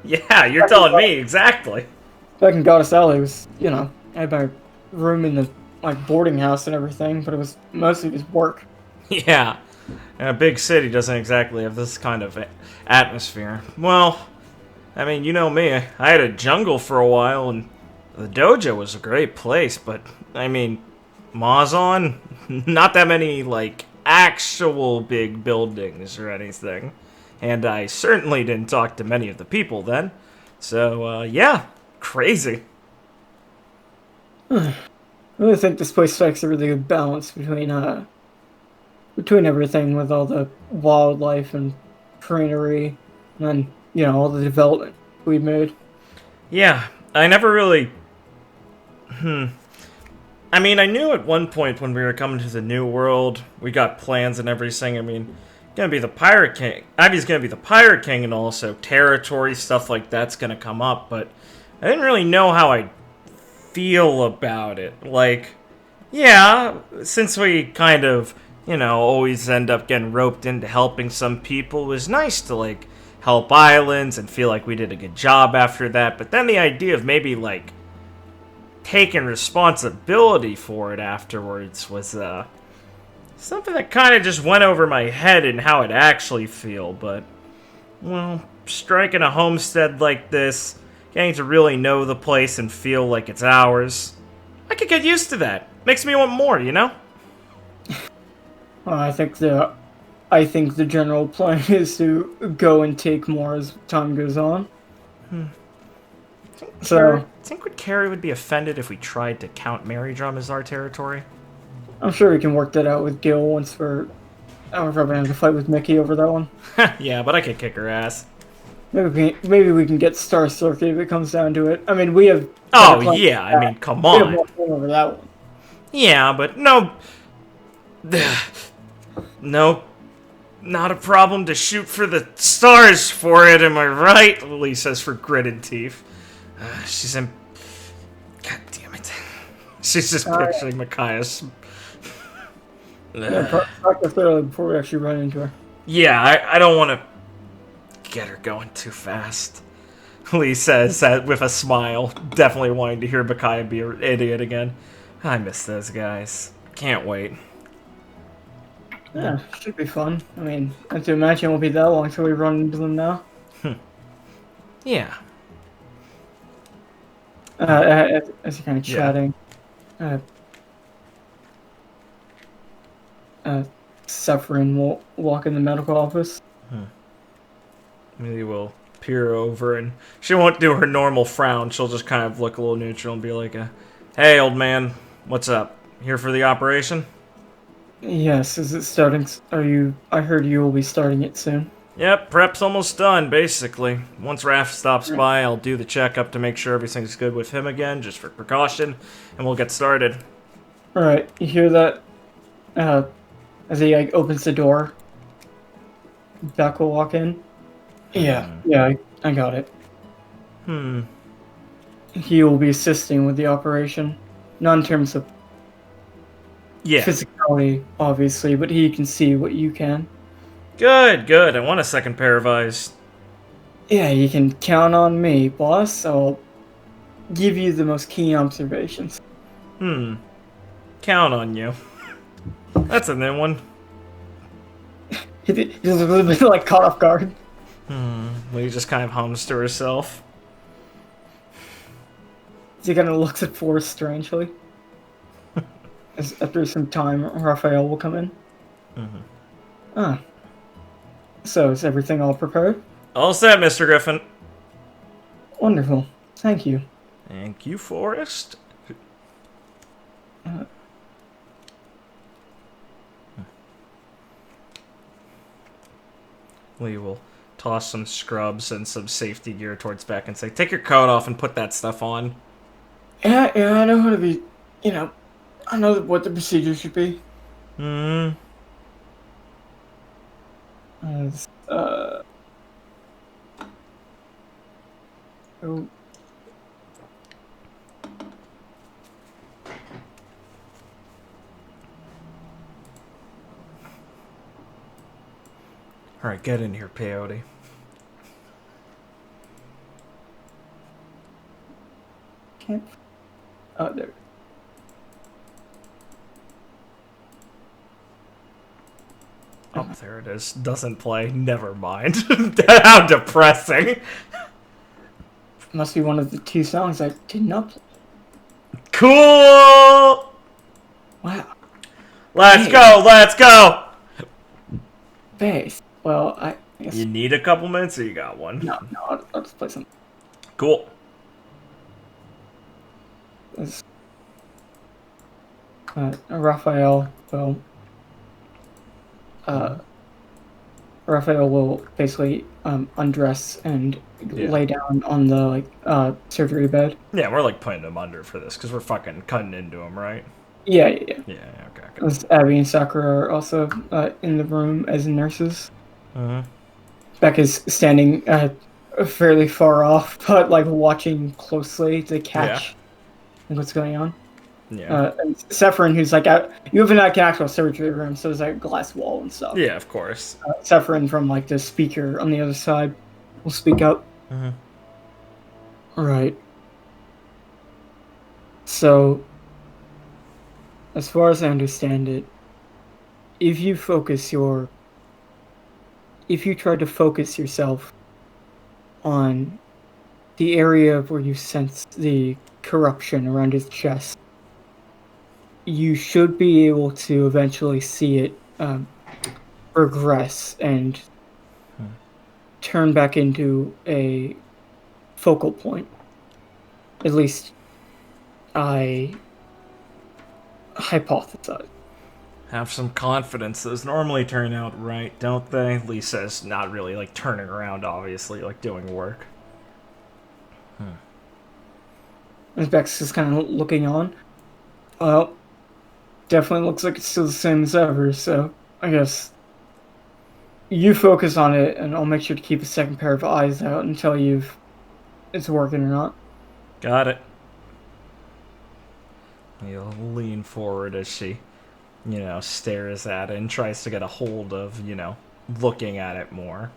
Yeah, you're telling me, exactly. Back in Goddess Alley, it was, I had my room in the, boarding house and everything, but it was mostly just work. Yeah, and a big city doesn't exactly have this kind of atmosphere. Well, I mean, you know me, I had a jungle for a while, and the dojo was a great place, but, I mean, Mazon, not that many, actual big buildings or anything. And I certainly didn't talk to many of the people then. So, yeah, crazy. I really think this place strikes a really good balance between everything, with all the wildlife and greenery, and then, all the development we made. Yeah, I never really... I mean, I knew at one point when we were coming to the new world, we got plans and everything. I mean, gonna be the Pirate King. Ivy's gonna be the Pirate King, and also territory, stuff like that's gonna come up, but I didn't really know how I'd feel about it. Like, yeah, since we kind of, always end up getting roped into helping some people, it was nice to, like, help islands and feel like we did a good job after that, but then the idea of maybe, like, taking responsibility for it afterwards was something that kind of just went over my head and how it actually feel. But, well, striking a homestead like this, getting to really know the place and feel like it's ours, I could get used to that. Makes me want more, you know? Well, I think the general plan is to go and take more as time goes on. So, Think Carrie would be offended if we tried to count Mary Drum as our territory? I'm sure we can work that out with Gil once we're... I'm probably have to fight with Mickey over that one. Yeah, but I could kick her ass. Maybe we can get Star Circuit if it comes down to it. I mean, we have... Oh, yeah, I mean, come We have on. more fun over that one. Yeah, but no... No, not a problem to shoot for the stars for it, am I right? Lily says for gritted teeth. She's in... God damn it. She's just picturing Micaiah's... Practice thoroughly before we actually run into her. Yeah, I don't want to get her going too fast. Lee says with a smile, definitely wanting to hear Micaiah be an idiot again. I miss those guys. Can't wait. Yeah, should be fun. I mean, I have to imagine it won't be that long until we run into them now. Yeah. As you're kind of chatting, Suffering will walk in the medical office. Maybe we'll peer over, and she won't do her normal frown. She'll just kind of look a little neutral and be like, "Hey, old man, what's up? Here for the operation?" Yes, is it starting? I heard you will be starting it soon. Yep, prep's almost done, basically. Once Raph stops by, I'll do the checkup to make sure everything's good with him again, just for precaution, and we'll get started. Alright, you hear that? As he opens the door, Beck will walk in. Yeah, I got it. He will be assisting with the operation. Not in terms of physicality, obviously, but he can see what you can. Good. I want a second pair of eyes. Yeah, you can count on me, boss. I'll give you the most keen observations. Count on you. That's a new one. He's a little bit like caught off guard. Lee just kind of hums to herself. He kind of looks at Forrest strangely. After some time, Raphael will come in. So is everything all prepared? All set, Mr. Griffin. Wonderful. Thank you. Thank you, Forrest. Lee will toss some scrubs and some safety gear towards Beck and say, "Take your coat off and put that stuff on." Yeah, I know how to be, I know what the procedure should be. Alright, get in here, peyote. Can't. Oh, there. Oh, there it is. Doesn't play. Never mind. How depressing. Must be one of the two songs I did not play. Cool! Wow. Let's go! Bass. Well, I guess... You need a couple minutes or you got one? No, I'll just play some. Cool. Raphael will Raphael will basically undress and lay down on the surgery bed. Yeah, we're like putting him under for this because we're fucking cutting into him, right? Yeah. Yeah, okay. As Abby and Sakura are also in the room as nurses. Becca's standing fairly far off, but like watching closely to catch what's going on. Yeah. And Sephirin, who's like out, you have an actual surgery room, so there's like a glass wall and stuff. Yeah, of course. Sephirin from like the speaker on the other side will speak up. All right. So, as far as I understand it, if you try to focus yourself on the area where you sense the corruption around his chest, you should be able to eventually see it regress and turn back into a focal point. At least I hypothesize. Have some confidence. Those normally turn out right, don't they? Lisa's not really like turning around, obviously, like doing work. As Bex is kind of looking on. Well, definitely looks like it's still the same as ever, so I guess you focus on it, and I'll make sure to keep a second pair of eyes out and tell you if it's working or not. Got it. You'll lean forward as she, stares at it and tries to get a hold of, looking at it more.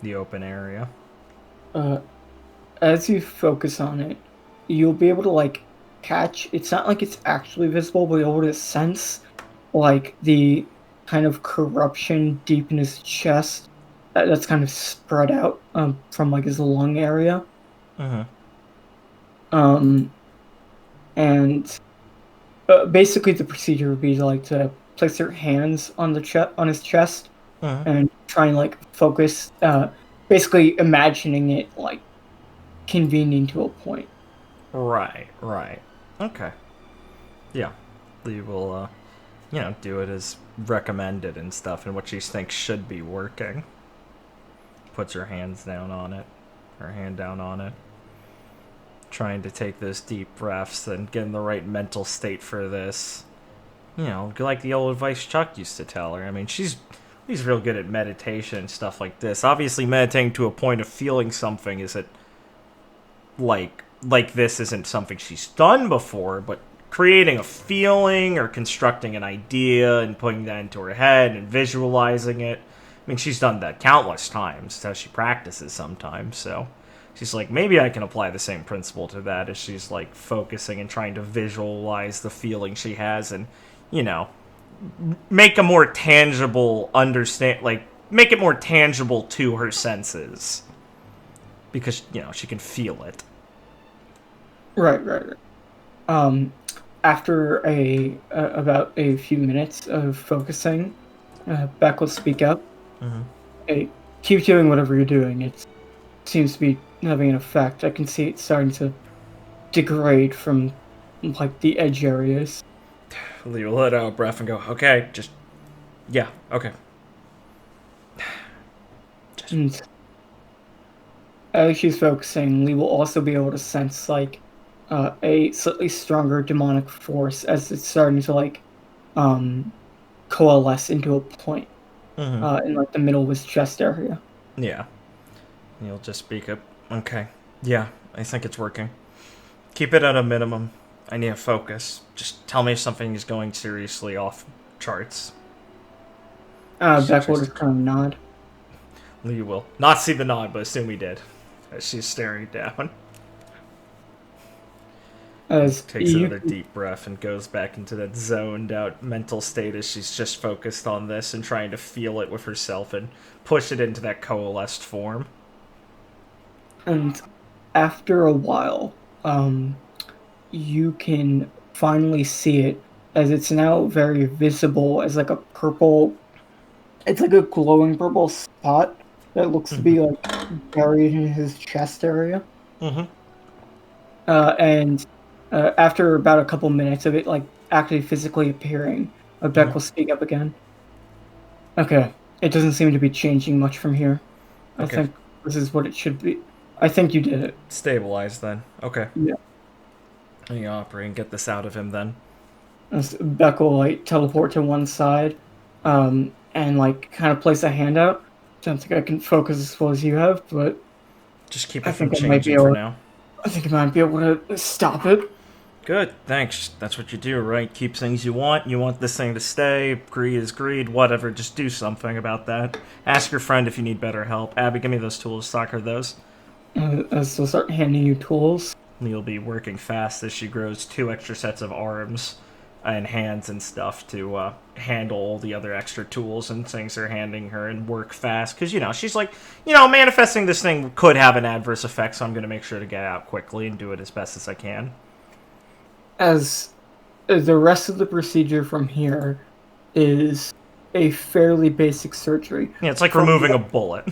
The open area. As you focus on it, you'll be able to, like, catch... It's not like it's actually visible, but you'll be able to sense, like, the kind of corruption deep in his chest that's kind of spread out from, like, his lung area. And basically the procedure would be to place your hands on his chest and try and like focus, basically imagining it like convening to a point. Right. Okay. Yeah. We will, do it as recommended and stuff and what she thinks should be working. Puts her hand down on it. Trying to take those deep breaths and get in the right mental state for this. Like the old advice Chuck used to tell her. I mean, he's real good at meditation and stuff like this. Obviously, meditating to a point of feeling something isn't like this isn't something she's done before, but creating a feeling or constructing an idea and putting that into her head and visualizing it. I mean, she's done that countless times. That's how she practices sometimes, so... She's like, maybe I can apply the same principle to that as she's, like, focusing and trying to visualize the feeling she has and, make a more tangible make it more tangible to her senses. Because, she can feel it. Right. After about a few minutes of focusing, Beck will speak up. Hey, keep doing whatever you're doing. It seems to be having an effect. I can see it starting to degrade from like the edge areas. Lee will let out a breath and go, okay, okay. And as she's focusing, Lee will also be able to sense like a slightly stronger demonic force as it's starting to like coalesce into a point in like the middle of his chest area. Yeah. You'll just speak up. Okay. Yeah, I think it's working. Keep it at a minimum. I need to focus. Just tell me if something is going seriously off charts. Beck will just kind of nod. You will not see the nod, but assume he did. As she's staring down. Takes another deep breath and goes back into that zoned out mental state as she's just focused on this and trying to feel it with herself and push it into that coalesced form. And after a while, you can finally see it as it's now very visible as like a purple... It's like a glowing purple spot that looks to be like buried in his chest area. And after about a couple minutes of it like actually physically appearing, Beck will speak up again. Okay, It doesn't seem to be changing much from here. I Okay. think this is what it should be. I think you did it. Stabilize then. Okay. Yeah. You operate and get this out of him then. Beck will like teleport to one side, and like kind of place a hand out. Don't think I can focus as well as you have, but Just keep I it from think I might be changing for able. now. I think I might be able to stop it. Good, thanks. That's what you do, right? Keep things you want. You want this thing to stay. Greed is greed. Whatever. Just do something about that. Ask your friend if you need better help. Abby, give me those tools. Stock her those. So I'll start handing you tools. You'll be working fast as she grows 2 extra sets of arms and hands and stuff to handle all the other extra tools and things they're handing her and work fast. Because, she's like, manifesting this thing could have an adverse effect, so I'm going to make sure to get out quickly and do it as best as I can. As the rest of the procedure from here is a fairly basic surgery. Yeah, it's like removing a bullet.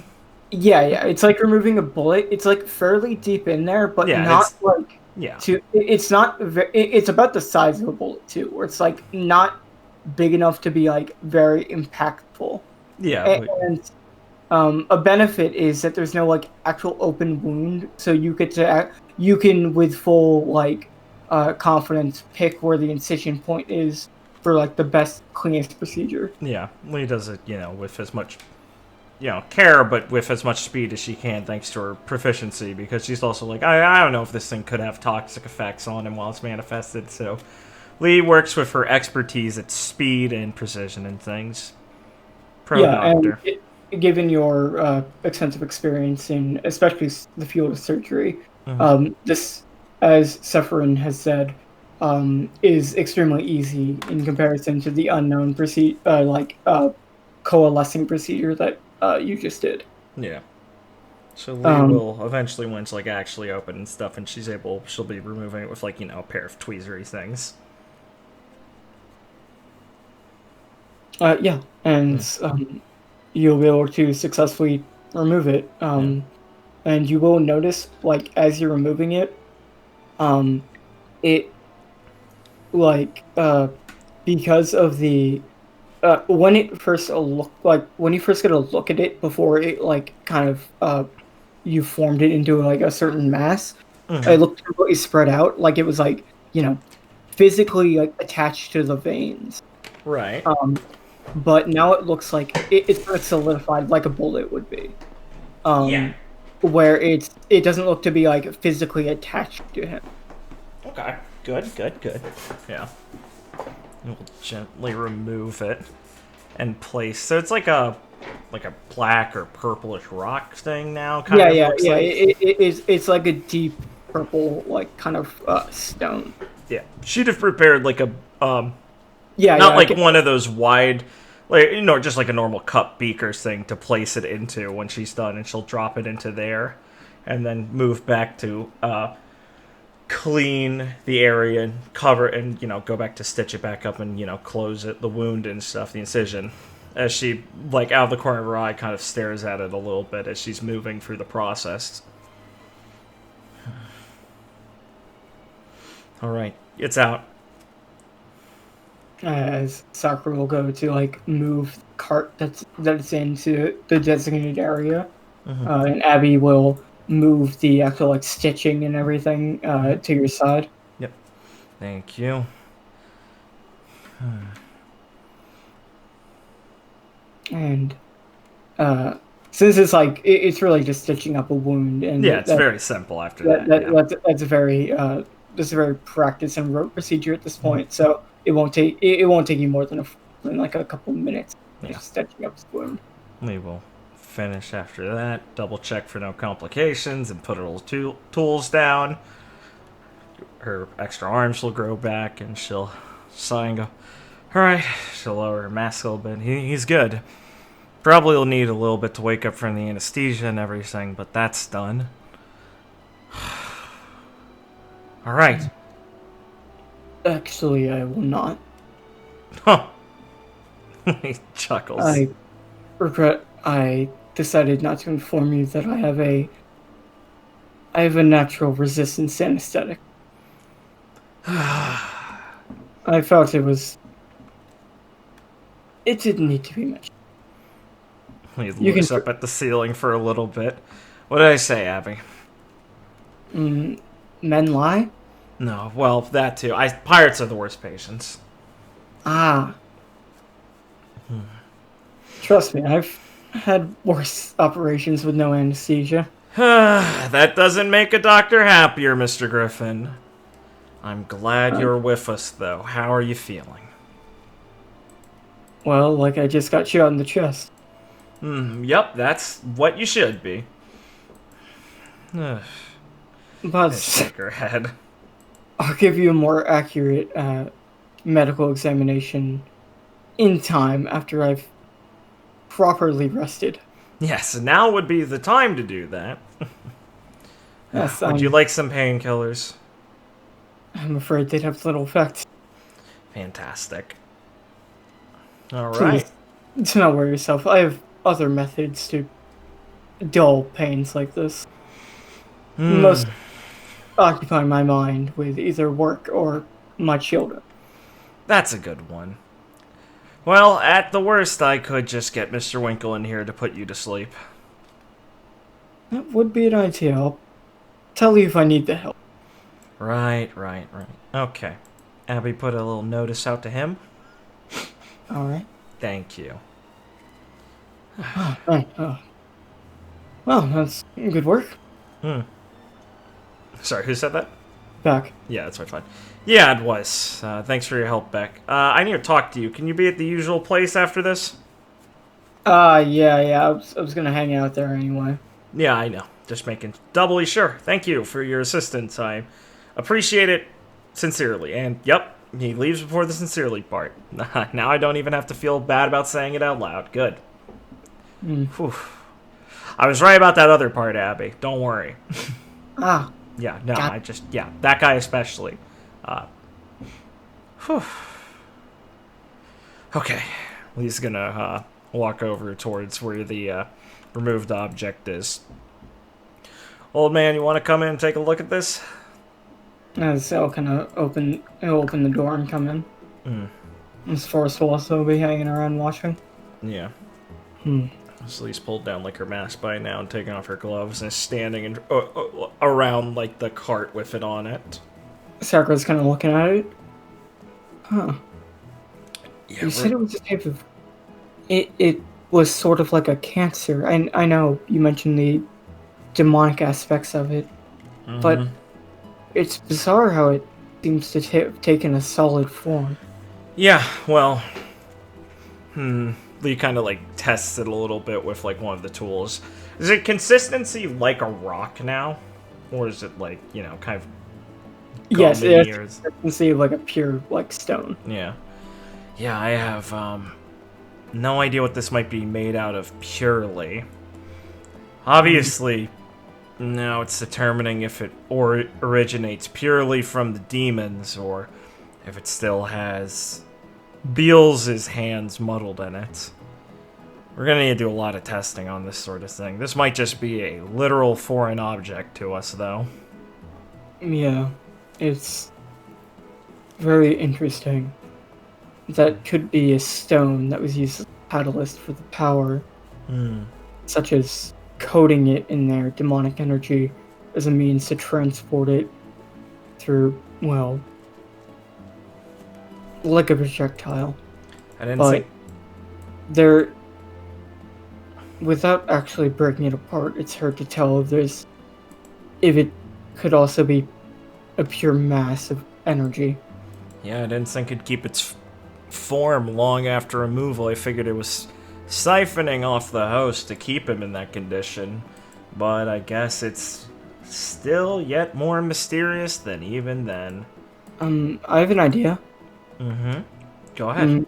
Yeah, it's like removing a bullet. It's like fairly deep in there, but Yeah, not like Yeah. It's not. It's about the size of a bullet too, where it's like not big enough to be like very impactful. Yeah. And a benefit is that there's no like actual open wound, so you can with full like confidence pick where the incision point is for like the best, cleanest procedure. Yeah, Lee does it, with as much, care, but with as much speed as she can, thanks to her proficiency, because she's also like, I don't know if this thing could have toxic effects on him while it's manifested, so Lee works with her expertise at speed and precision and things. Doctor. And given your extensive experience in especially the field of surgery, this, as Sephirin has said, is extremely easy in comparison to the unknown coalescing procedure that you just did. Yeah. So Lee will eventually, when it's like actually open and stuff, and she'll be removing it with like, a pair of tweezery things. You'll be able to successfully remove it. And you will notice, like, as you're removing it, it, like, because of the, when you first get a look at it before it, like, kind of, you formed it into, like, a certain mass, it looked completely spread out, like it was, like, physically, like, attached to the veins. Right. But now it looks like it's kind of solidified like a bullet would be. Where it doesn't look to be like physically attached to him. Okay. Good. Yeah. We'll gently remove it and place. So it's like a black or purplish rock thing now. It's like a deep purple, like kind of stone. Yeah. She'd have prepared like a one of those wide, like just like a normal cup beakers thing to place it into when she's done, and she'll drop it into there, and then move back to clean the area and cover and go back to stitch it back up and close it, the wound and stuff, the incision. As she, like, out of the corner of her eye, kind of stares at it a little bit as she's moving through the process. All right, it's out. As Sakura will go to like move the cart that's into the designated area, and Abby will move the actual like stitching and everything to your side. Yep. Thank you. And since it's like it's really just stitching up a wound, and it's very simple after that. That's a very practice and rote procedure at this point. So it won't take you more than like a couple minutes just stitching up this wound. We will finish after that. Double check for no complications and put her little tools down. Her extra arms will grow back, and she'll sigh and go, all right. She'll lower her mask a little bit. He's good. Probably will need a little bit to wake up from the anesthesia and everything, but that's done. All right. Actually, I will not. Huh. He chuckles. I regret I decided not to inform you that I have a natural resistance to anesthetic. I felt it didn't need to be mentioned. He You looks can- up at the ceiling for a little bit. What did I say, Abby? Men lie? No, well, that too. Pirates are the worst patients. Ah. Trust me, I've had worse operations with no anesthesia. That doesn't make a doctor happier, Mr. Griffin. I'm glad you're with us, though. How are you feeling? Well, like I just got shot in the chest. Yep, that's what you should be. But Shake her head. I'll give you a more accurate medical examination in time after I've properly rested. Yes, now would be the time to do that. Yes, Would you like some painkillers? I'm afraid they'd have little effect. Fantastic. Alright. Please, do not worry yourself. I have other methods to dull pains like this. Most occupy my mind with either work or my children. That's a good one. Well, at the worst, I could just get Mr. Winkle in here to put you to sleep. That would be an idea. I'll tell you if I need the help. Right. Okay. Abby put a little notice out to him. Alright. Thank you. Right. Well, that's good work. Sorry, who said that? Back. Yeah, that's fine. Yeah, it was. Thanks for your help, Beck. I need to talk to you. Can you be at the usual place after this? Yeah. I was gonna hang out there anyway. Yeah, I know. Just making doubly sure. Thank you for your assistance. I appreciate it sincerely. And, yep, he leaves before the sincerely part. Now I don't even have to feel bad about saying it out loud. Good. Whew. I was right about that other part, Abby. Don't worry. Yeah, no, that guy especially. Okay, Lee's gonna walk over towards where the removed object is. Old man, you want to come in and take a look at this? So I'll kind of open the door and come in. Miss Forrest will also be hanging around watching. Yeah. So Lee's pulled down like her mask by now and taken off her gloves and is standing around like the cart with it on it. Sakura's kind of looking at it. Huh. Yeah, You said it was a type of... It was sort of like a cancer. I know you mentioned the demonic aspects of it, but it's bizarre how it seems to have taken a solid form. Yeah, well... Lee kind of like tests it a little bit with like one of the tools. Is it consistency like a rock now? Or is it like, kind of... Yes, gummy it's consistency of like a pure like stone. Yeah. Yeah, I have no idea what this might be made out of purely. Obviously, now it's determining if it originates purely from the demons or if it still has Beelz's hands muddled in it. We're gonna need to do a lot of testing on this sort of thing. This might just be a literal foreign object to us, though. Yeah, it's very interesting. That could be a stone that was used as a catalyst for the power, such as coating it in their demonic energy as a means to transport it through, well, like a projectile. I didn't But think... there, without actually breaking it apart, it's hard to tell if it could also be a pure mass of energy. Yeah, I didn't think it'd keep its form long after removal. I figured it was siphoning off the host to keep him in that condition. But I guess it's still yet more mysterious than even then. I have an idea. Go ahead.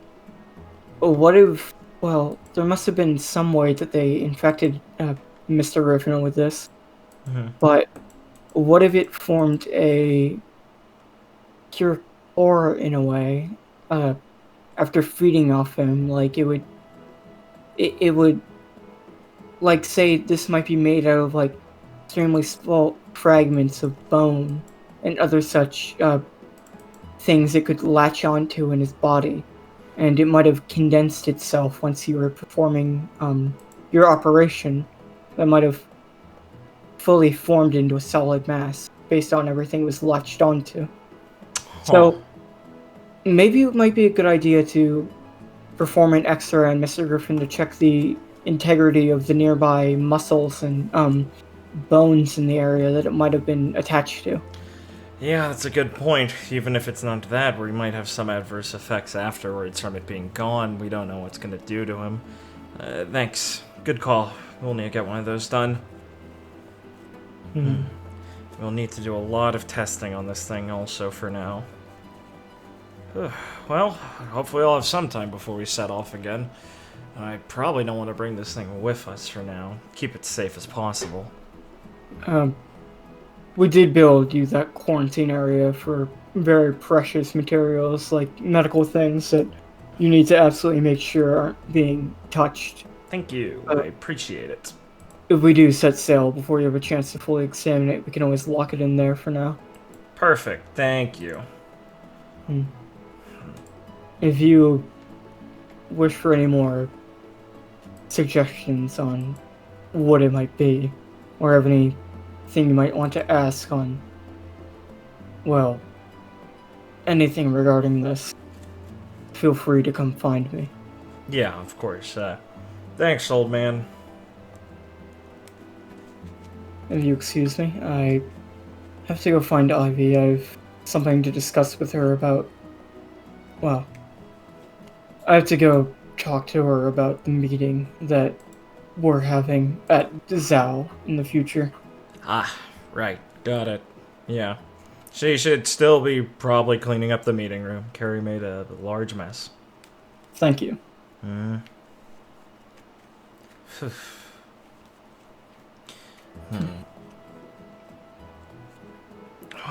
What if, well, there must have been some way that they infected Mr. Griffin with this. But what if it formed a pure aura in a way, after feeding off him? Like, it would, like, say this might be made out of, like, extremely small fragments of bone and other such things it could latch onto in his body, and it might have condensed itself once you were performing your operation that might have fully formed into a solid mass based on everything it was latched onto. So maybe it might be a good idea to perform an X-ray on Mr. Griffin to check the integrity of the nearby muscles and bones in the area that it might have been attached to. Yeah, that's a good point. Even if it's not that, we might have some adverse effects afterwards from it being gone. We don't know what's going to do to him. Thanks. Good call. We'll need to get one of those done. We'll need to do a lot of testing on this thing also for now. Well, hopefully we'll have some time before we set off again. I probably don't want to bring this thing with us for now. Keep it safe as possible. We did build you that quarantine area for very precious materials, like medical things that you need to absolutely make sure aren't being touched. Thank you. I appreciate it. If we do set sail before you have a chance to fully examine it, we can always lock it in there for now. Perfect. Thank you. If you wish for any more suggestions on what it might be, or have anything you might want to ask on, well, anything regarding this, feel free to come find me. Yeah, of course. Thanks, old man. If you excuse me, I have to go find Ivy. I've something to discuss with her about... Well, I have to go talk to her about the meeting that we're having at Zao in the future. Ah, right. Got it. Yeah. She should still be probably cleaning up the meeting room. Carrie made a large mess. Thank you.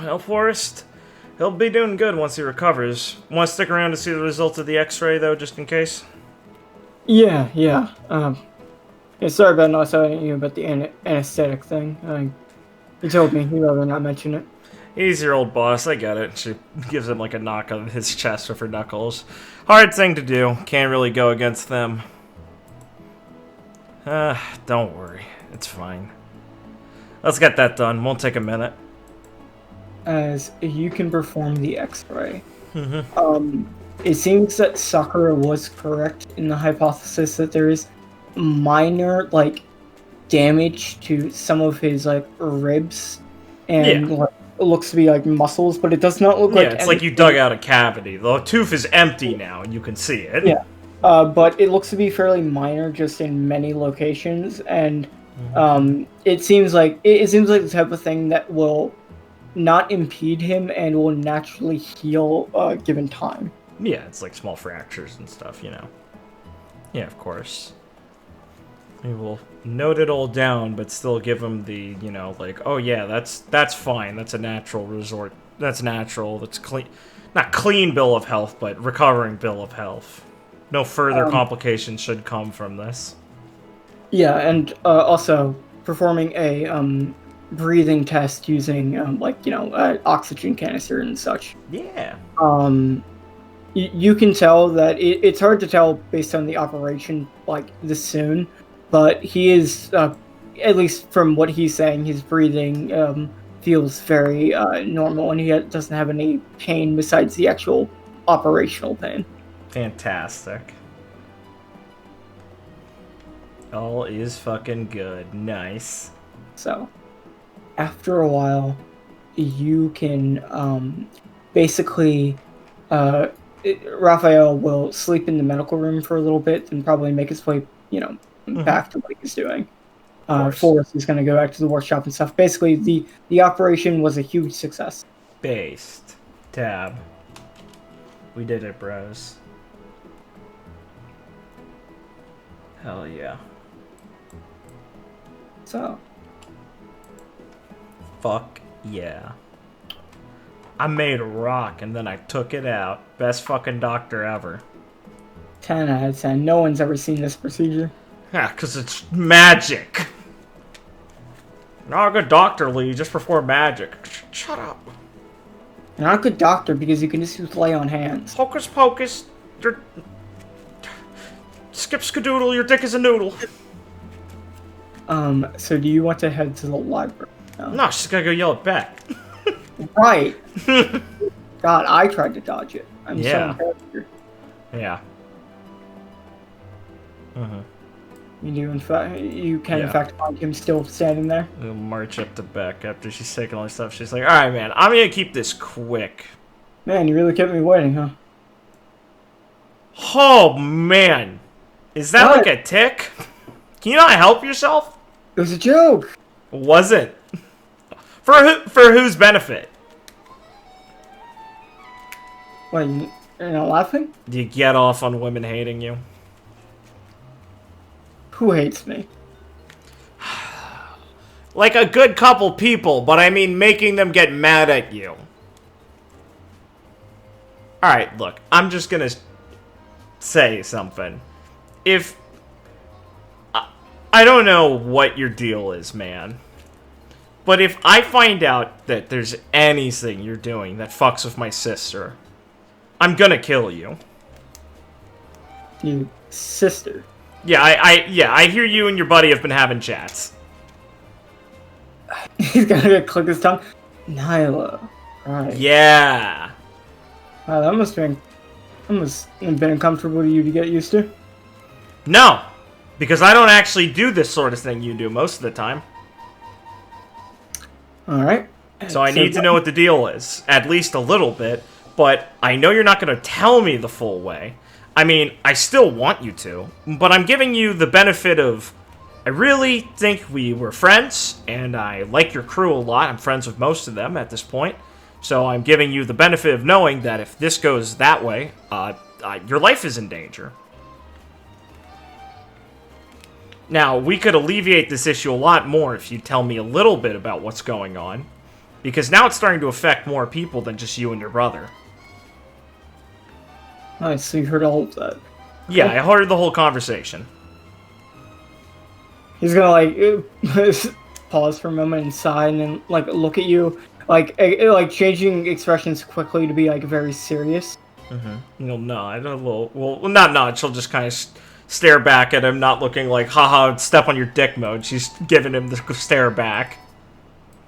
Well, Forrest, he'll be doing good once he recovers. Want to stick around to see the results of the X-ray, though, just in case? Yeah. Yeah, sorry about not telling you about the anesthetic thing. He told me he'd rather not mention it. He's your old boss, I get it. She gives him like a knock on his chest with her knuckles. Hard thing to do. Can't really go against them. Don't worry. It's fine. Let's get that done. Won't take a minute. As you can perform the X-ray. It seems that Sakura was correct in the hypothesis that there is minor, damage to some of his, ribs, and, it looks to be, muscles, but it does not look like... Yeah, it's like you dug out a cavity. The tooth is empty now, and you can see it. Yeah, but it looks to be fairly minor just in many locations, and, it seems like the type of thing that will not impede him and will naturally heal, given time. Yeah, it's like small fractures and stuff, you know. Yeah, of course. We will note it all down, but still give him the, oh yeah, that's fine. That's a natural resort. That's natural. That's clean. Not clean bill of health, but recovering bill of health. No further complications should come from this. Yeah, and also performing a breathing test using oxygen canister and such. Yeah. You can tell that it's hard to tell based on the operation this soon, but he is at least from what he's saying, his breathing feels very normal, and he doesn't have any pain besides the actual operational pain. Fantastic. All is fucking good. Nice. So, after a while, you can basically... Raphael will sleep in the medical room for a little bit and probably make his way, back to what he's doing. Forrest is going to go back to the workshop and stuff. Basically, the operation was a huge success. Based. Tab. We did it, bros. Hell yeah. So. Fuck yeah. I made a rock and then I took it out. Best fucking doctor ever. 10 out of 10. No one's ever seen this procedure. Yeah, because it's magic. Not a good doctor, Lee. Just perform magic. Shut up. You're not a good doctor because you can just use lay on hands. Hocus pocus. Skip skadoodle, your dick is a noodle. So do you want to head to the library now? No, she's gotta go yell at Beck. Right. God, I tried to dodge it. I'm so Yeah. embarrassed. Yeah. Uh-huh. You do, in fact, you can in Yeah. fact find him still standing there. We'll march up to Beck after she's taken all her stuff. She's like, alright, man, I'm gonna keep this quick. Man, you really kept me waiting, huh? Oh, man. Is that What? like a tick? Can you not help yourself? It was a joke. Was it? For whose benefit? What, you're not laughing? Do you get off on women hating you? Who hates me? Like a good couple people, but I mean making them get mad at you. Alright, look, I'm just gonna say something. If... I don't know what your deal is, man. But if I find out that there's anything you're doing that fucks with my sister, I'm gonna kill you. You sister. Yeah, I hear you and your buddy have been having chats. He's gonna click his tongue. Nyla. Right. Yeah. Wow, that must have been uncomfortable to you to get used to. No, because I don't actually do this sort of thing you do most of the time. Alright. So I need to know what the deal is, at least a little bit, but I know you're not going to tell me the full way. I mean, I still want you to, but I'm giving you the benefit of, I really think we were friends, and I like your crew a lot. I'm friends with most of them at this point. So I'm giving you the benefit of knowing that if this goes that way, your life is in danger. Now, we could alleviate this issue a lot more if you tell me a little bit about what's going on, because now it's starting to affect more people than just you and your brother. Nice, so you heard all of that. Yeah, I heard the whole conversation. He's gonna like pause for a moment and sigh and then like look at you, like changing expressions quickly to be like very serious. You'll nod a little. Well, not nod. She'll just kind of stare back at him, not looking like, haha, step on your dick mode. She's giving him the stare back.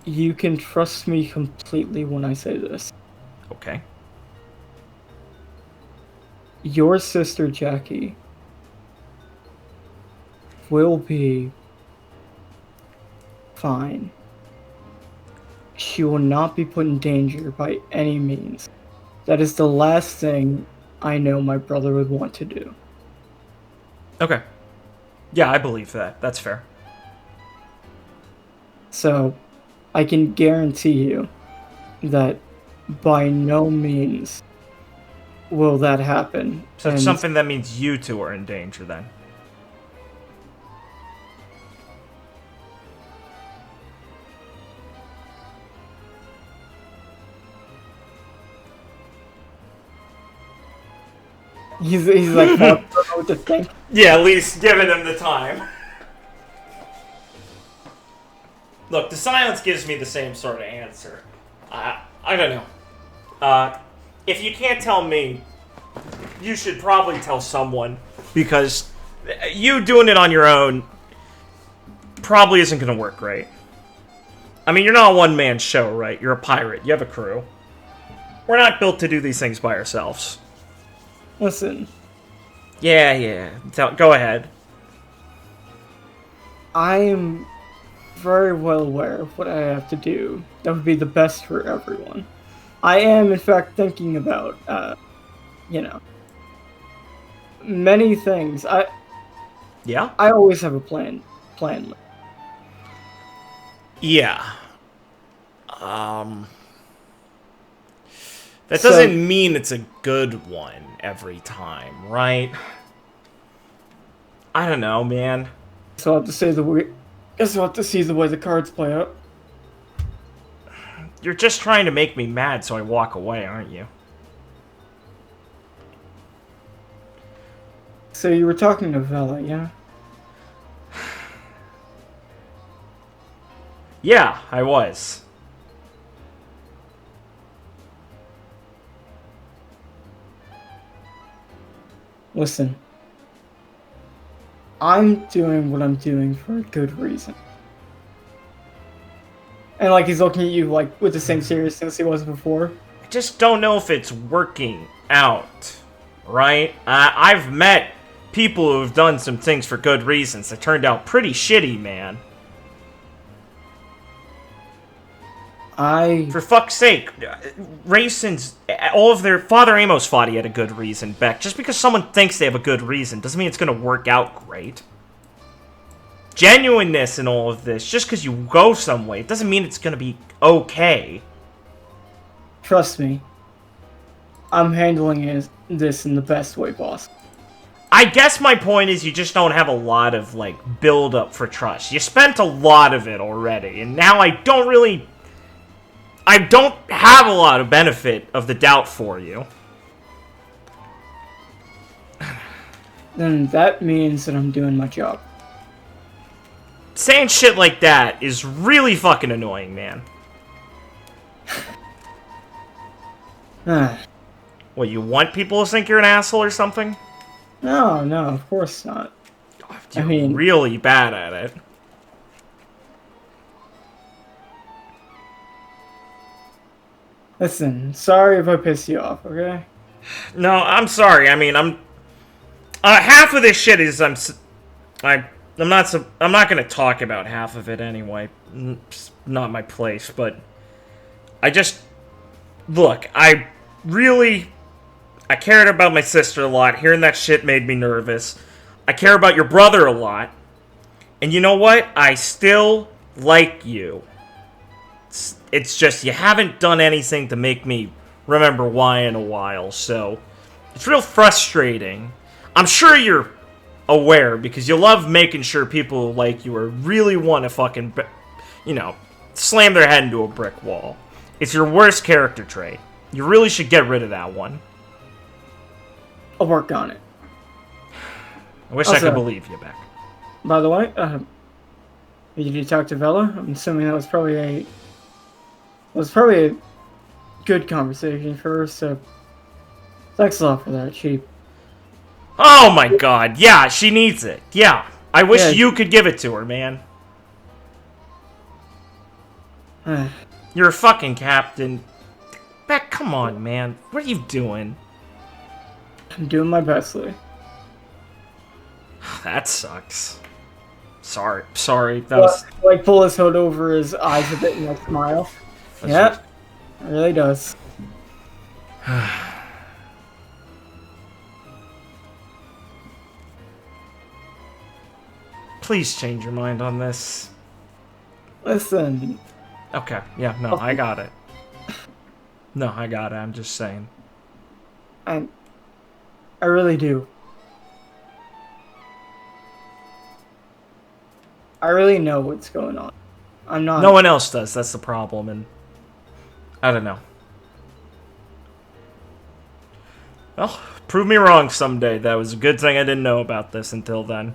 You can trust me completely when I say this. Okay. Your sister Jackie will be fine. She will not be put in danger by any means. That is the last thing I know my brother would want to do. Okay. Yeah, I believe that. That's fair. So, I can guarantee you that by no means will that happen. So it's And something that means you two are in danger, then. he's like, I don't know what to think. Yeah, at least giving him the time. Look, the silence gives me the same sort of answer. I don't know. If you can't tell me, you should probably tell someone, because you doing it on your own probably isn't going to work great. I mean, you're not a one-man show, right? You're a pirate. You have a crew. We're not built to do these things by ourselves. Listen, Yeah. Go ahead. I am very well aware of what I have to do that would be the best for everyone. I am, in fact, thinking about, many things. Yeah? I always have a plan. Yeah. That doesn't mean it's a good one every time, right? I don't know, man. So I'll have to say guess I'll have to see the way the cards play out. You're just trying to make me mad so I walk away, aren't you? So you were talking to Vela, yeah? Yeah, I was. Listen. I'm doing what I'm doing for a good reason. And like he's looking at you like with the same seriousness he was before. I just don't know if it's working out, right? I've met people who have done some things for good reasons that turned out pretty shitty, man. For fuck's sake, Raisins, all of their... Father Amos thought he had a good reason, Beck. Just because someone thinks they have a good reason doesn't mean it's gonna work out great. Genuineness in all of this, just because you go some way, it doesn't mean it's gonna be okay. Trust me. I'm handling this in the best way possible. I guess my point is you just don't have a lot of, like, build-up for trust. You spent a lot of it already, and now I don't have a lot of benefit of the doubt for you. Then that means that I'm doing my job. Saying shit like that is really fucking annoying, man. What, you want people to think you're an asshole or something? No, of course not. You're really bad at it. Listen, sorry if I piss you off, okay? No, I'm sorry. I mean, half of this shit is I'm not gonna talk about half of it anyway. It's not my place, but look, I cared about my sister a lot. Hearing that shit made me nervous. I care about your brother a lot. And you know what? I still like you. It's just you haven't done anything to make me remember why in a while, so it's real frustrating. I'm sure you're aware because you love making sure people like you or really want to fucking, slam their head into a brick wall. It's your worst character trait. You really should get rid of that one. I'll work on it. I wish I could believe you, Beck. By the way, did you talk to Vela? I'm assuming that was probably a good conversation for her, so thanks a lot for that, Sheep. Oh my god, yeah, she needs it. Yeah, I wish you could give it to her, man. You're a fucking captain. Beck, come on, man. What are you doing? I'm doing my best, Lee. That sucks. Sorry. That was... Like, pull his hood over his eyes a bit and, like, smile. Yeah, it really does. Please change your mind on this. Listen. Okay, yeah, no, I got it. No, I got it, I'm just saying. I really do. I really know what's going on. I'm not... No one else does, that's the problem, and... I don't know. Well, prove me wrong someday. That was a good thing I didn't know about this until then.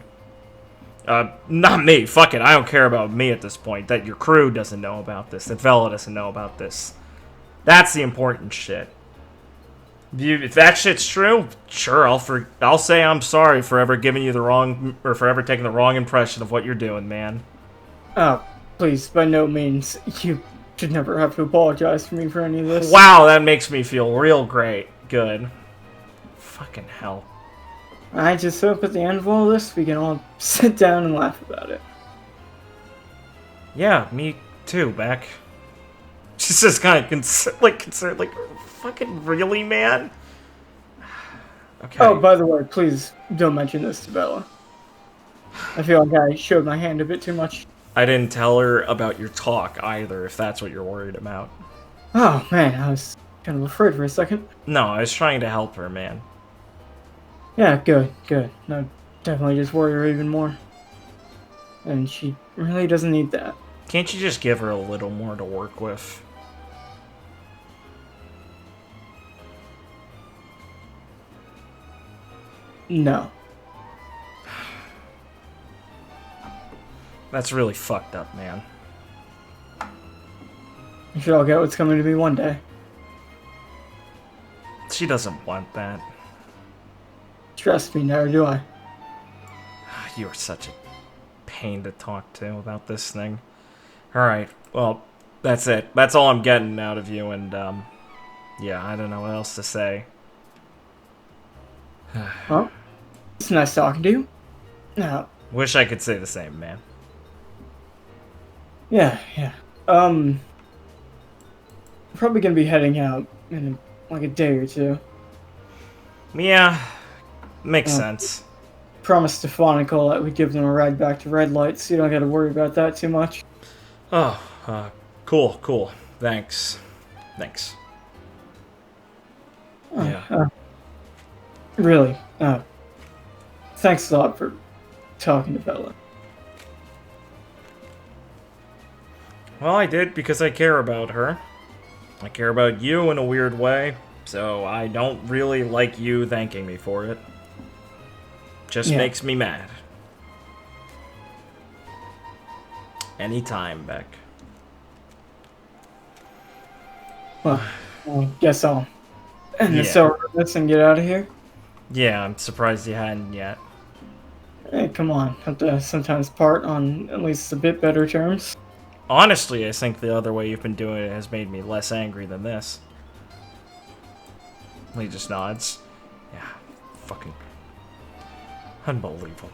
Not me. Fuck it. I don't care about me at this point. That your crew doesn't know about this. That Vela doesn't know about this. That's the important shit. If that shit's true, sure, I'll say I'm sorry for ever giving you the wrong... or for ever taking the wrong impression of what you're doing, man. Oh, please, by no means. You should never have to apologize for me for any of this. Wow, that makes me feel real great. Good. Fucking hell. I just hope at the end of all this, we can all sit down and laugh about it. Yeah, me too, Beck. She's just kind of concerned, like, fucking really, man? Okay. Oh, by the way, please don't mention this to Bella. I feel like I showed my hand a bit too much. I didn't tell her about your talk either, if that's what you're worried about. Oh, man, I was kind of afraid for a second. No, I was trying to help her, man. Yeah, good. No, definitely just worry her even more. And she really doesn't need that. Can't you just give her a little more to work with? No. That's really fucked up, man. You should all get what's coming to me one day. She doesn't want that. Trust me, never do I. You are such a pain to talk to about this thing. Alright, well, that's it. That's all I'm getting out of you, and, yeah, I don't know what else to say. Well, it's nice talking to you. Wish I could say the same, man. Yeah. Probably gonna be heading out in like a day or two. Yeah, makes sense. Promised Stephanical that we'd give them a ride back to Red Light, so you don't gotta worry about that too much. Oh, cool. Thanks. Yeah. Really, thanks a lot for talking to Bella. Well, I did because I care about her. I care about you in a weird way, so I don't really like you thanking me for it. Just makes me mad. Anytime, Beck. Well, I guess I'll end this over this and get out of here. Yeah, I'm surprised you hadn't yet. Hey, come on. Have to sometimes part on at least a bit better terms. Honestly, I think the other way you've been doing it has made me less angry than this. He just nods. Yeah, fucking unbelievable.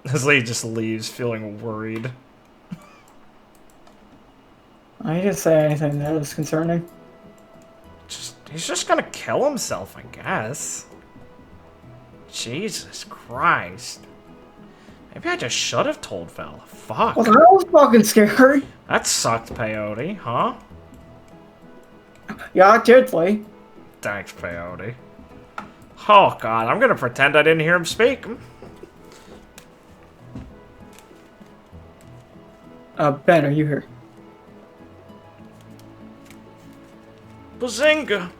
As Lee just leaves, feeling worried. I didn't say anything that was concerning. He's just gonna kill himself, I guess. Jesus Christ. Maybe I just should have told Val. Fuck. Well, that was fucking scary. That sucked, Peyote, huh? Yeah, totally. Thanks, Peyote. Oh, God, I'm gonna pretend I didn't hear him speak. Ben, are you here? Bazinga!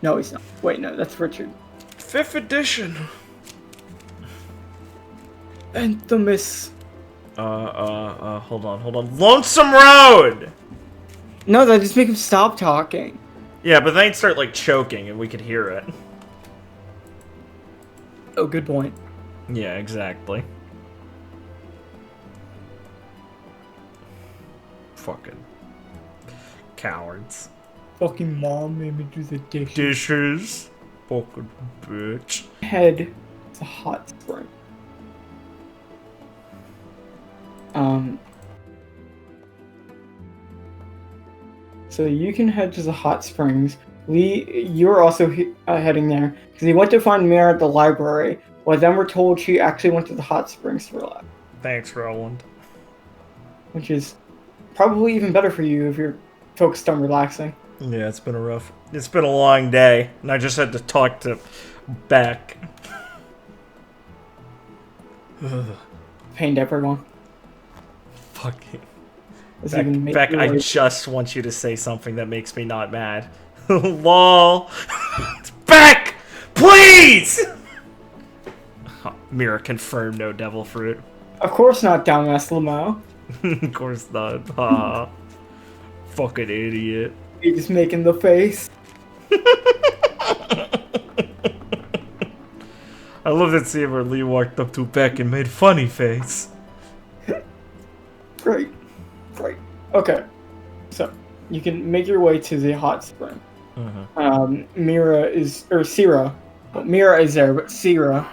No, he's not. Wait, no, that's Richard. 5th edition. Anthemis. Hold on. Lonesome Road! No, that just make him stop talking. Yeah, but then he'd start, like, choking and we could hear it. Oh, good point. Yeah, exactly. Fucking cowards. Fucking mom made me do the Dishes. Fucking bitch. Head to hot spring. So you can head to the hot springs. Lee, you're also heading there because he went to find Mira at the library. Well, then we're told she actually went to the hot springs to relax, Thanks, Roland. which is probably even better for you if you're focused on relaxing. Yeah, it's been a long day, and I just had to talk to Beck. Pained everyone. Fucking Beck, I just want you to say something that makes me not mad. LOL. Beck! Please! Mira confirmed no devil fruit. Of course not, dumbass Lamau. Of course not. Ha. Fucking idiot. You're just making the face. I love that scene where Lee walked up to Beck and made funny face. Great. Okay. So, you can make your way to the hot spring. Mira is there, but Sierra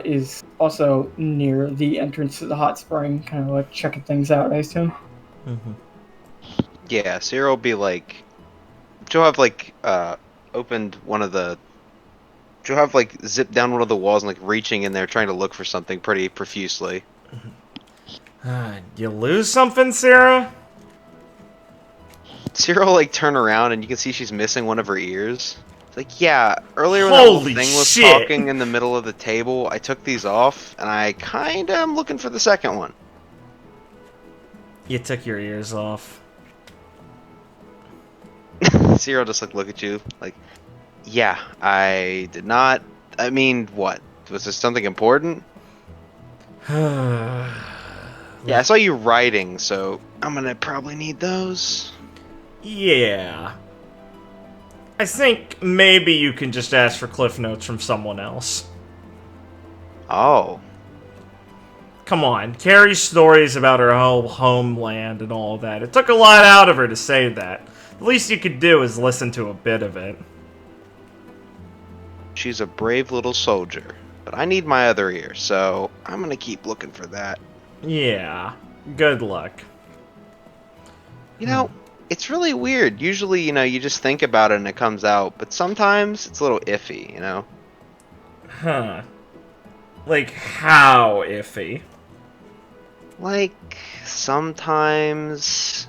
is also near the entrance to the hot spring, kind of like checking things out, I assume. Yeah, Sierra will be like, she'll have like opened one of the, she'll have like zipped down one of the walls and like reaching in there trying to look for something pretty profusely. You lose something, Sarah? Sierra will like turn around and you can see she's missing one of her ears. It's like, yeah, earlier when Holy that thing was shit. talking in the middle of the table, I took these off and I kinda am looking for the second one. You took your ears off. Sierra will just like look at you like, yeah, I did not. I mean, what? Was there something important? Yeah, I saw you writing, so I'm gonna probably need those. Yeah. I think maybe you can just ask for cliff notes from someone else. Oh. Come on, Carrie's stories about her whole homeland and all that. It took a lot out of her to say that. The least you could do is listen to a bit of it. She's a brave little soldier. But I need my other ear, so I'm gonna keep looking for that. Yeah, good luck. You know, it's really weird. Usually, you just think about it and it comes out, but sometimes it's a little iffy, Huh. Like, how iffy? Like, sometimes...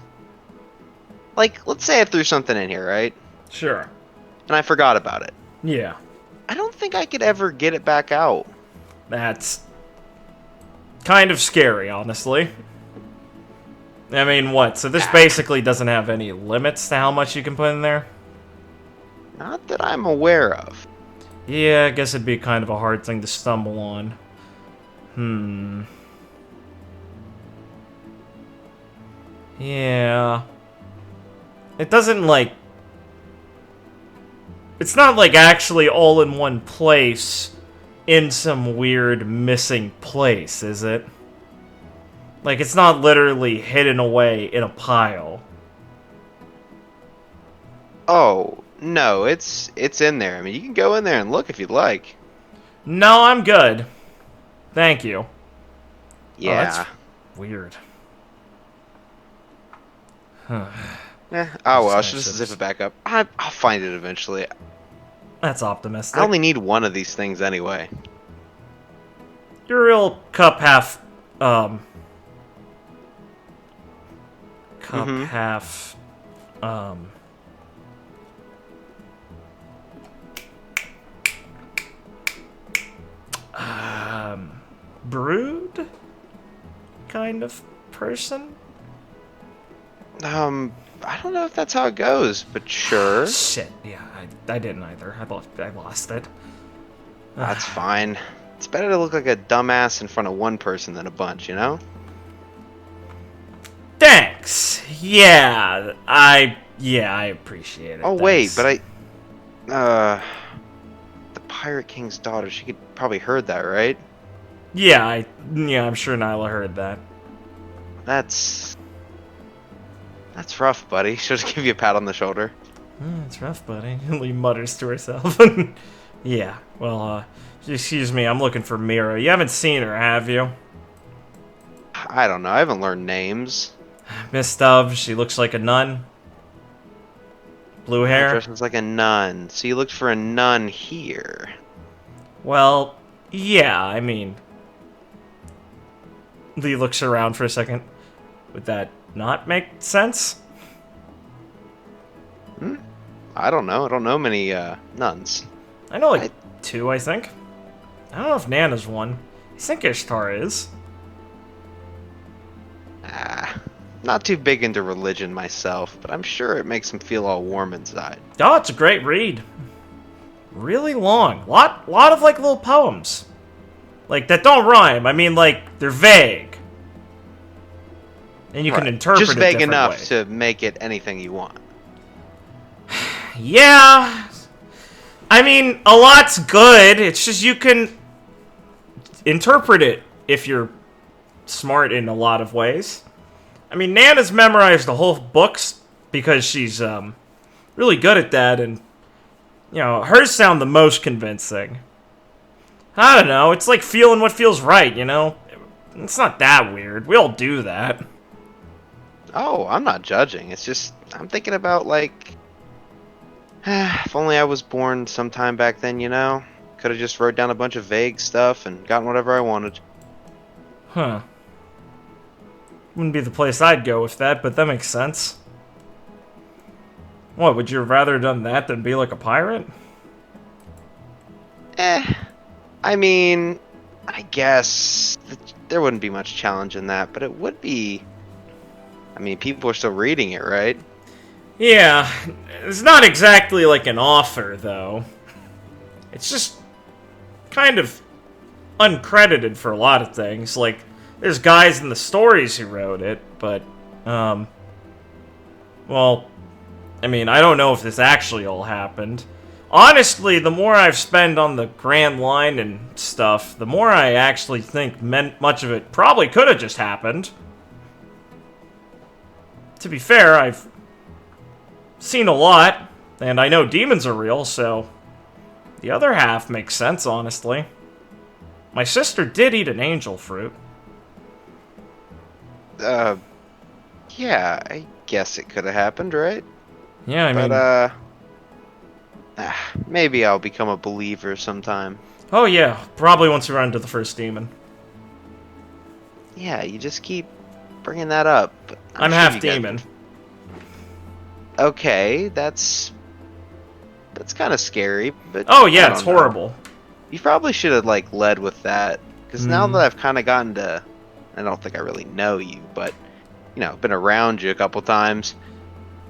Like, let's say I threw something in here, right? Sure. And I forgot about it. Yeah. I don't think I could ever get it back out. That's kind of scary, honestly. I mean, what? So this basically doesn't have any limits to how much you can put in there? Not that I'm aware of. Yeah, I guess it'd be kind of a hard thing to stumble on. Yeah. It doesn't, like... It's not, like, actually all in one place in some weird missing place, is it? Like, it's not literally hidden away in a pile. Oh, no, it's in there. I mean, you can go in there and look if you'd like. No, I'm good. Thank you. Yeah. Oh, that's weird. Huh. Oh well, I should just zip it back up. I'll find it eventually. That's optimistic. I only need one of these things anyway. You're a real cup half, half, brood kind of person? I don't know if that's how it goes, but sure. Shit, yeah, I didn't either. I lost it. That's fine. It's better to look like a dumbass in front of one person than a bunch, you know? Thanks! Yeah, I appreciate it. Oh, Thanks. wait, but the Pirate King's daughter, she could probably heard that, right? Yeah, I'm sure Nyla heard that. That's rough, buddy. She'll just give you a pat on the shoulder. It's rough, buddy. Lee mutters to herself. Yeah, well, excuse me, I'm looking for Mira. You haven't seen her, have you? I don't know. I haven't learned names. Miss Dove, she looks like a nun. Blue hair. Dresses like a nun. So you looked for a nun here. Well, yeah, I mean... Lee looks around for a second. Would that not make sense? I don't know. I don't know many nuns. I know, like, two, I think. I don't know if Nana's one. I think Ishtar is. Not too big into religion myself, but I'm sure it makes him feel all warm inside. Oh, it's a great read. Really long. Lot of, like, little poems. Like, that don't rhyme. I mean, like, they're vague. And you can interpret it just vague different enough ways. to make it anything you want. Yeah. I mean, a lot's good. It's just you can interpret it if you're smart in a lot of ways. I mean, Nana's memorized the whole books because she's really good at that, and you know, hers sound the most convincing. I don't know. It's like feeling what feels right, you know? It's not that weird. We all do that. Oh, I'm not judging. It's just, I'm thinking about, like, if only I was born sometime back then, you know? Could have just wrote down a bunch of vague stuff and gotten whatever I wanted. Huh. Wouldn't be the place I'd go with that, but that makes sense. What, would you have rather done that than be like a pirate? I mean, I guess there wouldn't be much challenge in that, but it would be... I mean, people are still reading it, right? Yeah, it's not exactly like an author, though. It's just kind of uncredited for a lot of things. Like, there's guys in the stories who wrote it, but, well, I mean, I don't know if this actually all happened. Honestly, the more I've spent on the Grand Line and stuff, the more I actually think much of it probably could have just happened. To be fair, I've seen a lot, and I know demons are real, so the other half makes sense, honestly. My sister did eat an angel fruit. Yeah, I guess it could have happened, right? Yeah, I mean... But, maybe I'll become a believer sometime. Oh yeah, probably once we run into the first demon. Yeah, you just keep bringing that up. I'm sure half you guys demon. Okay, that's kind of scary, but Oh I yeah, it's don't know. horrible. You probably should have like led with that, because now that I've kind of gotten to, I don't think I really know you, but you know, been around you a couple times,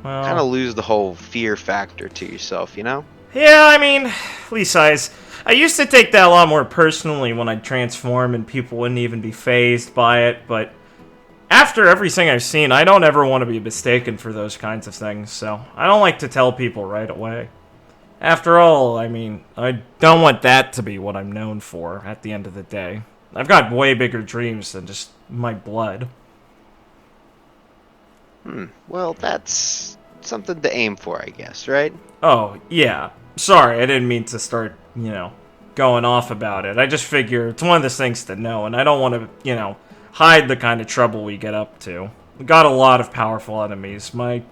Well, kind of lose the whole fear factor to yourself, you know? yeah, I mean, Least I used to take that a lot more personally when I'd transform and people wouldn't even be fazed by it, but after everything I've seen, I don't ever want to be mistaken for those kinds of things, so I don't like to tell people right away. After all, I mean, I don't want that to be what I'm known for at the end of the day. I've got way bigger dreams than just my blood. Well, that's something to aim for, I guess, right? Oh, yeah. Sorry, I didn't mean to start, going off about it. I just figure it's one of those things to know, and I don't want to, hide the kind of trouble we get up to. We got a lot of powerful enemies. My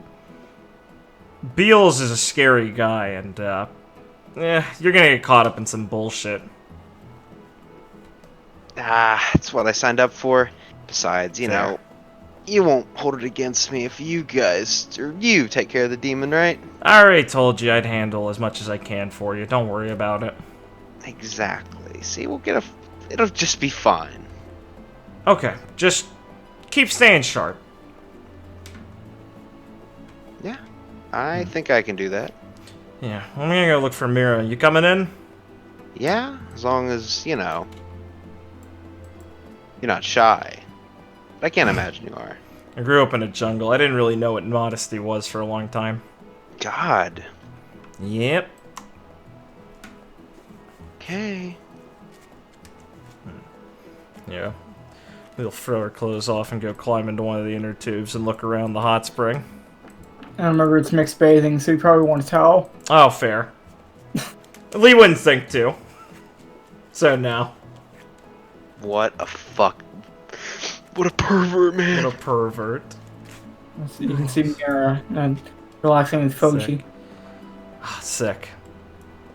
Beals is a scary guy, and, you're gonna get caught up in some bullshit. That's what I signed up for. Besides, you know, you won't hold it against me if you guys, or you, take care of the demon, right? I already told you I'd handle as much as I can for you. Don't worry about it. Exactly. See, it'll just be fine. Okay, just keep staying sharp. Yeah, I think I can do that. Yeah, I'm gonna go look for Mira. You coming in? Yeah, as long as, you know, you're not shy. But I can't imagine you are. I grew up in a jungle. I didn't really know what modesty was for a long time. God. Yep. Okay. Yeah. We'll throw our clothes off and go climb into one of the inner tubes and look around the hot spring. I remember it's mixed bathing, so you probably want to towel. Oh, fair. Lee wouldn't think to. So no. What a fuck. What a pervert, man. What a pervert. You can see Mira relaxing with Foji. Sick.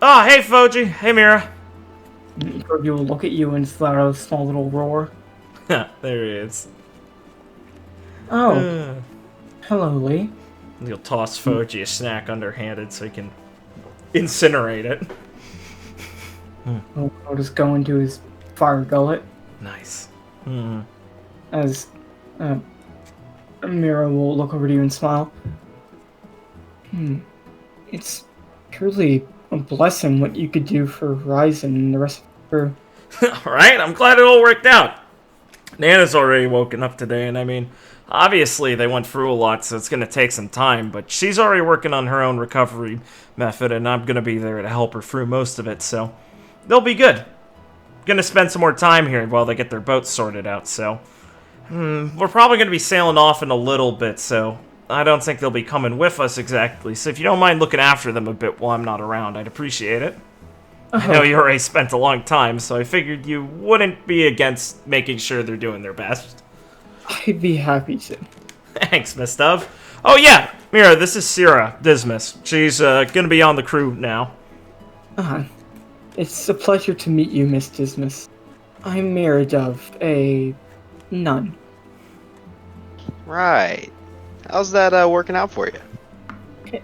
Oh, hey, Foji. Hey, Mira. Foji will look at you and let out a small little roar. There he is. Oh, hello, Lee. You'll toss Foji a snack underhanded so he can incinerate it. I'll just go into his fire gullet Nice. as Mira will look over to you and smile. It's truly a blessing what you could do for Ryzen and the rest of the crew. Alright, I'm glad it all worked out. Nana's already woken up today, and I mean, obviously they went through a lot, so it's going to take some time, but she's already working on her own recovery method, and I'm going to be there to help her through most of it, so they'll be good. Going to spend some more time here while they get their boats sorted out, so we're probably going to be sailing off in a little bit, so I don't think they'll be coming with us exactly, so if you don't mind looking after them a bit while I'm not around, I'd appreciate it. I know you already spent a long time, so I figured you wouldn't be against making sure they're doing their best. I'd be happy to. Thanks, Miss Dove. Oh yeah, Mira, this is Sierra Dismas. She's gonna be on the crew now. It's a pleasure to meet you, Miss Dismas. I'm Mira Dove, a nun. Right. How's that working out for you?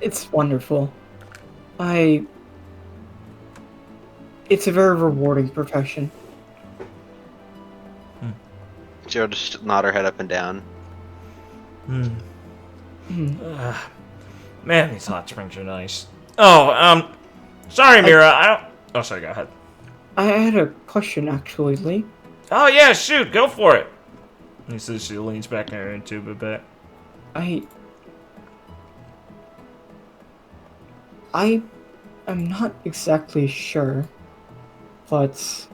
It's wonderful. It's a very rewarding profession. She'll just nod her head up and down. Man, these hot springs are nice. Oh, sorry, Mira. I don't. Oh, sorry. Go ahead. I had a question, actually, Lee. Oh yeah, shoot, go for it. He says she leans back in her tube a bit. I I'm not exactly sure, but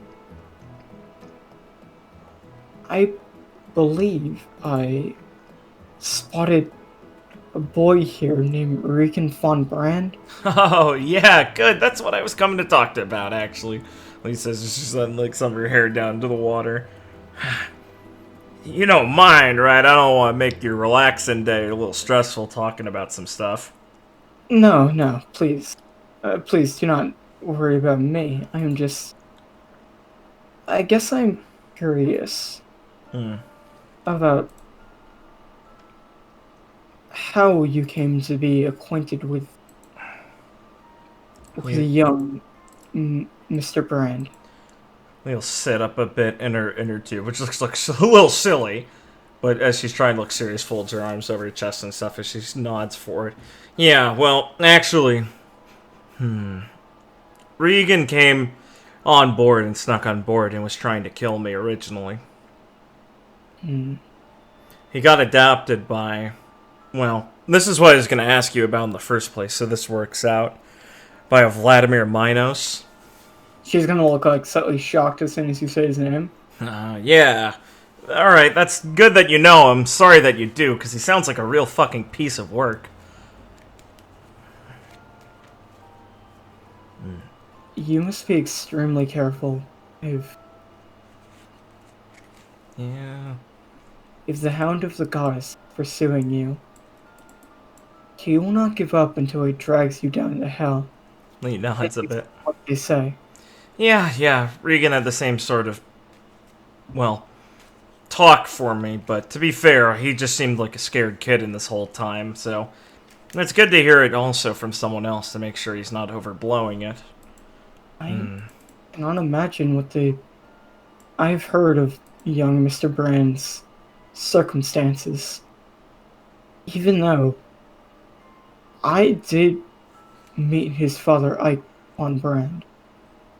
I believe I spotted a boy here named Regan von Brand. Oh, yeah, good. That's what I was coming to talk to about, actually. Lee says she's letting, like, some of her hair down to the water. You don't mind, right? I don't want to make your relaxing day a little stressful talking about some stuff. No, no, please. Please do not worry about me. I guess I'm curious about how you came to be acquainted with Yeah. a young Mr. Brand. Lee'll sit up a bit in her tube, which looks like a little silly. But as she's trying to look serious, folds her arms over her chest and stuff as she nods forward. Yeah, well, actually, Regan came on board and snuck on board and was trying to kill me originally. He got adopted by, well, this is what I was going to ask you about in the first place, so this works out, by a Vladimir Minos. She's gonna look like slightly shocked as soon as you say his name. Yeah. Alright, that's good that you know him. Sorry that you do, because he sounds like a real fucking piece of work. You must be extremely careful if Yeah. the Hound of the Goddess is pursuing you. He will not give up until he drags you down to hell. Lee nods a bit. What they say. Yeah, Regan had the same sort of, well, talk for me, but to be fair, he just seemed like a scared kid in this whole time, so it's good to hear it also from someone else to make sure he's not overblowing it. I cannot imagine what I've heard of young Mr. Brand's circumstances. Even though I did meet his father, Ike von Brand,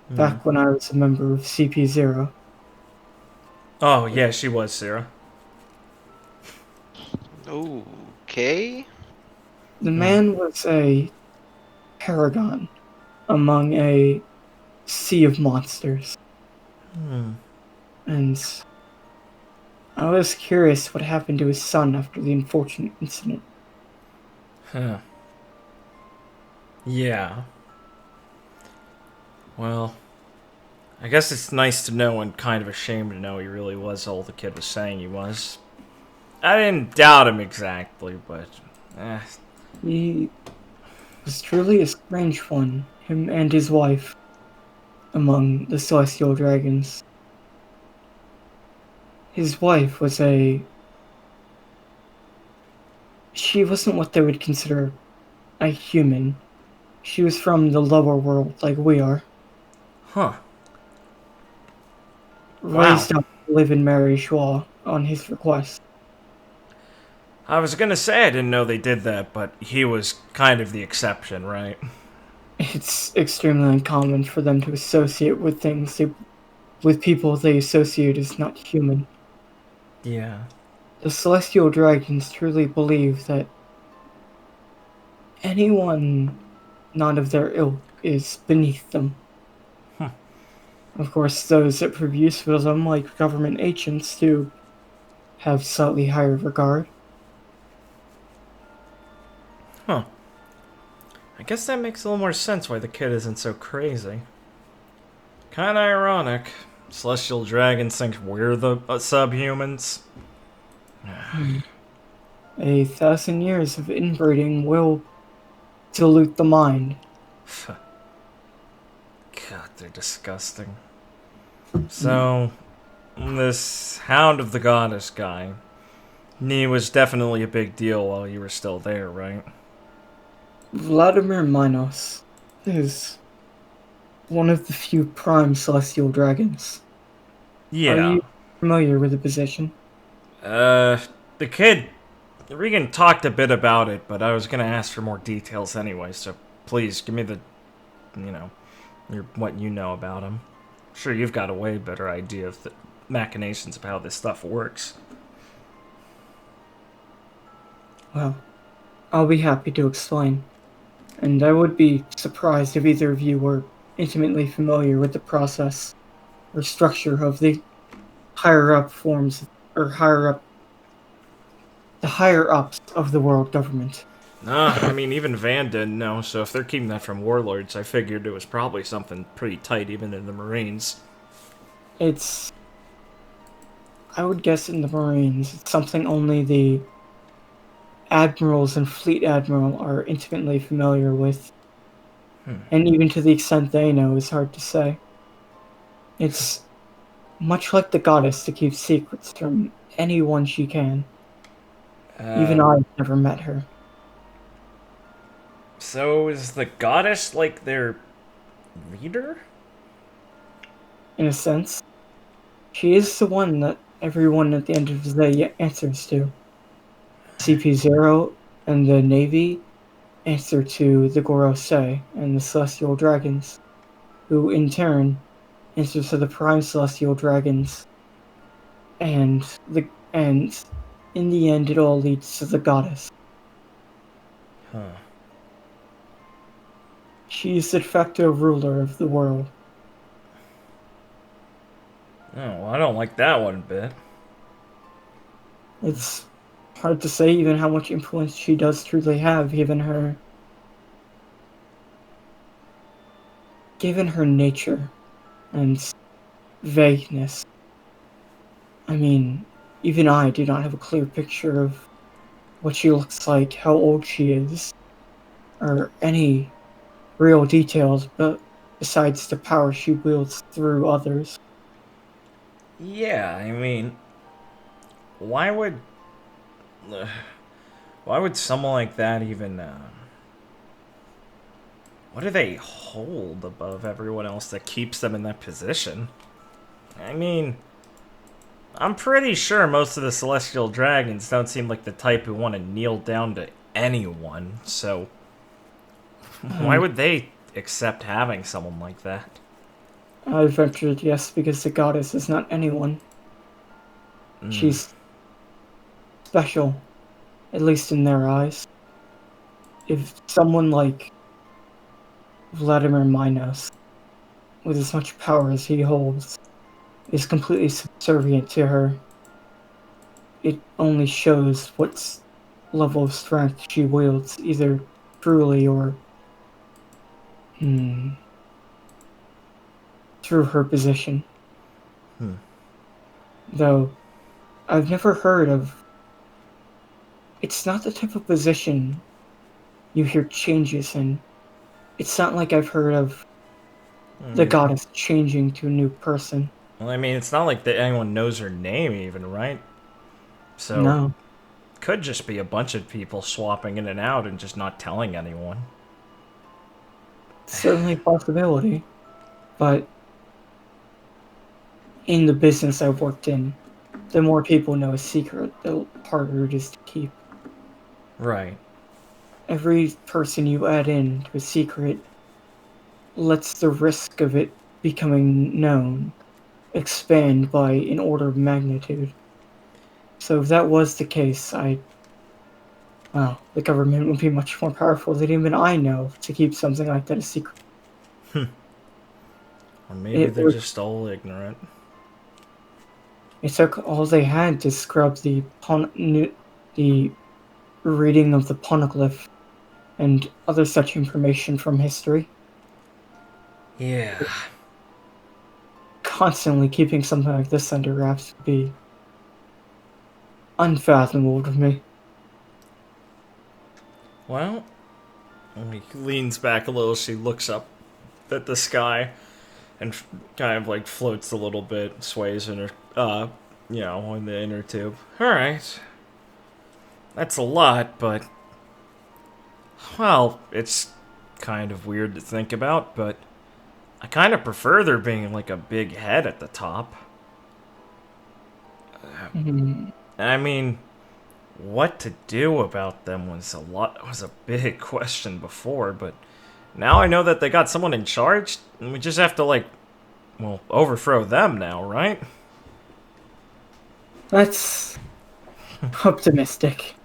back when I was a member of CP0. Oh, yeah, she was, Sarah. Okay. The man was a paragon among a sea of monsters. And I was curious what happened to his son after the unfortunate incident. Huh. Yeah. Well, I guess it's nice to know and kind of ashamed to know he really was all the kid was saying he was. I didn't doubt him exactly, but He was truly a strange one, him and his wife, among the celestial dragons. His wife was she wasn't what they would consider a human. She was from the lower world, like we are. Huh. Raised up to live in Mary Schwa on his request. I was gonna say I didn't know they did that, but he was kind of the exception, right? It's extremely uncommon for them to associate with with people they associate as not human. Yeah. The celestial dragons truly believe that anyone not of their ilk is beneath them. Of course, those that prove useful to them, like government agents, do have slightly higher regard. Huh. I guess that makes a little more sense why the kid isn't so crazy. Kinda ironic. Celestial dragons think we're the subhumans. 1,000 years of inbreeding will dilute the mind. God, they're disgusting. So, this Hound of the Goddess guy, he was definitely a big deal while you were still there, right? Vladimir Minos is one of the few prime celestial dragons. Yeah. Are you familiar with the position? The kid, Regan talked a bit about it, but I was gonna ask for more details anyway, so please, give me the, what you know about him. Sure, you've got a way better idea of the machinations of how this stuff works. Well, I'll be happy to explain. and I would be surprised if either of you were intimately familiar with the process or structure of the higher up forms, or the higher ups of the world government. Nah, I mean, even Van didn't know, so if they're keeping that from warlords, I figured it was probably something pretty tight even in the Marines. I would guess in the Marines, it's something only the admirals and fleet admiral are intimately familiar with. And even to the extent they know is hard to say. It's much like the goddess to keep secrets from anyone she can. Even I've never met her. So is the goddess like their leader? In a sense. She is the one that everyone at the end of the day answers to. CP0 and the Navy answer to the Gorosei and the Celestial Dragons, who in turn answer to the Prime Celestial Dragons, and in the end it all leads to the goddess. Huh. She is the de facto ruler of the world. Oh, well, I don't like that one bit. It's hard to say even how much influence she does truly have, given her nature and vagueness. I mean, even I do not have a clear picture of what she looks like, how old she is, or any real details, but besides the power she wields through others. Yeah, I mean, why would someone like that even? What do they hold above everyone else that keeps them in that position? I mean, I'm pretty sure most of the celestial dragons don't seem like the type who want to kneel down to anyone. So, why would they accept having someone like that? I ventured yes because the goddess is not anyone. She's special, at least in their eyes. If someone like Vladimir Minos, with as much power as he holds, is completely subservient to her, it only shows what level of strength she wields, either truly or through her position. Though, I've never heard of... It's not the type of position you hear changes in. It's not like I've heard of the goddess changing to a new person. Well, I mean, it's not like that anyone knows her name even, right? So, No. could just be a bunch of people swapping in and out and just not telling anyone. Certainly a possibility. But in the business I've worked in, the more people know a secret, the harder it is to keep. Right. Every person you add in to a secret lets the risk of it becoming known expand by an order of magnitude. So if that was the case, well, the government would be much more powerful than even I know to keep something like that a secret. Or maybe they're just all ignorant. It took all they had to scrub the reading of the poneglyph and other such information from history. Yeah. Constantly keeping something like this under wraps would be unfathomable to me. Well, when he leans back a little, she looks up at the sky and kind of like floats a little bit, sways in her, in the inner tube. Alright. That's a lot, but... Well, it's kind of weird to think about, but I kind of prefer there being like a big head at the top. I mean, what to do about them was a big question before, but now I know that they got someone in charge, and we just have to overthrow them now, right? That's optimistic.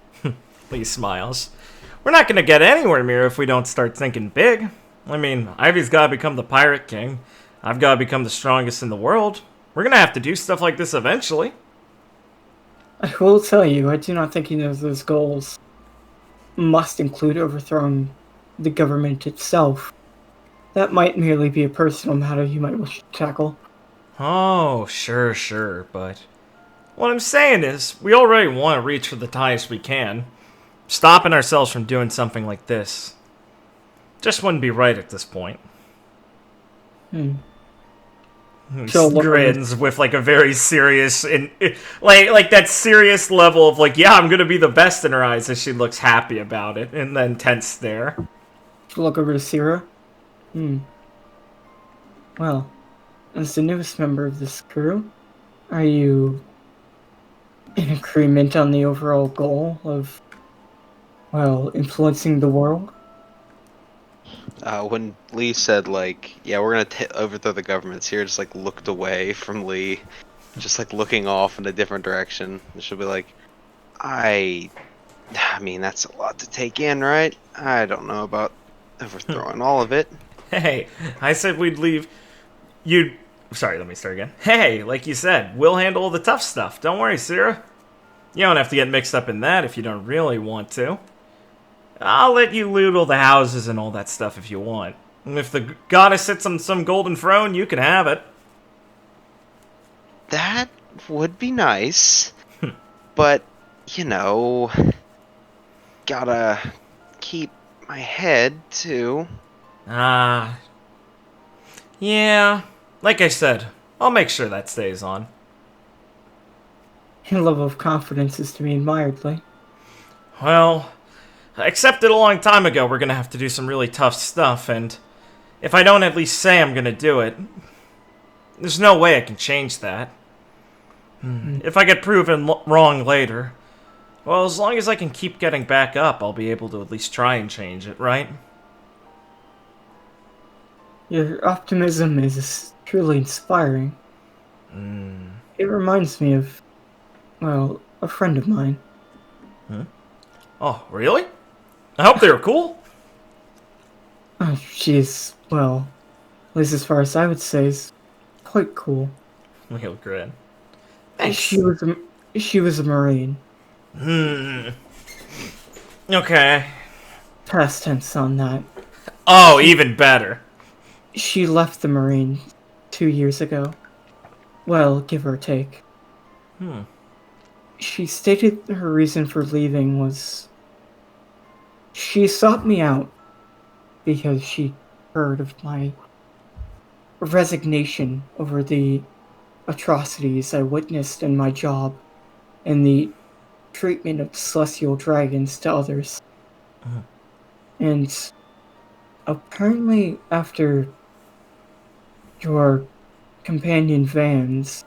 Lee smiles. We're not gonna get anywhere near if we don't start thinking big. I mean, Ivy's gotta become the Pirate King. I've gotta become the strongest in the world. We're gonna have to do stuff like this eventually. I will tell you, I do not think any of those goals must include overthrowing the government itself. That might merely be a personal matter you might wish to tackle. Oh, sure, but... What I'm saying is, we already want to reach for the highest we can. Stopping ourselves from doing something like this just wouldn't be right at this point. So grins with like a very serious and like that serious level of like, yeah, I'm gonna be the best in her eyes as she looks happy about it, and then tense stare. Look over to Sierra. Well, as the newest member of this crew, are you in agreement on the overall goal of, well, influencing the world? When Lee said, like, yeah, we're gonna overthrow the government, Sierra just, like, looked away from Lee, just, like, looking off in a different direction. And she'll be like, I mean, that's a lot to take in, right? I don't know about overthrowing all of it. Hey, I said we'd leave. Sorry, let me start again. Hey, like you said, we'll handle the tough stuff. Don't worry, Sierra. You don't have to get mixed up in that if you don't really want to. I'll let you loot all the houses and all that stuff if you want. And if the goddess sits on some golden throne, you can have it. That would be nice. But, you know, gotta keep my head, too. Yeah. Like I said, I'll make sure that stays on. Your level of confidence is to be admired, Lee. Well, I accepted a long time ago we're gonna have to do some really tough stuff, and if I don't at least say I'm gonna do it, there's no way I can change that. If I get proven wrong later, well, as long as I can keep getting back up, I'll be able to at least try and change it, right? Your optimism is truly inspiring. It reminds me of, well, a friend of mine. Oh, really? I hope they were cool. She's, well, at least as far as I would say, is quite cool. He'll grin. She was a Marine. Okay. Past tense on that. Oh, even better. She left the Marine 2 years ago. Well, give or take. She stated her reason for leaving was... She sought me out because she heard of my resignation over the atrocities I witnessed in my job and the treatment of celestial dragons to others. And apparently after your companion Van's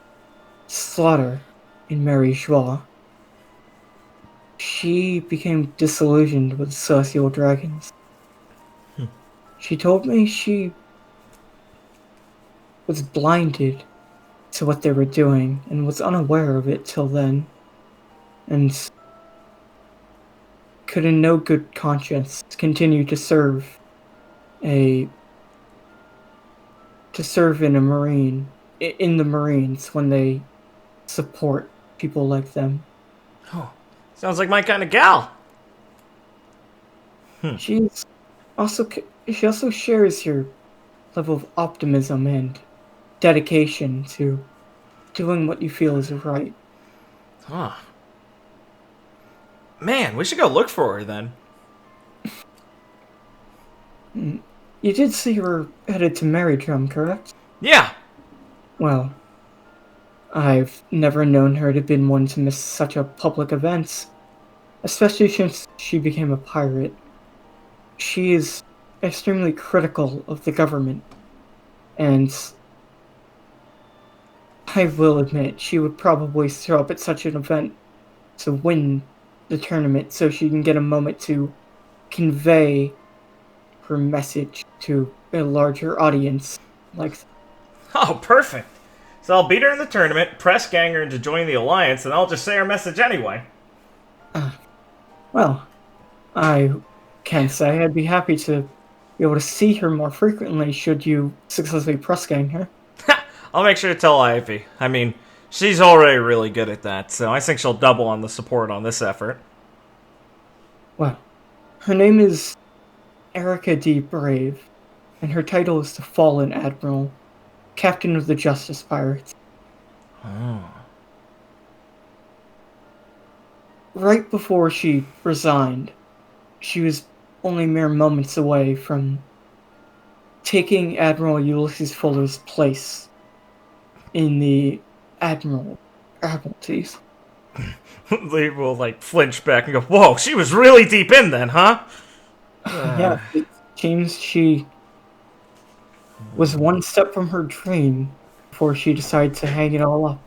slaughter in Mary Joie, she became disillusioned with celestial dragons. She told me she was blinded to what they were doing and was unaware of it till then, and could in no good conscience continue to serve in the Marines when they support people like them. Oh, sounds like my kind of gal. She also shares your level of optimism and dedication to doing what you feel is right. Huh. Man, we should go look for her then. You did see her headed to Marydrum, correct? Yeah. Well, I've never known her to been one to miss such a public event, especially since she became a pirate. She is extremely critical of the government, and I will admit she would probably show up at such an event to win the tournament so she can get a moment to convey her message to a larger audience. Oh, perfect. So I'll beat her in the tournament, press gang her into joining the alliance, and I'll just say her message anyway. Well, I can't say. I'd be happy to be able to see her more frequently should you successfully press gang her. I'll make sure to tell Ivy. I mean, she's already really good at that, so I think she'll double on the support on this effort. Well, her name is Erica D. Brave, and her title is the Fallen Admiral, Captain of the Justice Pirates. Oh. Right before she resigned, she was only mere moments away from taking Admiral Ulysses Fuller's place in the Admiralties. Lee will, flinch back and go, whoa, she was really deep in then, huh? Yeah, it seems she was one step from her dream before she decided to hang it all up.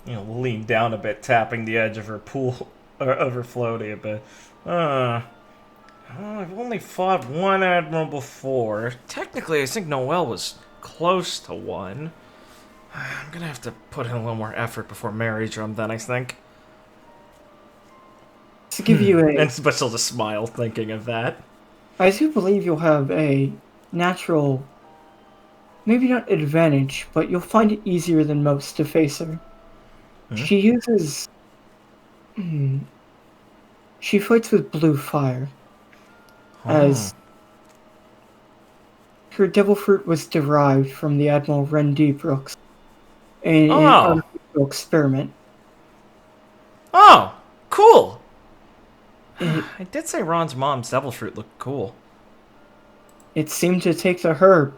Lean down a bit, tapping the edge of her pool, of her floaty a bit. I've only fought one admiral before. Technically, I think Noelle was close to one. I'm gonna have to put in a little more effort before marriage room then, I think. To give you But she'll just smile thinking of that. I do believe you'll have a natural, maybe not advantage, but you'll find it easier than most to face her. She uses... She fights with blue fire. As her devil fruit was derived from the Admiral Ren D. Brooks in an artificial experiment. Oh, cool! I did say Ron's mom's devil fruit looked cool. It seemed to take to her,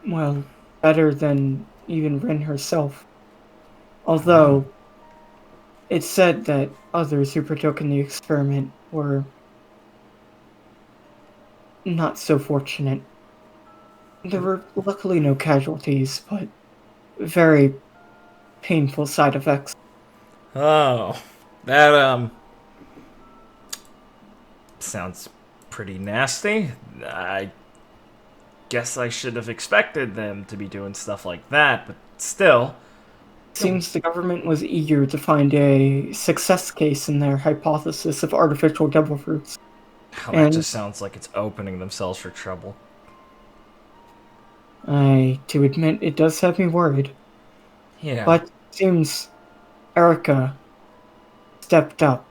well, better than even Ren herself. Although, it said that others who partook in the experiment were not so fortunate. There were luckily no casualties, but very painful side effects. Oh, that, sounds pretty nasty. I guess I should have expected them to be doing stuff like that, but still. Seems the government was eager to find a success case in their hypothesis of artificial devil fruits. That just sounds like it's opening themselves for trouble. To admit, it does have me worried. Yeah. But it seems Erica stepped up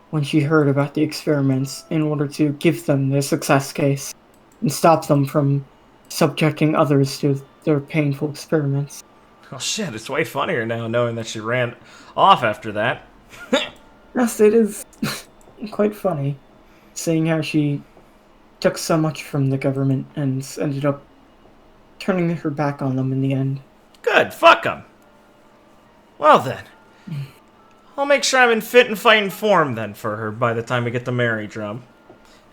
when she heard about the experiments in order to give them the success case and stop them from subjecting others to their painful experiments. Oh shit, it's way funnier now knowing that she ran off after that. Yes, it is quite funny, seeing how she took so much from the government and ended up turning her back on them in the end. Good, fuck them. Well then, I'll make sure I'm in fit and fighting form then for her by the time we get to Mary Drum.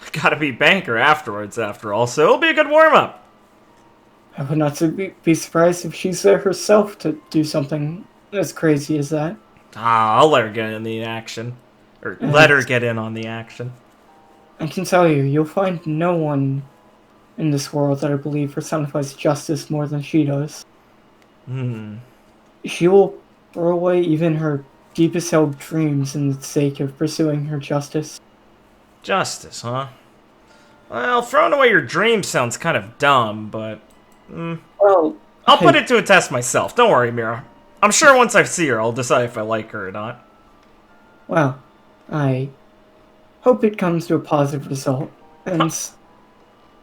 I gotta be banker afterwards, after all, so it'll be a good warm-up. I would not be surprised if she's there herself to do something as crazy as that. I'll let her get in the action. Or let her get in on the action. I can tell you, you'll find no one in this world that I believe personifies justice more than she does. She will throw away even her deepest held dreams in the sake of pursuing her justice. Justice, huh? Well, throwing away your dreams sounds kind of dumb, but... Well, I'll put it to a test myself. Don't worry, Mira. I'm sure once I see her, I'll decide if I like her or not. Well, I hope it comes to a positive result. And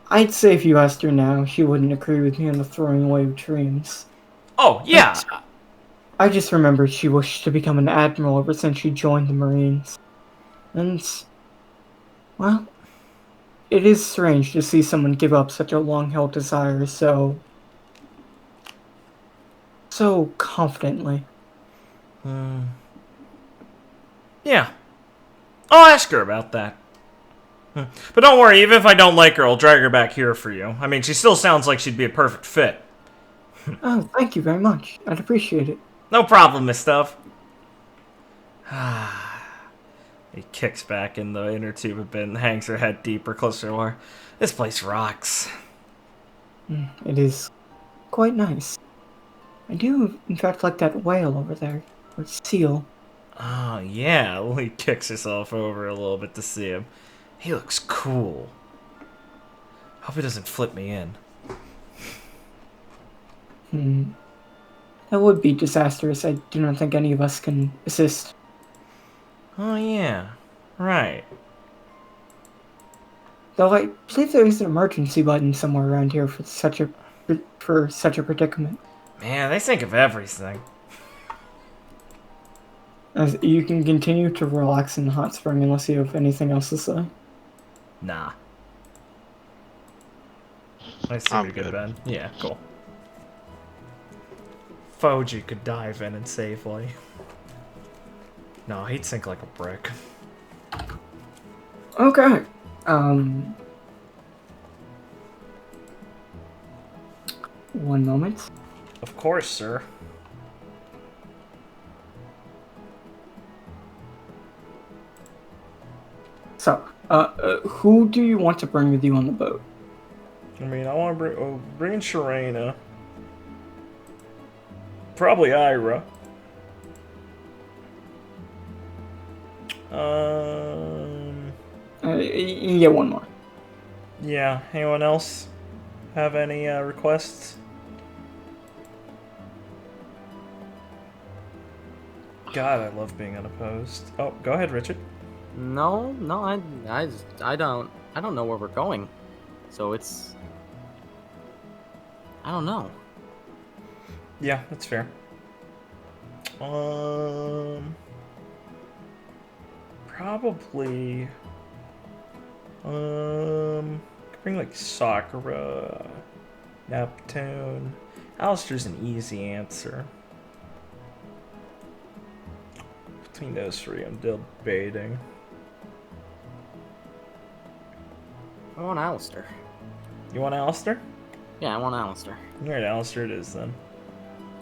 I'd say if you asked her now, she wouldn't agree with me on the throwing away of dreams. Oh, yeah. I just remembered she wished to become an admiral ever since she joined the Marines. And, well, it is strange to see someone give up such a long-held desire so confidently. Yeah. I'll ask her about that. But don't worry, even if I don't like her, I'll drag her back here for you. I mean, she still sounds like she'd be a perfect fit. Oh, thank you very much. I'd appreciate it. No problem, Miss Stuff. He kicks back in the inner tube a bit and hangs her head deeper, closer to her. This place rocks. It is quite nice. I do, in fact, like that whale over there. Or seal. Oh, yeah. He kicks herself over a little bit to see him. He looks cool. Hope he doesn't flip me in. That would be disastrous. I do not think any of us can assist. Oh, yeah. Right. Though I believe there is an emergency button somewhere around here for such a predicament. Man, they think of everything. As you can continue to relax in the hot spring unless you have anything else to say. Nah. I seem I'm to get good. Ben. Yeah, cool. Foji could dive in and safely. No, he'd sink like a brick. Okay. One moment. Of course, sir. So, who do you want to bring with you on the boat? I mean, I want to bring in Sharena. Probably Ira. You can get one more. Yeah. Anyone else have any requests? God, I love being unopposed. Oh, go ahead, Richard. No, I don't know where we're going. So it's... I don't know. Yeah, that's fair. Probably. Could bring like Sakura, Neptune. Alistair's an easy answer. Between those three, I'm debating. I want Alistair. You want Alistair? Yeah, I want Alistair. Alright, Alistair it is then.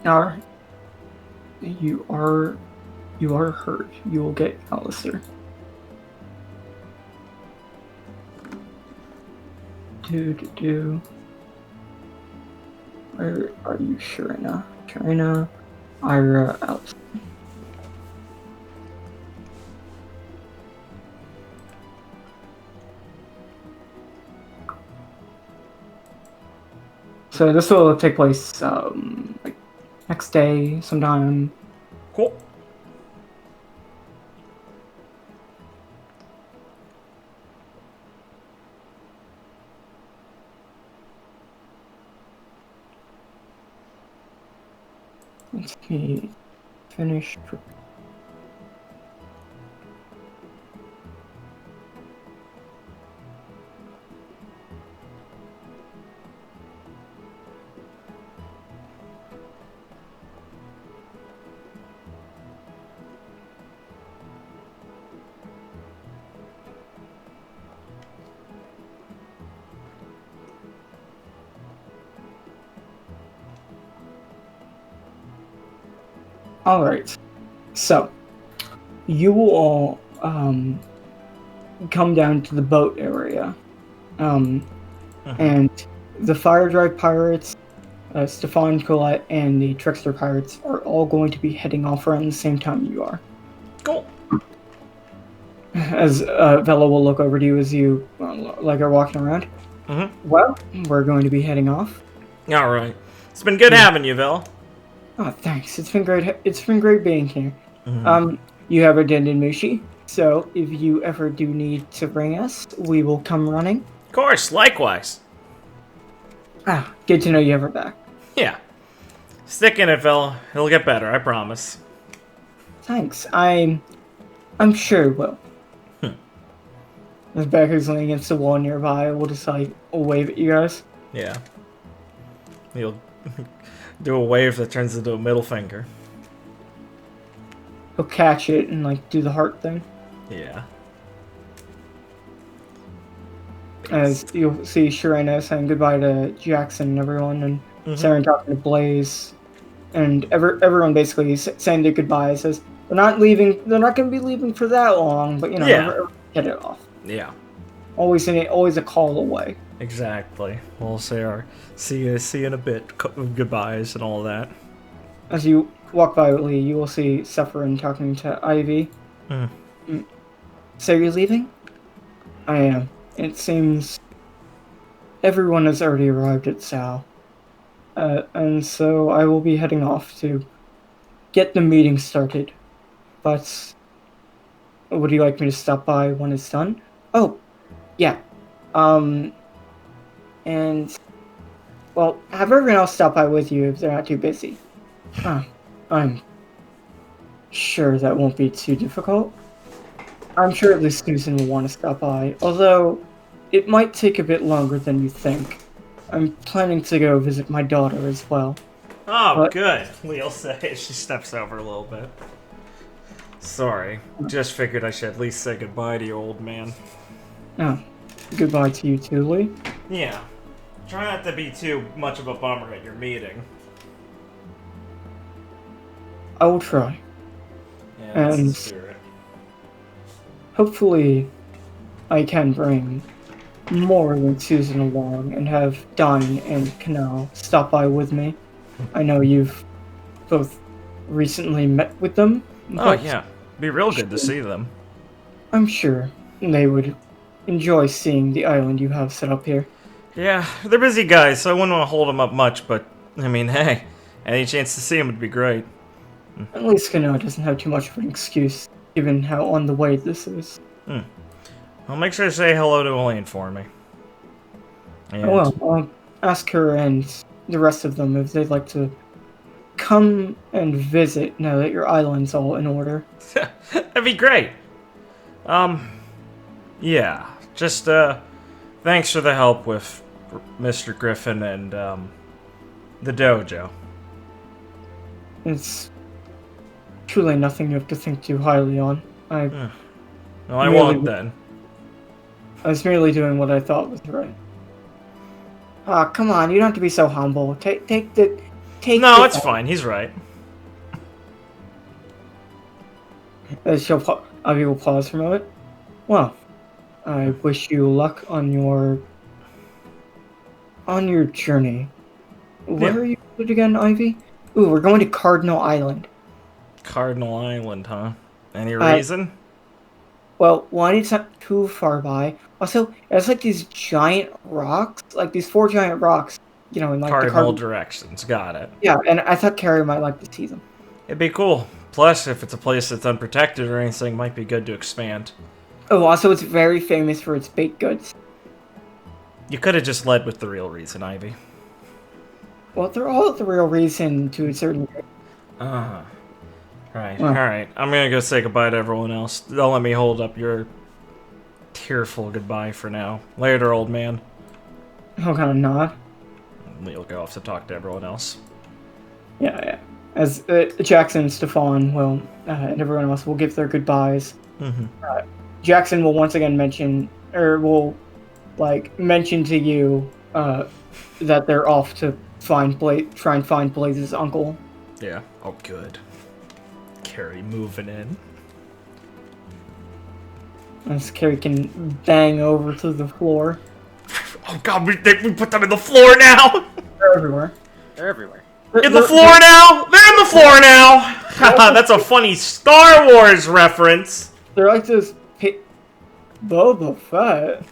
Alright. You are hurt. You will get Alistair. Where are you, Sharena? Sharena, Ira, Alistair. So this will take place like next day sometime. Cool. Let's see. Finish. Alright, so you will all come down to the boat area, and the Fire Drive Pirates, Stefan, Colette, and the Trickster Pirates are all going to be heading off around the same time you are. Cool. As Vela will look over to you as you are walking around. Well, we're going to be heading off. Alright. It's been good having you, Vel. Oh, thanks. It's been great. It's been great being here. You have our Denden Mushi, so if you ever do need to bring us, we will come running. Of course, likewise. Good to know you have our back. Yeah. Stick in it, Vel. It'll get better, I promise. Thanks. I'm sure it will. As Becker's leaning against the wall nearby, we'll just wave at you guys. Yeah. You'll do a wave that turns into a middle finger. He'll catch it and do the heart thing. Yeah. As you'll see Sharena saying goodbye to Jackson and everyone, and Saren talking to Blaze, and everyone basically saying their goodbyes. Says they're not leaving. They're not going to be leaving for that long, but everyone get it off. Yeah. Always a call away. Exactly. We'll say our see you in a bit goodbyes and all that. As you walk by Lee, you will see Sephirin talking to Ivy. So you're leaving? I am. It seems everyone has already arrived at Sal. And so I will be heading off to get the meeting started. But would you like me to stop by when it's done? Oh, yeah. And, well, have everyone else stop by with you if they're not too busy. I'm sure that won't be too difficult. I'm sure at least Susan will want to stop by, although it might take a bit longer than you think. I'm planning to go visit my daughter as well. Oh, But- good. Leal says she steps over a little bit. Sorry, just figured I should at least say goodbye to your old man. Oh, goodbye to you too, Lee. Yeah. Try not to be too much of a bummer at your meeting. I will try. Yeah, that's the And- spirit. Hopefully, I can bring more than Susan along and have Donnie and Canal stop by with me. I know you've both recently met with them. Oh, but yeah. Be real good to see them. I'm sure they would enjoy seeing the island you have set up here. Yeah, they're busy guys, so I wouldn't want to hold them up much, but, I mean, hey, any chance to see them would be great. At least Canal doesn't have too much of an excuse, given how on the way this is. Well, make sure to say hello to Elaine for me. And, Oh, well, I'll ask her and the rest of them if they'd like to come and visit now that your island's all in order. that'd be great. Yeah, just, thanks for the help with Mr. Griffin and, the dojo. It's truly nothing you have to think too highly on. No, I Really? won't then. I was merely doing what I thought was right. Ah, come on, you don't have to be so humble. Take No, the- it's fine, he's right. Avi will pause for a moment. Well, I wish you luck on your journey. Where Yeah. are you headed again, Ivy? Ooh, we're going to Cardinal Island. Cardinal Island, huh? Any Uh, reason? Well, one, it's not too far by. Also, it's like these giant rocks, like these 4 giant rocks, you know, in like the Cardinal cardinal. directions, got it. Yeah, and I thought Carrie might like to see them. It'd be cool. Plus, if it's a place that's unprotected or anything, might be good to expand. Oh, also, it's very famous for its baked goods. You could have just led with the real reason, Ivy. Well, they're all the real reason to a certain degree. Uh-huh. Right, Well. alright. I'm gonna go say goodbye to everyone else. Don't let me hold up your tearful goodbye for now. Later, old man. I'll kind of nod. Lee'll go off to talk to everyone else. Yeah. As Jackson, Stefan will, and everyone else will give their goodbyes. Mm-hmm. Jackson will once again mention to you that they're off to try and find Blaze's uncle. Yeah. Oh, good. Carrie moving in. As Carrie can bang over to the floor. Oh god, we put them in the floor now! They're everywhere. They're everywhere. In the floor now! They're in the floor now! Haha, that's a funny Star Wars reference! They're like this Boba Fett.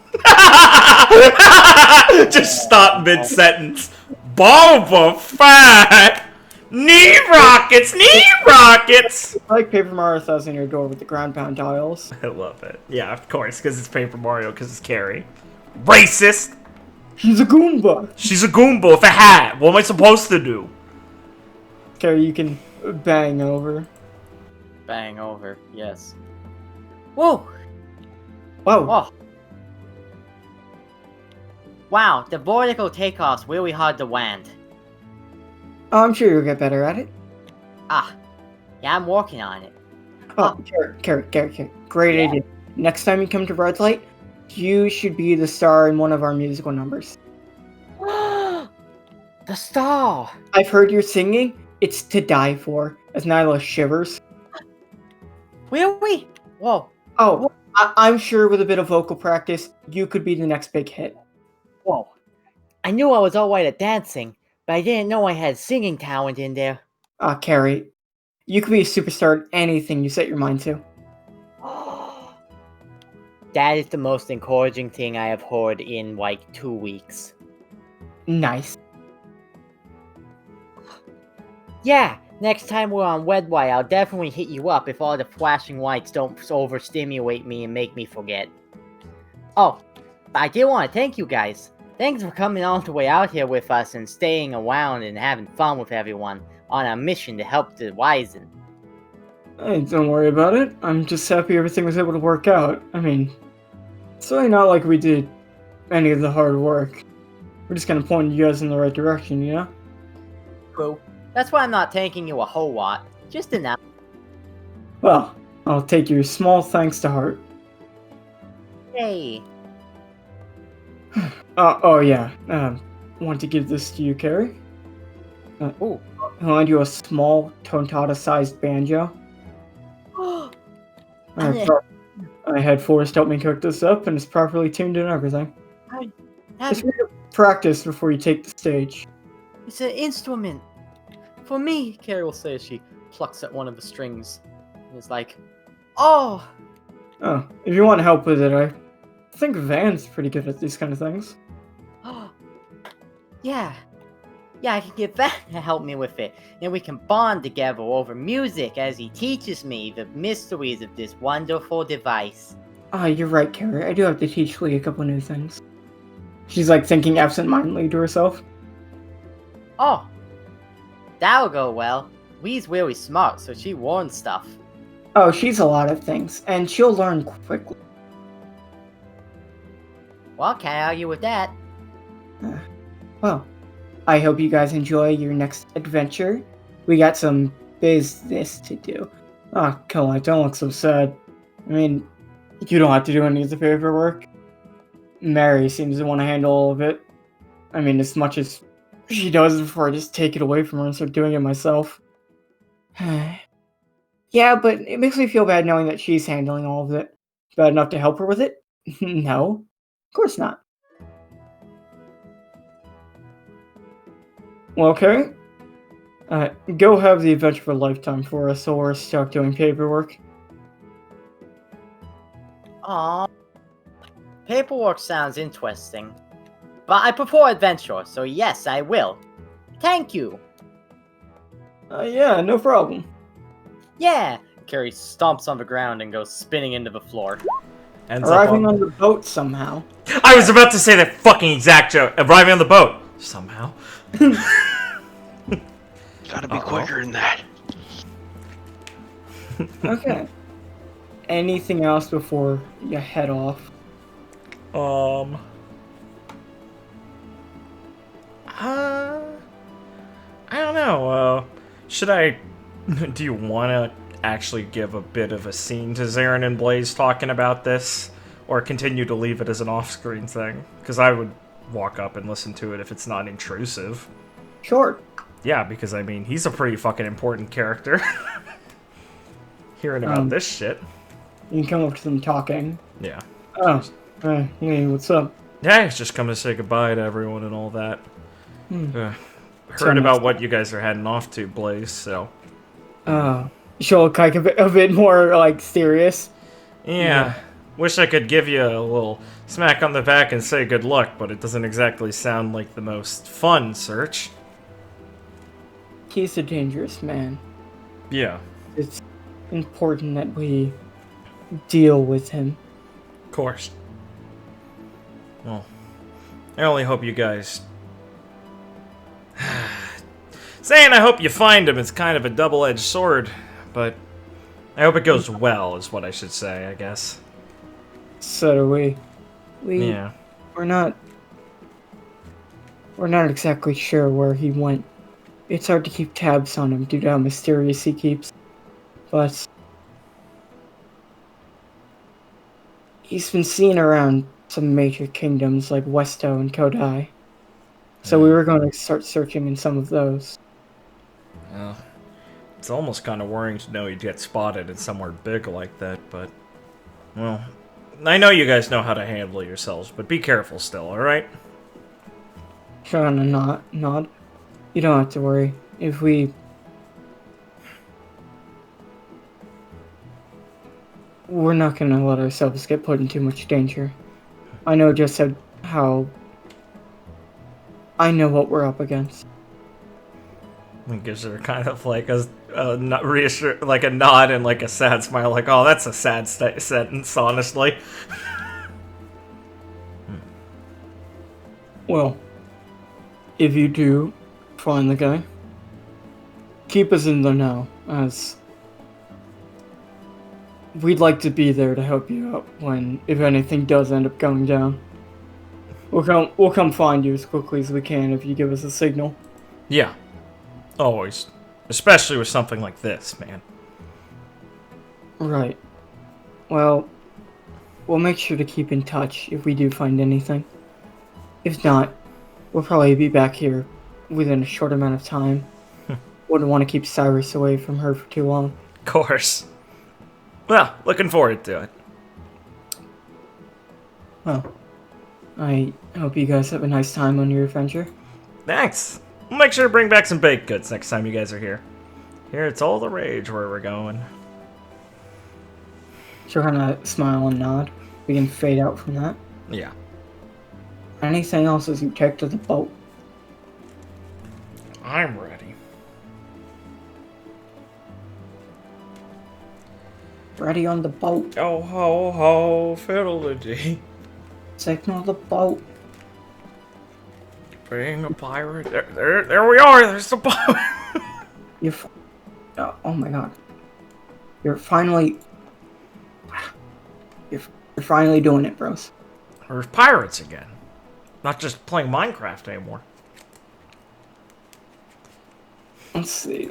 Just stop mid-sentence. Boba Fett! Knee rockets! Knee rockets! It's like Paper Mario Thousand Year Door with the ground pound tiles. I love it. Yeah, of course, because it's Paper Mario, because it's Carrie. Racist! She's a Goomba! She's a Goomba with a hat. What am I supposed to do? Carrie, you can bang over. Bang over. Yes. Whoa! Whoa! Oh. Wow, the vertical takeoff's really hard to land. I'm sure you'll get better at it. Ah. Yeah, I'm working on it. Oh, Carrie. Great idea. Next time you come to Red Light, you should be the star in one of our musical numbers. The star! I've heard your singing. It's to die for. As Nyla shivers. Really? Whoa. Oh, I'm sure with a bit of vocal practice, you could be the next big hit. Whoa. I knew I was alright at dancing, but I didn't know I had singing talent in there. Carrie, you could be a superstar at anything you set your mind to. That is the most encouraging thing I have heard in like 2 weeks. Nice. Yeah, next time we're on Wedway, I'll definitely hit you up if all the flashing lights don't overstimulate me and make me forget. Oh, I did want to thank you guys. Thanks for coming all the way out here with us and staying around and having fun with everyone on our mission to help the Wizen. Hey, don't worry about it. I'm just happy everything was able to work out. I mean, it's really not like we did any of the hard work. We're just kind of pointing you guys in the right direction, you know? Cool. That's why I'm not thanking you a whole lot. Just enough. Well, I'll take your small thanks to heart. Hey. Oh yeah. Want to give this to you, Carrie? Ooh. I'll lend you a small Tontatta-sized banjo. I had Forrest help me cook this up, and it's properly tuned and everything. It's for you to practice before you take the stage. It's an instrument. For me, Carrie will say as she plucks at one of the strings. And is like, oh! Oh, if you want help with it, I think Van's pretty good at these kind of things. Yeah. Yeah, I can get Van to help me with it, and we can bond together over music as he teaches me the mysteries of this wonderful device. Ah, you're right, Carrie. I do have to teach Lee a couple new things. She's like thinking absent-mindedly to herself. Oh, that'll go well. Lee's really smart, so she warns stuff. Oh, she's a lot of things, and she'll learn quickly. Well, can't argue with that. Well, I hope you guys enjoy your next adventure. We got some business to do. Ah, come on, don't look so sad. I mean, you don't have to do any of the paperwork. Mary seems to want to handle all of it. I mean, as much as she does before I just take it away from her and start doing it myself. Yeah, but it makes me feel bad knowing that she's handling all of it. Bad enough to help her with it? No, of course not. Well, okay. Go have the adventure of a lifetime for us, or we're stuck doing paperwork. Aww. Paperwork sounds interesting. But I prefer adventure, so yes, I will. Thank you. Yeah, no problem. Yeah. Carrie stomps on the ground and goes spinning into the floor. Ends Arriving up on the boat somehow. I was about to say that fucking exact joke. Arriving on the boat. Somehow. Gotta be quicker than that. Okay. Anything else before you head off? I don't know. Should I? Do you want to actually give a bit of a scene to Zarin and Blaze talking about this, or continue to leave it as an off-screen thing? Because I would walk up and listen to it if it's not intrusive. Sure. Yeah, because I mean, he's a pretty fucking important character. Hearing about this shit. You can come up to them talking. Yeah. Oh, hey, what's up? Yeah, he's just coming to say goodbye to everyone and all that. So Heard about nice. what you guys are heading off to, Blaze, so... She'll look like a bit more, like, serious. Yeah. Wish I could give you a little smack on the back and say good luck, but it doesn't exactly sound like the most fun search. He's a dangerous man. Yeah. It's important that we deal with him. Of course. Well, I only hope you guys... Saying I hope you find him is kind of a double-edged sword, but I hope it goes well, is what I should say, I guess. So do we. Yeah. We're not exactly sure where he went. It's hard to keep tabs on him due to how mysterious he keeps. But he's been seen around some major kingdoms like Westo and Kodai. So we were going to start searching in some of those. Well, it's almost kind of worrying to know you'd get spotted in somewhere big like that, but... Well, I know you guys know how to handle yourselves, but be careful still, alright? Trying to nod. You don't have to worry. If we... We're not going to let ourselves get put in too much danger. I know just how I know what we're up against. It gives her kind of like a like a nod and like a sad smile, like, oh, that's a sad sentence, honestly. Well, if you do find the guy, keep us in the know, as we'd like to be there to help you out when, if anything does end up going down. We'll come find you as quickly as we can if you give us a signal. Yeah. Always. Especially with something like this, man. Right. Well, we'll make sure to keep in touch if we do find anything. If not, we'll probably be back here within a short amount of time. Wouldn't want to keep Cyrus away from her for too long. Of course. Well, looking forward to it. Well, I hope you guys have a nice time on your adventure. Thanks. We'll make sure to bring back some baked goods next time you guys are here. Here, it's all the rage where we're going. She'll kind of smile and nod. We can fade out from that. Yeah. Anything else as you take to the boat? I'm ready. Ready on the boat. Oh ho ho, fiddle-a-dee. Signal the boat. Being a pirate. There we are. There's the boat. Oh my god. You're finally doing it, bros. We're pirates again. Not just playing Minecraft anymore. Let's see.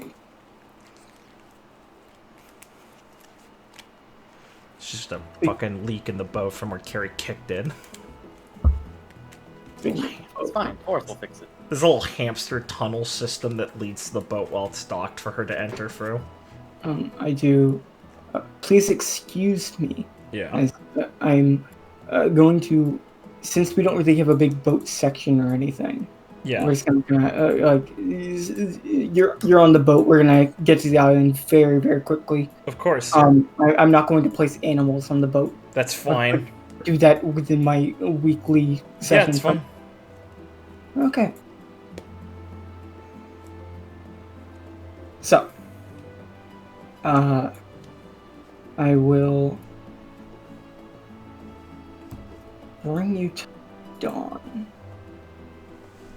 It's just a fucking leak in the boat from where Carrie kicked in. It's fine. Forrest will fix it. There's a little hamster tunnel system that leads to the boat while it's docked for her to enter through. I do. Please excuse me. Yeah. As I'm going to, since we don't really have a big boat section or anything. Yeah. We're just gonna you're on the boat. We're gonna get to the island very, very quickly. Of course. I'm not going to place animals on the boat. That's fine. Do that within my weekly session. Yeah, it's fine. Okay. So, I will bring you to dawn.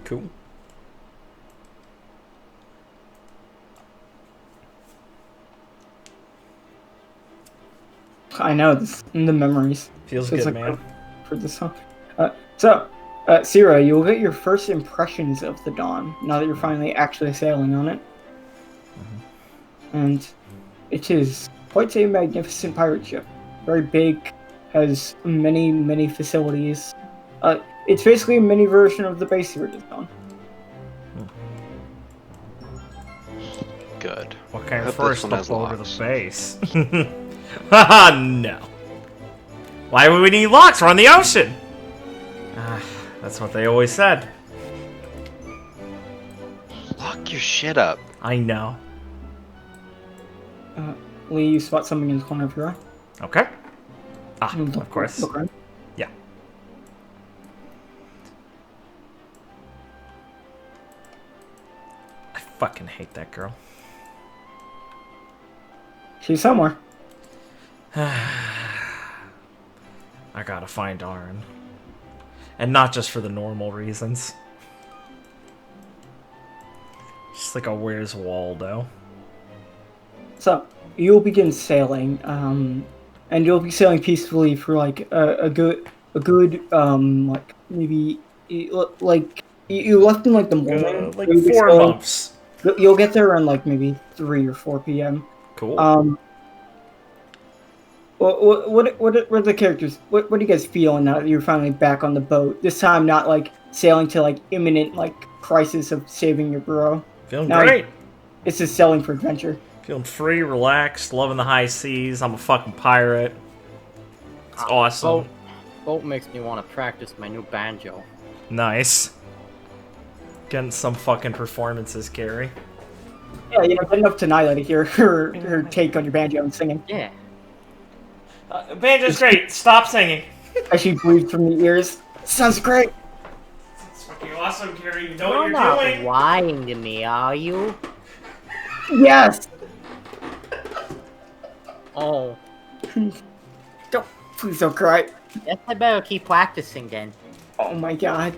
Cool. I know this in the memories. Feels So it's good, like, man. For this song. Sierra, you'll get your first impressions of the dawn now that you're finally actually sailing on it. And it is quite a magnificent pirate ship. Very big, has many, many facilities. It's basically a mini version of the base you were just on. Good. What kind I of hope first this one has up over the locks. base? Haha, no. Why would we need locks? We're on the ocean! That's what they always said. Lock your shit up. I know. Lee, you spot something in the corner of your eye. Okay. Ah, Look- of course. look around. Yeah. I fucking hate that girl. She's somewhere. I gotta find Aaron. And not just for the normal reasons. Just like a where's Waldo. So, you'll begin sailing, and you'll be sailing peacefully for like a good like maybe like you left in like the morning. Like You'll be 4 sailing- months. You'll get there around like maybe 3 or 4 p.m. Cool. What are the characters? What do you guys feel now that you're finally back on the boat? This time, not like sailing to like imminent like crisis of saving your bro. Feeling now great. It's just sailing for adventure. Feeling free, relaxed, loving the high seas. I'm a fucking pirate. It's awesome. Boat makes me want to practice my new banjo. Nice. Getting some fucking performances, Gary. Yeah, you know, good enough to Nyla to hear her take on your banjo and singing. Yeah. Banjo's great. Stop singing. As she breathed from the ears. Sounds great. Okay, awesome, Carrie. You know You're what you're not doing. lying to me, are you? Yes. Oh, Please don't cry. guess I better keep practicing then. Oh my god.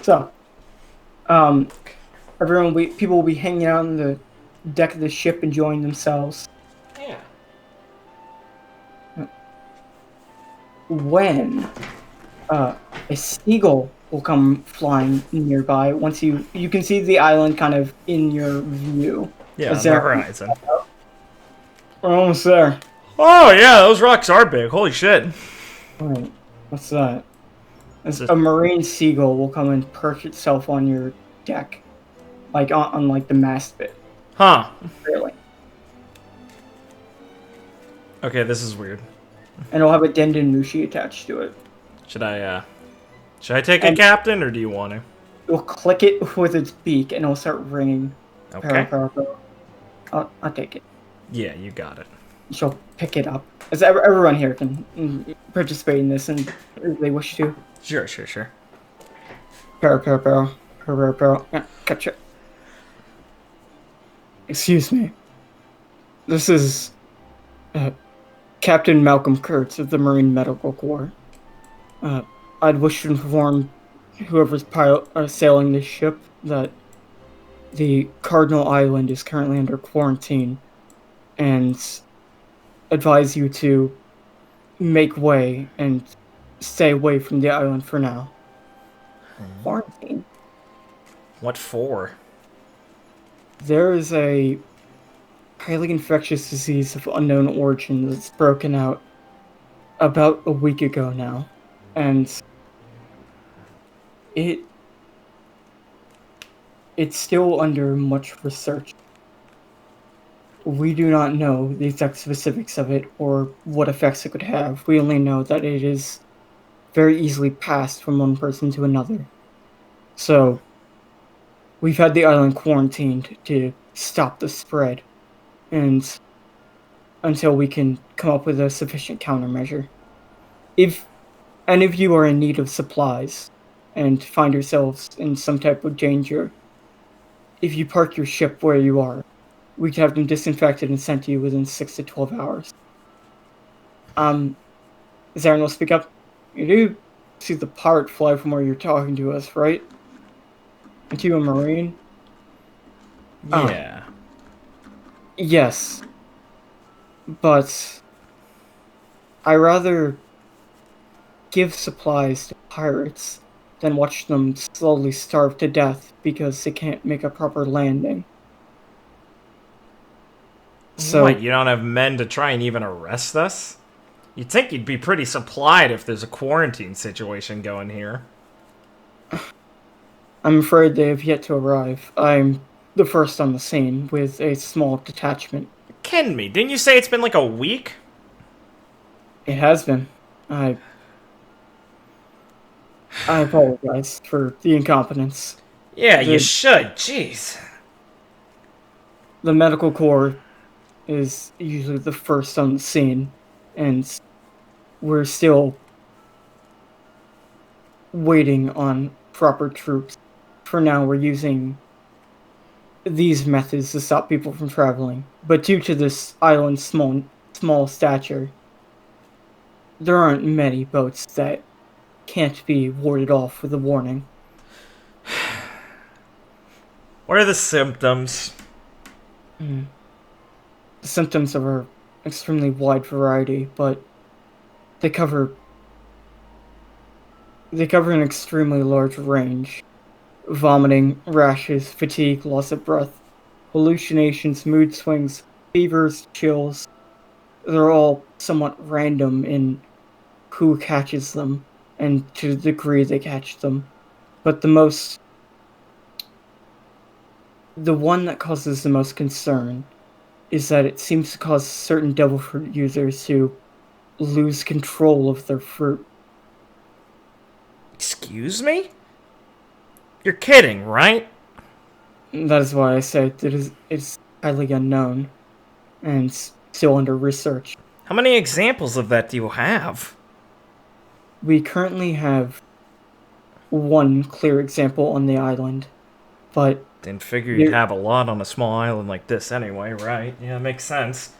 So, people will be hanging out on the deck of the ship enjoying themselves. Yeah. When a seagull will come flying nearby, once you can see the island kind of in your view. Yeah, on Is the there- horizon. We're almost there. Oh yeah, those rocks are big. Holy shit. Alright, what's that? It's A marine seagull will come and perch itself on your deck, like on like the mast bit. Huh. Really. Okay, this is weird. And it'll have a Denden Mushi attached to it. Should I take it, Captain, or do you want to? It'll click it with its beak and it'll start ringing. Okay. I'll take it. Yeah, you got it. She'll pick it up. As everyone here can participate in this, and if they wish to. Sure. Para. Yeah, gotcha. Excuse me. This is Captain Malcolm Kurtz of the Marine Medical Corps. I'd wish to inform whoever's sailing this ship that the Cardinal Island is currently under quarantine, and advise you to make way and stay away from the island for now. Quarantine? What for? There is a highly infectious disease of unknown origin that's broken out about a week ago now, and it's still under much research. We do not know the exact specifics of it or what effects it could have. We only know that it is very easily passed from one person to another. So, we've had the island quarantined to stop the spread, and until we can come up with a sufficient countermeasure. If any of you are in need of supplies and find yourselves in some type of danger, if you park your ship where you are, we can have them disinfected and sent to you within 6 to 12 hours. Zarin will speak up. You do see the pirate fly from where you're talking to us, right? Aren't you a Marine? Yeah. Yes. But I rather give supplies to pirates than watch them slowly starve to death because they can't make a proper landing. So, What, you don't have men to try and even arrest us? You'd think you'd be pretty supplied if there's a quarantine situation going here. I'm afraid they have yet to arrive. I'm the first on the scene with a small detachment. You're kidding me. Didn't you say it's been like a week? It has been. I apologize for the incompetence. Yeah, you should. Jeez. The medical corps is usually the first on the scene, and we're still waiting on proper troops. For now, we're using these methods to stop people from traveling, but due to this island's small stature, there aren't many boats that can't be warded off with a warning. What are the symptoms? The symptoms are an extremely wide variety, but they cover an extremely large range. Vomiting, rashes, fatigue, loss of breath, hallucinations, mood swings, fevers, chills. They're all somewhat random in who catches them and to the degree they catch them. But the one that causes the most concern is that it seems to cause certain devil fruit users to lose control of their fruit. Excuse me? You're kidding, right? That is why I say it's highly unknown and still under research. How many examples of that do you have? we currently have one clear example on the island, but Didn't figure you'd have a lot on a small island like this anyway, right? Yeah, makes sense.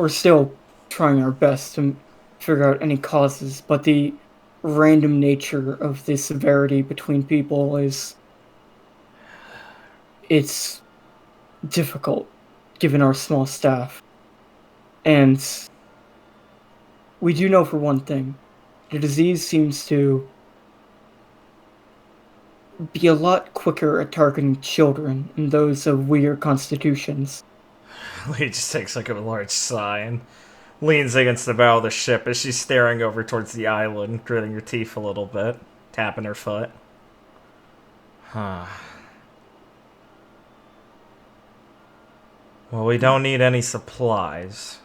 we're still trying our best to figure out any causes, but the random nature of the severity between people it's difficult given our small staff. And we do know for one thing, the disease seems to be a lot quicker at targeting children and those of weaker constitutions. Lee just takes like a large sigh and leans against the bow of the ship as she's staring over towards the island, gritting her teeth a little bit, tapping her foot. Huh. Well, we don't need any supplies.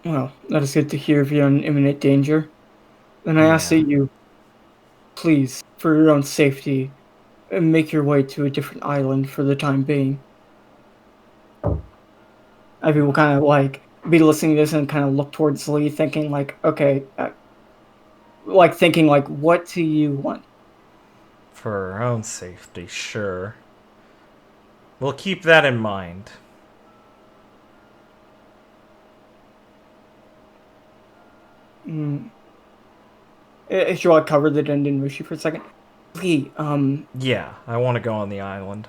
Well, that is good to hear if you're in imminent danger. Then I ask that you, please, for your own safety, make your way to a different island for the time being. I will kind of like be listening to this and kind of look towards Lee, thinking like, okay, thinking like, what do you want? For our own safety, sure. We'll keep that in mind. Should I cover the Denden Mushi for a second? Lee, Yeah, I want to go on the island.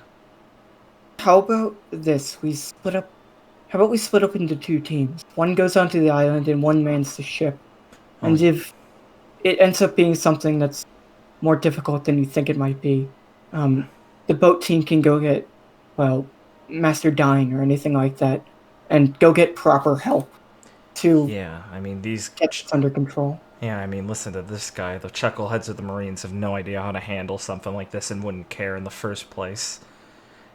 how about this? How about we split up into two teams? One goes onto the island and one mans the ship. And if it ends up being something that's more difficult than you think it might be, the boat team can go get, well, Master Dying or anything like that, and go get proper help to get it under control. Yeah, I mean, listen to this guy. The chuckleheads of the Marines have no idea how to handle something like this and wouldn't care in the first place.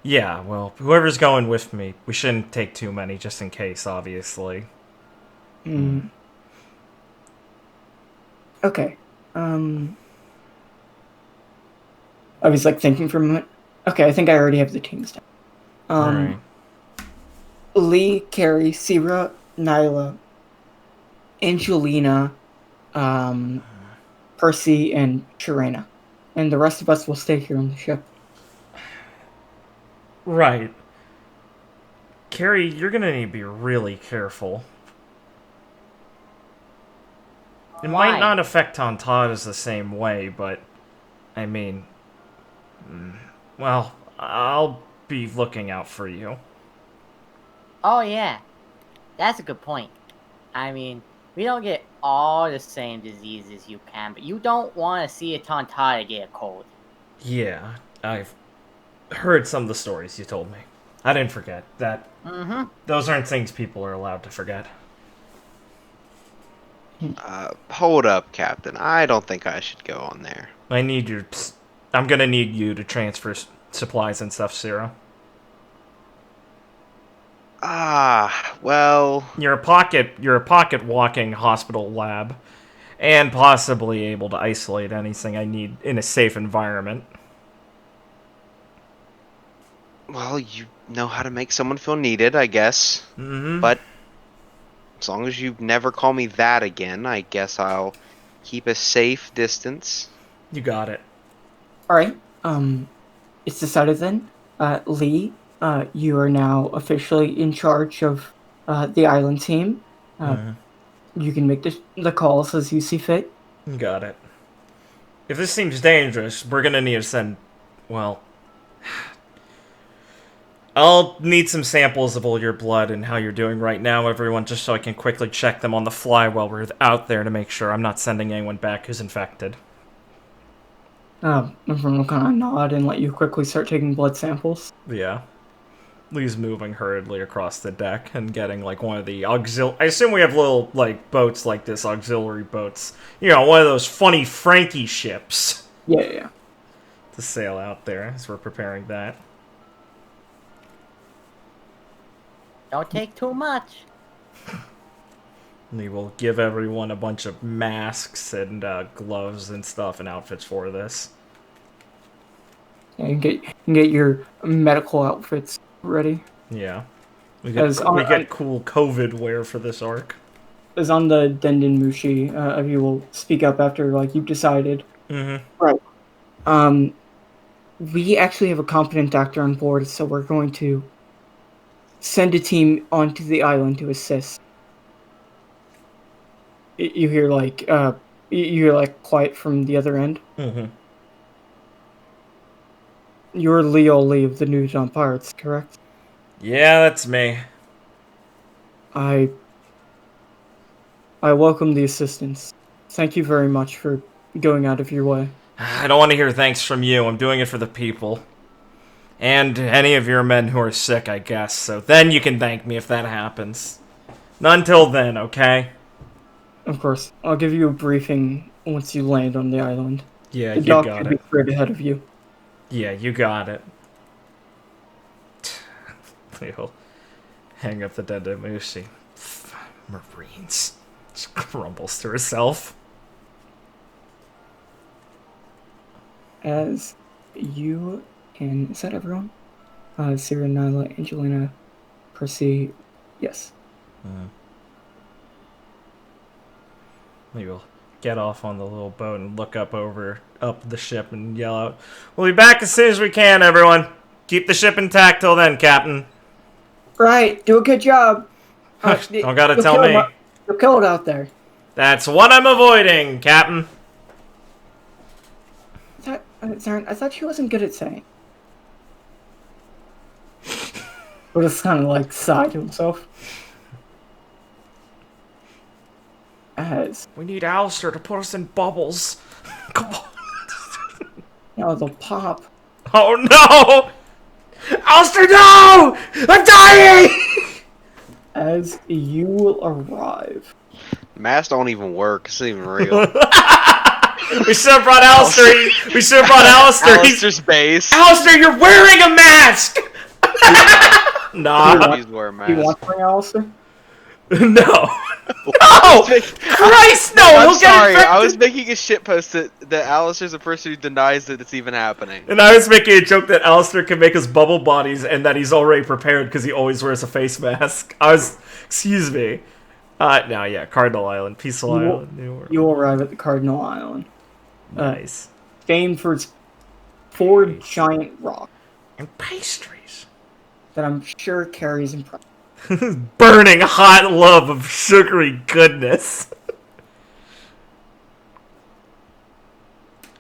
Yeah, well, whoever's going with me, we shouldn't take too many just in case, obviously. Okay. I was like thinking for a moment. Okay, I think I already have the teams down. Alright. Lee, Carrie, Sierra, Nyla, Angelina, Percy, and Sharena. And the rest of us will stay here on the ship. Right. Carrie, you're gonna need to be really careful. It might not affect Tontatta's the same way, but I mean, well, I'll be looking out for you. Oh yeah, that's a good point. I mean, we don't get all the same diseases you can, but you don't want to see a Tontatta get a cold. Yeah, I've heard some of the stories you told me. I didn't forget that. Those aren't things people are allowed to forget. Hold up, Captain. I don't think I should go on there. I'm gonna need you to transfer supplies and stuff, Sarah. Well... You're a pocket walking hospital lab, and possibly able to isolate anything I need in a safe environment. Well, you know how to make someone feel needed, I guess. But as long as you never call me that again, I guess I'll keep a safe distance. You got it. Alright, it's decided then. Lee, you are now officially in charge of the island team. You can make the calls as you see fit. You got it. If this seems dangerous, we're gonna need to send... Well... I'll need some samples of all your blood and how you're doing right now, everyone, just so I can quickly check them on the fly while we're out there to make sure I'm not sending anyone back who's infected. Everyone will kind of nod and let you quickly start taking blood samples. Yeah. Lee's moving hurriedly across the deck and getting, like, one of the I assume we have little, like, boats like this, auxiliary boats. You know, one of those funny Frankie ships. Yeah. To sail out there as we're preparing that. Don't take too much. We will give everyone a bunch of masks and gloves and stuff and outfits for this. Yeah, you can get your medical outfits ready. Yeah. We get cool COVID wear for this arc. is on the Denden Mushi. If you will speak up after like you've decided. Mm-hmm. Right. We actually have a competent doctor on board, so we're going to send a team onto the island to assist. You hear like quiet from the other end. Mm-hmm. You're Leo Lee of the New Dawn Pirates, correct? Yeah, that's me. I welcome the assistance. Thank you very much for going out of your way. I don't want to hear thanks from you. I'm doing it for the people. And any of your men who are sick, I guess. So then you can thank me if that happens. Not until then, okay? Of course, I'll give you a briefing once you land on the island. Yeah, The you doctor got will be it. straight ahead of you. Yeah, you got it. He'll hang up the dead Mushi. Marines. Just grumbles to herself. As you can... Is that everyone? Sarah, Nyla, Angelina, Percy... Yes. Maybe we'll get off on the little boat and look up the ship and yell out, "We'll be back as soon as we can, everyone. Keep the ship intact till then, Captain." Right, do a good job. Don't gotta tell me. You'll kill it out there. That's what I'm avoiding, Captain. I thought she wasn't good at saying. But it's kind of like sigh to himself. As We need Alistair to put us in bubbles. Come on. now they'll pop. Oh no! Alistair, no! I'm dying! As you arrive. Masks don't even work. It's not even real. We should have brought Alistair. We should have brought Alistair. Alistair's base. Alistair, you're wearing a mask! Nah. He's wearing a Do you mask. want to bring Alistair? No. No! Christ, no! I'm He'll get sorry, I infected. was making a shitpost that Alistair's a person who denies that it's even happening. And I was making a joke that Alistair can make us bubble bodies and that he's already prepared because he always wears a face mask. Excuse me. No, yeah, Cardinal Island, Peaceful Island, New World. You arrive at the Cardinal Island. Nice. Famed for its 4 giant rocks And pastries. that I'm sure carries impressive. Burning hot love of sugary goodness.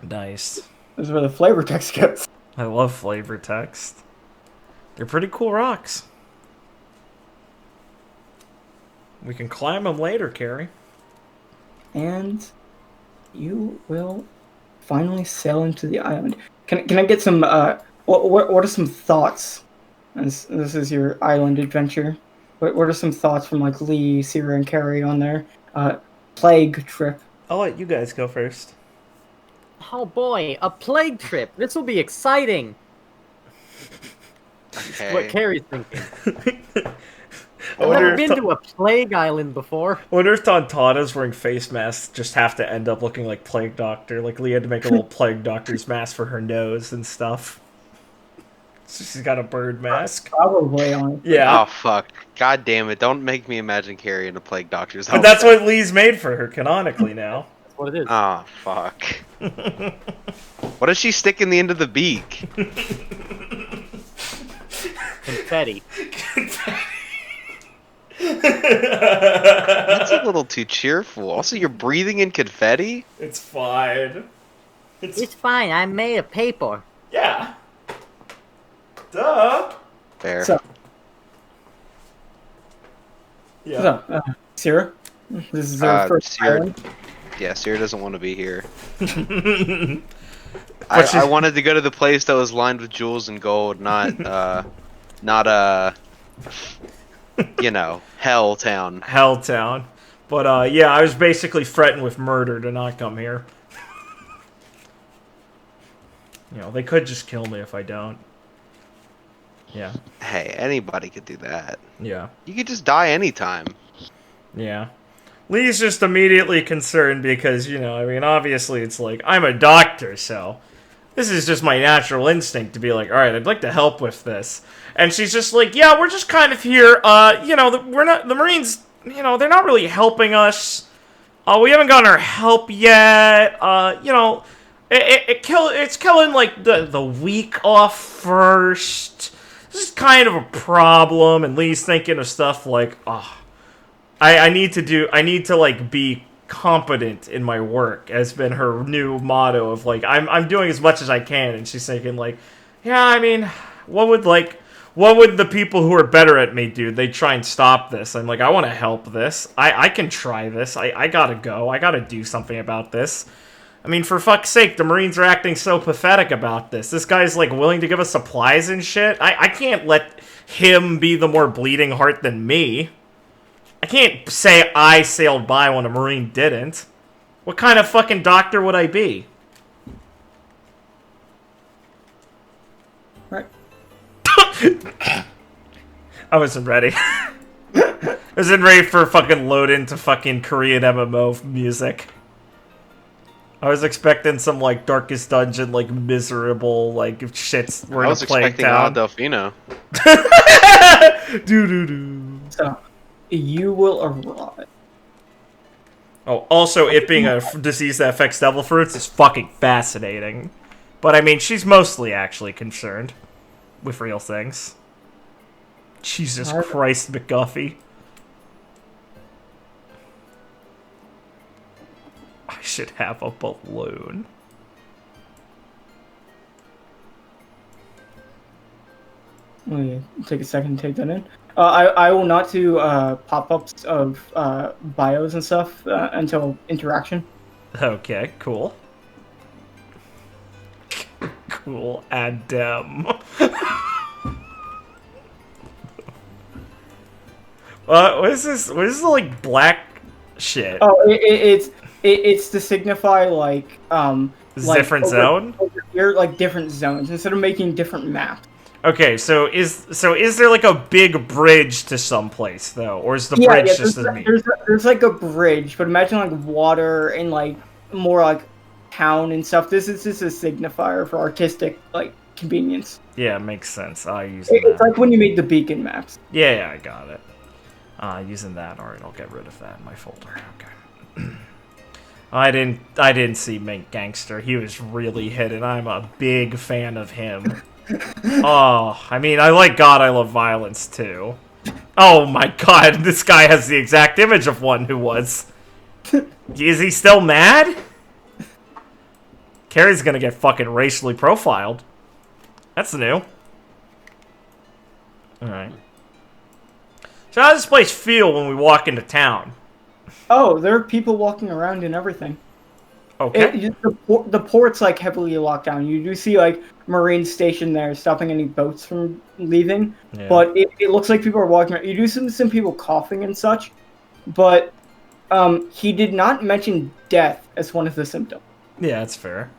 Nice. This is where the flavor text goes. I love flavor text. They're pretty cool rocks. We can climb them later, Carrie. And you will finally sail into the island. Can I get some what are some thoughts? This is your island adventure. What are some thoughts from like Lee, Sierra, and Carrie on their plague trip? I'll let you guys go first. Oh boy, a plague trip. This will be exciting. Okay. What Carrie's thinking. I I've wonder never if been to a plague island before. I wonder if Tontatta's wearing face masks just have to end up looking like Plague Doctor. Like Lee had to make a little Plague Doctor's mask for her nose and stuff. So she's got a bird mask. Probably on. Yeah. Oh fuck! God damn it! Don't make me imagine Carrie in a plague doctor's But outfit. that's what Lee's made for her canonically now. That's what it is. Oh fuck! What does she stick in the end of the beak? Confetti. That's a little too cheerful. Also, you're breathing in confetti. It's fine. It's fine. I made a paper. Yeah. Duh. Fair. So, Yeah. Sierra, this is our first Sierra- island. Yeah, Sierra doesn't want to be here. But I wanted to go to the place that was lined with jewels and gold, not you know, Hell Town. Helltown. But yeah, I was basically fretting with murder to not come here. You know, they could just kill me if I don't. Yeah. Hey, anybody could do that. Yeah. You could just die anytime. Yeah. Lee's just immediately concerned because, you know, I mean, obviously it's like, I'm a doctor, so this is just my natural instinct to be like, alright, I'd like to help with this. And she's just like, yeah, we're just kind of here, you know, we're not, the Marines, you know, they're not really helping us. We haven't gotten our help yet. You know, it's killing, like, the week off first. This is kind of a problem, and Lee's thinking of stuff like, I need to, like, be competent in my work, has been her new motto of, like, I'm doing as much as I can, and she's thinking, like, yeah, I mean, what would the people who are better at me do? They try and stop this. I'm like, I want to help this. I can try this. I gotta go. I gotta do something about this. I mean, for fuck's sake, the Marines are acting so pathetic about this. This guy's, like, willing to give us supplies and shit. I can't let him be the more bleeding heart than me. I can't say I sailed by when a Marine didn't. What kind of fucking doctor would I be? Right. I wasn't ready. I wasn't ready for fucking load into fucking Korean MMO music. I was expecting some, like, Darkest Dungeon, like, miserable, like, shits were in a plague town. I was expecting Delfino. Doo-doo-doo. So, you will arrive. Oh, also, it being a disease that affects devil fruits is fucking fascinating. But, I mean, she's mostly actually concerned with real things. Jesus Christ, McGuffey. I should have a balloon. Oh, yeah. Take a second to take that in. I will not do pop-ups of bios and stuff until interaction. Okay, cool. Cool, add dem. What is this? What is the, like, black shit? Oh, it's to signify, like, like different zone? Over here, like, different zones, instead of making different maps. Okay, so is there, like, a big bridge to someplace, though? Or is the bridge just a meme? There's, like, a bridge, but imagine, like, water and, like, more, like, town and stuff. This is just a signifier for artistic, like, convenience. Yeah, makes sense. I use It's like when you made the beacon maps. Yeah, I got it. Using that. Alright, I'll get rid of that in my folder. Okay. I didn't see Mink Gangster. He was really hidden. I'm a big fan of him. Oh, I mean, I like God, I Love Violence, too. Oh my god, this guy has the exact image of one who was. Is he still mad? Carrie's gonna get fucking racially profiled. That's new. Alright. So how does this place feel when we walk into town? Oh, there are people walking around and everything. Okay. The port's, like, heavily locked down. You do see, like, Marines stationed there, stopping any boats from leaving. Yeah. But it looks like people are walking around. You do see some people coughing and such. But he did not mention death as one of the symptoms. Yeah, that's fair.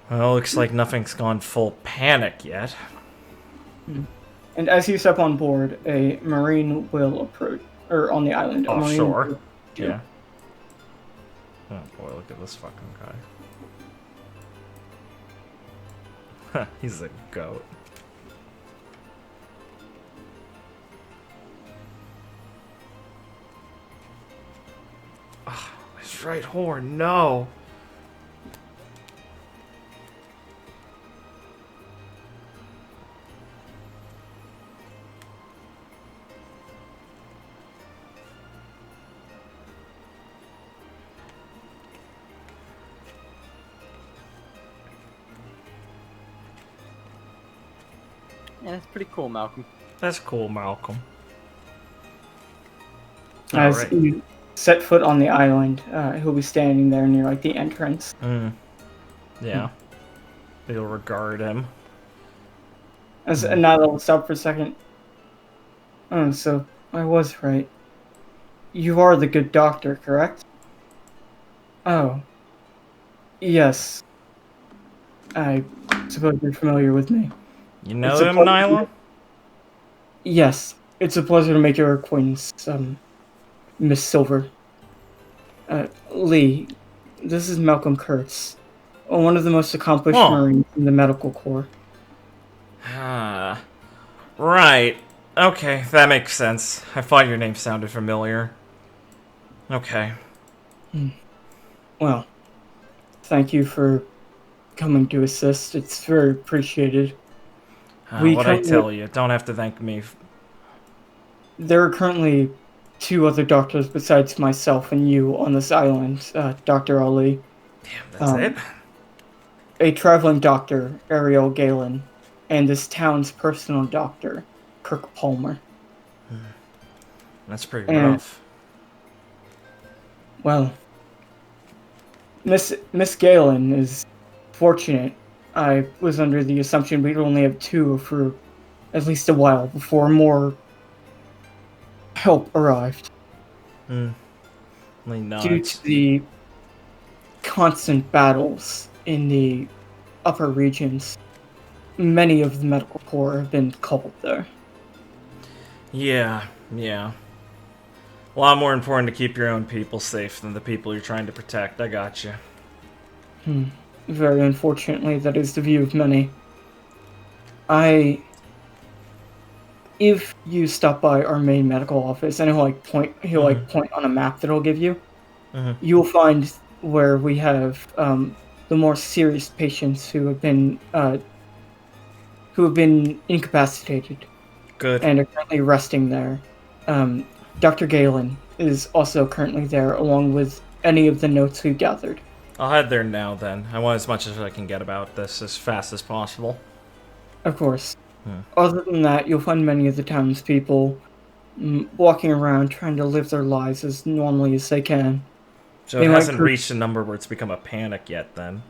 Well, looks like nothing's gone full panic yet. And as you step on board, a Marine will approach, or on the island. Oh, sure. Yeah. Oh boy, look at this fucking guy. He's a goat. Oh, his right horn, no. Yeah, that's pretty cool, Malcolm. That's cool, Malcolm. As you set foot on the island, he'll be standing there near, like, the entrance. Yeah. They'll regard him. And now they'll stop for a second. Oh, so I was right. You are the good doctor, correct? Oh. Yes. I suppose you're familiar with me. You know him, Nyla? Yes. It's a pleasure to make your acquaintance, Miss Silver. Lee, this is Malcolm Kurtz, one of the most accomplished Marines in the Medical Corps. Right. Okay, that makes sense. I thought your name sounded familiar. Okay. Well, thank you for coming to assist. It's very appreciated. What'd I tell you? Don't have to thank me. There are currently 2 other doctors besides myself and you on this island, Dr. Ali. Damn, that's it? A traveling doctor, Ariel Galen, and this town's personal doctor, Kirk Palmer. That's pretty And- rough. Well, Miss Galen is fortunate. I was under the assumption we'd only have 2 for at least a while before more help arrived. Not. Due to the constant battles in the upper regions, many of the medical corps have been called there. Yeah. A lot more important to keep your own people safe than the people you're trying to protect. I got you. Very unfortunately, that is the view of many. If you stop by our main medical office, and he'll point on a map that he'll give you, you'll find where we have the more serious patients who have been incapacitated. Good. And are currently resting there. Dr. Galen is also currently there, along with any of the notes we gathered. I'll head there now, then. I want as much as I can get about this as fast as possible. Of course. Other than that, you'll find many of the townspeople walking around trying to live their lives as normally as they can. So it hasn't reached a number where it's become a panic yet, then?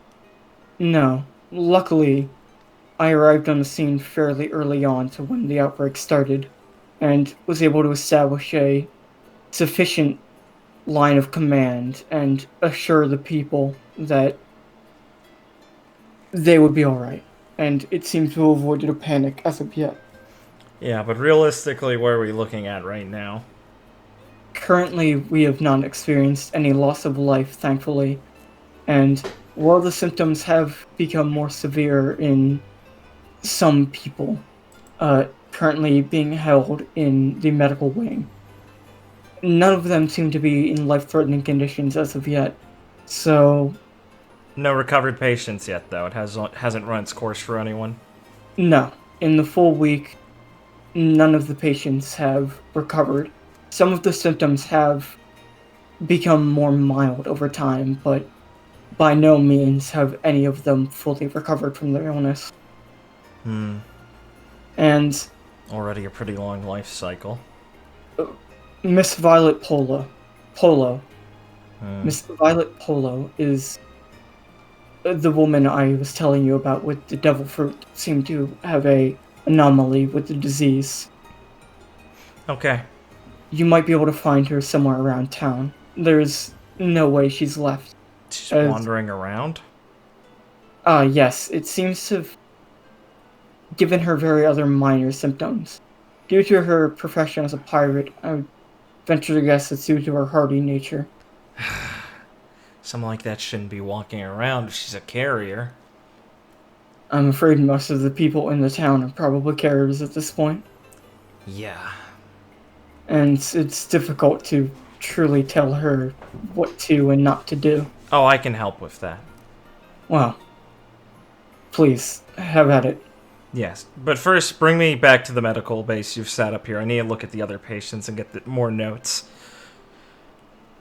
No. Luckily, I arrived on the scene fairly early on to when the outbreak started, and was able to establish a sufficient line of command and assure the people that they would be alright. And it seems to have avoided a panic as of yet. Yeah, but realistically, what are we looking at right now? Currently, we have not experienced any loss of life, thankfully. And while the symptoms have become more severe in some people, currently being held in the medical wing, none of them seem to be in life-threatening conditions as of yet. So... No recovered patients yet, though. It hasn't run its course for anyone. No. In the full week, none of the patients have recovered. Some of the symptoms have become more mild over time, but by no means have any of them fully recovered from their illness. And... Already a pretty long life cycle. Miss Violet Polo. Miss Violet Polo is the woman I was telling you about with the devil fruit. Seemed to have a anomaly with the disease. Okay. You might be able to find her somewhere around town. There's no way she's left. She's wandering around? Yes. It seems to have given her very other minor symptoms. Due to her profession as a pirate, I would venture to guess it's due to her hardy nature. Someone like that shouldn't be walking around if she's a carrier. I'm afraid most of the people in the town are probably carriers at this point. Yeah. And it's difficult to truly tell her what to and not to do. Oh, I can help with that. Well, please, have at it. Yes, but first, bring me back to the medical base you've set up here. I need to look at the other patients and get more notes.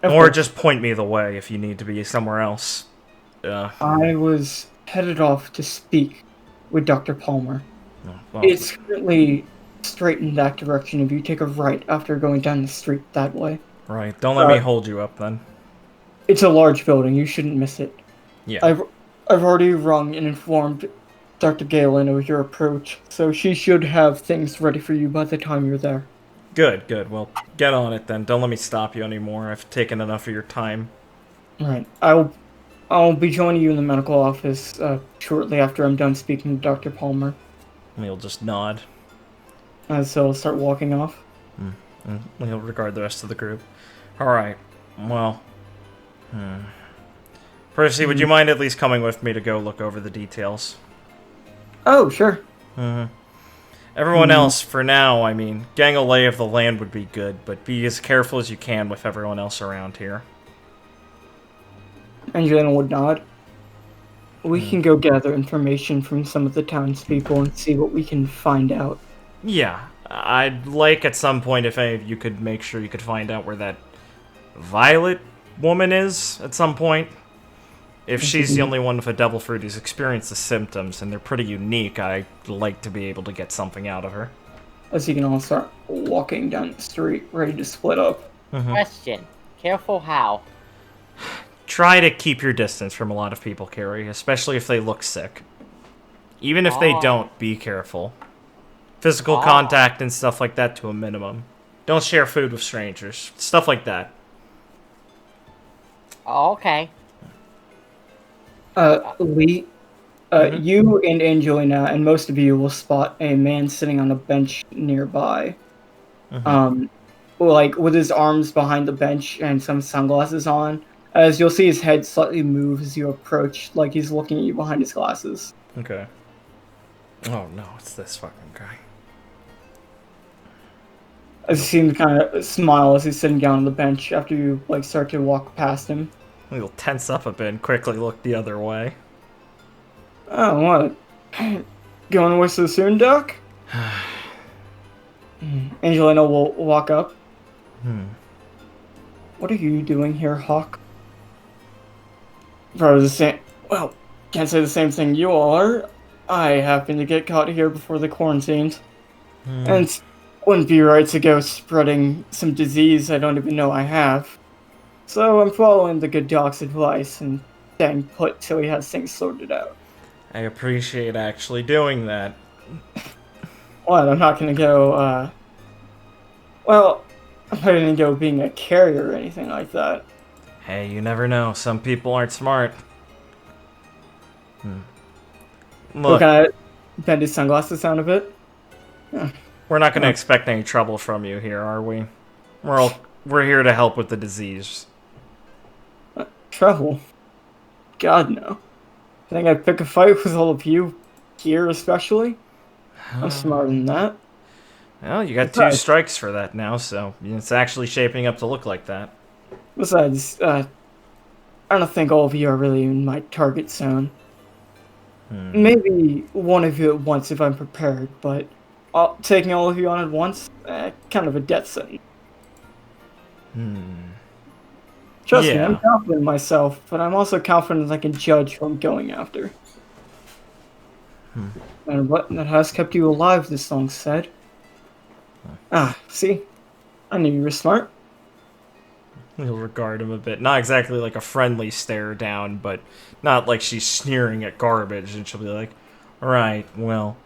Or just point me the way if you need to be somewhere else. I was headed off to speak with Dr. Palmer. Oh, well. It's currently straight in that direction if you take a right after going down the street that way. Right, don't let me hold you up then. It's a large building, you shouldn't miss it. Yeah. I've already rung and informed Dr. Galen of your approach, so she should have things ready for you by the time you're there. Good. Well, get on it then. Don't let me stop you anymore. I've taken enough of your time. Right. I'll be joining you in the medical office shortly after I'm done speaking to Dr. Palmer. And he'll just nod. So I'll start walking off. And he'll regard the rest of the group. Alright. Well. Percy, would you mind at least coming with me to go look over the details? Oh, sure. Everyone else, for now, I mean, getting a lay of the land would be good, but be as careful as you can with everyone else around here. Angelina would nod. We can go gather information from some of the townspeople and see what we can find out. Yeah, I'd like at some point if any of you could make sure you could find out where that Violet woman is at some point. If she's the only one with a devil fruit who's experienced the symptoms, and they're pretty unique, I'd like to be able to get something out of her. As you can all start walking down the street, ready to split up. Question. Careful how? Try to keep your distance from a lot of people, Carrie, especially if they look sick. Even if they don't, be careful. Physical contact and stuff like that to a minimum. Don't share food with strangers. Stuff like that. Oh, okay. Lee, you and Angelina and most of you will spot a man sitting on a bench nearby. Like with his arms behind the bench and some sunglasses on. As you'll see his head slightly move as you approach, like he's looking at you behind his glasses. Okay. Oh no, it's this fucking guy. As you see him kind of smile as he's sitting down on the bench after you like start to walk past him. He'll tense up a bit and quickly look the other way. Oh, what? Going away so soon, Doc? Angelina will walk up. What are you doing here, Hawk? Probably the same. Well, can't say the same thing you all are. I happened to get caught here before the quarantines. And it wouldn't be right to go spreading some disease I don't even know I have. So I'm following the good doc's advice and staying put till he has things sorted out. I appreciate actually doing that. Well, I'm not gonna go, well, I'm not gonna go being a carrier or anything like that. Hey, you never know. Some people aren't smart. Look, Can I bend his sunglasses down a bit? we're not going to expect any trouble from you here, are we? We're here to help with the disease. Trouble? God, no. I think I'd pick a fight with all of you here, especially. I'm smarter than that. Well, you got 2 strikes for that now, so it's actually shaping up to look like that. Besides, I don't think all of you are really in my target zone. Maybe one of you at once if I'm prepared, but taking all of you on at once, kind of a death sentence. Trust me, I'm confident in myself, but I'm also confident I can judge who I'm going after. And what that has kept you alive this long, said. See? I knew you were smart. He'll regard him a bit. Not exactly like a friendly stare down, but not like she's sneering at garbage, and she'll be like, alright, well,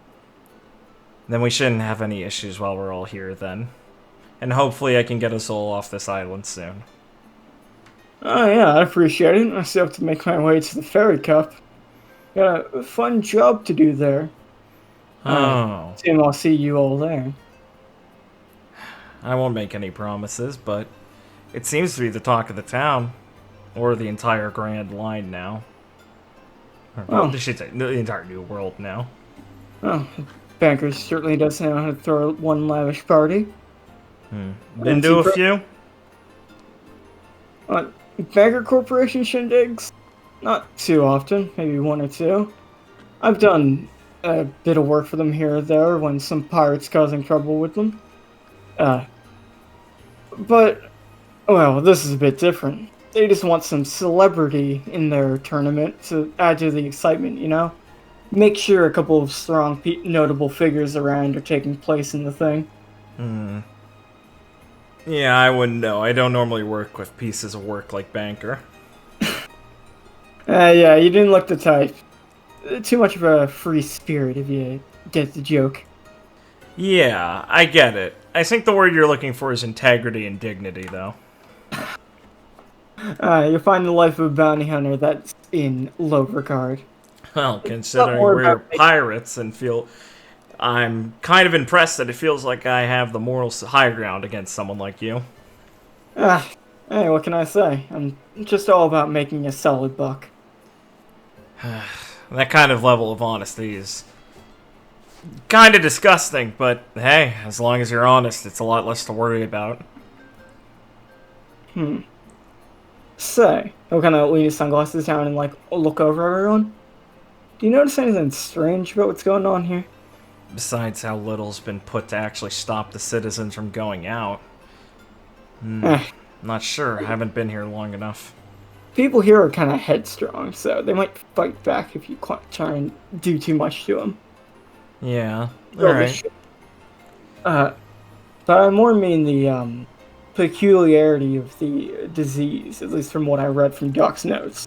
then we shouldn't have any issues while we're all here then. And hopefully I can get us all off this island soon. Oh yeah, I appreciate it. I still have to make my way to the ferry cup. Got a fun job to do there. Tim, I'll see you all there. I won't make any promises, but it seems to be the talk of the town. Or the entire Grand Line now. I should say, the entire New World now. Oh, Bankers certainly does know how to throw one lavish party. Been to a few? Banker Corporation shindigs? Not too often, maybe 1 or 2. I've done a bit of work for them here or there when some pirates causing trouble with them. But, well, this is a bit different. They just want some celebrity in their tournament to add to the excitement, you know? Make sure a couple of strong, notable figures around are taking place in the thing. Yeah, I wouldn't know. I don't normally work with pieces of work like Banker. Yeah, you didn't look the type. Too much of a free spirit, if you get the joke. Yeah, I get it. I think the word you're looking for is integrity and dignity, though. You'll find the life of a bounty hunter that's in low regard. Well, considering we're pirates and I'm kind of impressed that it feels like I have the moral high ground against someone like you. Hey, what can I say? I'm just all about making a solid buck. That kind of level of honesty is kind of disgusting, but hey, as long as you're honest, it's a lot less to worry about. Say, he'll kind of lean his sunglasses down and, like, look over everyone. Do you notice anything strange about what's going on here? Besides how little's been put to actually stop the citizens from going out. Not sure. I haven't been here long enough. People here are kind of headstrong, so they might fight back if you try and do too much to them. Yeah, alright. But I more mean the peculiarity of the disease, at least from what I read from Doc's notes.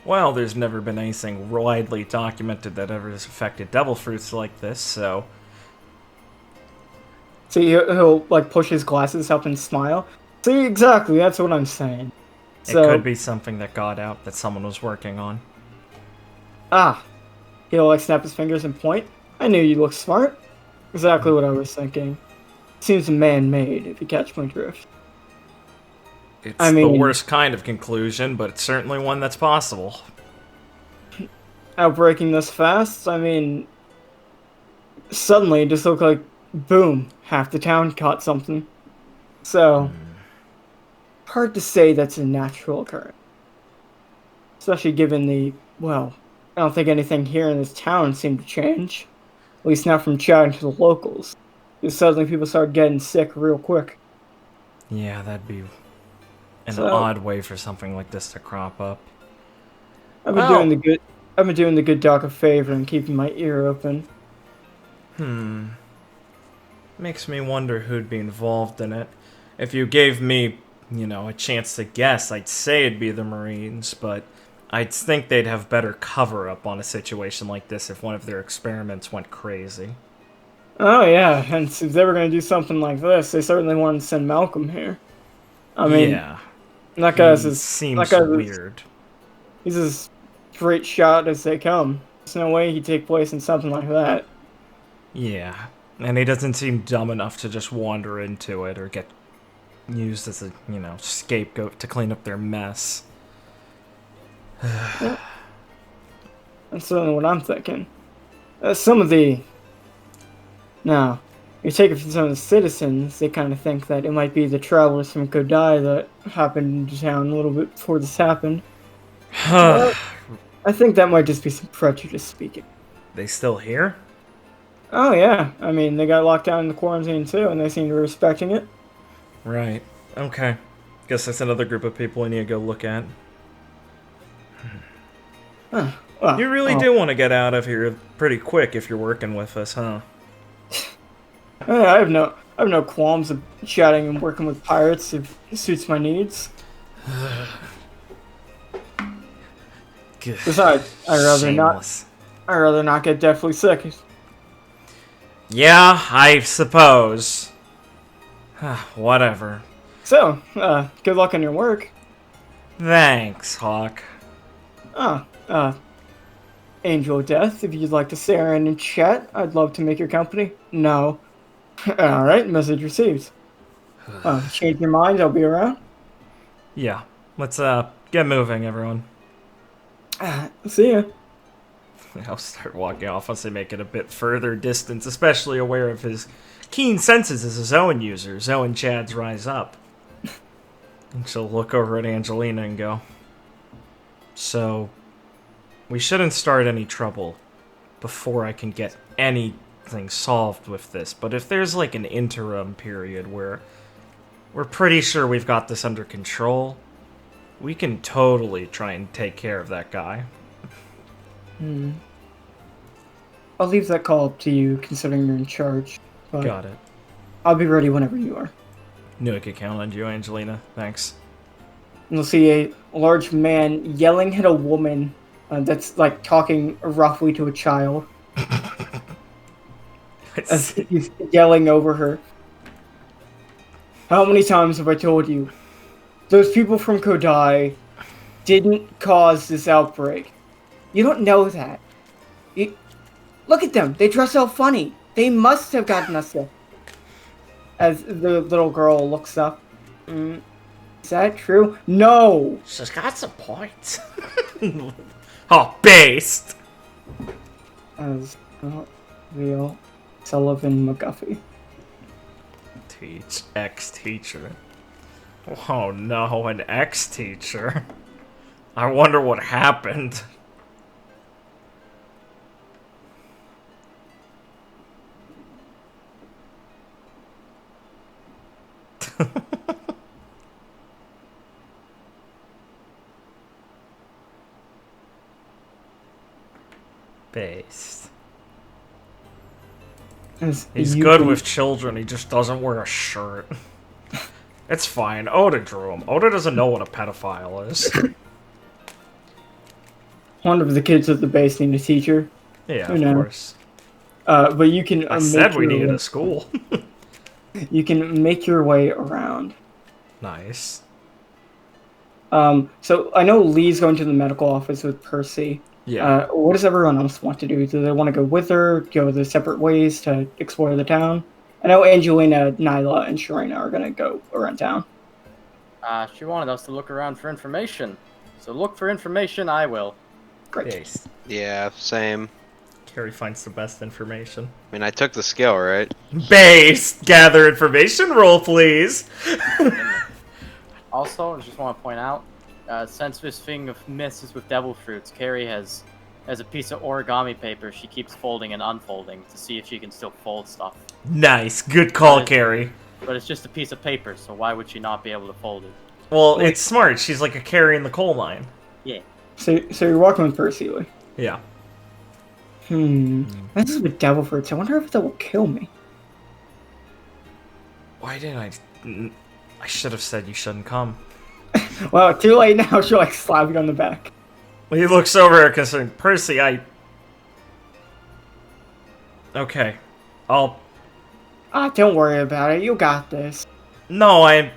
Well, there's never been anything widely documented that ever has affected devil fruits like this, so... See, he'll like push his glasses up and smile. See, exactly, that's what I'm saying. So, it could be something that got out that someone was working on. He'll like snap his fingers and point. I knew you looked smart. Exactly what I was thinking. Seems man-made, if you catch my drift. It's the worst kind of conclusion, but it's certainly one that's possible. Outbreaking this fast, I mean... Suddenly, it just looked like, boom, half the town caught something. So... Hard to say that's a natural occurrence. Especially given the, well, I don't think anything here in this town seemed to change. At least not from chatting to the locals. Just suddenly people started getting sick real quick. Yeah, that'd be an odd way for something like this to crop up. I've been doing the good doc a favor and keeping my ear open. Makes me wonder who'd be involved in it. If you gave me, a chance to guess, I'd say it'd be the Marines, but I'd think they'd have better cover-up on a situation like this if one of their experiments went crazy. Oh yeah, and if they were going to do something like this, they certainly wanted to send Malcolm here. I mean, yeah. That guy's seems weird. He's as straight shot as they come. There's no way he'd take place in something like that. Yeah, and he doesn't seem dumb enough to just wander into it or get used as a, scapegoat to clean up their mess. That's certainly what I'm thinking. You take it from some of the citizens, they kind of think that it might be the travelers from Kodai that happened into town a little bit before this happened. I think that might just be some prejudice speaking. They still here? Oh yeah, I mean, they got locked down in the quarantine too, and they seem to be respecting it. Right. Okay. Guess that's another group of people we need to go look at. You really do want to get out of here pretty quick if you're working with us, huh? I have no qualms of chatting and working with pirates if it suits my needs. Besides, I'd rather not get deathly sick. Yeah, I suppose. Whatever. So, good luck on your work. Thanks, Hawk. Angel of Death, if you'd like to stay around and chat, I'd love to make your company. No. Alright, message received. Change your mind, I'll be around. Yeah, let's get moving, everyone. See ya. I'll start walking off once they make it a bit further distance, especially aware of his keen senses as a Zoan user. Zoan Chads rise up. And she'll look over at Angelina and go, so, we shouldn't start any trouble before I can get anything solved with this, but if there's like an interim period where we're pretty sure we've got this under control, we can totally try and take care of that guy. I'll leave that call up to you, considering you're in charge. But got it. I'll be ready whenever you are. Knew I could count on you, Angelina. Thanks. You'll see a large man yelling at a woman that's like talking roughly to a child. As he's yelling over her. How many times have I told you? Those people from Kodai didn't cause this outbreak. You don't know that. Look at them. They dress so funny. They must have gotten us sick. As the little girl looks up. Is that true? No! She's got some points. Oh, based! Real Sullivan McGuffey. Ex-teacher. Oh no, an ex-teacher. I wonder what happened. Based. He's good with children, he just doesn't wear a shirt. It's fine, Oda drew him. Oda doesn't know what a pedophile is. One of the kids at the base need a teacher. Yeah, of course. But you can. I said we needed a school. You can make your way around. Nice. So I know Lee's going to the medical office with Percy. Yeah. What does everyone else want to do? Do they want to go with her, go their separate ways to explore the town? I know Angelina, Nyla, and Sharina are going to go around town. She wanted us to look around for information. So look for information, I will. Great. Based. Yeah, same. Carrie finds the best information. I mean, I took the skill, right? Based! Gather information roll, please! Also, I just want to point out, since this thing of misses with devil fruits, Carrie has a piece of origami paper she keeps folding and unfolding to see if she can still fold stuff. Nice. Good call, Carrie. But it's just a piece of paper, so why would she not be able to fold it? Well, it's smart. She's like a Carrie in the coal mine. Yeah. So you're walking with Percy, Lee. Yeah. This is with devil fruits. I wonder if that will kill me. Why didn't I should have said you shouldn't come. Well, too late now. She'll like slap you on the back. He looks over at concerned. Percy, Okay. Don't worry about it. You got this. No, I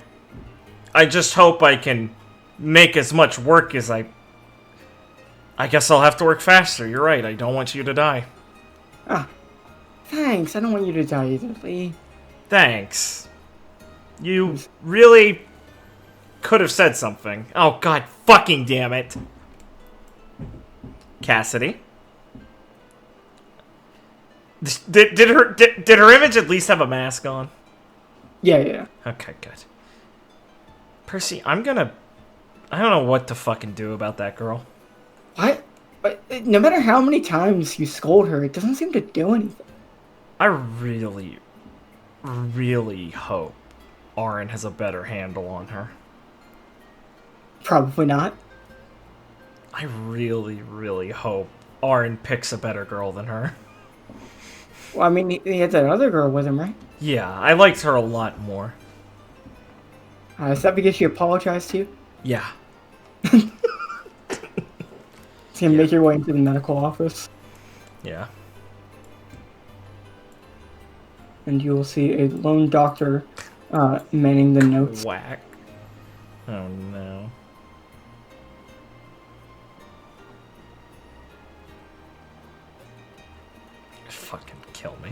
just hope I can make as much work as I guess I'll have to work faster. You're right. I don't want you to die. Thanks. I don't want you to die either, Lee. Thanks. You really could have said something. Oh, god fucking damn it. Cassidy? Did her image at least have a mask on? Yeah. Okay, good. Percy, I don't know what to fucking do about that girl. What? But no matter how many times you scold her, it doesn't seem to do anything. I really, really hope Aaron has a better handle on her. Probably not. I really, really hope Aaron picks a better girl than her. Well, I mean, he had that other girl with him, right? Yeah, I liked her a lot more. Is that because she apologized to you? Yeah. So you make your way into the medical office, Yeah. and you will see a lone doctor manning the notes. Whack. Oh no. Fucking kill me.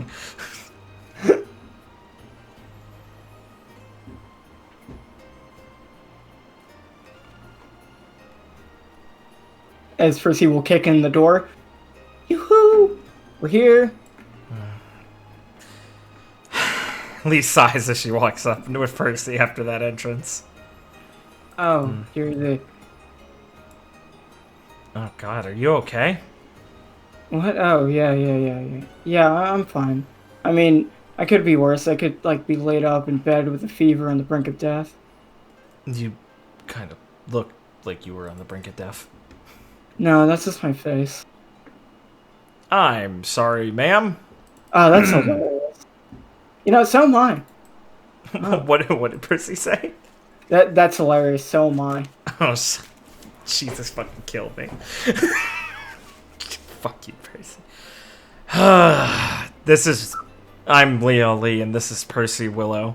As Percy will kick in the door. Yoo-hoo! We're here. Lee sighs as she walks up with Percy after that entrance. Oh, you're the... Oh god, are you okay? What? Oh, yeah. Yeah, I'm fine. I mean, I could be worse. I could, like, be laid up in bed with a fever on the brink of death. You kind of look like you were on the brink of death. No, that's just my face. I'm sorry, ma'am. Oh, that's hilarious. You know, so am I. What did Percy say? That's hilarious. So am I. Oh, Jesus fucking kill me. Fuck you, Percy. I'm Leo Lee, and this is Percy Willow.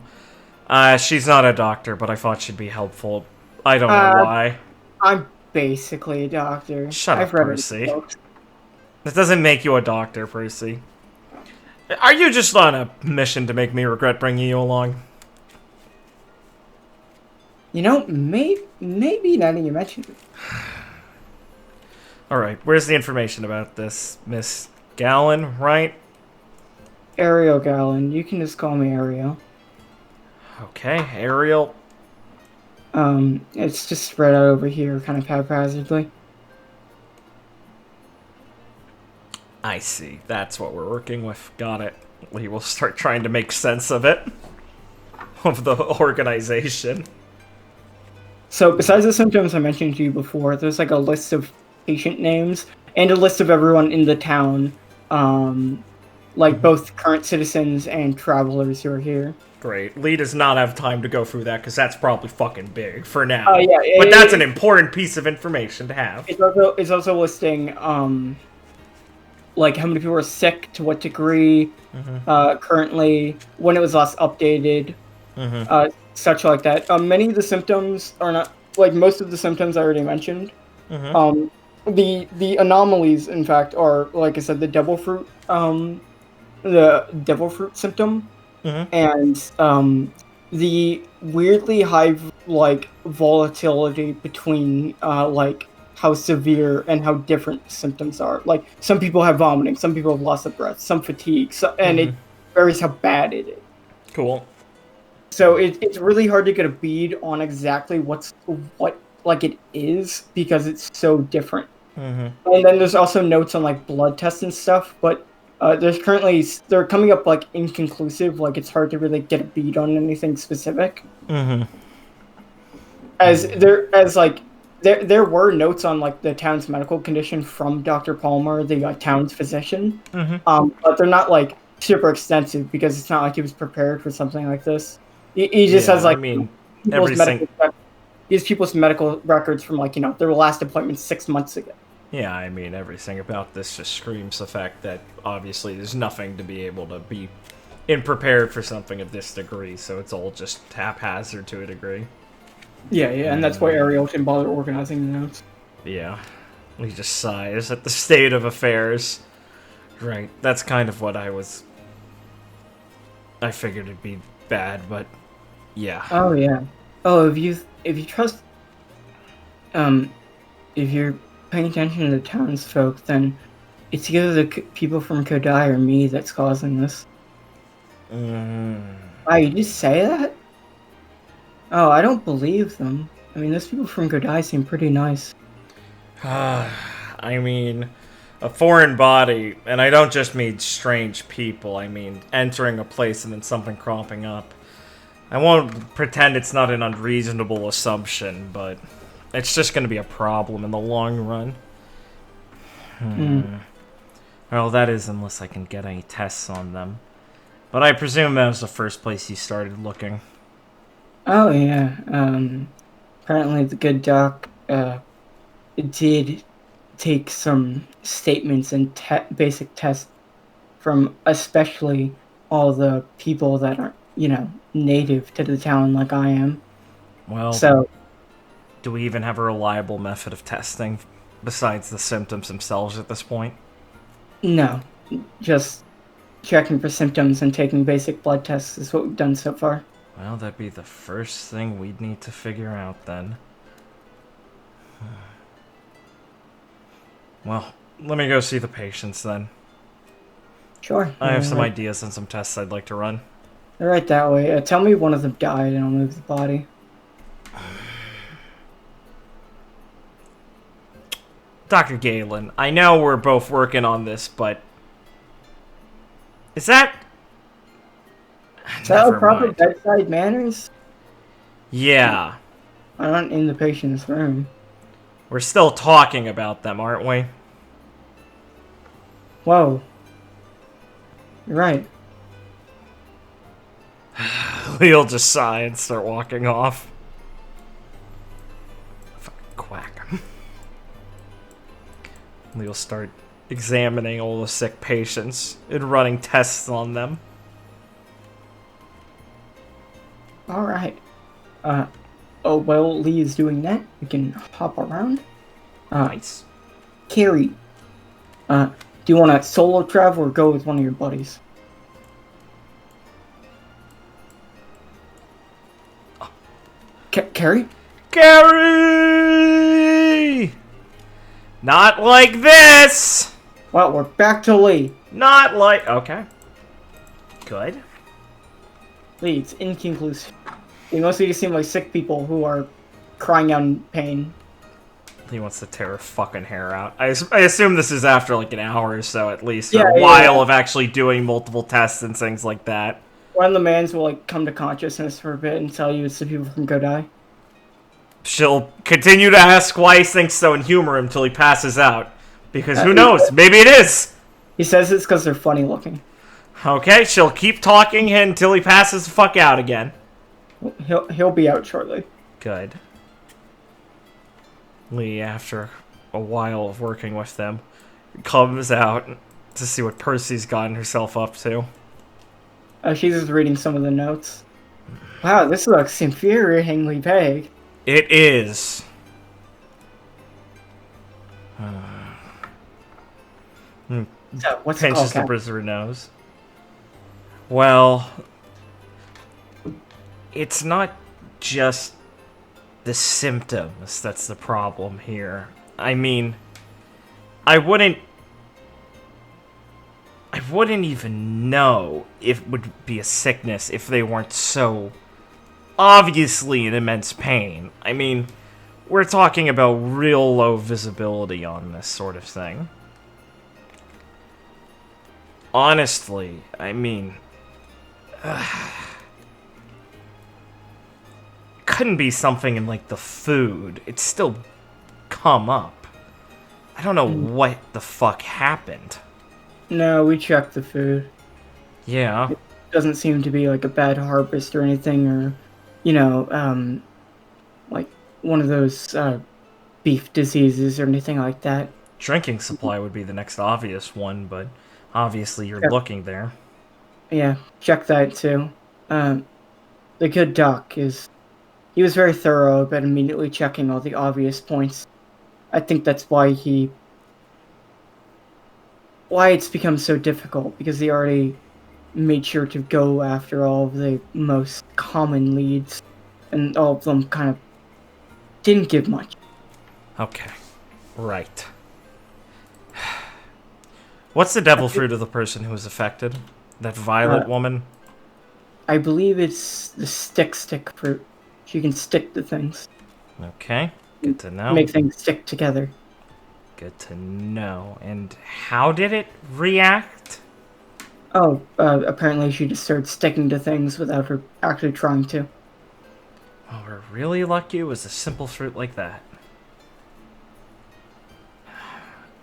She's not a doctor, but I thought she'd be helpful. I don't know why. I'm basically a doctor. Shut I've up, read Percy. books. That doesn't make you a doctor, Percy. Are you just on a mission to make me regret bringing you along? You know, maybe now that you mentioned it. Alright, where's the information about this? Miss Gallen, right? Ariel Gallon. You can just call me Ariel. Okay, Ariel. It's just spread out over here, kind of haphazardly. I see. That's what we're working with. Got it. We will start trying to make sense of it. Of the organization. So, besides the symptoms I mentioned to you before, there's like a list of patient names and a list of everyone in the town, like both current citizens and travelers who are here. Great. Lee does not have time to go through that because that's probably fucking big for now. Yeah, but that's an important piece of information to have. It's also listing like how many people are sick, to what degree, currently, when it was last updated, such like that. Many of the symptoms are not, like most of the symptoms I already mentioned. The anomalies, in fact, are, like I said, the devil fruit symptom, and the weirdly high like volatility between like how severe and how different symptoms are. Like some people have vomiting, some people have loss of breath, some fatigue, and it varies how bad it is. Cool. So it's really hard to get a bead on exactly what like it is because it's so different. And then there's also notes on like blood tests and stuff, but they're coming up like inconclusive. Like it's hard to really get a bead on anything specific. There were notes on like the town's medical condition from Dr. Palmer, the town's physician, but they're not like super extensive because it's not like he was prepared for something like this. He just has like these people's medical records from like their last appointment 6 months ago. Yeah, I mean everything about this just screams the fact that obviously there's nothing to be able to be prepared for something of this degree, so it's all just haphazard to a degree. Yeah, and that's why Ariel didn't bother organizing the notes. Yeah, he just sighs at the state of affairs. Right, that's kind of what I figured it'd be bad, but yeah. Oh yeah. Oh, if you trust, if you're paying attention to the townsfolk, then it's either the people from Kodai or me that's causing this. Wow, you just say that? Oh, I don't believe them. I mean, those people from Kodai seem pretty nice. I mean, a foreign body, and I don't just mean strange people, I mean entering a place and then something cropping up. I won't pretend it's not an unreasonable assumption, but it's just going to be a problem in the long run. Well, that is unless I can get any tests on them. But I presume that was the first place you started looking. Oh, yeah. Apparently the good doc did take some statements and basic tests from especially all the people that are, native to the town like I am. Well, so do we even have a reliable method of testing besides the symptoms themselves at this point? No. Just checking for symptoms and taking basic blood tests is what we've done so far. Well, that'd be the first thing we'd need to figure out then. Well, let me go see the patients then. Sure. I have some ideas and some tests I'd like to run. They're right that way. Tell me one of them died and I'll move the body. Dr. Galen, I know we're both working on this, but... Is that proper bedside manners? Yeah. I'm not in the patient's room. We're still talking about them, aren't we? Whoa. You're right. He'll just sigh and start walking off. Fucking quack. We'll start examining all the sick patients and running tests on them. Alright. While Lee is doing that, we can hop around. Nice. Carrie, do you want to solo travel or go with one of your buddies? Carrie? Carrie! Not like this! Well, we're back to Lee. Not like... Okay. Good. Lee, it's inconclusive. They mostly just seem like sick people who are crying out in pain. He wants to tear her fucking hair out. I assume this is after like an hour or so at least, or Yeah, a yeah, while yeah. of actually doing multiple tests and things like that. One of the mans will like come to consciousness for a bit and tell you it's the people from Godai. She'll continue to ask why he thinks so and humor him till he passes out. Because who knows? Maybe it is! He says it's because they're funny looking. Okay, she'll keep talking until he passes the fuck out again. He'll be out shortly. Good. Lee, after a while of working with them, comes out to see what Percy's gotten herself up to. She's just reading some of the notes. Wow, this looks infuriatingly vague. It is. So, what's it Pinches called, the Cap? bridge of her nose. Well, it's not just the symptoms that's the problem here. I mean, I wouldn't even know if it would be a sickness if they weren't so obviously in immense pain. I mean, we're talking about real low visibility on this sort of thing. Honestly, I mean, couldn't be something in like the food. It's still come up. I don't know what the fuck happened. No, we checked the food. Yeah. Doesn't seem to be like a bad harvest or anything, or, you know, like one of those beef diseases or anything like that. Drinking supply would be the next obvious one, but obviously you're Yep. looking there. Yeah, check that too. The good doc he was very thorough about immediately checking all the obvious points. I think that's why it's become so difficult, because he already made sure to go after all of the most common leads, and all of them kind of didn't give much. Okay. Right. What's the devil fruit of the person who was affected? That violet woman? I believe it's the stick fruit. She can stick to things. Okay. Good to know. Make things stick together. Good to know. And how did it react? Oh, apparently she just started sticking to things without her actually trying to. Well, we're really lucky it was a simple fruit like that.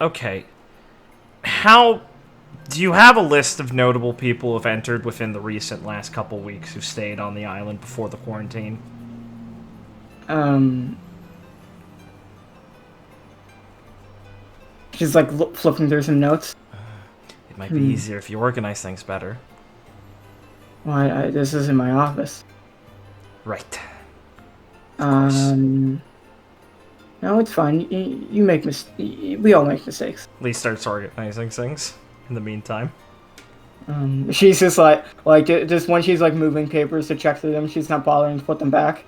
Okay. Do you have a list of notable people who have entered within the recent last couple weeks who stayed on the island before the quarantine? She's like flipping through some notes. It might be easier if you organize things better. Well, this is in my office. Right. No, it's fine. You make we all make mistakes. Lee starts organizing things in the meantime. She's just like just when she's like moving papers to check through them, she's not bothering to put them back.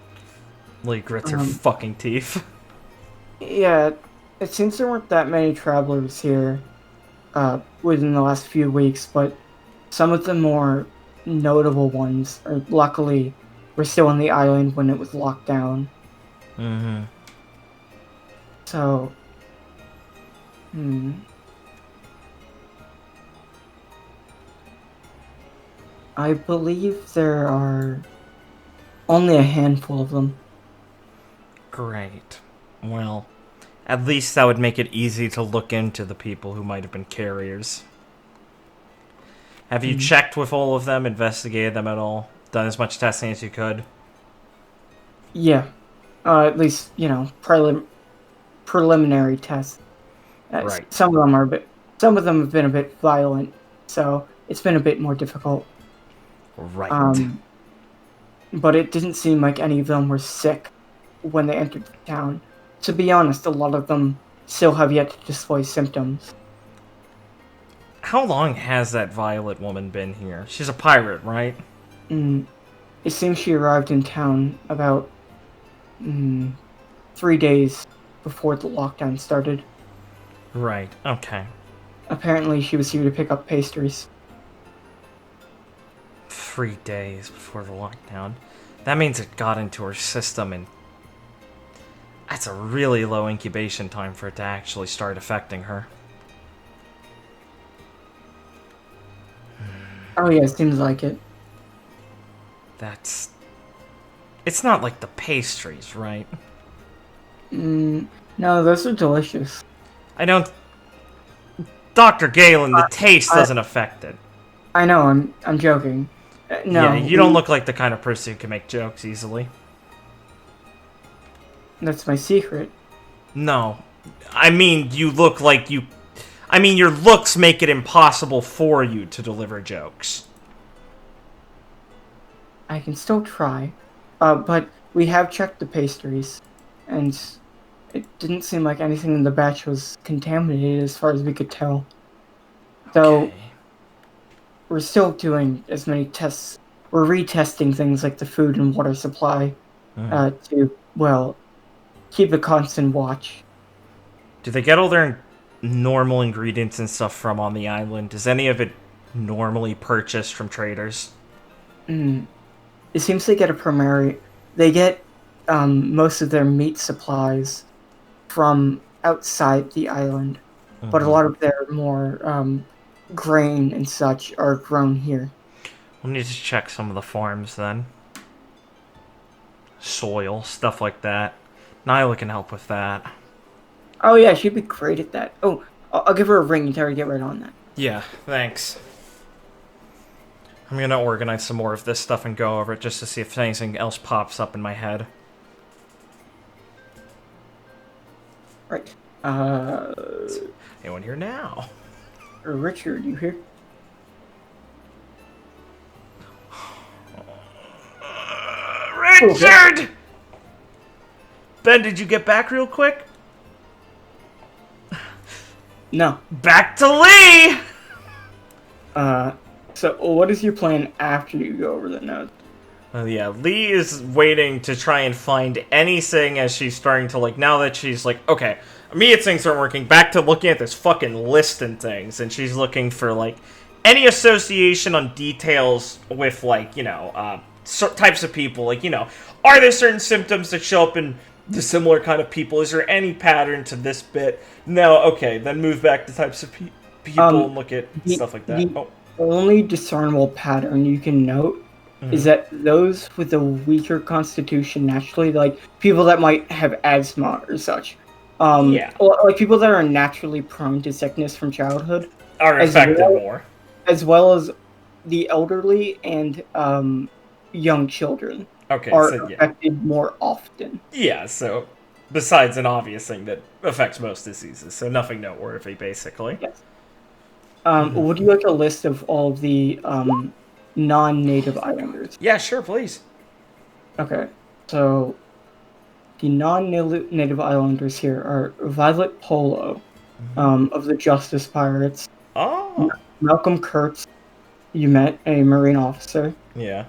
Lee grits her fucking teeth. Yeah, it seems there weren't that many travelers here within the last few weeks, but some of the more notable ones, luckily, were still on the island when it was locked down. Mm-hmm. So, I believe there are only a handful of them. Great. Well, at least that would make it easy to look into the people who might have been carriers. Have you checked with all of them, investigated them at all? Done as much testing as you could? Yeah. At least, you know, preliminary tests. Right. Some of them have been a bit violent, so it's been a bit more difficult. Right. But it didn't seem like any of them were sick when they entered the town. To be honest, a lot of them still have yet to display symptoms. How long has that violet woman been here? She's a pirate, right? It seems she arrived in town about 3 days before the lockdown started. Right, okay. Apparently she was here to pick up pastries. 3 days before the lockdown. That means it got into her system, and that's a really low incubation time for it to actually start affecting her. Oh yeah, seems like it. It's not like the pastries, right? No, those are delicious. I don't... Dr. Galen, the taste doesn't affect it. I know, I'm joking. No, Yeah, you don't look like the kind of person who can make jokes easily. That's my secret. No. I mean, you look like you... I mean, your looks make it impossible for you to deliver jokes. I can still try. But we have checked the pastries, and it didn't seem like anything in the batch was contaminated as far as we could tell. So, Okay. we're still doing as many tests. We're retesting things like the food and water supply to, well, keep a constant watch. Do they get all their normal ingredients and stuff from on the island? Is any of it normally purchased from traders? It seems they get they get most of their meat supplies from outside the island, but a lot of their more grain and such are grown here. We'll need to check some of the farms then. Soil, stuff like that. Nyla can help with that. Oh yeah, she'd be great at that. Oh, I'll give her a ring and tell her to get right on that. Yeah, thanks. I'm gonna organize some more of this stuff and go over it just to see if anything else pops up in my head. Right. Anyone here now? Richard, you here? Richard! Ben, did you get back real quick? No. Back to Lee! So what is your plan after you go over the notes? Yeah, Lee is waiting to try and find anything as she's starting to, like, now that she's like, okay, immediate things aren't working, back to looking at this fucking list and things, and she's looking for, like, any association on details with, like, you know, types of people, like, you know, are there certain symptoms that show up in the similar kind of people? Is there any pattern to this bit? No, okay, then move back to types of people and look at stuff like that. The only discernible pattern you can note is that those with a weaker constitution naturally, like people that might have asthma or such, like people that are naturally prone to sickness from childhood, are affected more. As well as the elderly and young children are affected more often. Yeah, so besides an obvious thing that affects most diseases, so nothing noteworthy, basically. Yes. Would you like a list of all of the non-native islanders? Yeah, sure, please. Okay, so the non-native islanders here are Violet Polo, of the Justice Pirates. Oh. Malcolm Kurtz, you met, a Marine officer. Yeah.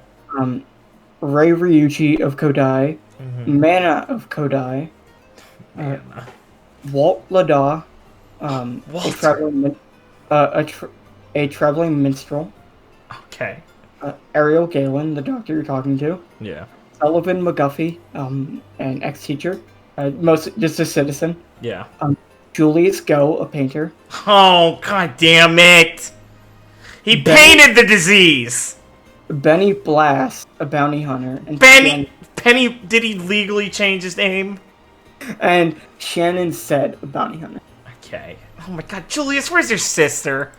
Ray Ryuchi of Kodai. Mana of Kodai. Walt Lada, a traveling minstrel. Okay. Ariel Galen, the doctor you're talking to. Yeah. Sullivan McGuffey, an ex-teacher, just a citizen. Yeah. Julius Go, a painter. Oh, god damn it! He painted the disease! Benny Blast, a bounty hunter. And Penny, did he legally change his name? And Shannon Said, a bounty hunter. Okay. Oh my god, Julius, where's your sister?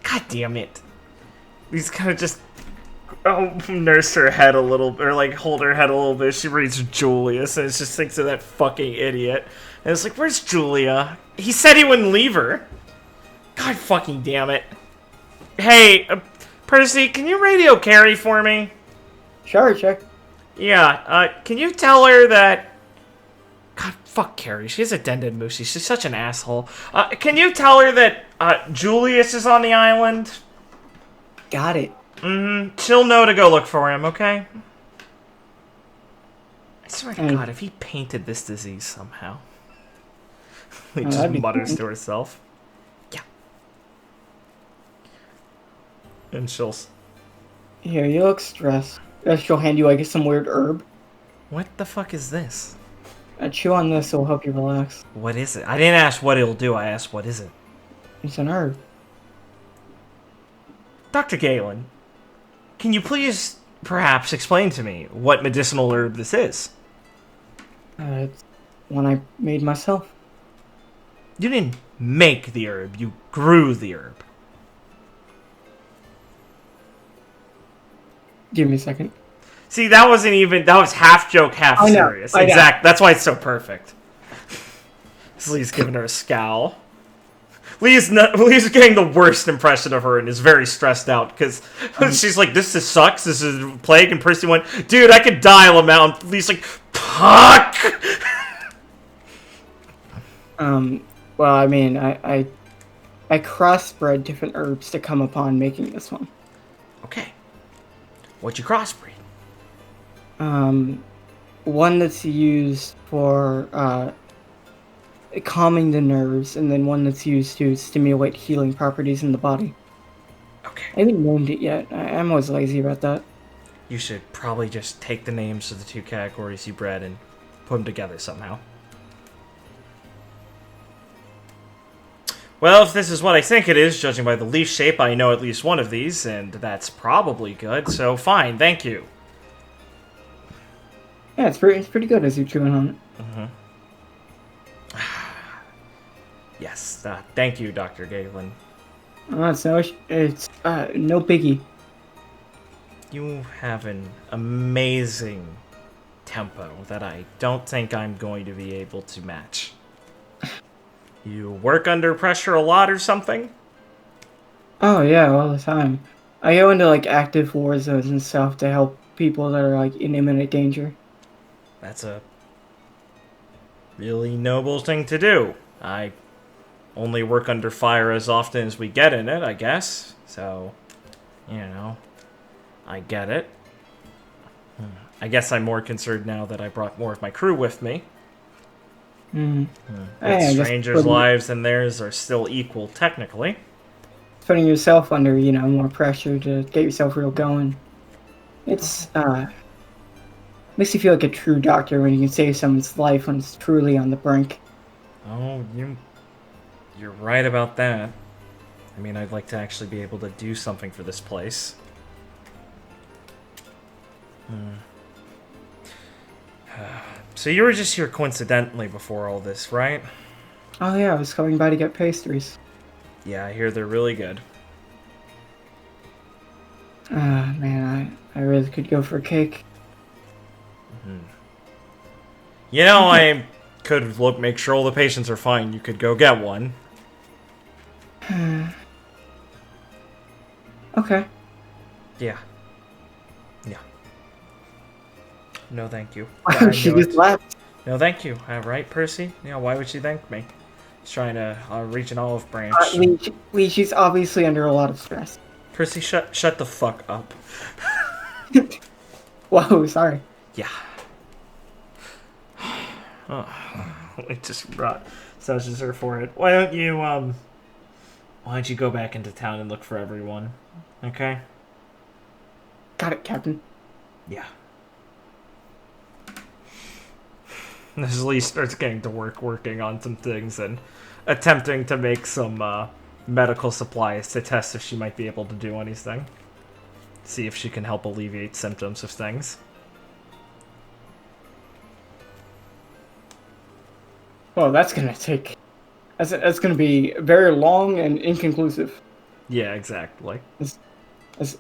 God damn it. He's kind of just nurse her head a little, or like hold her head a little bit. She reads Julius and it just thinks of that fucking idiot. And it's like, where's Julia? He said he wouldn't leave her. God fucking damn it. Hey, Percy, can you radio Carrie for me? Sure, check. Yeah, can you tell her that... God, fuck Carrie. She's a dented moosey. She's such an asshole. Can you tell her that Julius is on the island? Got it. She'll know to go look for him, okay? I swear to God, if he painted this disease somehow. He just mutters to herself. Yeah. And Here, you look stressed. She'll hand you like some weird herb. what the fuck is this? Chew on this, it'll help you relax. What is it? I didn't ask what it'll do, I asked what is it? It's an herb. Dr. Galen, can you please perhaps explain to me what medicinal herb this is? It's one I made myself. You didn't make the herb, you grew the herb. Give me a second. See, that was half joke, half I know, serious. I know. Exact. That's why it's so perfect. Lee's giving her a scowl. Lee's getting the worst impression of her and is very stressed out because she's like, this sucks, this is a plague, and Percy went, dude, I could dial him out, and Lee's like, fuck! Well, I mean, I crossbred different herbs to come upon making this one. Okay. What'd you crossbreed? One that's used for, calming the nerves, and then one that's used to stimulate healing properties in the body. Okay. I haven't named it yet. I'm always lazy about that. You should probably just take the names of the two categories you bred and put them together somehow. Well, if this is what I think it is, judging by the leaf shape, I know at least one of these, and that's probably good, so fine, thank you. Yeah, it's pretty good as you're chewing on it. Mm-hmm. Yes, thank you, Dr. Galen. It's no biggie. You have an amazing tempo that I don't think I'm going to be able to match. You work under pressure a lot or something? Oh yeah, all the time. I go into like active war zones and stuff to help people that are like in imminent danger. That's a really noble thing to do. I only work under fire as often as we get in it, I guess. So, you know, I get it. I guess I'm more concerned now that I brought more of my crew with me. But strangers' lives and theirs are still equal, technically. Putting yourself under, more pressure to get yourself real going. It's, makes you feel like a true doctor when you can save someone's life when it's truly on the brink. Oh, you're right about that. I mean, I'd like to actually be able to do something for this place. So you were just here coincidentally before all this, right? Oh yeah, I was coming by to get pastries. Yeah, I hear they're really good. Man, I really could go for a cake. You know, I could make sure all the patients are fine. You could go get one. Okay. Yeah. No, thank you. She just left. No, thank you. Right, Percy? Yeah, why would she thank me? She's trying to reach an olive branch. Lee, she's obviously under a lot of stress. Percy, shut the fuck up. Whoa, sorry. Yeah. Oh, it just touches her forehead. Why don't you go back into town and look for everyone? Okay? Got it, Captain. Yeah. As Lee starts getting to working on some things and attempting to make some medical supplies to test if she might be able to do anything. See if she can help alleviate symptoms of things. Well, that's gonna be very long and inconclusive. Yeah, exactly. As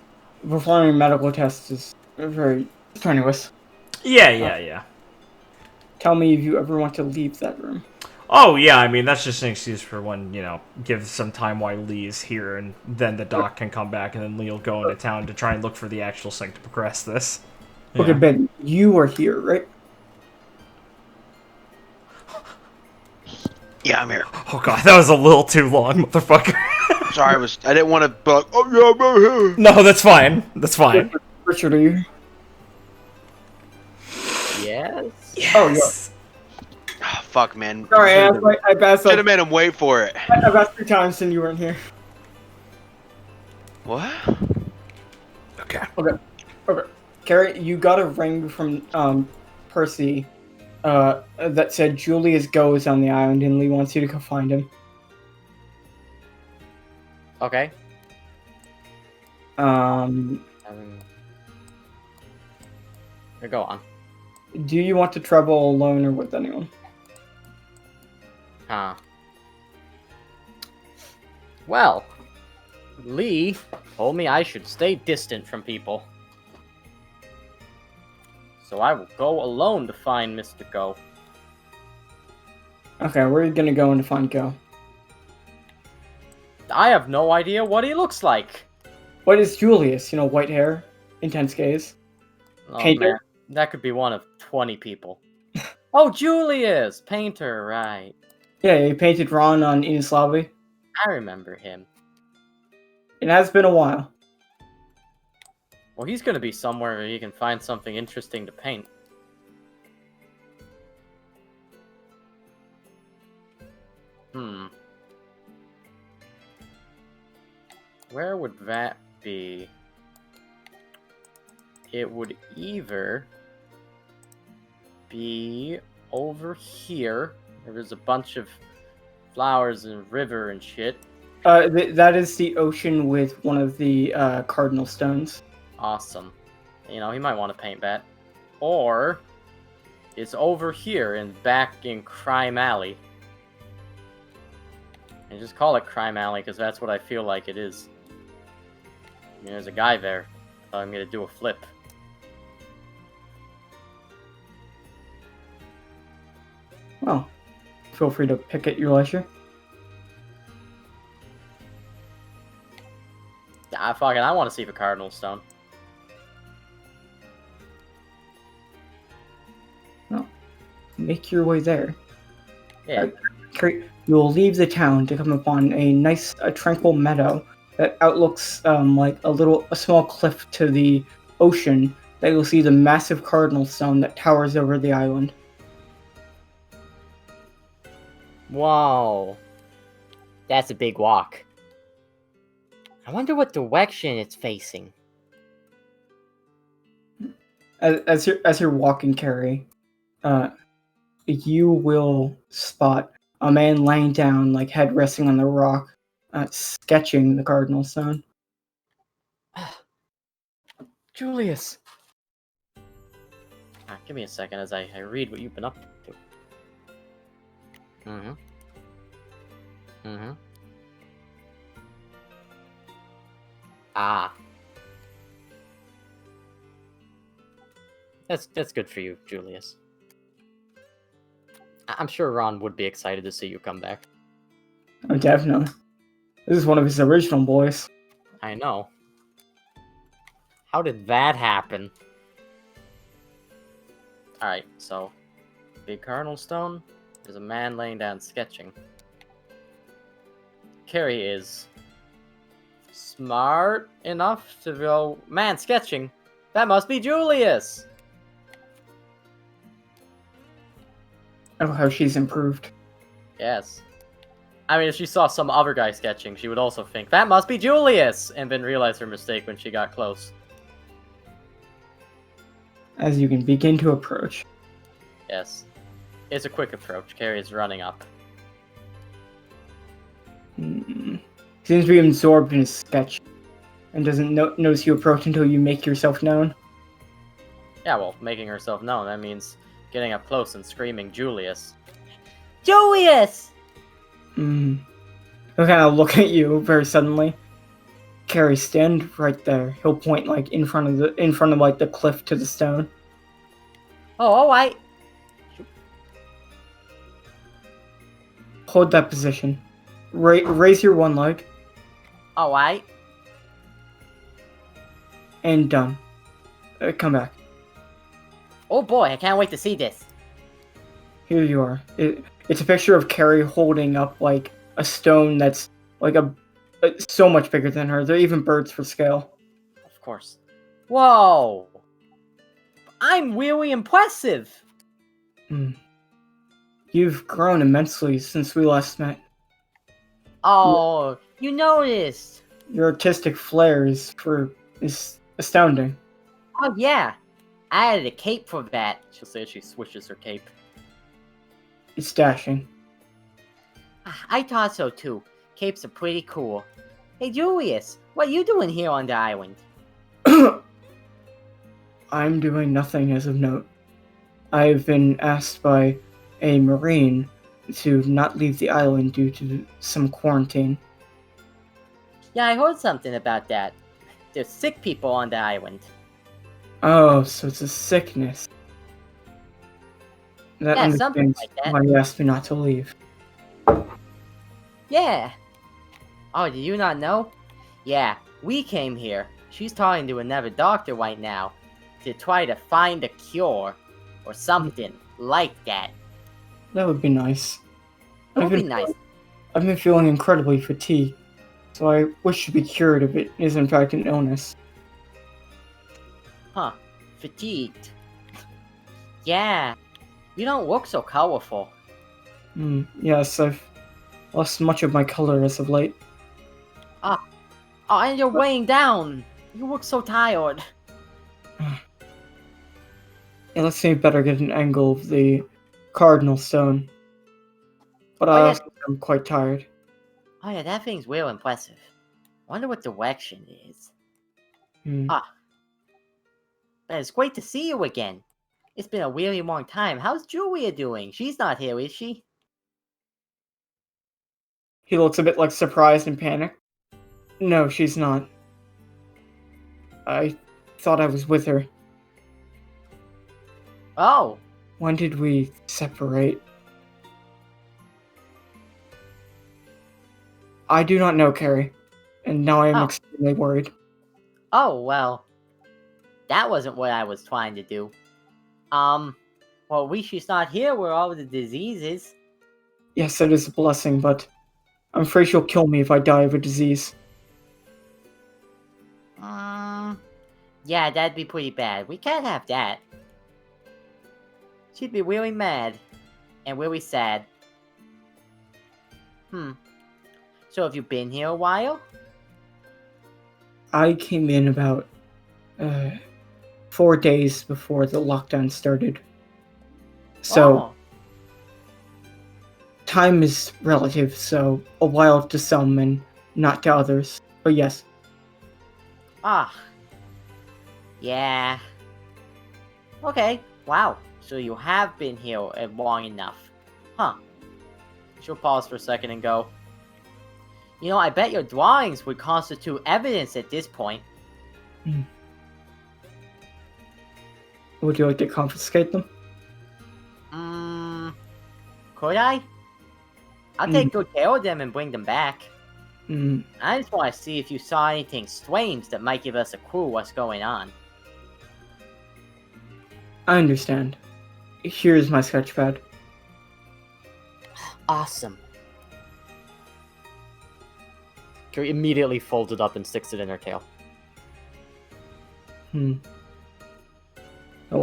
performing medical tests is very strenuous. Yeah. Tell me if you ever want to leave that room. Oh, yeah, I mean, that's just an excuse for when, give some time while Lee is here, and then the doc can come back, and then Lee will go into town to try and look for the actual thing to progress this. Yeah. Okay, Ben, you are here, right? Yeah, I'm here. Oh god, that was a little too long, motherfucker. Sorry, I didn't want to be like, oh yeah, I'm here. No, that's fine. That's fine. Richard, are you? Yes? Yes. Oh, yeah. Oh, fuck, man. Sorry, I asked Should have made him wait for it. I've asked 3 times and you weren't here. What? Okay. Okay. Carrie, you got a ring from Percy that said Julius goes on the island and Lee wants you to go find him. Okay. Um, Go on. do you want to travel alone or with anyone? Huh. Well, Lee told me I should stay distant from people. So I will go alone to find Mr. Go. Okay, where are you gonna go and find Go? I have no idea what he looks like. What is Julius? You know, white hair, intense gaze. Oh, Painter? man. That could be one of 20 people. Oh, Julius! Painter, right. Yeah, he painted Ron on Ines Lobby. I remember him. It has been a while. Well, he's gonna be somewhere where he can find something interesting to paint. Where would that be? It would either be over here. There's a bunch of flowers and river and shit. That is the ocean with one of the cardinal stones. Awesome. You know, he might want to paint that. Or it's over here and back in Crime Alley. And just call it Crime Alley because that's what I feel like it is. I mean, there's a guy there. I'm gonna do a flip. Well, feel free to pick at your leisure. Ah, fuck it. I want to see the Cardinal Stone. Well, make your way there. Yeah. You'll leave the town to come upon a nice, tranquil meadow that outlooks like a small cliff to the ocean. That you'll see the massive cardinal stone that towers over the island. Whoa. That's a big walk. I wonder what direction it's facing. As you're walking, Carrie, you will spot a man laying down, like head resting on the rock, sketching the cardinal stone. Julius! Give me a second as I read what you've been up to. Ah. That's good for you, Julius. I'm sure Ron would be excited to see you come back. Oh, definitely. This is one of his original boys. I know. How did that happen? Alright, so Big Cardinal Stone, there's a man laying down sketching. Carrie is smart enough to go, man, sketching. That must be Julius! Oh, how she's improved. Yes. I mean, if she saw some other guy sketching, she would also think, that must be Julius! And then realize her mistake when she got close. As you can begin to approach. Yes. It's a quick approach. Carrie is running up. Seems to be absorbed in his sketch. And doesn't notice you approach until you make yourself known. Yeah, well, making herself known, that means getting up close and screaming, Julius. Julius! He'll kind of look at you very suddenly. Carrie, stand right there. He'll point like in front of like the cliff to the stone. Oh, alright. Hold that position. Raise your one leg. Alright. And done. Come back. Oh boy, I can't wait to see this. Here you are. It's a picture of Carrie holding up like a stone that's like so much bigger than her. They're even birds for scale. Of course. Whoa! I'm really impressive! You've grown immensely since we last met. Oh, you noticed. Your artistic flair is Astounding. Oh yeah, I added a cape for that. She'll say as she swishes her cape. It's dashing. I thought so too. Capes are pretty cool. Hey Julius, what are you doing here on the island? I'm doing nothing as of note. I've been asked by a Marine to not leave the island due to some quarantine. Yeah, I heard something about that. There's sick people on the island. Oh, so it's a sickness. That Yeah, something understands like that. why you asked me not to leave. Yeah. Oh, did you not know? Yeah, we came here. She's talking to another doctor right now to try to find a cure or something like that. That would be nice. It would be nice. I've been feeling incredibly fatigued, so I wish to be cured if it is in fact an illness. Huh. Fatigued. Yeah. You don't look so colorful. Yes, I've lost much of my color as of late. Oh, and you're weighing down. You look so tired. Yeah, let's see, better get an angle of the Cardinal Stone. But I yeah. also am quite tired. Oh yeah, that thing's real impressive. Wonder what direction it is. Hmm. But it's great to see you again. It's been a really long time. How's Julia doing? She's not here, is she? He looks a bit like surprised and panicked. No, she's not. I thought I was with her. Oh, When did we separate? I do not know, Carrie. And now I am Oh. extremely worried. oh well. That wasn't what I was trying to do. Well, at least she's not here where all the disease is. Yes, it is a blessing, but I'm afraid she'll kill me if I die of a disease. Yeah, that'd be pretty bad. We can't have that. She'd be really mad. And really sad. So have you been here a while? I came in about 4 days before the lockdown started. So, Oh. time is relative, so a while to some and not to others. But yes, Yeah. Okay, wow. So you have been here long enough. Huh. She'll pause for a second and go, you know, I bet your drawings would constitute evidence at this point. would you like to confiscate them? Could I? I'll take good care of them and bring them back. I just want to see if you saw anything strange that might give us a clue what's going on. I understand. Here's my sketchpad. Awesome. Carrie immediately folds it up and sticks it in her tail. Oh,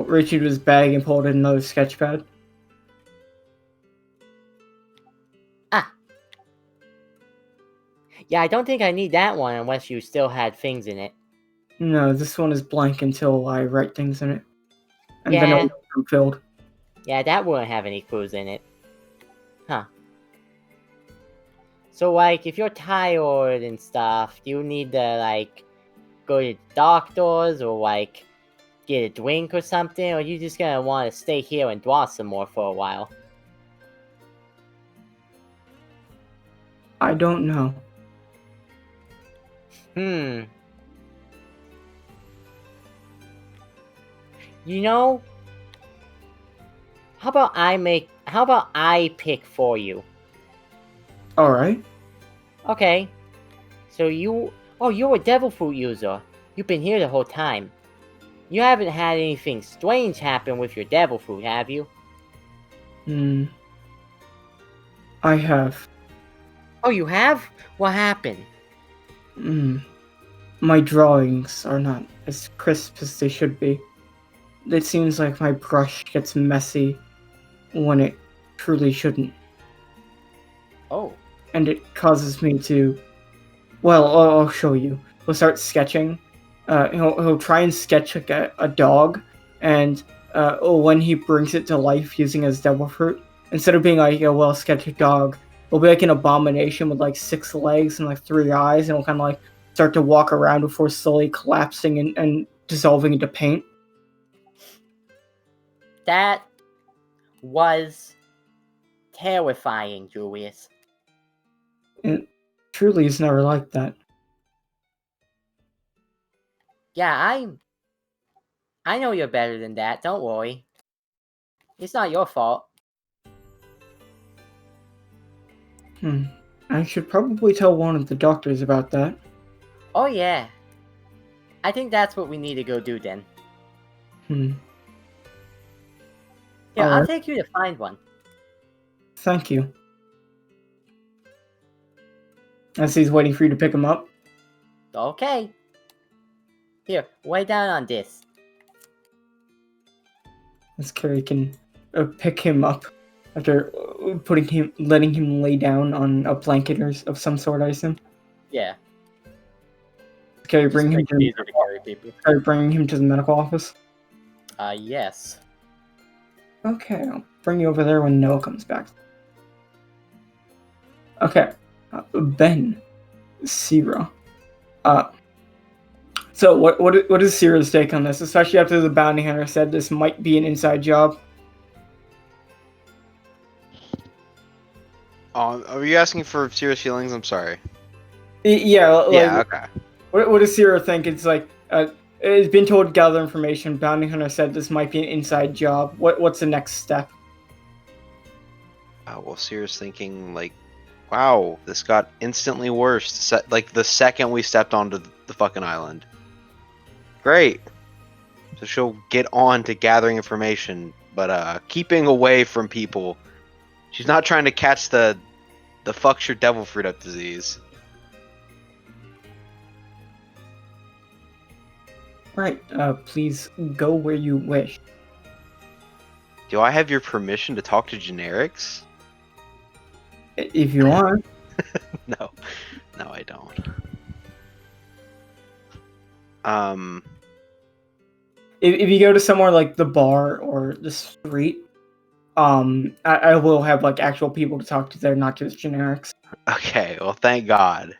reached into his bag and pulled in another sketchpad. Yeah, I don't think I need that one unless you still had things in it. No, this one is blank until I write things in it. And Yeah. then it will be filled. Yeah, that wouldn't have any clues in it. Huh. So, like, if you're tired and stuff, do you need to, like, go to doctors or, like, get a drink or something? Or are you just gonna want to stay here and draw some more for a while? I don't know. You know, how about I pick for you? Alright. Okay. So you're a devil fruit user. You've been here the whole time. You haven't had anything strange happen with your devil fruit, have you? I have. Oh, you have? What happened? My drawings are not as crisp as they should be. It seems like my brush gets messy when it truly shouldn't. Oh. And it causes me to... Well, I'll show you. We'll start sketching, he'll try and sketch like a dog, and when he brings it to life using his devil fruit, instead of being like a well sketched dog, it'll be like an abomination with like 6 legs and like 3 eyes, and it'll kind of like start to walk around before slowly collapsing and dissolving into paint. That was terrifying, Julius. It truly is never like that. Yeah, I know you're better than that. Don't worry. It's not your fault. I should probably tell one of the doctors about that. Oh yeah. I think that's what we need to go do then. Yeah, I'll Alright. take you to find one. Thank you. As he's waiting for you to pick him up. Okay. Here, lay down on this. As Carrie can pick him up after letting him lay down on a blanket of some sort, I assume. Yeah. Carrie, bring him to easier to carry people. Carrie, bring him to the medical office. Yes. Okay, I'll bring you over there when Noah comes back. Okay, Ben, Sierra. So what is Sierra's take on this, especially after the bounty hunter said this might be an inside job? Are you asking for serious feelings? I'm sorry. Yeah. Yeah. Okay. What does Sierra think? It's like it's been told to gather information. Bounty hunter said this might be an inside job. What's the next step? Well, Sierra's thinking like, wow, this got instantly worse. Like the second we stepped onto the fucking island. Great. So she'll get on to gathering information, but keeping away from people. She's not trying to catch the fuck your devil fruit up disease. Right. Please go where you wish. Do I have your permission to talk to generics? If you want. No, I don't. If you go to somewhere like the bar or the street, I will have like actual people to talk to there, not just generics. Okay, well, thank God.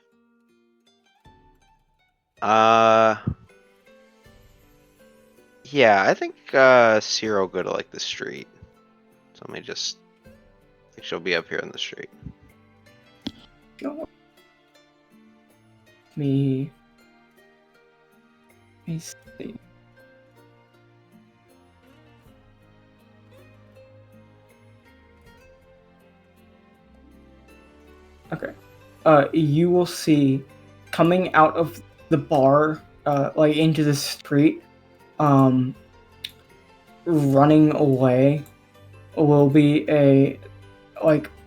Yeah, I think Sierra will go to like the street. So let me just. I think she'll be up here in the street. Let me see. Okay. You will see coming out of the bar, like into the street, running away will be a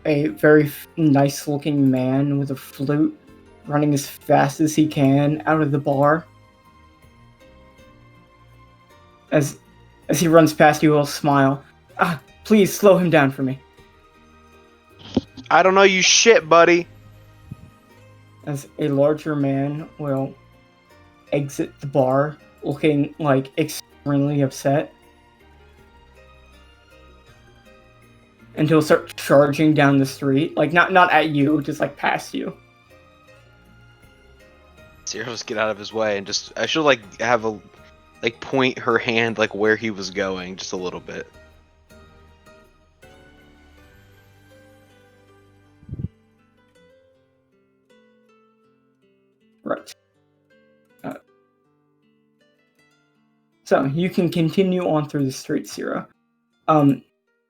very nice looking man with a flute running as fast as he can out of the bar. As he runs past you, he'll smile. Please slow him down for me. I don't know you shit, buddy. As a larger man will exit the bar, looking like extremely upset. And he'll start charging down the street, like not at you, just like past you. Sierra just get out of his way and just. I should like have a. Like point her hand like where he was going just a little bit. Right. So you can continue on through the street, Sierra.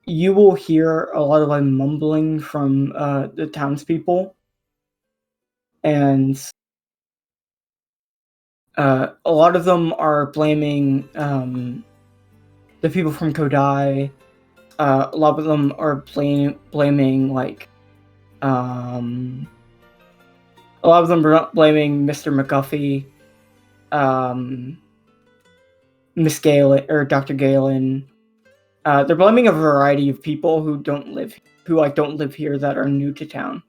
You will hear a lot of like mumbling from the townspeople, and a lot of them are blaming the people from Kodai. A lot of them are blaming like a lot of them are blaming Mr. McGuffey, Miss Galen or Dr. Galen. They're blaming a variety of people who don't live here that are new to town.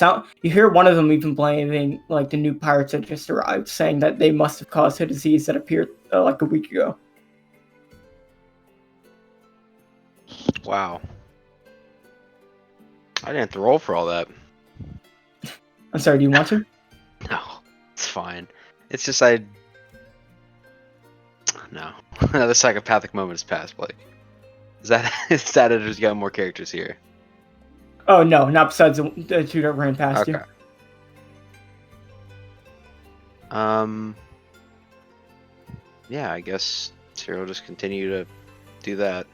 You hear one of them even blaming like the new pirates that just arrived, saying that they must have caused a disease that appeared like a week ago. Wow. I didn't have to roll for all that. I'm sorry, do you want to? No, it's fine. It's just No. The psychopathic moment has passed, Blake. Is that it, or has got more characters here? Oh no, not besides the two that ran past you. Yeah, I guess Cyril will just continue to do that.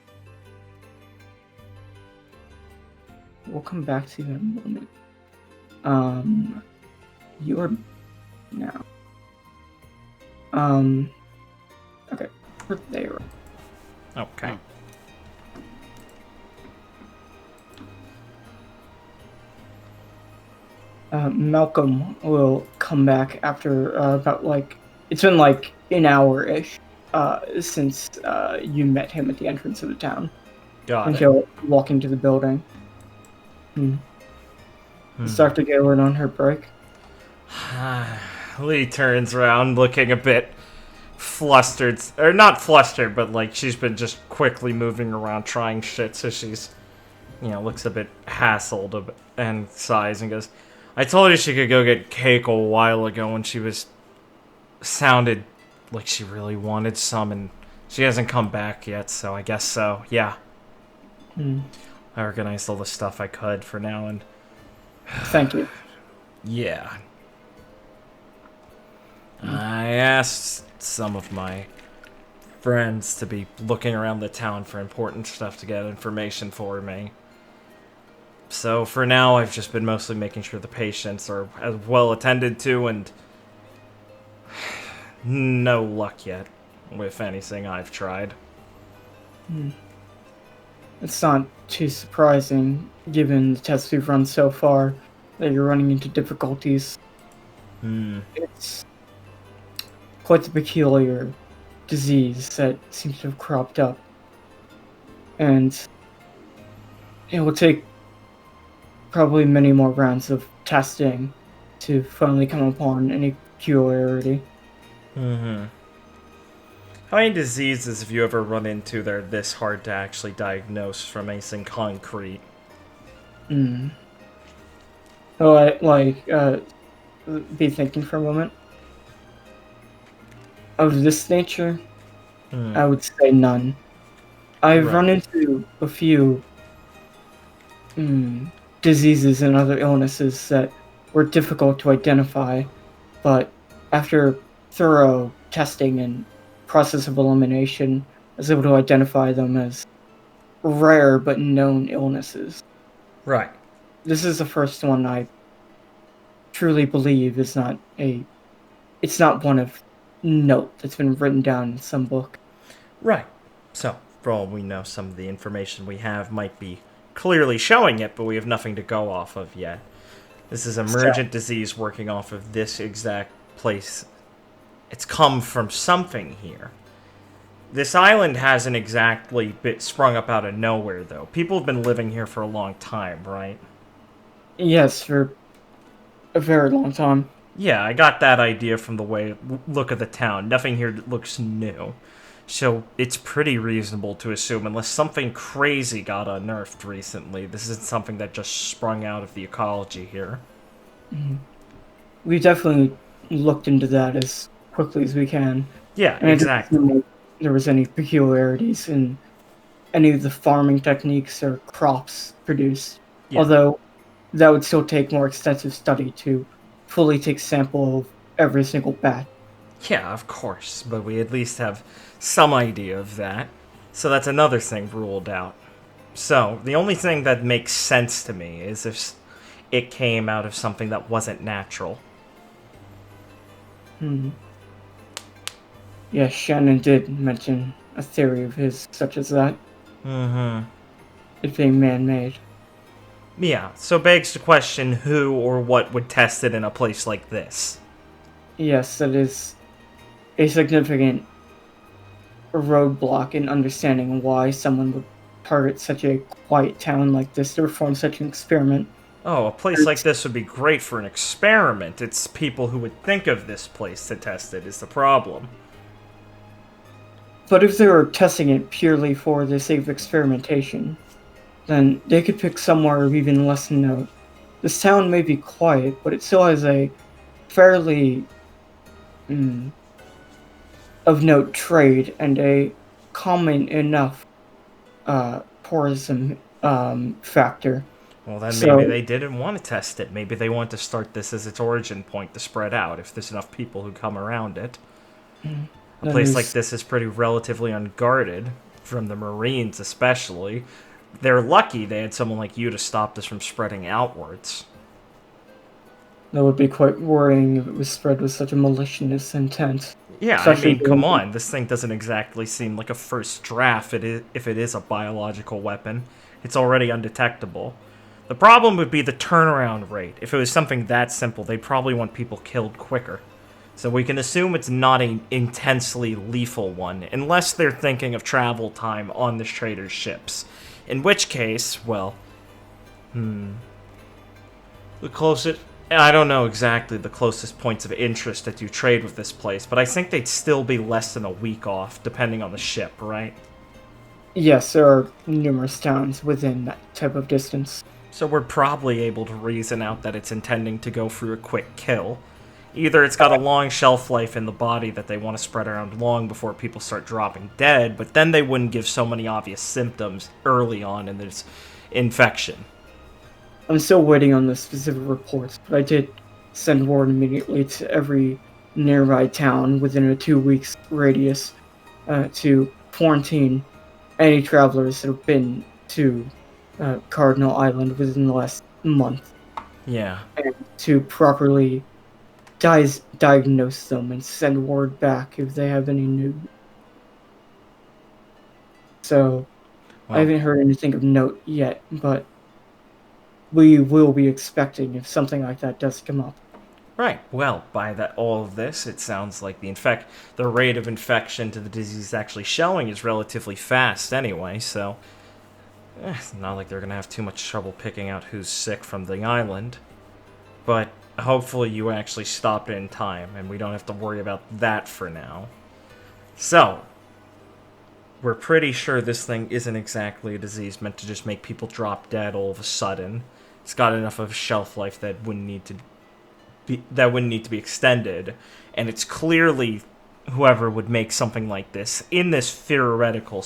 We'll come back to you in a moment. You are now. Okay, we're there. Okay. Malcolm will come back after about like it's been like an hour-ish since you met him at the entrance of the town. Got and it. he'll walk into the building. Is Dr. Galen on her break? Lee turns around looking a bit flustered, or not flustered, but like she's been just quickly moving around trying shit, so she's, looks a bit hassled and sighs and goes, I told you she could go get cake a while ago when she sounded like she really wanted some, and she hasn't come back yet, so I guess so, yeah. I organized all the stuff I could for now, and... Thank you. Yeah. I asked some of my friends to be looking around the town for important stuff to get information for me. So for now, I've just been mostly making sure the patients are as well attended to, and no luck yet with anything I've tried. It's not too surprising, given the tests we've run so far, that you're running into difficulties. It's quite a peculiar disease that seems to have cropped up. And it will take probably many more rounds of testing to finally come upon any peculiarity. How many diseases have you ever run into that are this hard to actually diagnose from anything concrete? Be thinking for a moment. Of this nature, I would say none. I've run into a few diseases and other illnesses that were difficult to identify, but after thorough testing and process of elimination, I was able to identify them as rare but known illnesses. Right. This is the first one I truly believe is it's not one of note that's been written down in some book. Right. So, for all we know, some of the information we have might be clearly showing it, but we have nothing to go off of yet. This is emergent disease working off of this exact place. It's come from something here. This island hasn't exactly sprung up out of nowhere, though. People have been living here for a long time, right? Yes, for a very long time. Yeah, I got that idea from the look of the town. Nothing here looks new. So it's pretty reasonable to assume, unless something crazy got unearthed recently, this isn't something that just sprung out of the ecology here. We definitely looked into that as quickly as we can. Yeah, and exactly. I didn't think there was any peculiarities in any of the farming techniques or crops produced. Yeah. Although that would still take more extensive study to fully take sample of every single batch. Yeah, of course, but we at least have some idea of that. So that's another thing ruled out. So, the only thing that makes sense to me is if it came out of something that wasn't natural. Yeah, Shannon did mention a theory of his such as that. It being man-made. Yeah, so begs the question who or what would test it in a place like this. Yes, that is a significant roadblock in understanding why someone would target such a quiet town like this to perform such an experiment. Oh, a place like this would be great for an experiment. It's people who would think of this place to test it is the problem. But if they were testing it purely for the sake of experimentation, then they could pick somewhere of even less note. This town may be quiet, but it still has a fairly of note trade and a common enough tourism factor. Well, then maybe they didn't want to test it. Maybe they want to start this as its origin point to spread out if there's enough people who come around it. A place like this is pretty relatively unguarded, from the Marines especially. They're lucky they had someone like you to stop this from spreading outwards. That would be quite worrying if it was spread with such a malicious intent. Yeah, I mean, come on. This thing doesn't exactly seem like a first draft if it is a biological weapon. It's already undetectable. The problem would be the turnaround rate. If it was something that simple, they'd probably want people killed quicker. So we can assume it's not an intensely lethal one, unless they're thinking of travel time on the trader's ships. In which case, well... The closest... I don't know exactly the closest points of interest that you trade with this place, but I think they'd still be less than a week off, depending on the ship, right? Yes, there are numerous towns within that type of distance. So we're probably able to reason out that it's intending to go for a quick kill. Either it's got a long shelf life in the body that they want to spread around long before people start dropping dead, but then they wouldn't give so many obvious symptoms early on in this infection. I'm still waiting on the specific reports, but I did send word immediately to every nearby town within a 2 weeks radius to quarantine any travelers that have been to Cardinal Island within the last month. Yeah. And to properly diagnose them and send word back if they have any news. So, I haven't heard anything of note yet, but we will be expecting if something like that does come up. Right. Well, by all of this, it sounds like the rate of infection to the disease actually showing is relatively fast anyway, so it's not like they're going to have too much trouble picking out who's sick from the island. But hopefully you actually stopped in time, and we don't have to worry about that for now. So, we're pretty sure this thing isn't exactly a disease meant to just make people drop dead all of a sudden. It's got enough of a shelf life that wouldn't need to be extended, and it's clearly whoever would make something like this in this theoretical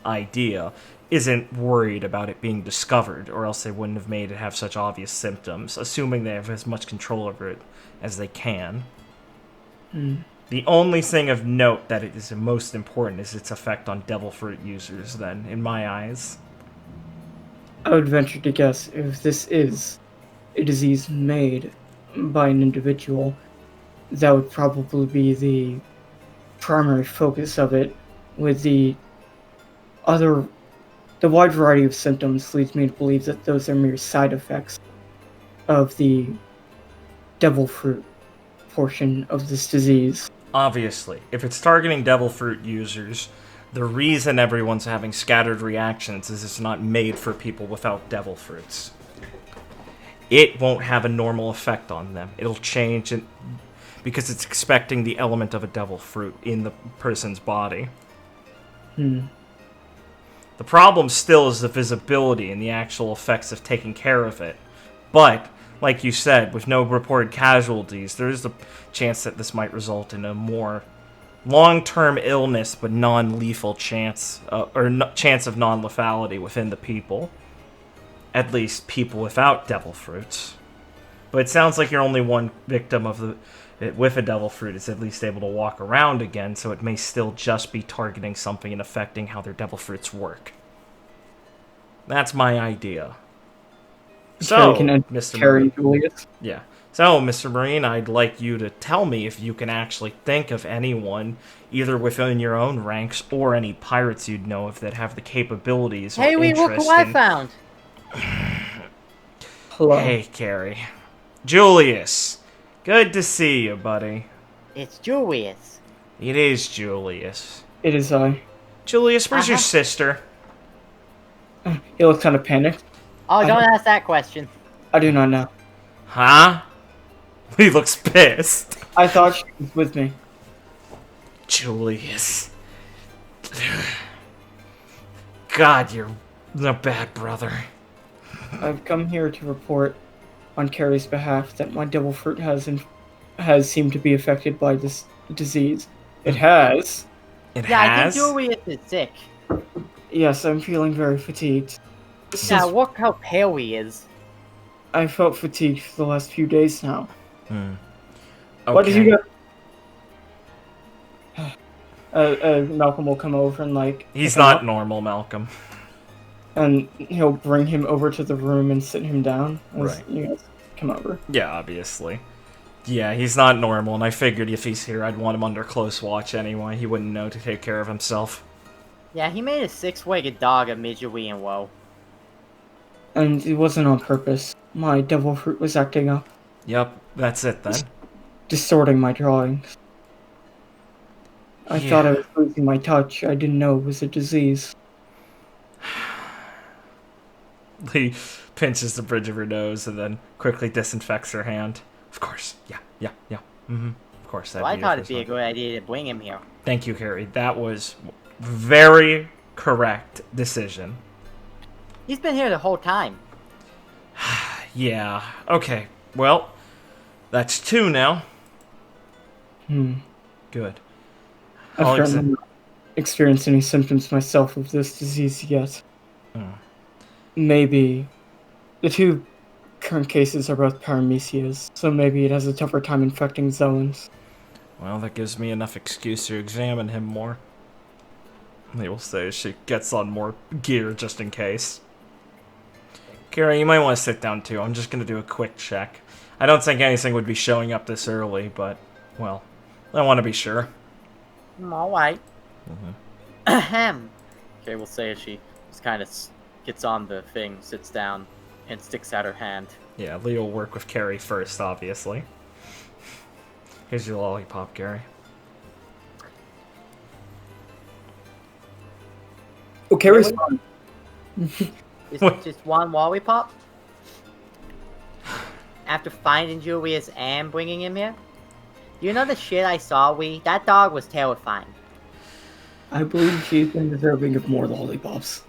idea isn't worried about it being discovered, or else they wouldn't have made it have such obvious symptoms, assuming they have as much control over it as they can. The only thing of note that is most important is its effect on devil fruit users, then, in my eyes. I would venture to guess if this is a disease made by an individual, that would probably be the primary focus of it, with the wide variety of symptoms leads me to believe that those are mere side effects of the devil fruit portion of this disease. Obviously, if it's targeting devil fruit users, the reason everyone's having scattered reactions is it's not made for people without devil fruits. It won't have a normal effect on them. It'll change because it's expecting the element of a devil fruit in the person's body. The problem still is the visibility and the actual effects of taking care of it. But, like you said, with no reported casualties, there is the chance that this might result in a more long-term illness but non-lethal chance, chance of non-lethality within the people. At least people without devil fruits. But it sounds like you're only one victim of with a devil fruit is at least able to walk around again, so it may still just be targeting something and affecting how their devil fruits work. That's my idea. So, Mr. Marine, yeah. So, Mr. Marine, I'd like you to tell me if you can actually think of anyone, either within your own ranks or any pirates you'd know of that have the capabilities or interest look who I found! Hello. Hey, Carrie. Julius. Good to see you, buddy. It's Julius. It is Julius. It is I. Julius, where's your sister? He looks kind of panicked. Oh, don't ask that question. I do not know. Huh? He looks pissed. I thought she was with me. Julius. God, you're a bad brother. I've come here to report on Carrie's behalf that my devil fruit has seemed to be affected by this disease. It has. It Yeah, I think has? Julius is sick. Yes, I'm feeling very fatigued. Yeah, Since look how pale he is. I felt fatigued for the last few days now. Okay. What did you get? Malcolm will come over and He's pick him not up, normal, Malcolm. and he'll bring him over to the room and sit him down as Right. you guys come over. Yeah, obviously. Yeah, he's not normal, and I figured if he's here, I'd want him under close watch anyway. He wouldn't know to take care of himself. Yeah, he made a six-legged dog of misery and woe. And it wasn't on purpose. My devil fruit was acting up, Yep, that's it then. distorting my drawings. I thought I was losing my touch. I didn't know it was a disease. He pinches the bridge of her nose and then quickly disinfects her hand. Of course, yeah. Mm-hmm. Of course, that'd Well, I be thought your it'd be a first good idea to bring him here. one. Thank you, Harry. That was very correct decision. He's been here the whole time. Yeah. Okay. Well, that's 2 now. Good. I've Alexa- currently not experienced any symptoms myself of this disease yet. Maybe the 2 current cases are both paramecias, so maybe it has a tougher time infecting zones. Well, that gives me enough excuse to examine him more. They will say she gets on more gear just in case. Carrie, you might want to sit down too. I'm just going to do a quick check. I don't think anything would be showing up this early, but, well, I want to be sure. Alright. Ahem. Okay, we'll say as she just kind of gets on the thing, sits down, and sticks out her hand. Yeah, Leo will work with Carrie first, obviously. Here's your lollipop, Gary. Oh, Carrie's fine. Just one lollipop? After finding Julius and bringing him here? You know the shit I saw, That dog was terrifying. I believe she's been deserving of more lollipops.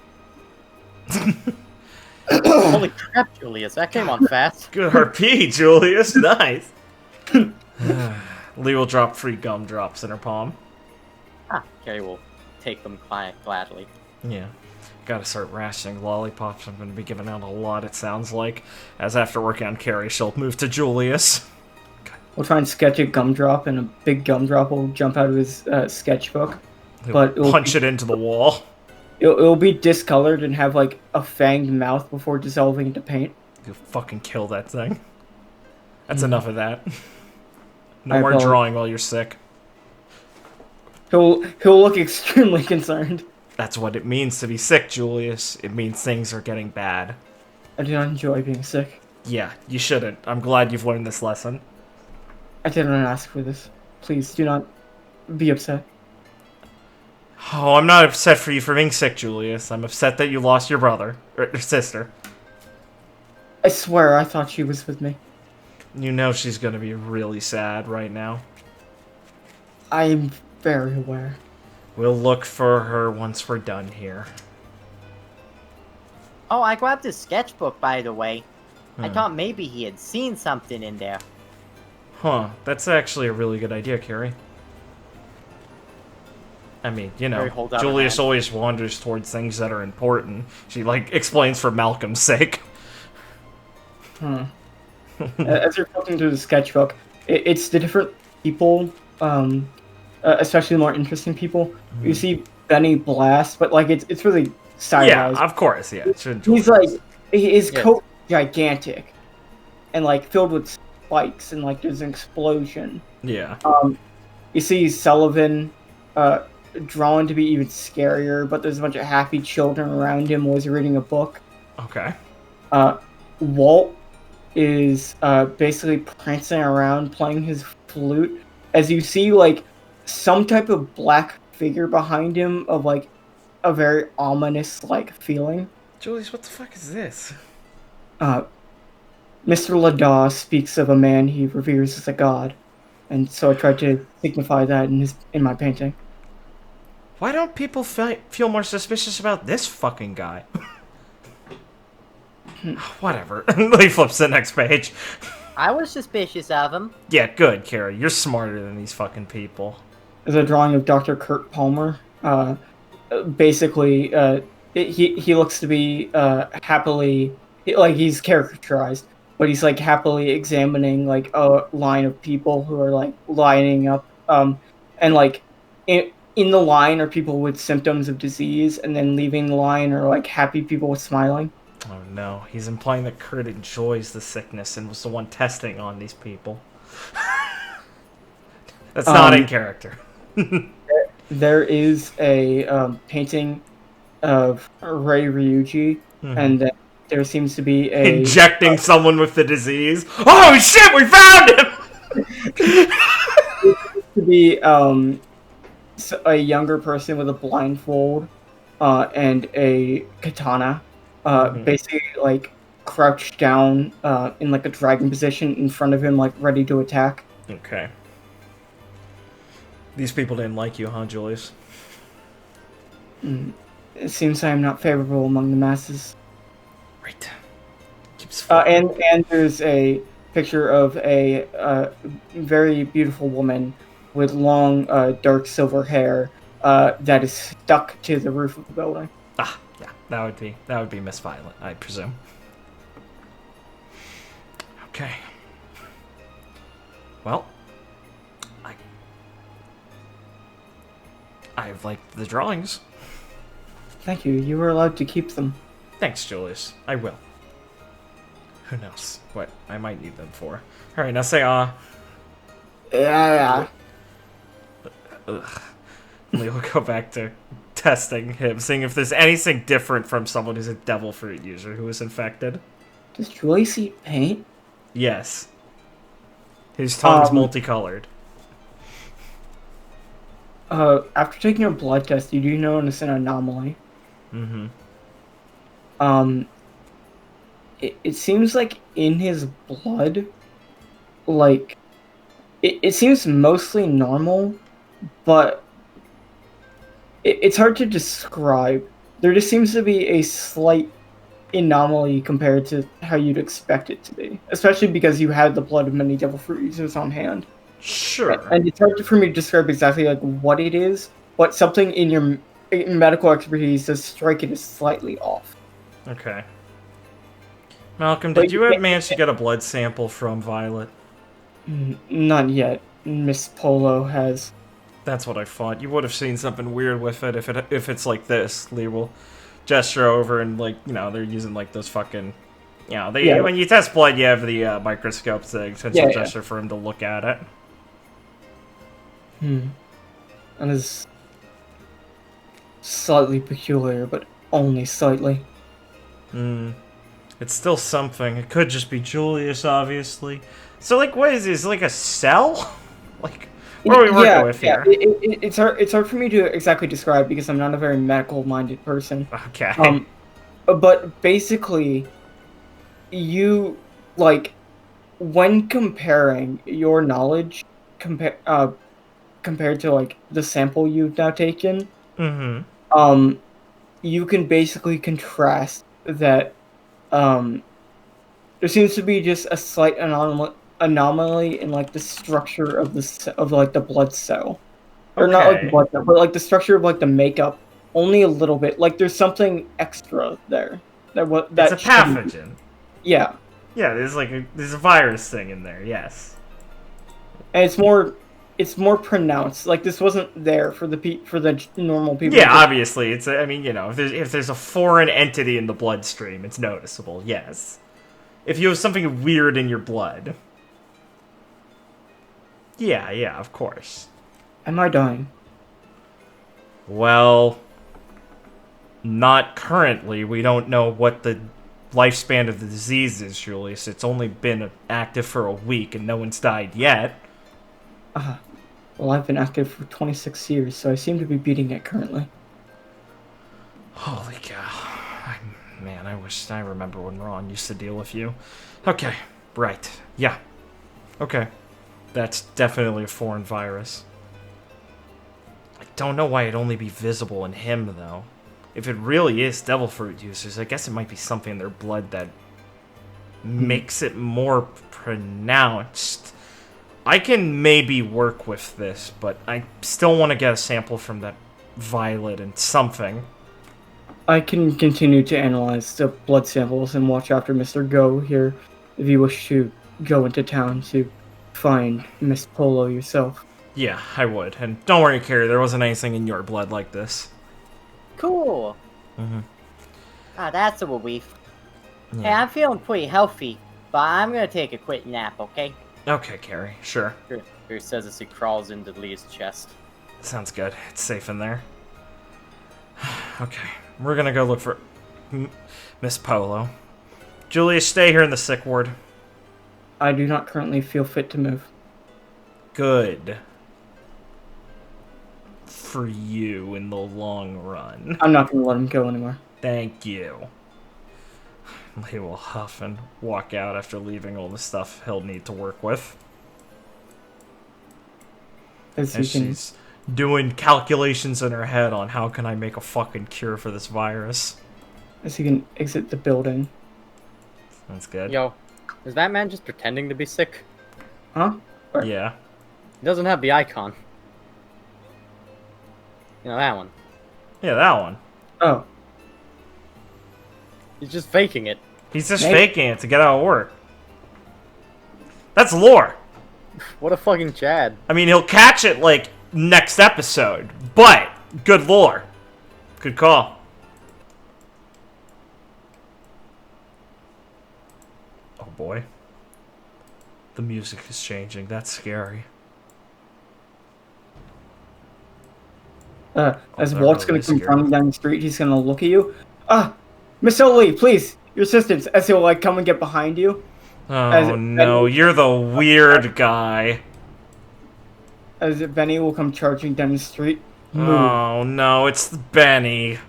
Holy crap, Julius, that came on fast. Good RP, Julius. Nice. Lee will drop 3 gumdrops in her palm. Carrie will take them gladly. Yeah. Gotta start rationing lollipops. I'm gonna be giving out a lot, it sounds like. As after working on Carrie, she'll move to Julius. We'll try and sketch a gumdrop, and a big gumdrop will jump out of his sketchbook. He'll But it'll punch it into the wall. It'll be discolored and have a fanged mouth before dissolving into paint. You'll fucking kill that thing. That's enough of that. No I more apologize. drawing while you're sick. He'll look extremely concerned. That's what it means to be sick, Julius. It means things are getting bad. I do not enjoy being sick. Yeah, you shouldn't. I'm glad you've learned this lesson. I did not ask for this. Please do not be upset. Oh, I'm not upset for you for being sick, Julius. I'm upset that you lost your brother. Or your sister. I swear I thought she was with me. You know she's gonna be really sad right now. I'm very aware. We'll look for her once we're done here. Oh, I grabbed his sketchbook, by the way. I thought maybe he had seen something in there. Huh, that's actually a really good idea, Carrie. I mean, you know, Carrie holds out her Julius hand. always wanders towards things that are important. She, explains for Malcolm's sake. As you're flipping through the sketchbook, it's the different people, especially the more interesting people. You see Benny Blast, but it's really stylized. Yeah, of course, yeah. He's his Yeah. coat gigantic, and filled with spikes, and there's an explosion. Yeah. You see Sullivan, drawn to be even scarier, but there's a bunch of happy children around him while he's reading a book. Okay. Walt is basically prancing around playing his flute as you see some type of black figure behind him of a very ominous feeling. Julius, what the fuck is this? Mr. Ladaw speaks of a man he reveres as a god, and so I tried to signify that in my painting. Why don't people feel more suspicious about this fucking guy? Whatever. He flips the next page. I was suspicious of him. Yeah, good, Carrie. You're smarter than these fucking people. There's a drawing of Dr. Kurt Palmer. Basically, he looks to be happily, like, he's caricaturized, but he's like happily examining like a line of people who are like lining up, and like in the line are people with symptoms of disease, and then leaving the line are like happy people with smiling. Oh no, he's implying that Kurt enjoys the sickness and was the one testing on these people. That's not in character. There is a painting of Ray Ryuji, and then there seems to be a... Injecting someone with the disease. Oh shit, we found him! to be a younger person with a blindfold and a katana, basically like crouched down in like a dragon position in front of him, like ready to attack. Okay. These people didn't like you, huh, Julius? It seems I am not favorable among the masses. Right. And there's a picture of a very beautiful woman with long, dark silver hair that is stuck to the roof of the building. Ah, yeah, that would be Miss Violet, I presume. Okay. Well, I've liked the drawings. Thank you. You were allowed to keep them. Thanks, Julius. I will. Who knows what I might need them for. Alright, now say Yeah. Ugh. We'll go back to testing him, seeing if there's anything different from someone who's a devil fruit user who is infected. Does Julius eat paint? Yes. His tongue's multicolored. After taking a blood test, you do notice an anomaly. Mm-hmm. It seems like in his blood, like, it seems mostly normal, but it's hard to describe. There just seems to be a slight anomaly compared to how you'd expect it to be, especially because you had the blood of many devil fruit users on hand. Sure. And it's hard for me to describe exactly like what it is, but something in your medical expertise does strike it as slightly off. Okay. Malcolm, did you manage to get a blood sample from Violet? Not yet. Miss Polo has. That's what I thought. You would have seen something weird with it if it's like this. Lee will gesture over and, like, you know, they're using like those fucking, you know, when you test blood, you have the microscope thing. Potential gesture for him to look at it. That is slightly peculiar, but only slightly. It's still something. It could just be Julius, obviously. So, like, what is this? Like a cell? Like, what are we working with here? It's hard for me to exactly describe because I'm not a very medical-minded person. Okay. But basically, you, like, when comparing your knowledge compared to, like, the sample you've now taken, you can basically contrast that, there seems to be just a slight anomaly in, like, the structure of the blood cell. Or not, like, the blood cell, but, like, the structure of, like, the makeup. Only a little bit. Like, there's something extra there. That's a pathogen. Yeah. Yeah, there's a virus thing in there, yes. And it's more pronounced. Like, this wasn't there for the normal people. Yeah, obviously. I mean, you know, if there's a foreign entity in the bloodstream, it's noticeable, yes. If you have something weird in your blood. Yeah, of course. Am I dying? Well, not currently. We don't know what the lifespan of the disease is, Julius. It's only been active for a week and no one's died yet. Well, I've been active for 26 years, so I seem to be beating it currently. Holy cow. Man, I wish I remember when Ron used to deal with you. Okay. Right. Yeah. Okay. That's definitely a foreign virus. I don't know why it'd only be visible in him, though. If it really is devil fruit users, I guess it might be something in their blood that makes it more pronounced. I can maybe work with this, but I still want to get a sample from that violet and something. I can continue to analyze the blood samples and watch after Mr. Go here if you wish to go into town to find Miss Polo yourself. Yeah, I would. And don't worry, Carrie, there wasn't anything in your blood like this. Cool. Mm-hmm. Ah, that's a relief. Yeah. Hey, I'm feeling pretty healthy, but I'm gonna take a quick nap, okay? Okay, Carrie, sure. Who says as he crawls into Lee's chest. Sounds good. It's safe in there. Okay, we're gonna go look for Miss Polo. Julius, stay here in the sick ward. I do not currently feel fit to move. Good. For you in the long run. I'm not going to let him go anymore. Thank you. He will huff and walk out after leaving all the stuff he'll need to work with. As And you can, she's doing calculations in her head on how can I make a fucking cure for this virus. as he can exit the building. That's good. Yo, is that man just pretending to be sick? Huh? Yeah. He doesn't have the icon. You know, that one. Yeah, that one. Oh, He's just faking it. He's just Maybe. faking it to get out of work. That's lore. What a fucking Chad. I mean, he'll catch it, like, next episode. But, good lore. Good call. Oh, boy. The music is changing. That's scary. as that Walt's really going to come scared me. running down the street, he's going to look at you. Miss Lee, please, your assistance. As he'll, like, come and get behind you. Oh, no. You're the weird guy. As Benny will come charging down the street. Move. Oh, no. It's Benny.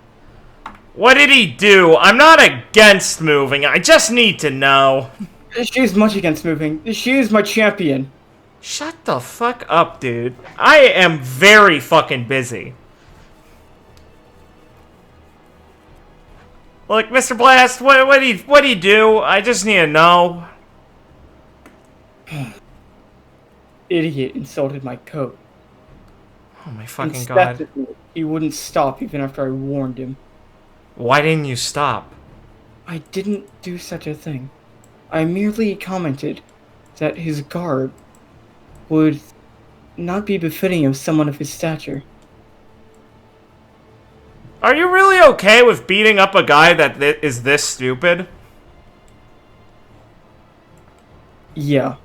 What did he do? I'm not against moving. I just need to know. She's much against moving. She is my champion. Shut the fuck up, dude. I am very fucking busy. Look, Mr. Blast, what do you do? I just need to know. Idiot insulted my coat. Oh my fucking And god. stepped at me. He wouldn't stop even after I warned him. Why didn't you stop? I didn't do such a thing. I merely commented that his garb would not be befitting of someone of his stature. Are you really okay with beating up a guy that is this stupid? Yeah.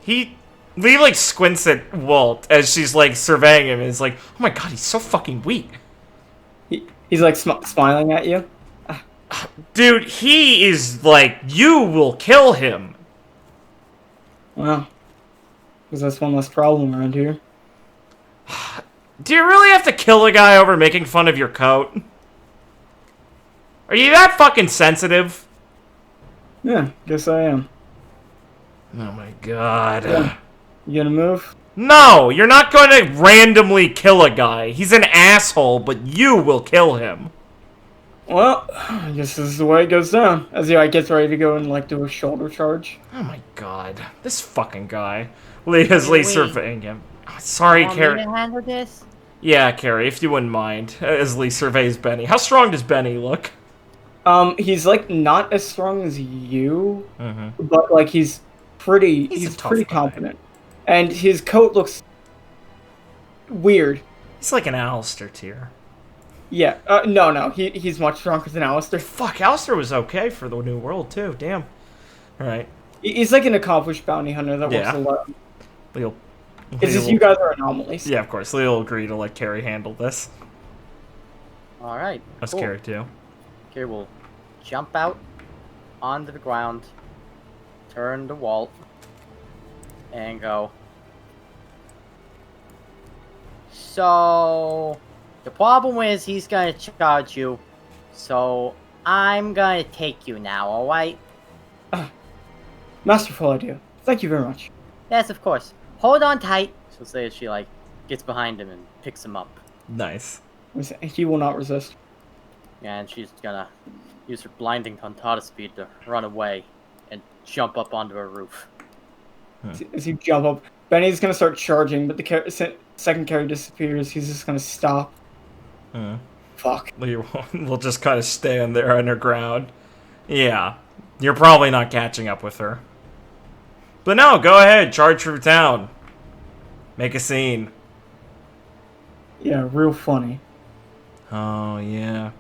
Lee like squints at Walt as she's like surveying him and is like, oh my god, he's so fucking weak. He's like smiling at you. Dude, he is like, you will kill him. Well, because that's one less problem around here. Do you really have to kill a guy over making fun of your coat? Are you that fucking sensitive? Yeah, guess I am. Oh my god. Yeah. You gonna move? No, you're not going to randomly kill a guy. He's an asshole, but you will kill him. Well, I guess this is the way it goes down. As he like, gets ready to go and like do a shoulder charge. Oh my god. This fucking guy. Lee surveying him. Oh, sorry, Want Carrie. me to handle this? Yeah, Carrie, if you wouldn't mind. As Lee surveys Benny. How strong does Benny look? He's like not as strong as you, Mm-hmm. but like he's pretty. He's a He's tough pretty guy. confident, and his coat looks weird. He's like an Alistair tier. Yeah. No. He's much stronger than Alistair. Fuck, Alistair was okay for the New World, too. Damn. Alright. He's like an accomplished bounty hunter that Yeah. works a lot. Lee'll... It's just you guys are anomalies. Yeah, of course. Lee will agree to let Carrie handle this. Alright. Us Cool. Carrie, too. Here we'll jump out onto the ground, turn to Walt, and go. So, the problem is he's gonna charge you, so I'm gonna take you now, alright? Masterful idea. Thank you very much. Yes, of course. Hold on tight. She'll say as she, like, gets behind him and picks him up. Nice. He will not resist. Yeah, and she's gonna use her blinding Tontatta speed to run away and jump up onto her roof. As you jump up, Benny's gonna start charging, but the second carry disappears. He's just gonna stop. Fuck. We'll just kind of stand there underground. Yeah, you're probably not catching up with her. But no, go ahead, charge through town. Make a scene. Yeah, real funny. Oh, yeah.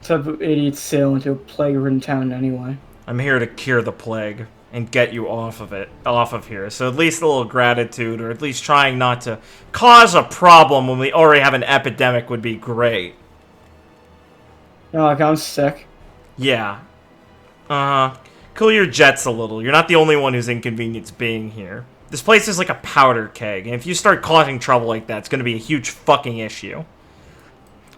Type of idiots sail into a plague-ridden town anyway. I'm here to cure the plague and get you off of here. So at least a little gratitude, or at least trying not to cause a problem when we already have an epidemic would be great. You know, like, I'm sick. Yeah. Cool your jets a little. You're not the only one who's inconvenienced being here. This place is like a powder keg, and if you start causing trouble like that, it's gonna be a huge fucking issue.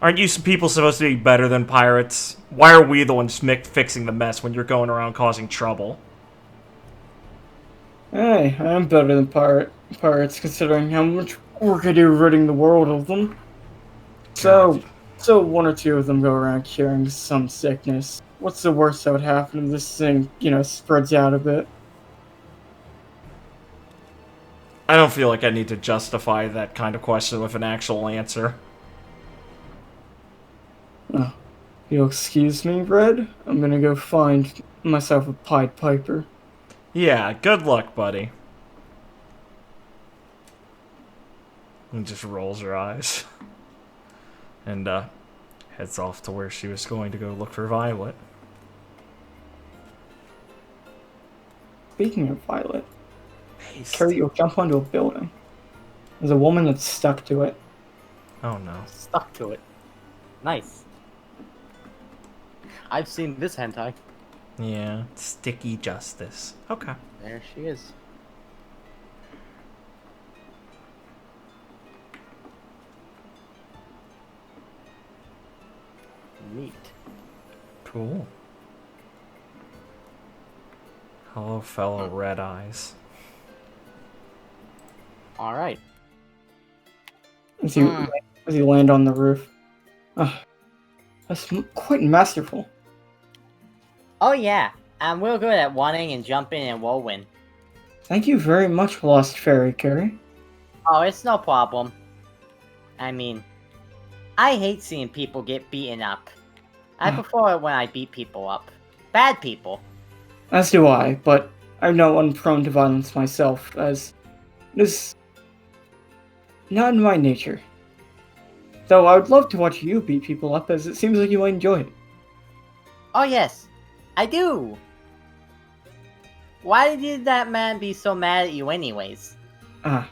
Aren't you people supposed to be better than pirates? Why are we the ones fixing the mess when you're going around causing trouble? Hey, I'm better than pirates, considering how much work I do ridding the world of them. So one or two of them go around curing some sickness. What's the worst that would happen if this thing, spreads out a bit? I don't feel like I need to justify that kind of question with an actual answer. Oh, you'll excuse me, Red? I'm gonna go find myself a Pied Piper. Yeah, good luck, buddy. And just rolls her eyes. And, heads off to where she was going to go look for Violet. Speaking of Violet, Carrie, you'll jump onto a building. There's a woman that's stuck to it. Oh no. Stuck to it. Nice. I've seen this hentai. Yeah, sticky justice. Okay. There she is. Neat. Cool. Hello, fellow red eyes. Alright. As you land on the roof. That's quite masterful. Oh yeah, I'm real good at running and jumping and rolling. Thank you very much, Lost Fairy Carrie. Oh, it's no problem. I mean, I hate seeing people get beaten up. I prefer it when I beat people up. Bad people. As do I, but I'm not one prone to violence myself, as it is not in my nature. Though I would love to watch you beat people up, as it seems like you might enjoy it. Oh yes, I do. Why did that man be so mad at you anyways? I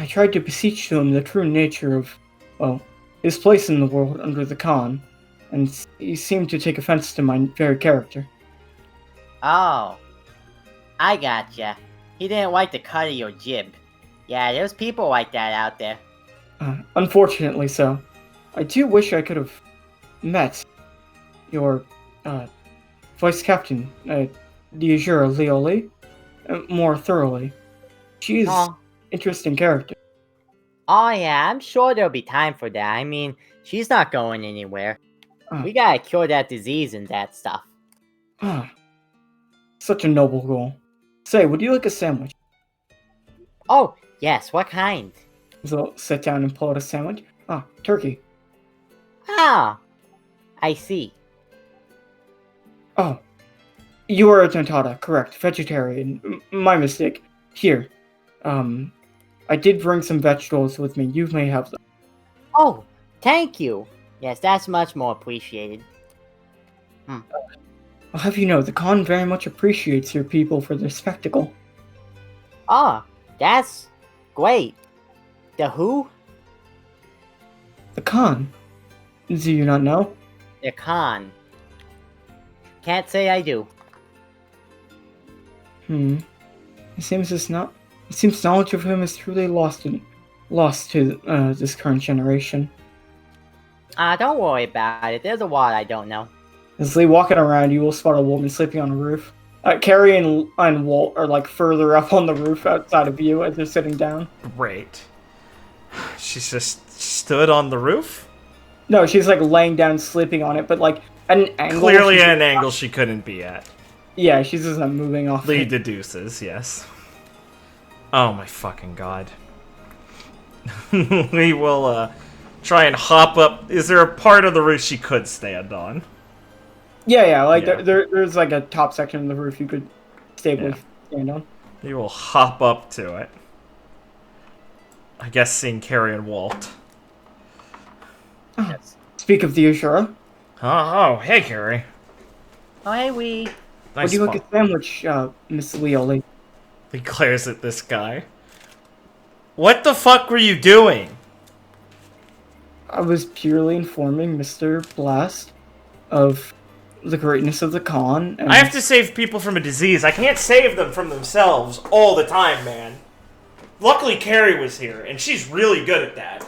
tried to beseech to him the true nature of, well, his place in the world under the Khan, and he seemed to take offense to my very character. Oh, I gotcha. He didn't like the cut of your jib. Yeah, there's people like that out there. Unfortunately so. I do wish I could have met your, vice captain, Diajura Leoli, more thoroughly. She is an interesting character. Oh yeah, I'm sure there'll be time for that. I mean, she's not going anywhere. We gotta cure that disease and that stuff. Such a noble goal. Say, would you like a sandwich? Oh, yes, what kind? So sit down and pull out a sandwich. Turkey. Ah, I see. Oh, you are a Tontatta, correct. Vegetarian. My mistake. Here. I did bring some vegetables with me. You may have them. Oh, thank you. Yes, that's much more appreciated. I'll have you know, the Khan very much appreciates your people for their spectacle. Ah, that's great. The who? The Khan? Do you not know? The Khan. Can't say I do. It seems knowledge of him is truly lost to this current generation. Don't worry about it. There's a lot I don't know. As they walking around, you will spot a woman sleeping on a roof. Carrie and Walt are like further up on the roof outside of you as they're sitting down. Great. She's just stood on the roof? No, she's like laying down, sleeping on it, but like at an angle. Clearly at an angle she couldn't be at. Yeah, she's just not moving off. Lee deduces, yes. Oh my fucking god. We will try and hop up. Is there a part of the roof she could stand on? Yeah, like Yeah. there's like a top section of the roof you could stably stand on. We will hop up to it. I guess seeing Carrie and Walt. Yes. Speak of the Ashura, Oh, hey Carrie. Oh, hey, we. Nice what do you like spot. a sandwich, Miss Leoli? He glares at this guy. What the fuck were you doing? I was purely informing Mr. Blast of the greatness of the con. And I have to save people from a disease. I can't save them from themselves all the time, man. Luckily, Carrie was here, and she's really good at that.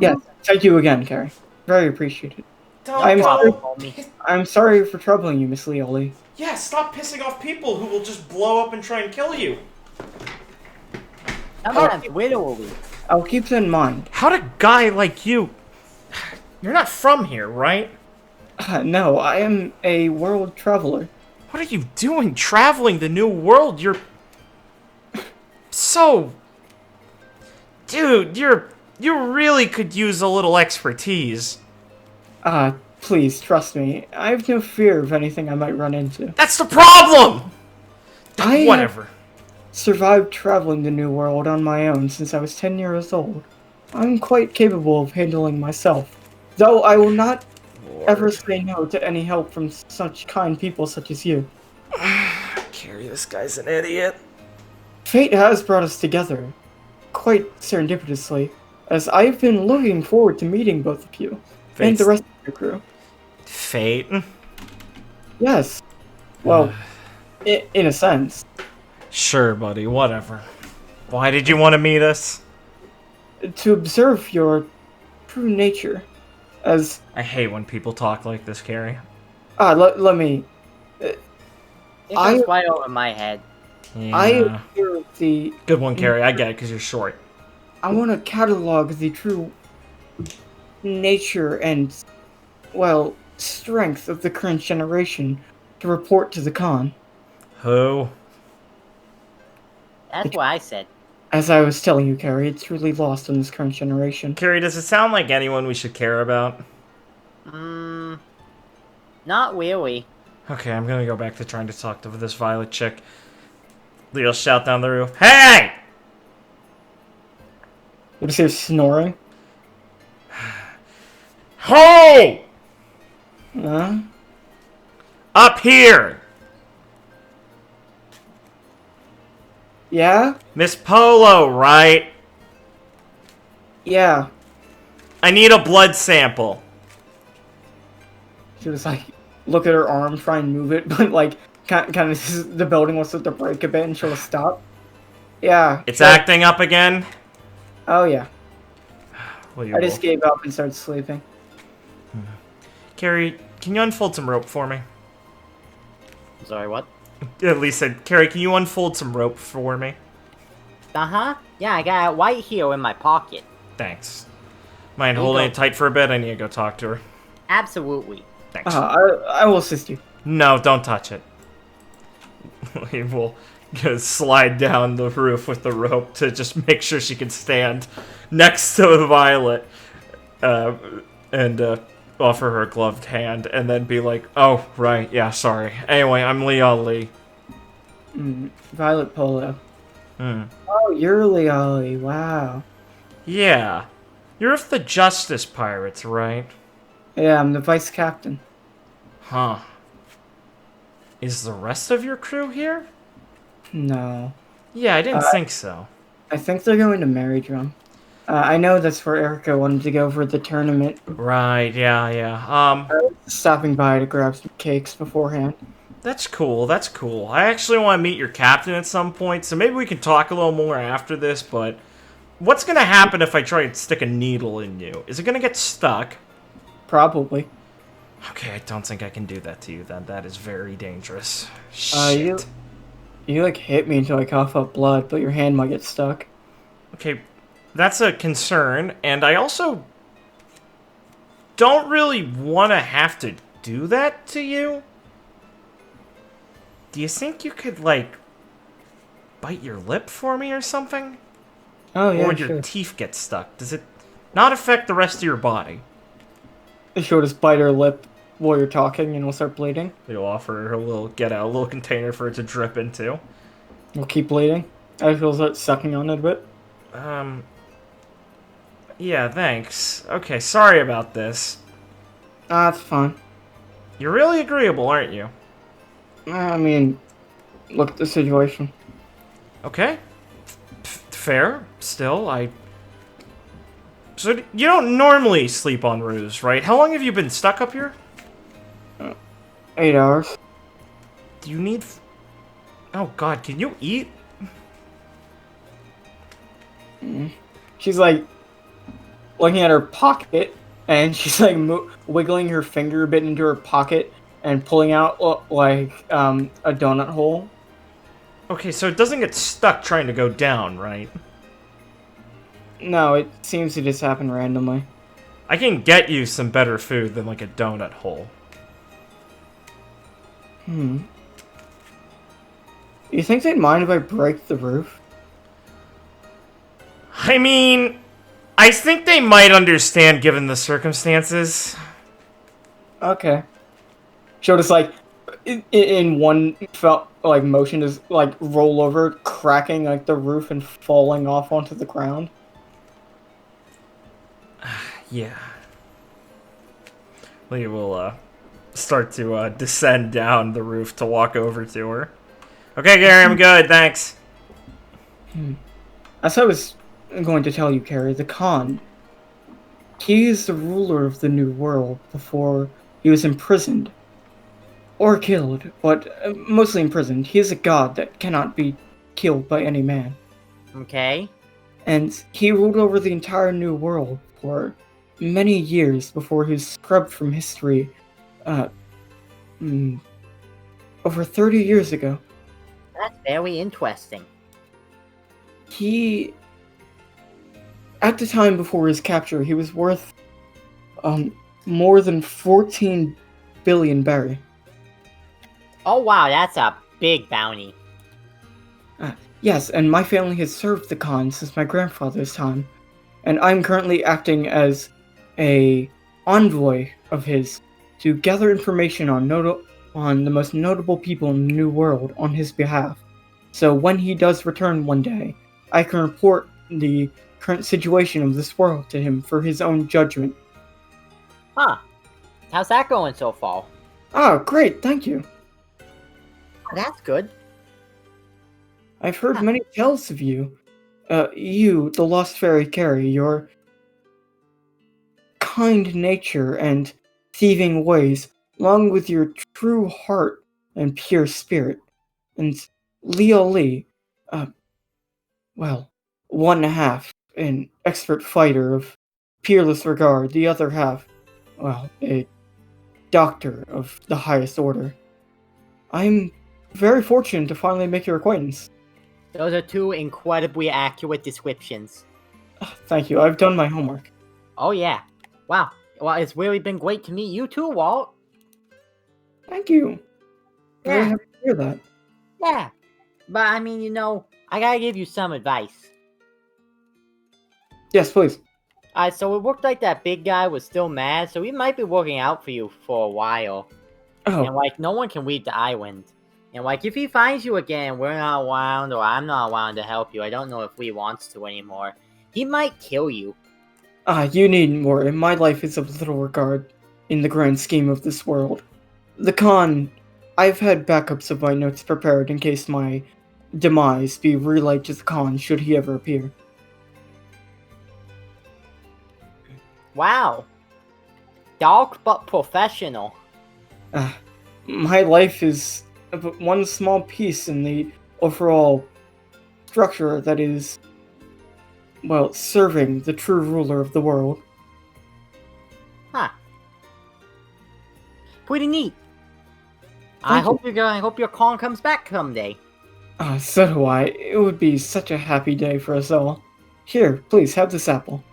Yes, thank you again, Carrie. Very appreciated. Don't I'm bother. I'm sorry for troubling you, Miss Leoli. Yeah, stop pissing off people who will just blow up and try and kill you. Sometimes literally. I'll keep that in mind. How'd a guy like you... You're not from here, right? No, I am a world traveler. What are you doing traveling the new world? You're... So... Dude, you really could use a little expertise. Please, trust me. I have no fear of anything I might run into. That's the problem! I Whatever. survived traveling the New World on my own since I was 10 years old. I'm quite capable of handling myself, though I will not ever say no to any help from such kind people such as you. Carrie, this guy's an idiot. Fate has brought us together, quite serendipitously, as I've been looking forward to meeting both of you and the rest of your crew. Fate? Yes. Well, in a sense. Sure, buddy, whatever. Why did you want to meet us? To observe your true nature, as... I hate when people talk like this, Carrie. let me... It I- goes right over my head. Yeah. I observe the... Good one, Carrie. I get it, because you're short. I want to catalog the true nature and, well, strength of the current generation to report to the con. Who? That's what I said. As I was telling you, Carrie, it's truly lost in this current generation. Carrie, does it sound like anyone we should care about? Not really. Okay, I'm gonna go back to trying to talk to this Violet chick. Leo'll shout down the roof. Hey! You just hear snoring. Hey! Huh? Up here! Yeah? Miss Polo, right? Yeah. I need a blood sample. She was like, look at her arm, try and move it, but like, kind of, the building wants to break a bit and she'll stop. Yeah. It's acting up again? Oh, yeah. Well, you I just will. gave up and started sleeping. Carrie, can you unfold some rope for me? Sorry, what? At least said, Carrie, can you unfold some rope for me? Uh-huh. Yeah, I got it right here in my pocket. Thanks. Mind There you holding go. it tight for a bit? I need to go talk to her. Absolutely. Thanks. I will assist you. No, don't touch it. We will slide down the roof with the rope to just make sure she can stand next to Violet and offer her a gloved hand and then be like, oh, right, yeah, sorry. Anyway, I'm Leon Lee. Violet Polo. Hmm. Oh, you're Leoli. Wow. Yeah. You're of the Justice Pirates, right? Yeah, I'm the vice captain. Huh. Is the rest of your crew here? No. Yeah, I didn't think so. I think they're going to Marydrum. I know that's where Erica wanted to go for the tournament. Right, yeah. Stopping by to grab some cakes beforehand. That's cool, that's cool. I actually want to meet your captain at some point, so maybe we can talk a little more after this, but what's gonna happen if I try and stick a needle in you? Is it gonna get stuck? Probably. Okay, I don't think I can do that to you then. That is very dangerous. You Shit. you like hit me until I cough up blood, but your hand might get stuck. Okay, that's a concern, and I also don't really want to have to do that to you. Do you think you could, like, bite your lip for me or something? Oh yeah, Or would sure. your teeth get stuck? Does it not affect the rest of your body? She'll just bite her lip while you're talking, and we'll start bleeding. You'll offer her get out a little container for it to drip into. We'll keep bleeding. I will start sucking on it a bit. Yeah, thanks. Okay, sorry about this. That's fine. You're really agreeable, aren't you? I mean, look at the situation. Okay. Fair. Still, So you don't normally sleep on roofs, right? How long have you been stuck up here? 8 hours. Do you need... Oh god, can you eat? She's like looking at her pocket, and she's like wiggling her finger a bit into her pocket and pulling out like a donut hole. Okay, so it doesn't get stuck trying to go down, right? No, it seems to just happen randomly. I can get you some better food than like a donut hole. You think they'd mind if I break the roof? I mean, I think they might understand given the circumstances. Okay. She'll just like in one felt like motion just like roll over, cracking like the roof and falling off onto the ground. Yeah. We will start to descend down the roof to walk over to her. Okay, Gary, I'm good, thanks. As I was going to tell you, Carrie, the Khan, he is the ruler of the New World before he was imprisoned. Or killed, but mostly imprisoned. He is a god that cannot be killed by any man. Okay. And he ruled over the entire New World for many years before he was scrubbed from history over 30 years ago. That's very interesting. He, at the time before his capture, he was worth more than 14 billion berry. Oh wow, that's a big bounty. Yes, and my family has served the Khan since my grandfather's time, and I'm currently acting as a envoy of his to gather information on the most notable people in the New World on his behalf. So when he does return one day, I can report the current situation of this world to him for his own judgment. Huh. How's that going so far? Ah, great, thank you. That's good. I've heard many tales of you. You, the Lost Fairy Carrie, your kind nature and thieving ways, along with your true heart and pure spirit. And Leo Lee, well, one half an expert fighter of peerless regard, the other half, well, a doctor of the highest order. I'm very fortunate to finally make your acquaintance. Those are two incredibly accurate descriptions. Thank you, I've done my homework. Oh yeah. Wow. Well, it's really been great to meet you too, Walt. Thank you. Very Yeah. happy to hear that. Yeah. But I mean, I gotta give you some advice. Yes, please. Alright, so it looked like that big guy was still mad, so he might be working out for you for a while. Oh, And no one can leave the island. And if he finds you again, we're not around, or I'm not around to help you, I don't know if Lee wants to anymore, he might kill you. you needn't worry. My life is of little regard in the grand scheme of this world. The Khan, I've had backups of my notes prepared in case my demise be relayed to the Khan should he ever appear. Wow. Dark but professional. My life is but one small piece in the overall structure that is, well, serving the true ruler of the world. Huh. pretty neat. I hope your con comes back someday. So do I. It would be such a happy day for us all. Here, please, have this apple.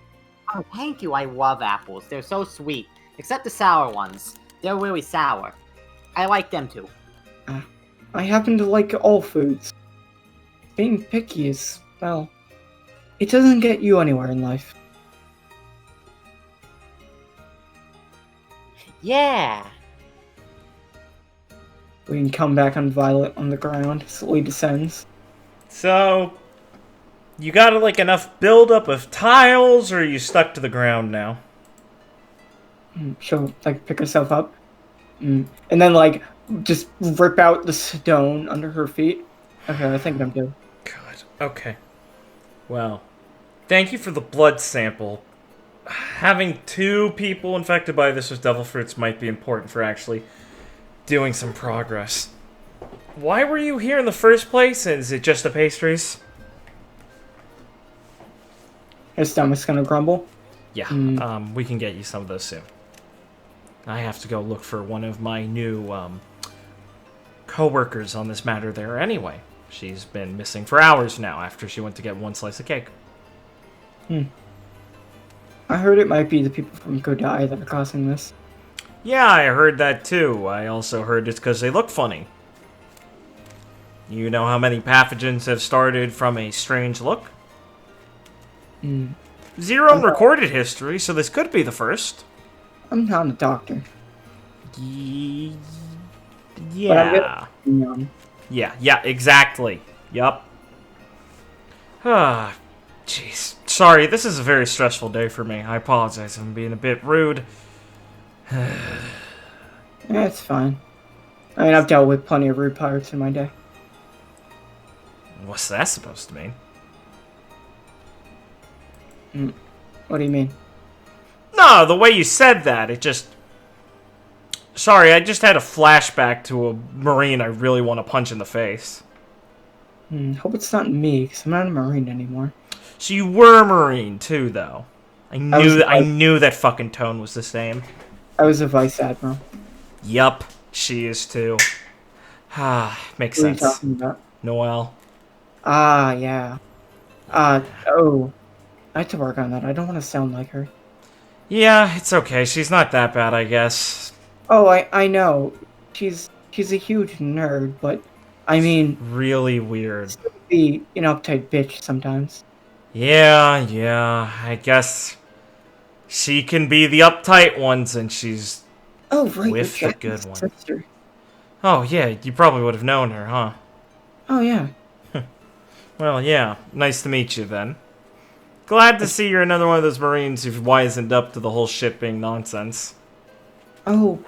Oh, thank you. I love apples. They're so sweet. Except the sour ones. They're really sour. I like them too. I happen to like all foods. Being picky is, well, it doesn't get you anywhere in life. Yeah. We can come back on Violet on the ground as Lee descends. So, you got like enough buildup of tiles, or are you stuck to the ground now? She'll like pick herself up, and then like just rip out the stone under her feet. Okay, I think I'm good. God. Okay. Well, thank you for the blood sample. Having 2 people infected by this with devil fruits might be important for actually doing some progress. Why were you here in the first place? Is it just the pastries? His stomach's gonna grumble. Yeah, we can get you some of those soon. I have to go look for one of my new co-workers on this matter there anyway. She's been missing for hours now after she went to get 1 slice of cake. I heard it might be the people from Kodai that are causing this. Yeah, I heard that too. I also heard it's because they look funny. You know how many pathogens have started from a strange look? 0 in recorded history, so this could be the first. I'm not a doctor. Yeah. Yeah, exactly. Yup. Ah, jeez. Sorry, this is a very stressful day for me. I apologize if I'm being a bit rude. Yeah, it's fine. I mean, I've dealt with plenty of rude pirates in my day. What's that supposed to mean? What do you mean? No, the way you said that, it just... Sorry, I just had a flashback to a Marine I really want to punch in the face. Hope it's not me, because I'm not a Marine anymore. So you were a Marine, too, though. I knew that fucking tone was the same. I was a Vice Admiral. Yup, she is, too. Ah, makes What are you sense. talking about? Noelle. Ah, yeah. Oh. I have to work on that. I don't want to sound like her. Yeah, it's okay. She's not that bad, I guess. Oh, I know. She's a huge nerd, but I mean, Really weird. she'll be an uptight bitch sometimes. Yeah, I guess she can be the uptight ones, and she's... Oh, right. With you're the good Jackie's one. sister. Oh, yeah, you probably would have known her, huh? Oh, yeah. Well, yeah, nice to meet you, then. Glad to see you're another one of those Marines who've wisened up to the whole shit being nonsense. Oh.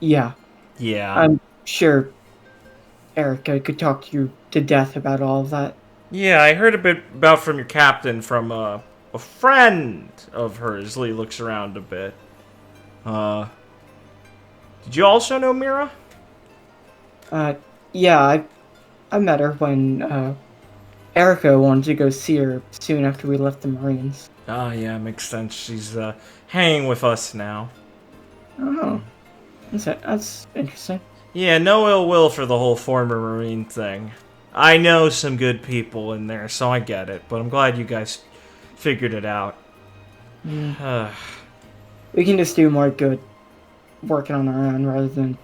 Yeah. Yeah. I'm sure Erica could talk you to death about all of that. Yeah, I heard a bit about from your captain from a friend of hers. Lee looks around a bit. Did you also know Mira? Yeah, I met her when, Erica wanted to go see her soon after we left the Marines. Ah, yeah, makes sense. She's, hanging with us now. Oh. That's interesting. Yeah, no ill will for the whole former Marine thing. I know some good people in there, so I get it, but I'm glad you guys figured it out. We can just do more good working on our own rather than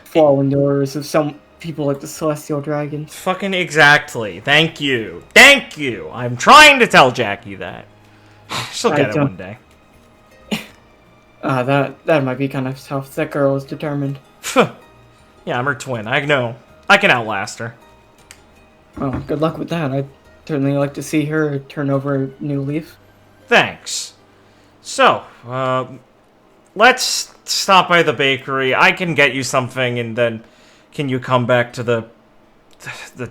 following the orders of some people like the Celestial Dragons. Fucking exactly. Thank you. Thank you! I'm trying to tell Jackie that. She'll get it one day. That might be kind of tough. That girl is determined. Yeah, I'm her twin. I know. I can outlast her. Oh, good luck with that. I'd certainly like to see her turn over a new leaf. Thanks. So, let's stop by the bakery. I can get you something, and then can you come back to the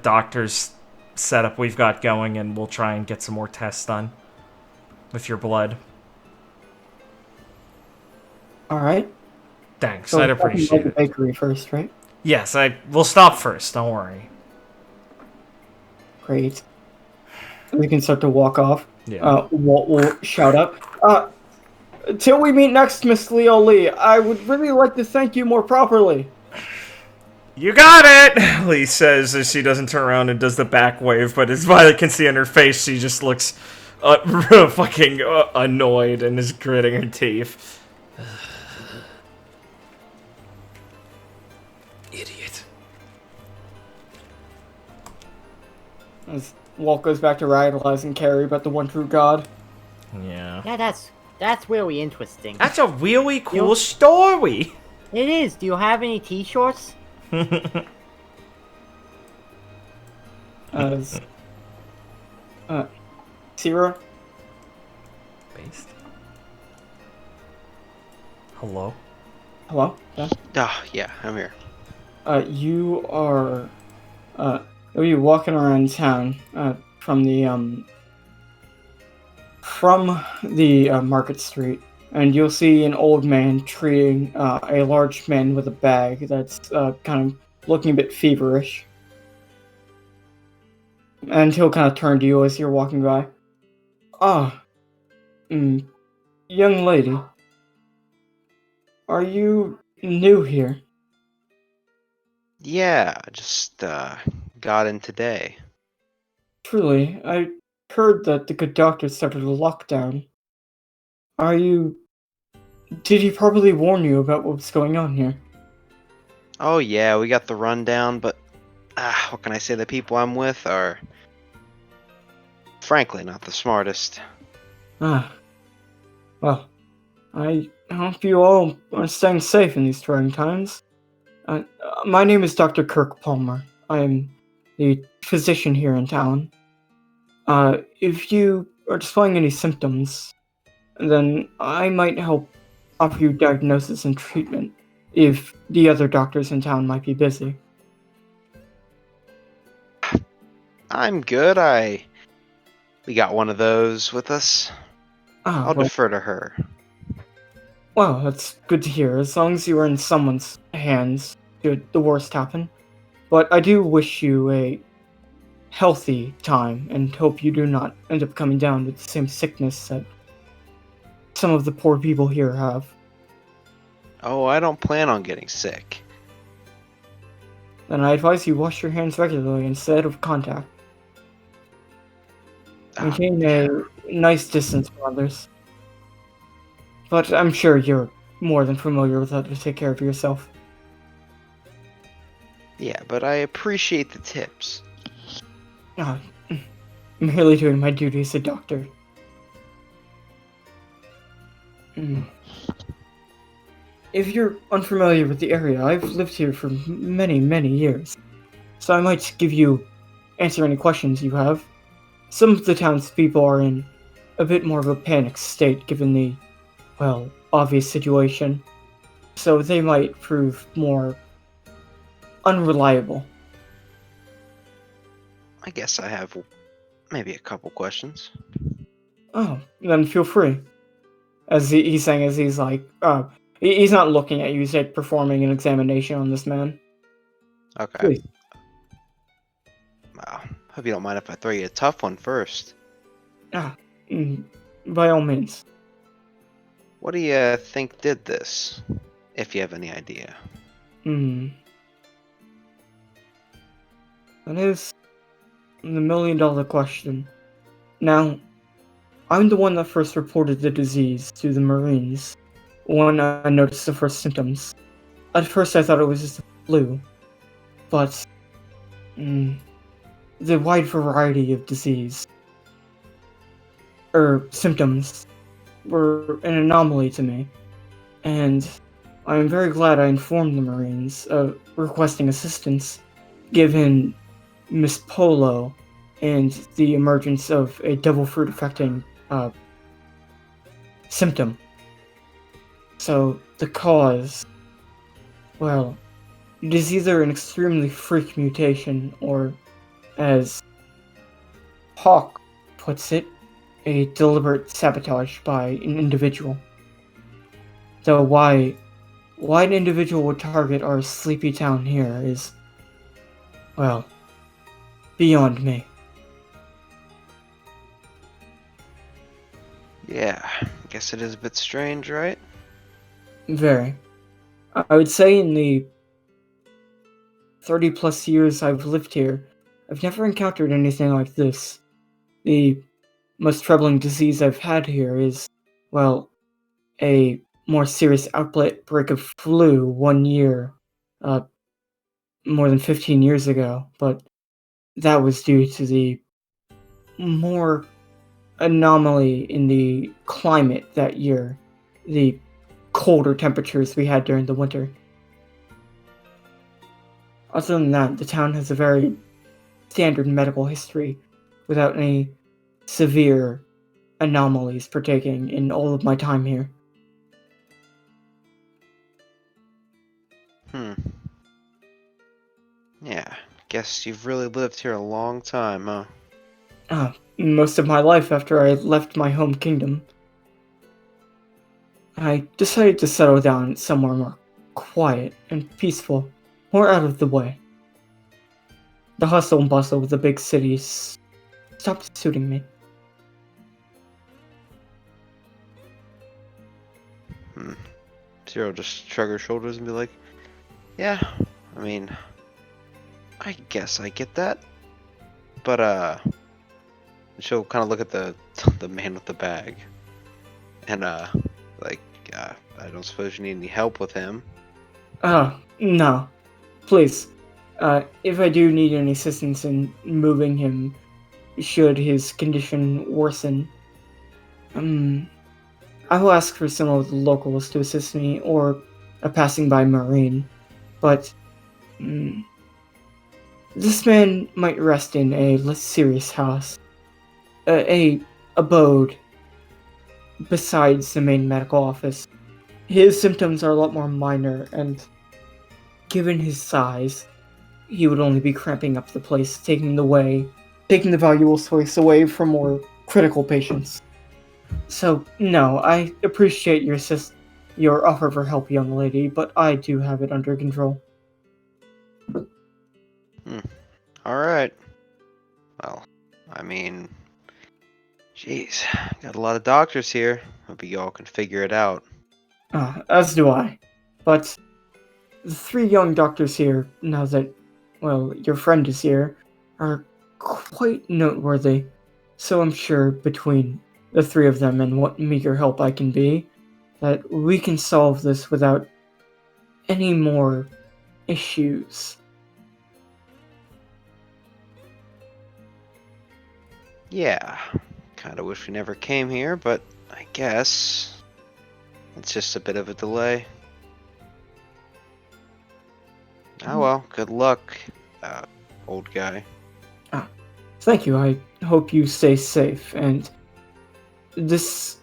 doctor's setup we've got going, and we'll try and get some more tests done with your blood. All right. Thanks, So I'd we're talking appreciate about it. the bakery first, right? Yes, we'll stop first. Don't worry. Great. We can start to walk off. Yeah. We'll shout up. Till we meet next, Miss Leo Lee, I would really like to thank you more properly. You got it, Lee says as she doesn't turn around and does the back wave, but as Violet can see on her face, she just looks fucking annoyed and is gritting her teeth. Idiot. As Walt goes back to revitalizing Carrie about the one true God. Yeah. Yeah, that's really interesting. That's a really cool story. It is. Do you have any t-shirts? Sierra? Based. Hello? Hello? Yeah? Yeah, I'm here. You are walking around town from the market street, and you'll see an old man treating a large man with a bag that's kind of looking a bit feverish. And he'll kind of turn to you as you're walking by. Young lady, are you new here? Yeah, I just got in today. Truly, I heard that the good doctor started a lockdown. Did he probably warn you about what was going on here? Oh yeah, we got the rundown, but what can I say? The people I'm with are, frankly, not the smartest. Well, I hope you all are staying safe in these trying times. My name is Dr. Kirk Palmer. I am the physician here in town. If you are displaying any symptoms, then I might help offer you diagnosis and treatment if the other doctors in town might be busy. I'm good. We got one of those with us. I'll defer to her. Well, that's good to hear. As long as you are in someone's hands, should the worst happen. But I do wish you a healthy time and hope you do not end up coming down with the same sickness that some of the poor people here have. Oh, I don't plan on getting sick. Then I advise you wash your hands regularly instead of contact. Maintain a nice distance from others. But I'm sure you're more than familiar with how to take care of yourself. Yeah, but I appreciate the tips. I'm merely doing my duty as a doctor. If you're unfamiliar with the area, I've lived here for many, many years. So I might answer any questions you have. Some of the townspeople are in a bit more of a panic state given the, obvious situation. So they might prove more unreliable. I guess I have maybe a couple questions. Oh, then feel free. As he's saying, as he's like, he's not looking at you, he's like performing an examination on this man. Okay. Please. Wow. Hope you don't mind if I throw you a tough one first. By all means. What do you think did this? If you have any idea. That is the $1,000,000 question. Now, I'm the one that first reported the disease to the Marines when I noticed the first symptoms. At first I thought it was just the flu, but the wide variety of disease symptoms were an anomaly to me, and I'm very glad I informed the Marines of requesting assistance, given Miss Polo and the emergence of a devil fruit affecting symptom. So the cause, it is either an extremely freak mutation or, as Hawk puts it, a deliberate sabotage by an individual. Though why an individual would target our sleepy town here is, beyond me. Yeah, guess it is a bit strange, right? Very. I would say in the 30 plus years I've lived here, I've never encountered anything like this. The most troubling disease I've had here is, well, a more serious outbreak of flu 1 year, more than 15 years ago, but that was due to the more anomaly in the climate that year, the colder temperatures we had during the winter. Other than that, the town has a very standard medical history without any severe anomalies partaking in all of my time here. Yeah, guess you've really lived here a long time, huh? Most of my life after I left my home kingdom. I decided to settle down somewhere more quiet and peaceful, more out of the way. The hustle and bustle of the big cities stopped suiting me. Zero just shrug her shoulders and be like, yeah, I mean, I guess I get that. But, she'll kind of look at the man with the bag. And, like, I don't suppose you need any help with him. No. Please. If I do need any assistance in moving him, should his condition worsen, I will ask for some of the locals to assist me, or a passing by marine. But, this man might rest in a less serious house. A abode besides the main medical office. His symptoms are a lot more minor, and given his size, he would only be cramping up the place, taking the valuable space away from more critical patients. So, no, I appreciate your offer for help, young lady, but I do have it under control. Alright. Well, I mean, jeez, got a lot of doctors here. Hope you all can figure it out. As do I. But the 3 young doctors here, now that, well, your friend is here, are quite noteworthy. So I'm sure between the 3 of them and what meager help I can be, that we can solve this without any more issues. Yeah, kinda wish we never came here, but I guess it's just a bit of a delay. Oh well, good luck, old guy. Thank you. I hope you stay safe, and this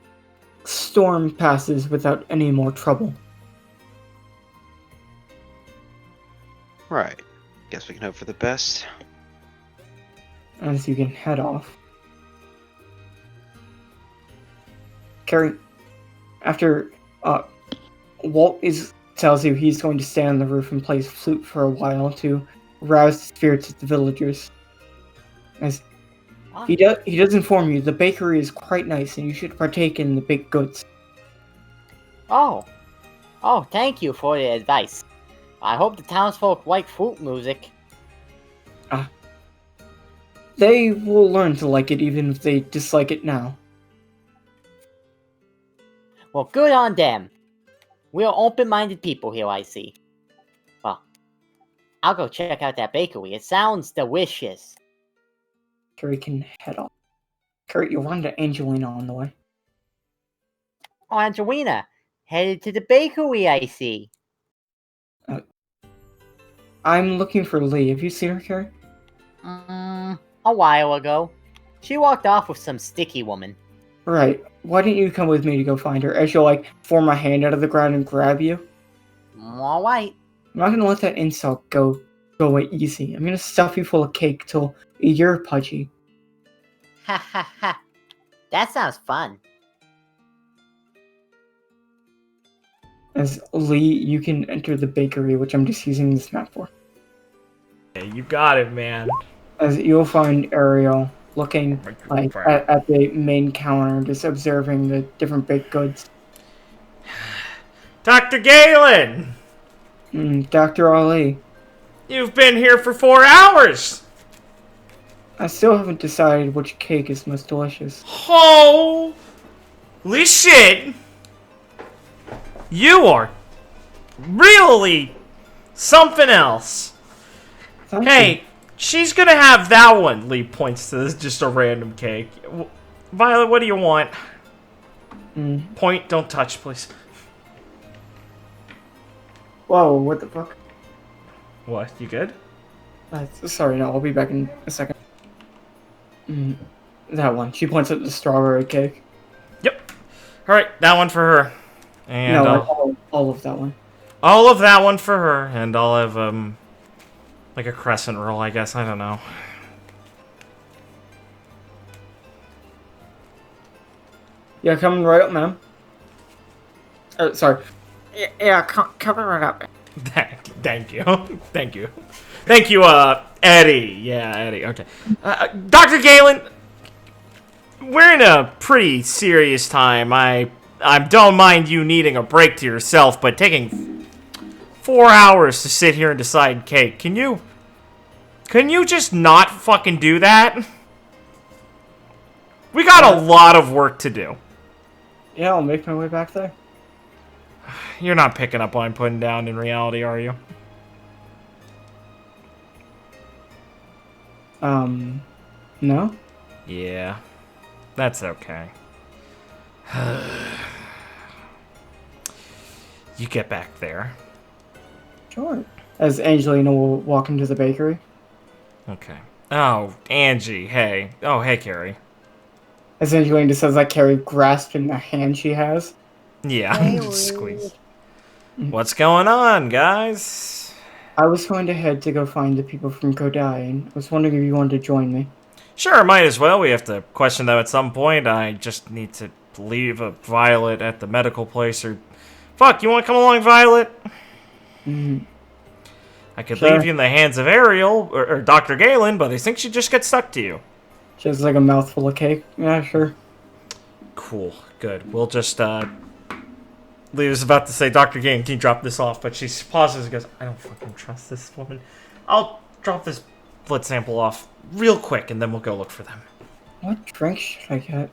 storm passes without any more trouble. Right. Guess we can hope for the best. As you can head off. Carrie, after Walt tells you he's going to stand on the roof and play his flute for a while to rouse the spirits of the villagers. As he does inform you, the bakery is quite nice and you should partake in the baked goods. Oh, thank you for the advice. I hope the townsfolk like flute music. They will learn to like it even if they dislike it now. Well, good on them. We are open-minded people here, I see. Well, I'll go check out that bakery. It sounds delicious. Carrie can head off. Carrie, you'll run to Angelina on the way. Oh, Angelina, headed to the bakery, I see. I'm looking for Lee. Have you seen her, Carrie? A while ago. She walked off with some sticky woman. Right. Why don't you come with me to go find her, as she'll, form my hand out of the ground and grab you? Alright. I'm not gonna let that insult go away easy. I'm gonna stuff you full of cake till you're pudgy. Ha ha ha. That sounds fun. As Lee, you can enter the bakery, which I'm just using this map for. Yeah, you got it, man. As you'll find Ariel, looking like at the main counter, just observing the different baked goods. Dr. Galen! Dr. Ali, You've been here for 4 hours! I still haven't decided which cake is most delicious. Holy shit! You are really something else. Hey, she's gonna have that one. Lee points to this, just a random cake. Violet, what do you want? Point, don't touch, please. Whoa, what the fuck? What, you good? Sorry, no, I'll be back in a second. That one. She points at the strawberry cake. Yep. Alright, that one for her. And no, all of that one. All of that one for her, and I'll have, like a crescent roll, I guess. I don't know. Yeah, coming right up, ma'am. Oh, sorry. Yeah, coming right up. Thank you. Thank you. Thank you, Eddie. Yeah, Eddie. Okay. Dr. Galen, we're in a pretty serious time. I don't mind you needing a break to yourself, but taking 4 hours to sit here and decide cake. Can you just not fucking do that? We got a lot of work to do. Yeah, I'll make my way back there. You're not picking up what I'm putting down in reality, are you? No? Yeah. That's okay. You get back there. Sure. As Angelina will walk into the bakery. Okay. Oh, Angie, hey. Oh, hey, Carrie. As Angelina says that, Carrie grasping the hand she has. Yeah, squeeze. What's going on, guys? I was going to head to go find the people from Kodai, I was wondering if you wanted to join me. Sure, might as well. We have to question them at some point. I just need to leave a Violet at the medical place, or... Fuck, you want to come along, Violet? I could leave you in the hands of Ariel, or Dr. Galen, but I think she'd just get stuck to you. She has like a mouthful of cake. Yeah, sure. Cool, good. We'll just, Lee was about to say, Dr. Galen, can you drop this off? But she pauses and goes, I don't fucking trust this woman. I'll drop this blood sample off real quick, and then we'll go look for them. What drink should I get?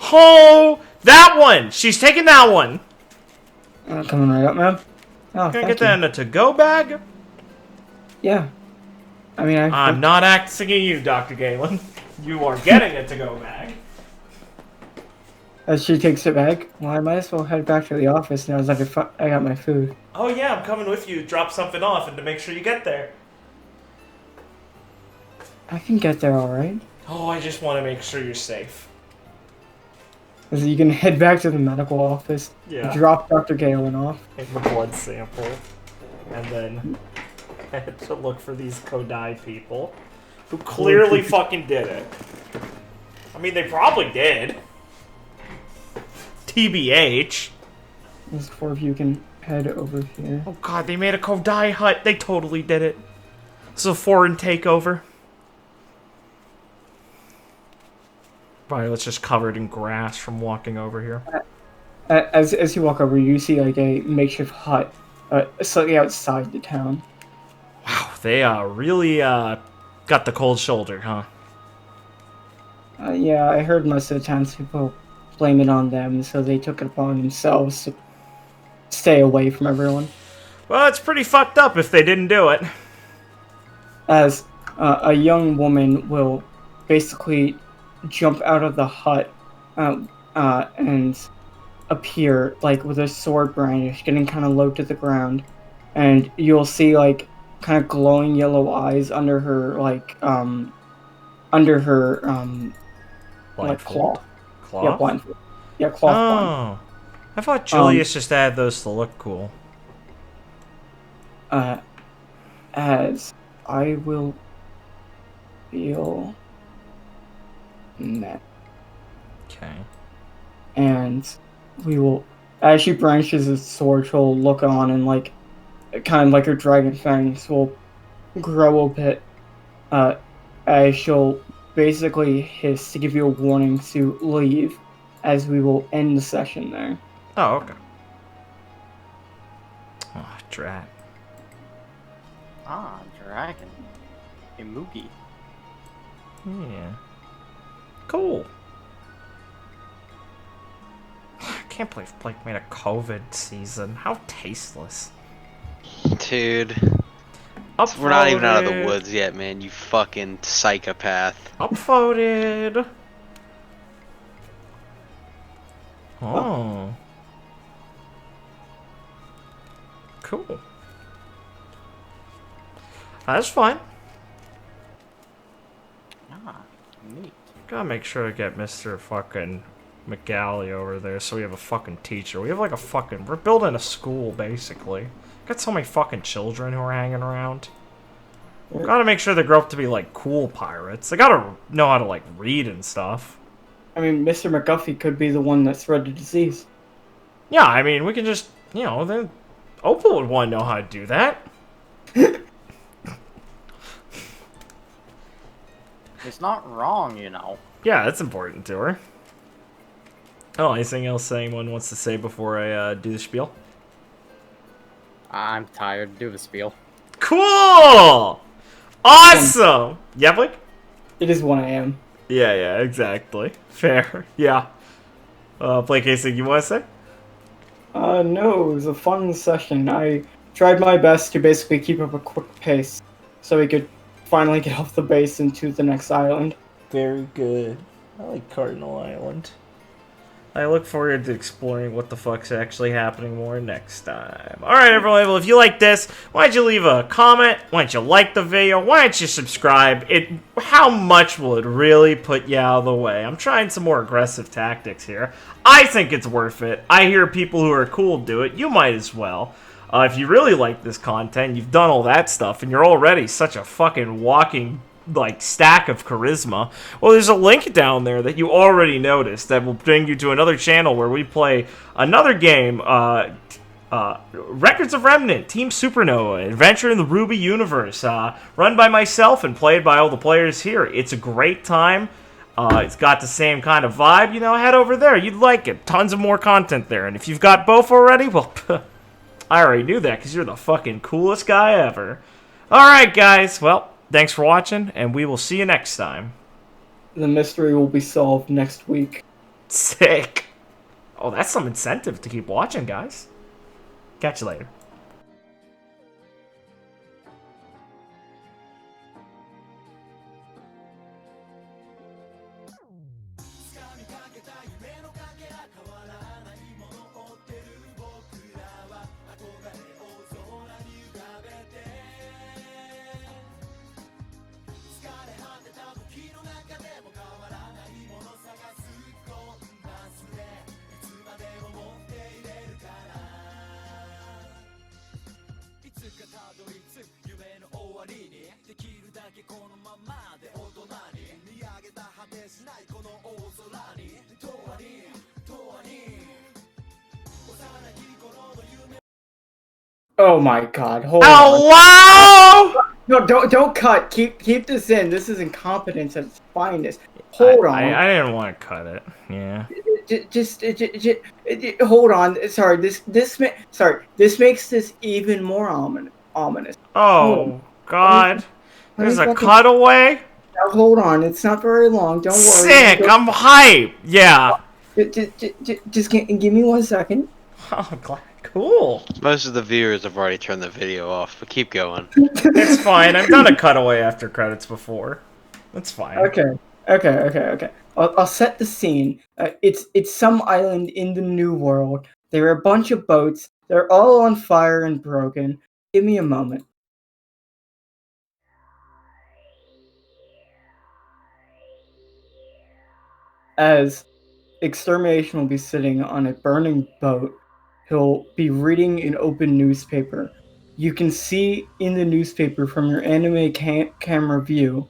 Oh, that one! She's taking that one! Coming right up, ma'am. Oh, Can I get that in a to-go bag? Yeah. I mean, I'm not asking you, Dr. Galen. You are getting a to-go bag. As she takes it back, well, I might as well head back to the office now as I got my food. Oh yeah, I'm coming with you. Drop something off and to make sure you get there. I can get there alright. Oh, I just want to make sure you're safe. As you can head back to the medical office, drop Dr. Galen off. Take the blood sample, and then head to look for these Kodai people, who clearly fucking did it. I mean, they probably did. TBH. Those four of you can head over here. Oh god, they made a Kodai hut. They totally did it. It's a foreign takeover. Violet's just covered in grass from walking over here. As you walk over, you see like a makeshift hut slightly outside the town. Wow, they really got the cold shoulder, huh? Yeah, I heard most of the townspeople blame it on them, so they took it upon themselves to stay away from everyone. Well, it's pretty fucked up if they didn't do it. As a young woman will basically jump out of the hut and appear like with a sword brandished, getting kind of low to the ground, and you'll see like kind of glowing yellow eyes under her like cloth. Cloth? Yeah, blindfold. Yeah, cloth. Oh, I thought Julius just added those to look cool. As I will feel met. Okay. And we will, as she branches his sword, she'll look on and like, kind of like her dragon fangs will grow a bit, as she'll basically hiss to give you a warning to leave, as we will end the session there. Oh, okay. Oh, drat. Ah, dragon. A Moogie. Yeah. Cool. I can't believe Blake made a COVID season. How tasteless. Dude, Upvoted. we're not even out of the woods yet, man. You fucking psychopath. Upvoted. Oh. Cool. That's fine. Ah, neat. Gotta make sure to get Mr. fucking McGalley over there so we have a fucking teacher. We have like a fucking... We're building a school, basically. Got so many fucking children who are hanging around. Gotta make sure they grow up to be like cool pirates. They gotta know how to like read and stuff. I mean, Mr. McGuffey could be the one that spread the disease. Yeah, I mean, we can just, you know, then Opal would want to know how to do that. It's not wrong, you know. Yeah, that's important to her. Oh, anything else anyone wants to say before I do the spiel? I'm tired. Do the spiel. Cool! Awesome! Yeah, Blake? It is 1 a.m. Yeah, exactly. Fair. Yeah. Blake, anything you want to say? No, it was a fun session. I tried my best to basically keep up a quick pace so we could finally get off the base into the next island. Very good. I like Cardinal Island. I look forward to exploring what the fuck's actually happening more next time. Alright, everyone, well, if you like this, why don't you leave a comment? Why don't you like the video? Why don't you subscribe? How much will it really put you out of the way? I'm trying some more aggressive tactics here. I think it's worth it. I hear people who are cool do it. You might as well. If you really like this content, you've done all that stuff, and you're already such a fucking walking like stack of charisma, well, there's a link down there that you already noticed that will bring you to another channel where we play another game, Records of Remnant, Team Supernova, Adventure in the Ruby Universe, run by myself and played by all the players here. It's a great time. It's got the same kind of vibe, you know, head over there. You'd like it. Tons of more content there. And if you've got both already, well, I already knew that because you're the fucking coolest guy ever. Alright, guys, well, thanks for watching, and we will see you next time. The mystery will be solved next week. Sick. Oh, that's some incentive to keep watching, guys. Catch you later. Oh my god, hold on. Hello? No, don't cut. Keep this in. This is incompetence at its finest. Hold on. I didn't want to cut it. Yeah. Just hold on. Sorry, this makes this even more ominous. Oh, God. There's a fucking- cutaway? Now hold on. It's not very long. Don't worry. Sick. I'm hype. Yeah. Just give me 1 second. Oh, glad. Cool. Most of the viewers have already turned the video off, but keep going. It's fine. I've done a cutaway after credits before. That's fine. Okay. I'll set the scene. It's some island in the New World. There are a bunch of boats. They're all on fire and broken. Give me a moment. As Extermination will be sitting on a burning boat, he'll be reading an open newspaper. You can see in the newspaper from your anime camera view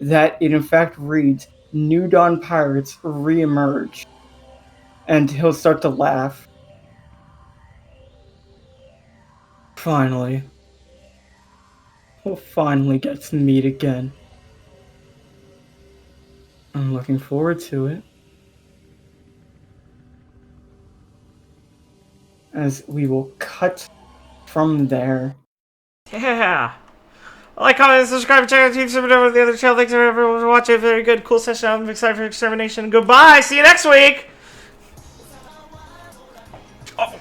that it in fact reads, New Dawn Pirates re-emerge. And he'll start to laugh. Finally. We'll finally get to meet again. I'm looking forward to it. As we will cut from there. Yeah. Like, comment, subscribe, check out the other channel. Thanks everyone for watching. Very good, cool session. I'm excited for extermination. Goodbye. See you next week. Oh,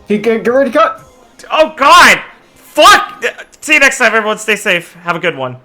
Get ready to cut. oh God. Fuck. See you next time, everyone. Stay safe. Have a good one.